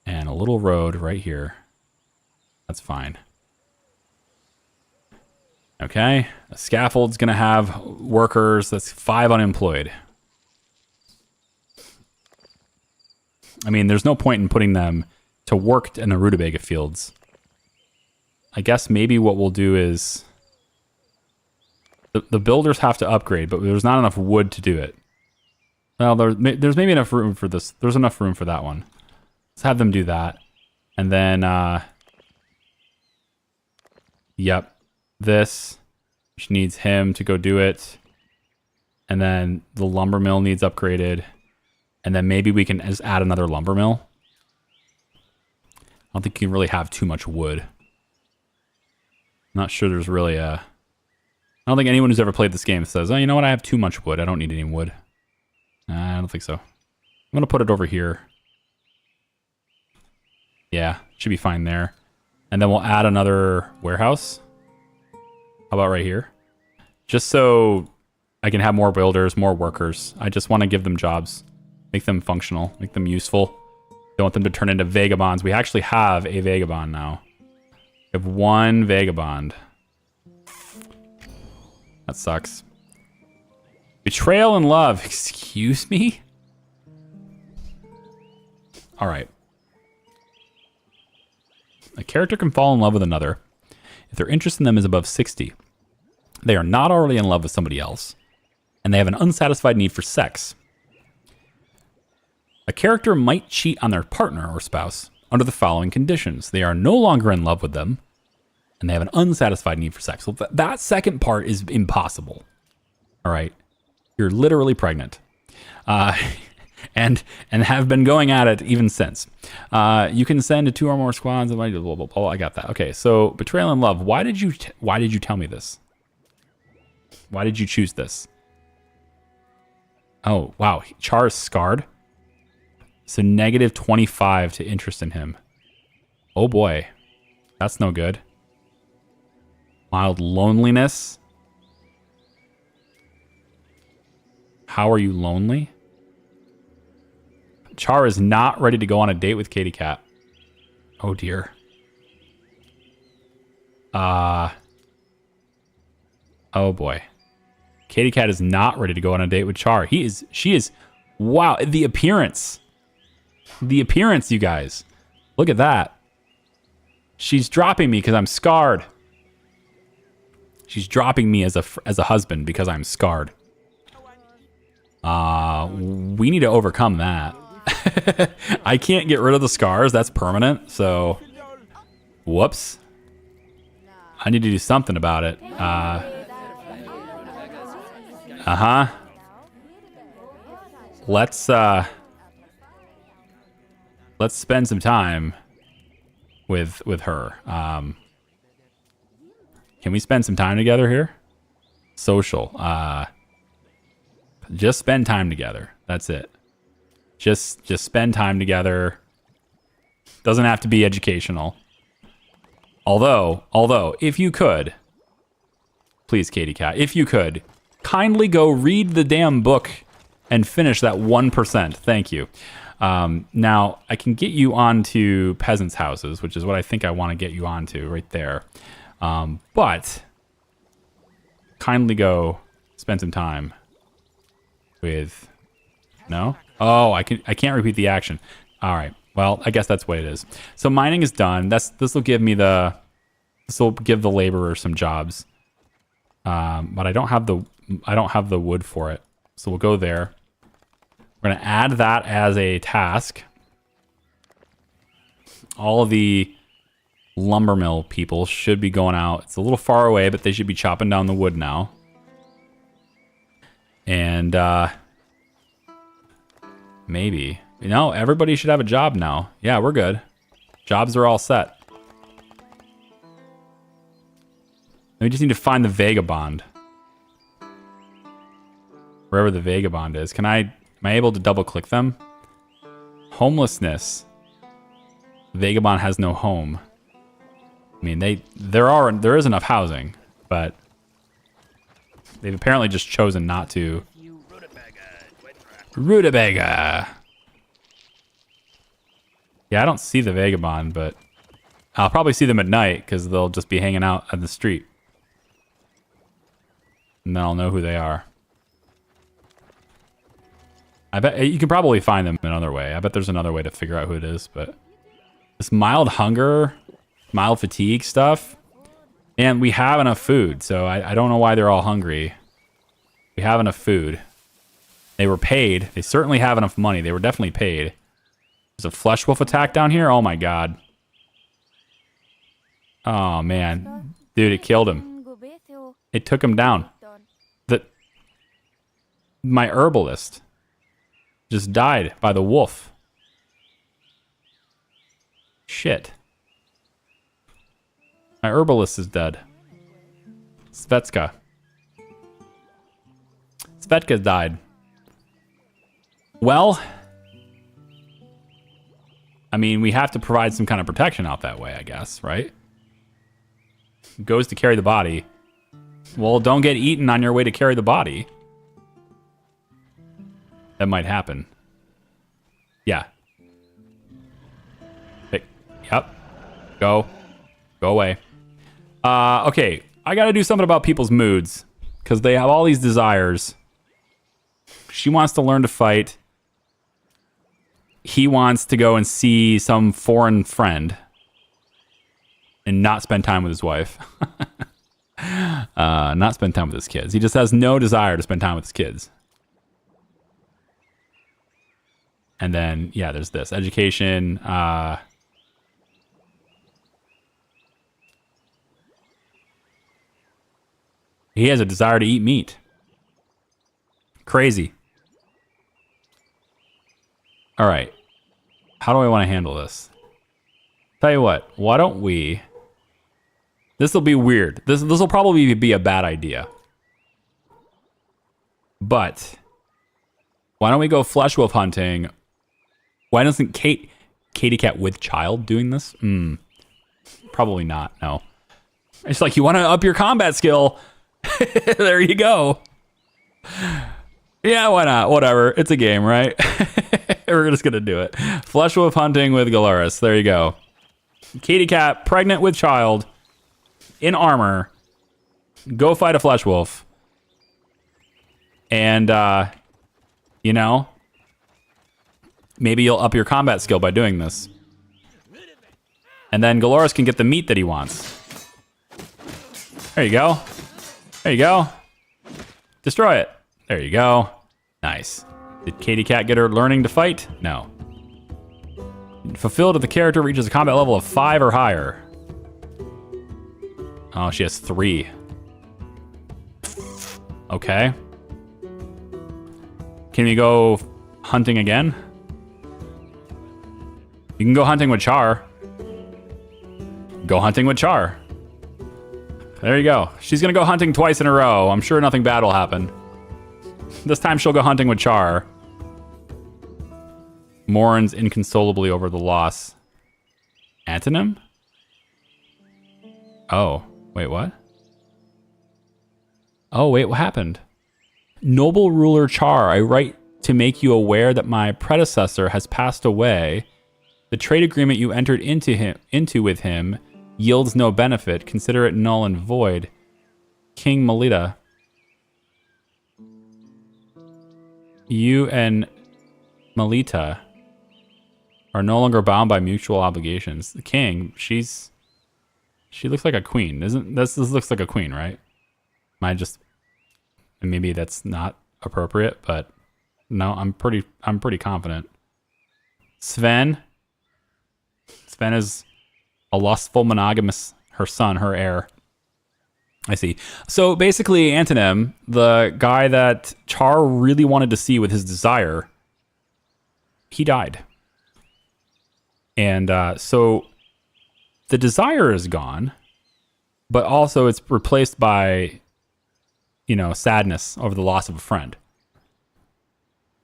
And a little road right here. That's fine. Okay. A scaffold's going to have workers. That's 5 unemployed. I mean, there's no point in putting them to work in the rutabaga fields. I guess maybe what we'll do is the builders have to upgrade, but there's not enough wood to do it. Well, there's maybe enough room for this. There's enough room for that one. Let's have them do that. And then, yep, this, which needs him to go do it. And then the lumber mill needs upgraded. And then maybe we can just add another lumber mill. I don't think you can really have too much wood. Not sure there's really a... I don't think anyone who's ever played this game says, oh, you know what, I have too much wood. I don't need any wood. Nah, I don't think so. I'm going to put it over here. Yeah, should be fine there. And then we'll add another warehouse. How about right here? Just so I can have more builders, more workers. I just want to give them jobs. Make them functional. Make them useful. Don't want them to turn into vagabonds. We actually have a vagabond now. We have 1 vagabond. That sucks. Betrayal and love. Excuse me? All right. A character can fall in love with another if their interest in them is above 60. They are not already in love with somebody else, and they have an unsatisfied need for sex. A character might cheat on their partner or spouse under the following conditions. They are no longer in love with them, and they have an unsatisfied need for sex. Well, that second part is impossible. All right. You're literally pregnant. And have been going at it even since. You can send to 2 or more squads. Blah, blah, blah, blah. I got that. Okay, so betrayal and love. Why did you tell me this? Why did you choose this? Oh, wow. CHAR is scarred. So negative 25 to interest in him. Oh boy. That's no good. Mild loneliness. How are you lonely? CHAR is not ready to go on a date with Katie Cat. Oh dear. Oh boy. Katie Cat is not ready to go on a date with CHAR. She is, wow, the appearance. The appearance, you guys. Look at that. She's dropping me because I'm scarred. She's dropping me as a husband because I'm scarred. We need to overcome that. I can't get rid of the scars. That's permanent. So, whoops. I need to do something about it. Let's spend some time with her. Can we spend some time together here? Social. Just spend time together. That's it. Just spend time together. Doesn't have to be educational. Although, if you could, please, Katie Cat, if you could, kindly go read the damn book and finish that 1%. Thank you. Now, I can get you onto peasants' houses, which is what I think I want to get you onto right there. But kindly go spend some time with... No? Oh, I can't repeat the action. All right. Well, I guess that's what it is. So mining is done. This will give the laborer some jobs. But I don't have the wood for it. So we'll go there. We're going to add that as a task. All of the lumber mill people should be going out. It's a little far away, but they should be chopping down the wood now. And maybe, everybody should have a job now. Yeah, we're good. Jobs are all set. We just need to find the vagabond. Wherever the vagabond is. Am I able to double click them? Homelessness. Vagabond has no home. I mean, there is enough housing, but they've apparently just chosen not to. Rutabaga. Yeah, I don't see the vagabond, but I'll probably see them at night because they'll just be hanging out on the street. And then I'll know who they are. I bet you can probably find them another way. I bet there's another way to figure out who it is, but this mild hunger, mild fatigue stuff, and we have enough food, so I don't know why they're all hungry. We have enough food. They were paid. They certainly have enough money. They were definitely paid. There's a flesh wolf attack down here. Oh my god. Oh man. Dude, it killed him. It took him down. My herbalist just died by the wolf. Shit. My herbalist is dead. Svetska. Svetka died. Well, I mean, we have to provide some kind of protection out that way, I guess, right? Goes to carry the body. Well, don't get eaten on your way to carry the body. That might happen. Yeah. Hey, yep. Go away. Okay, I gotta do something about people's moods because they have all these desires. She wants to learn to fight. He wants to go and see some foreign friend and not spend time with his wife. Not spend time with his kids. He just has no desire to spend time with his kids. And then, yeah, there's this. Education. He has a desire to eat meat. Crazy. All right. How do I want to handle this? Tell you what. Why don't we... This will be weird. This will probably be a bad idea. But... Why don't we go flesh wolf hunting? Why doesn't Katie Cat with child doing this? Probably not, no. It's like, you want to up your combat skill? There you go. Yeah, why not? Whatever. It's a game, right? We're just going to do it. Flesh wolf hunting with Galaris. There you go. Katie Cat, pregnant with child, in armor. Go fight a flesh wolf. And, you know, maybe you'll up your combat skill by doing this. And then Galoris can get the meat that he wants. There you go. There you go. Destroy it. There you go. Nice. Did Katie Cat get her learning to fight? No. Fulfilled if the character reaches a combat level of 5 or higher. Oh, she has 3. Okay. Can we go hunting again? You can go hunting with CHAR. Go hunting with Char. There you go. She's gonna go hunting twice in a row. I'm sure nothing bad will happen. This time she'll go hunting with Char. Mourns inconsolably over the loss. Antonym? Oh, wait, what? Oh, wait, what happened? Noble ruler Char, I write to make you aware that my predecessor has passed away. The trade agreement you entered into with him yields no benefit. Consider it null and void. King Melita. You and Melita are no longer bound by mutual obligations. The king, she looks like a queen. This looks like a queen, right? Maybe that's not appropriate, but no, I'm pretty confident. Sven is a lustful monogamous, her son, her heir. I see. So basically, Antonym, the guy that Char really wanted to see with his desire, he died. And so the desire is gone, but also it's replaced by, sadness over the loss of a friend.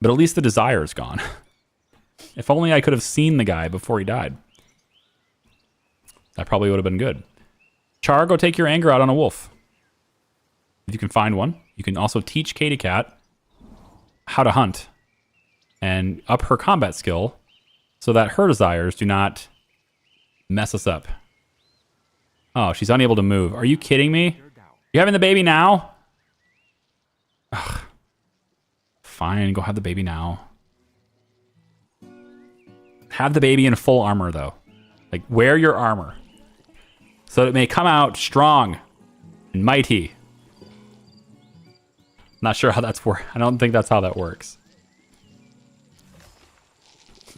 But at least the desire is gone. If only I could have seen the guy before he died. That probably would have been good. Char, go take your anger out on a wolf. If you can find one. You can also teach Katy Cat how to hunt and up her combat skill so that her desires do not mess us up. Oh, she's unable to move. Are you kidding me? You having the baby now? Ugh. Fine, go have the baby now. Have the baby in full armor, though. Like, wear your armor so that it may come out strong and mighty. Not sure how that's work. I don't think that's how that works.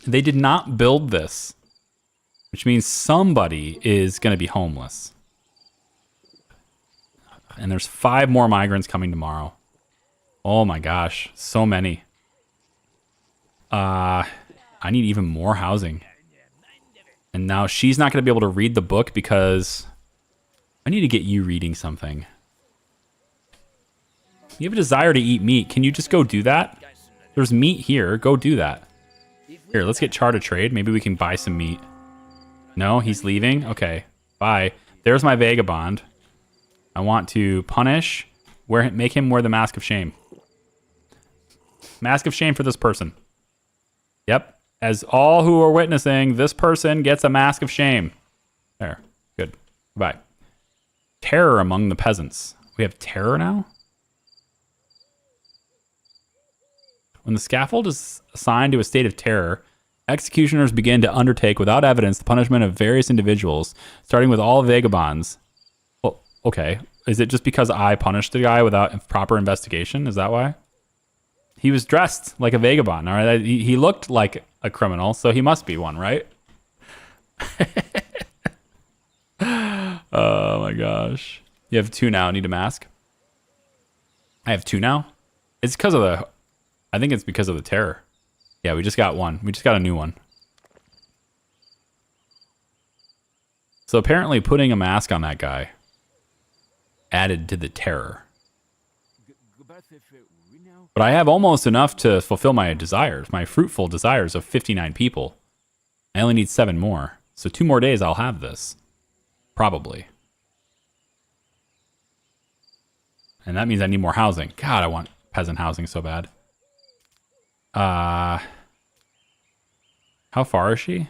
They did not build this, which means somebody is going to be homeless. And there's 5 more migrants coming tomorrow. Oh my gosh, so many. I need even more housing. And now she's not going to be able to read the book because I need to get you reading something. You have a desire to eat meat. Can you just go do that? There's meat here. Go do that. Here, let's get Char to trade. Maybe we can buy some meat. No, he's leaving? Okay, bye. There's my vagabond. I want to punish, make him wear the mask of shame. Mask of shame for this person. Yep. As all who are witnessing, this person gets a mask of shame. There. Good. Goodbye. Terror among the peasants. We have terror now? When the scaffold is assigned to a state of terror, executioners begin to undertake without evidence the punishment of various individuals, starting with all vagabonds. Well, okay. Is it just because I punished the guy without proper investigation? Is that why? He was dressed like a vagabond, all right? He looked like a criminal, so he must be one, right? Oh my gosh. You have 2 now. Need a mask? I have 2 now? It's because of the... I think it's because of the terror. Yeah, we just got one. We just got a new one. So apparently putting a mask on that guy added to the terror. But I have almost enough to fulfill my desires, my fruitful desires of 59 people. I only need 7 more. So 2 more days I'll have this. Probably. And that means I need more housing. God, I want peasant housing so bad. How far is she?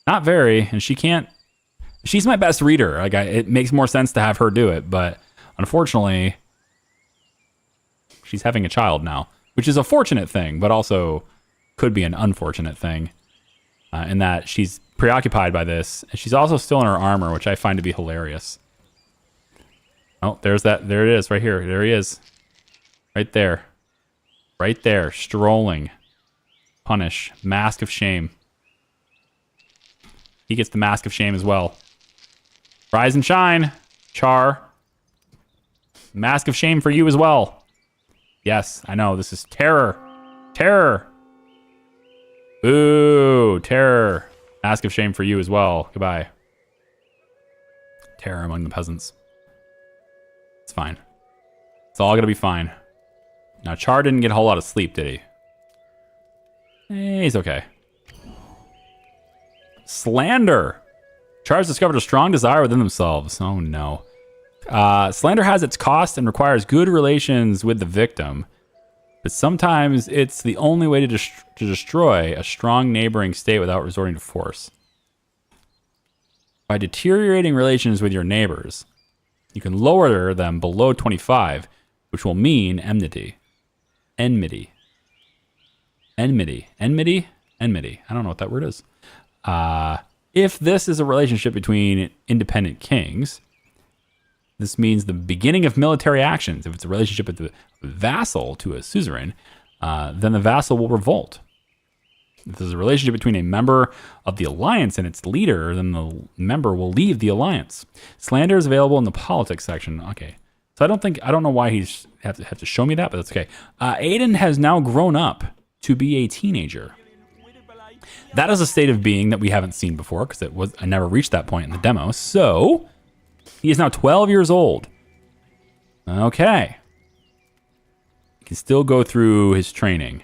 Not very, and she can't... She's my best reader. Like, it makes more sense to have her do it, but unfortunately, she's having a child now, which is a fortunate thing, but also could be an unfortunate thing, in that she's preoccupied by this, and she's also still in her armor, which I find to be hilarious. Oh, there's that. There it is, right here. There he is. Right there. Right there, strolling. Punish. Mask of shame. He gets the mask of shame as well. Rise and shine, Char. Mask of shame for you as well. Yes, I know, this is terror. Terror. Ooh, terror. Mask of shame for you as well. Goodbye. terror among the peasants. It's fine. It's all gonna be fine. Now, Char didn't get a whole lot of sleep, did he? He's okay. Slander. Char's discovered a strong desire within themselves. Oh no. Slander has its cost and requires good relations with the victim, but sometimes it's the only way to destroy a strong neighboring state without resorting to force. By deteriorating relations with your neighbors, you can lower them below 25, which will mean enmity. Enmity. Enmity. Enmity? Enmity. I don't know what that word is. If this is a relationship between independent kings, this means the beginning of military actions. If it's a relationship with the vassal to a suzerain, then the vassal will revolt. If there's a relationship between a member of the alliance and its leader, then the member will leave the alliance. Slander is available in the politics section. Okay. So I don't know why he's have to show me that, but that's okay. Aiden has now grown up to be a teenager. That is a state of being that we haven't seen before because I never reached that point in the demo. So he is now 12 years old. Okay. He can still go through his training.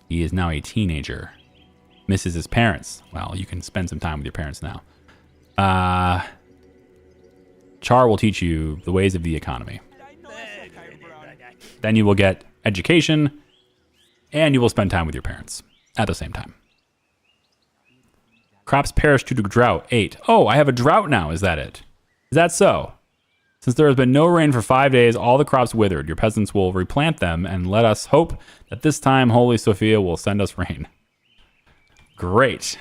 He is now a teenager. Misses his parents. Well, you can spend some time with your parents now. Char will teach you the ways of the economy. Then you will get education, and you will spend time with your parents at the same time. Crops perish due to drought. 8. Oh, I have a drought now. Is that it? Is that so? Since there has been no rain for 5 days, all the crops withered. Your peasants will replant them, and let us hope that this time Holy Sophia will send us rain. Great.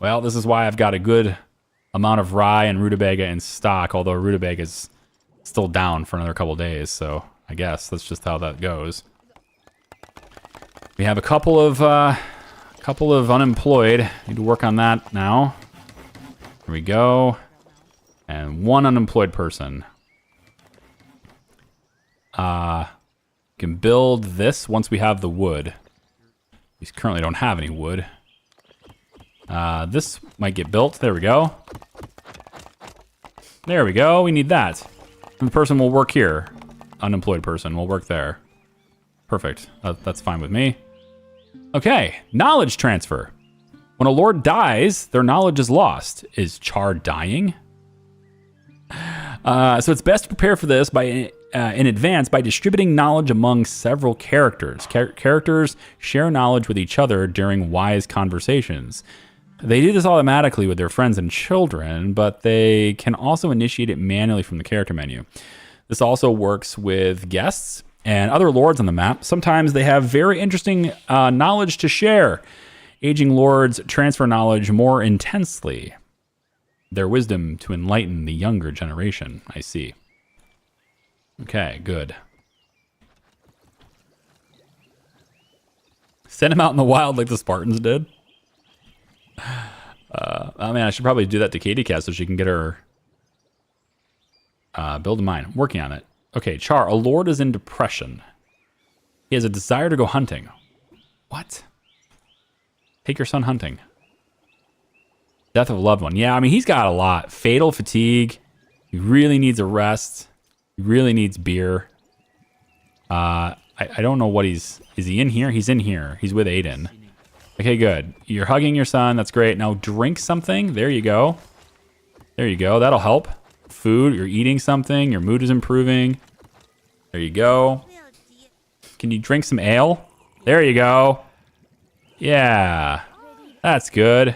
Well, this is why I've got a good amount of rye and rutabaga in stock, although rutabaga is still down for another couple days, so I guess that's just how that goes. We have a couple of unemployed. Need to work on that now. Here we go. And one unemployed person. Can build this once we have the wood. We currently don't have any wood. This might get built. There we go. There we go. We need that. And the person will work here. Unemployed person will work there. Perfect. That's fine with me. Okay. Knowledge transfer. When a lord dies, their knowledge is lost. Is Char dying? So it's best to prepare for this in advance by distributing knowledge among several characters. Characters share knowledge with each other during wise conversations. They do this automatically with their friends and children, but they can also initiate it manually from the character menu. This also works with guests and other lords on the map. Sometimes they have very interesting knowledge to share. Aging lords transfer knowledge more intensely. Their wisdom to enlighten the younger generation. I see. Okay, good. Send him out in the wild like the Spartans did. Oh man, I should probably do that to Katie Cat so she can get her build a mine. I'm working on it. Okay, Char, a lord is in depression. He has a desire to go hunting. What? Take your son hunting. Death of a loved one. Yeah, I mean, he's got a lot. Fatal fatigue. He really needs a rest. He really needs beer. I don't know what is he in here? He's in here. He's with Aiden. Okay, good. You're hugging your son. That's great. Now drink something. There you go. There you go. That'll help. Food. You're eating something. Your mood is improving. There you go. Can you drink some ale? There you go. Yeah. That's good.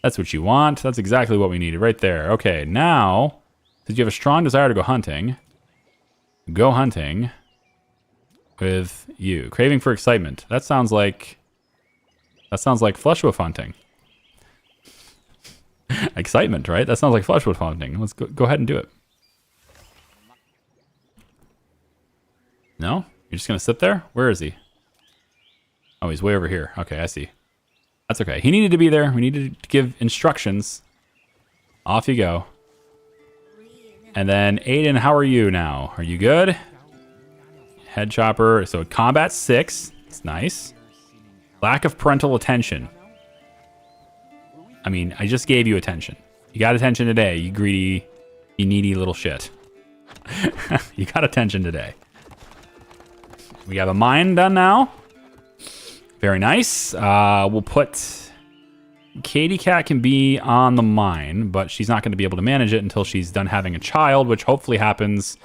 That's what you want. That's exactly what we needed right there. Okay, now, since you have a strong desire to go hunting with you. Craving for excitement. That sounds like fleshwolf hunting. Excitement, right? That sounds like fleshwolf hunting. Let's go ahead and do it. No? You're just gonna sit there? Where is he? Oh, he's way over here. Okay, I see. That's okay. He needed to be there. We needed to give instructions. Off you go. And then Aiden, how are you now? Are you good? Head chopper. So combat 6. It's nice. Lack of parental attention. I mean, I just gave you attention. You got attention today, you greedy You needy little shit. You got attention today. We have a mine done now. Very nice. We'll put... Katie Cat can be on the mine, but she's not going to be able to manage it until she's done having a child, which hopefully happens,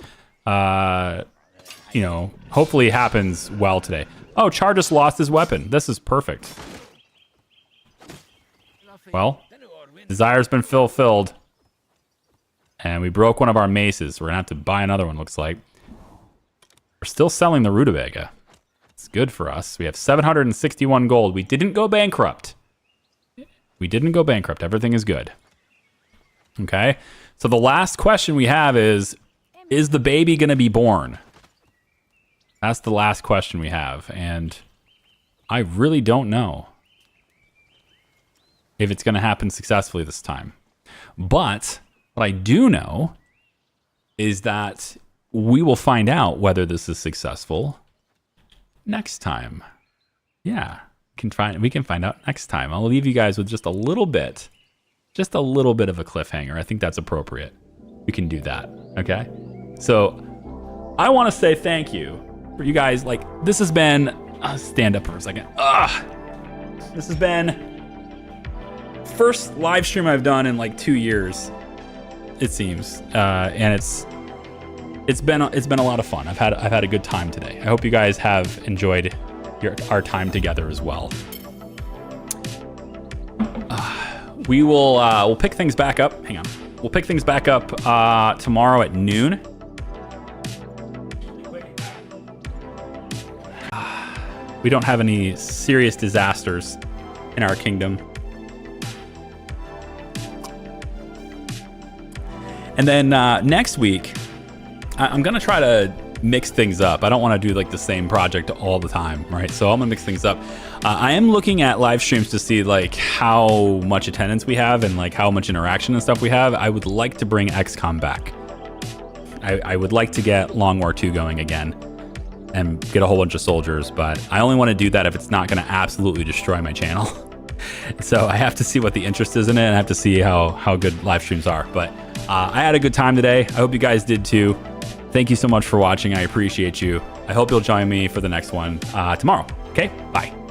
hopefully happens well today. Oh, Char just lost his weapon. This is perfect. Well, desire's been fulfilled. And we broke one of our maces. We're going to have to buy another one, looks like. We're still selling the rutabaga. It's good for us. We have 761 gold. We didn't go bankrupt. We didn't go bankrupt. Everything is good. Okay. So the last question we have is the baby going to be born? That's the last question we have. And I really don't know if it's going to happen successfully this time. But what I do know is that we will find out whether this is successful next time. Yeah. We can find out next time. I'll leave you guys with just a little bit of a cliffhanger. I think that's appropriate. We can do that. Okay. So I want to say thank you for you guys. Like, this has been, stand up for a second. This has been first live stream I've done in like 2 years, it seems. And it's been a lot of fun. I've had a good time today. I hope you guys have enjoyed our time together as well. We'll pick things back up. Hang on. We'll pick things back up tomorrow at noon. We don't have any serious disasters in our kingdom. And then next week, I'm gonna try to mix things up. I don't want to do like the same project all the time, right? So I'm gonna mix things up. I am looking at live streams to see like how much attendance we have and like how much interaction and stuff we have. I would like to bring XCOM back. I would like to get Long War 2 going again and get a whole bunch of soldiers, but I only want to do that if it's not going to absolutely destroy my channel. So I have to see what the interest is in it, and I have to see how good live streams are. But I had a good time today. I hope you guys did too. Thank you so much for watching. I appreciate you. I hope you'll join me for the next one tomorrow. Okay, bye.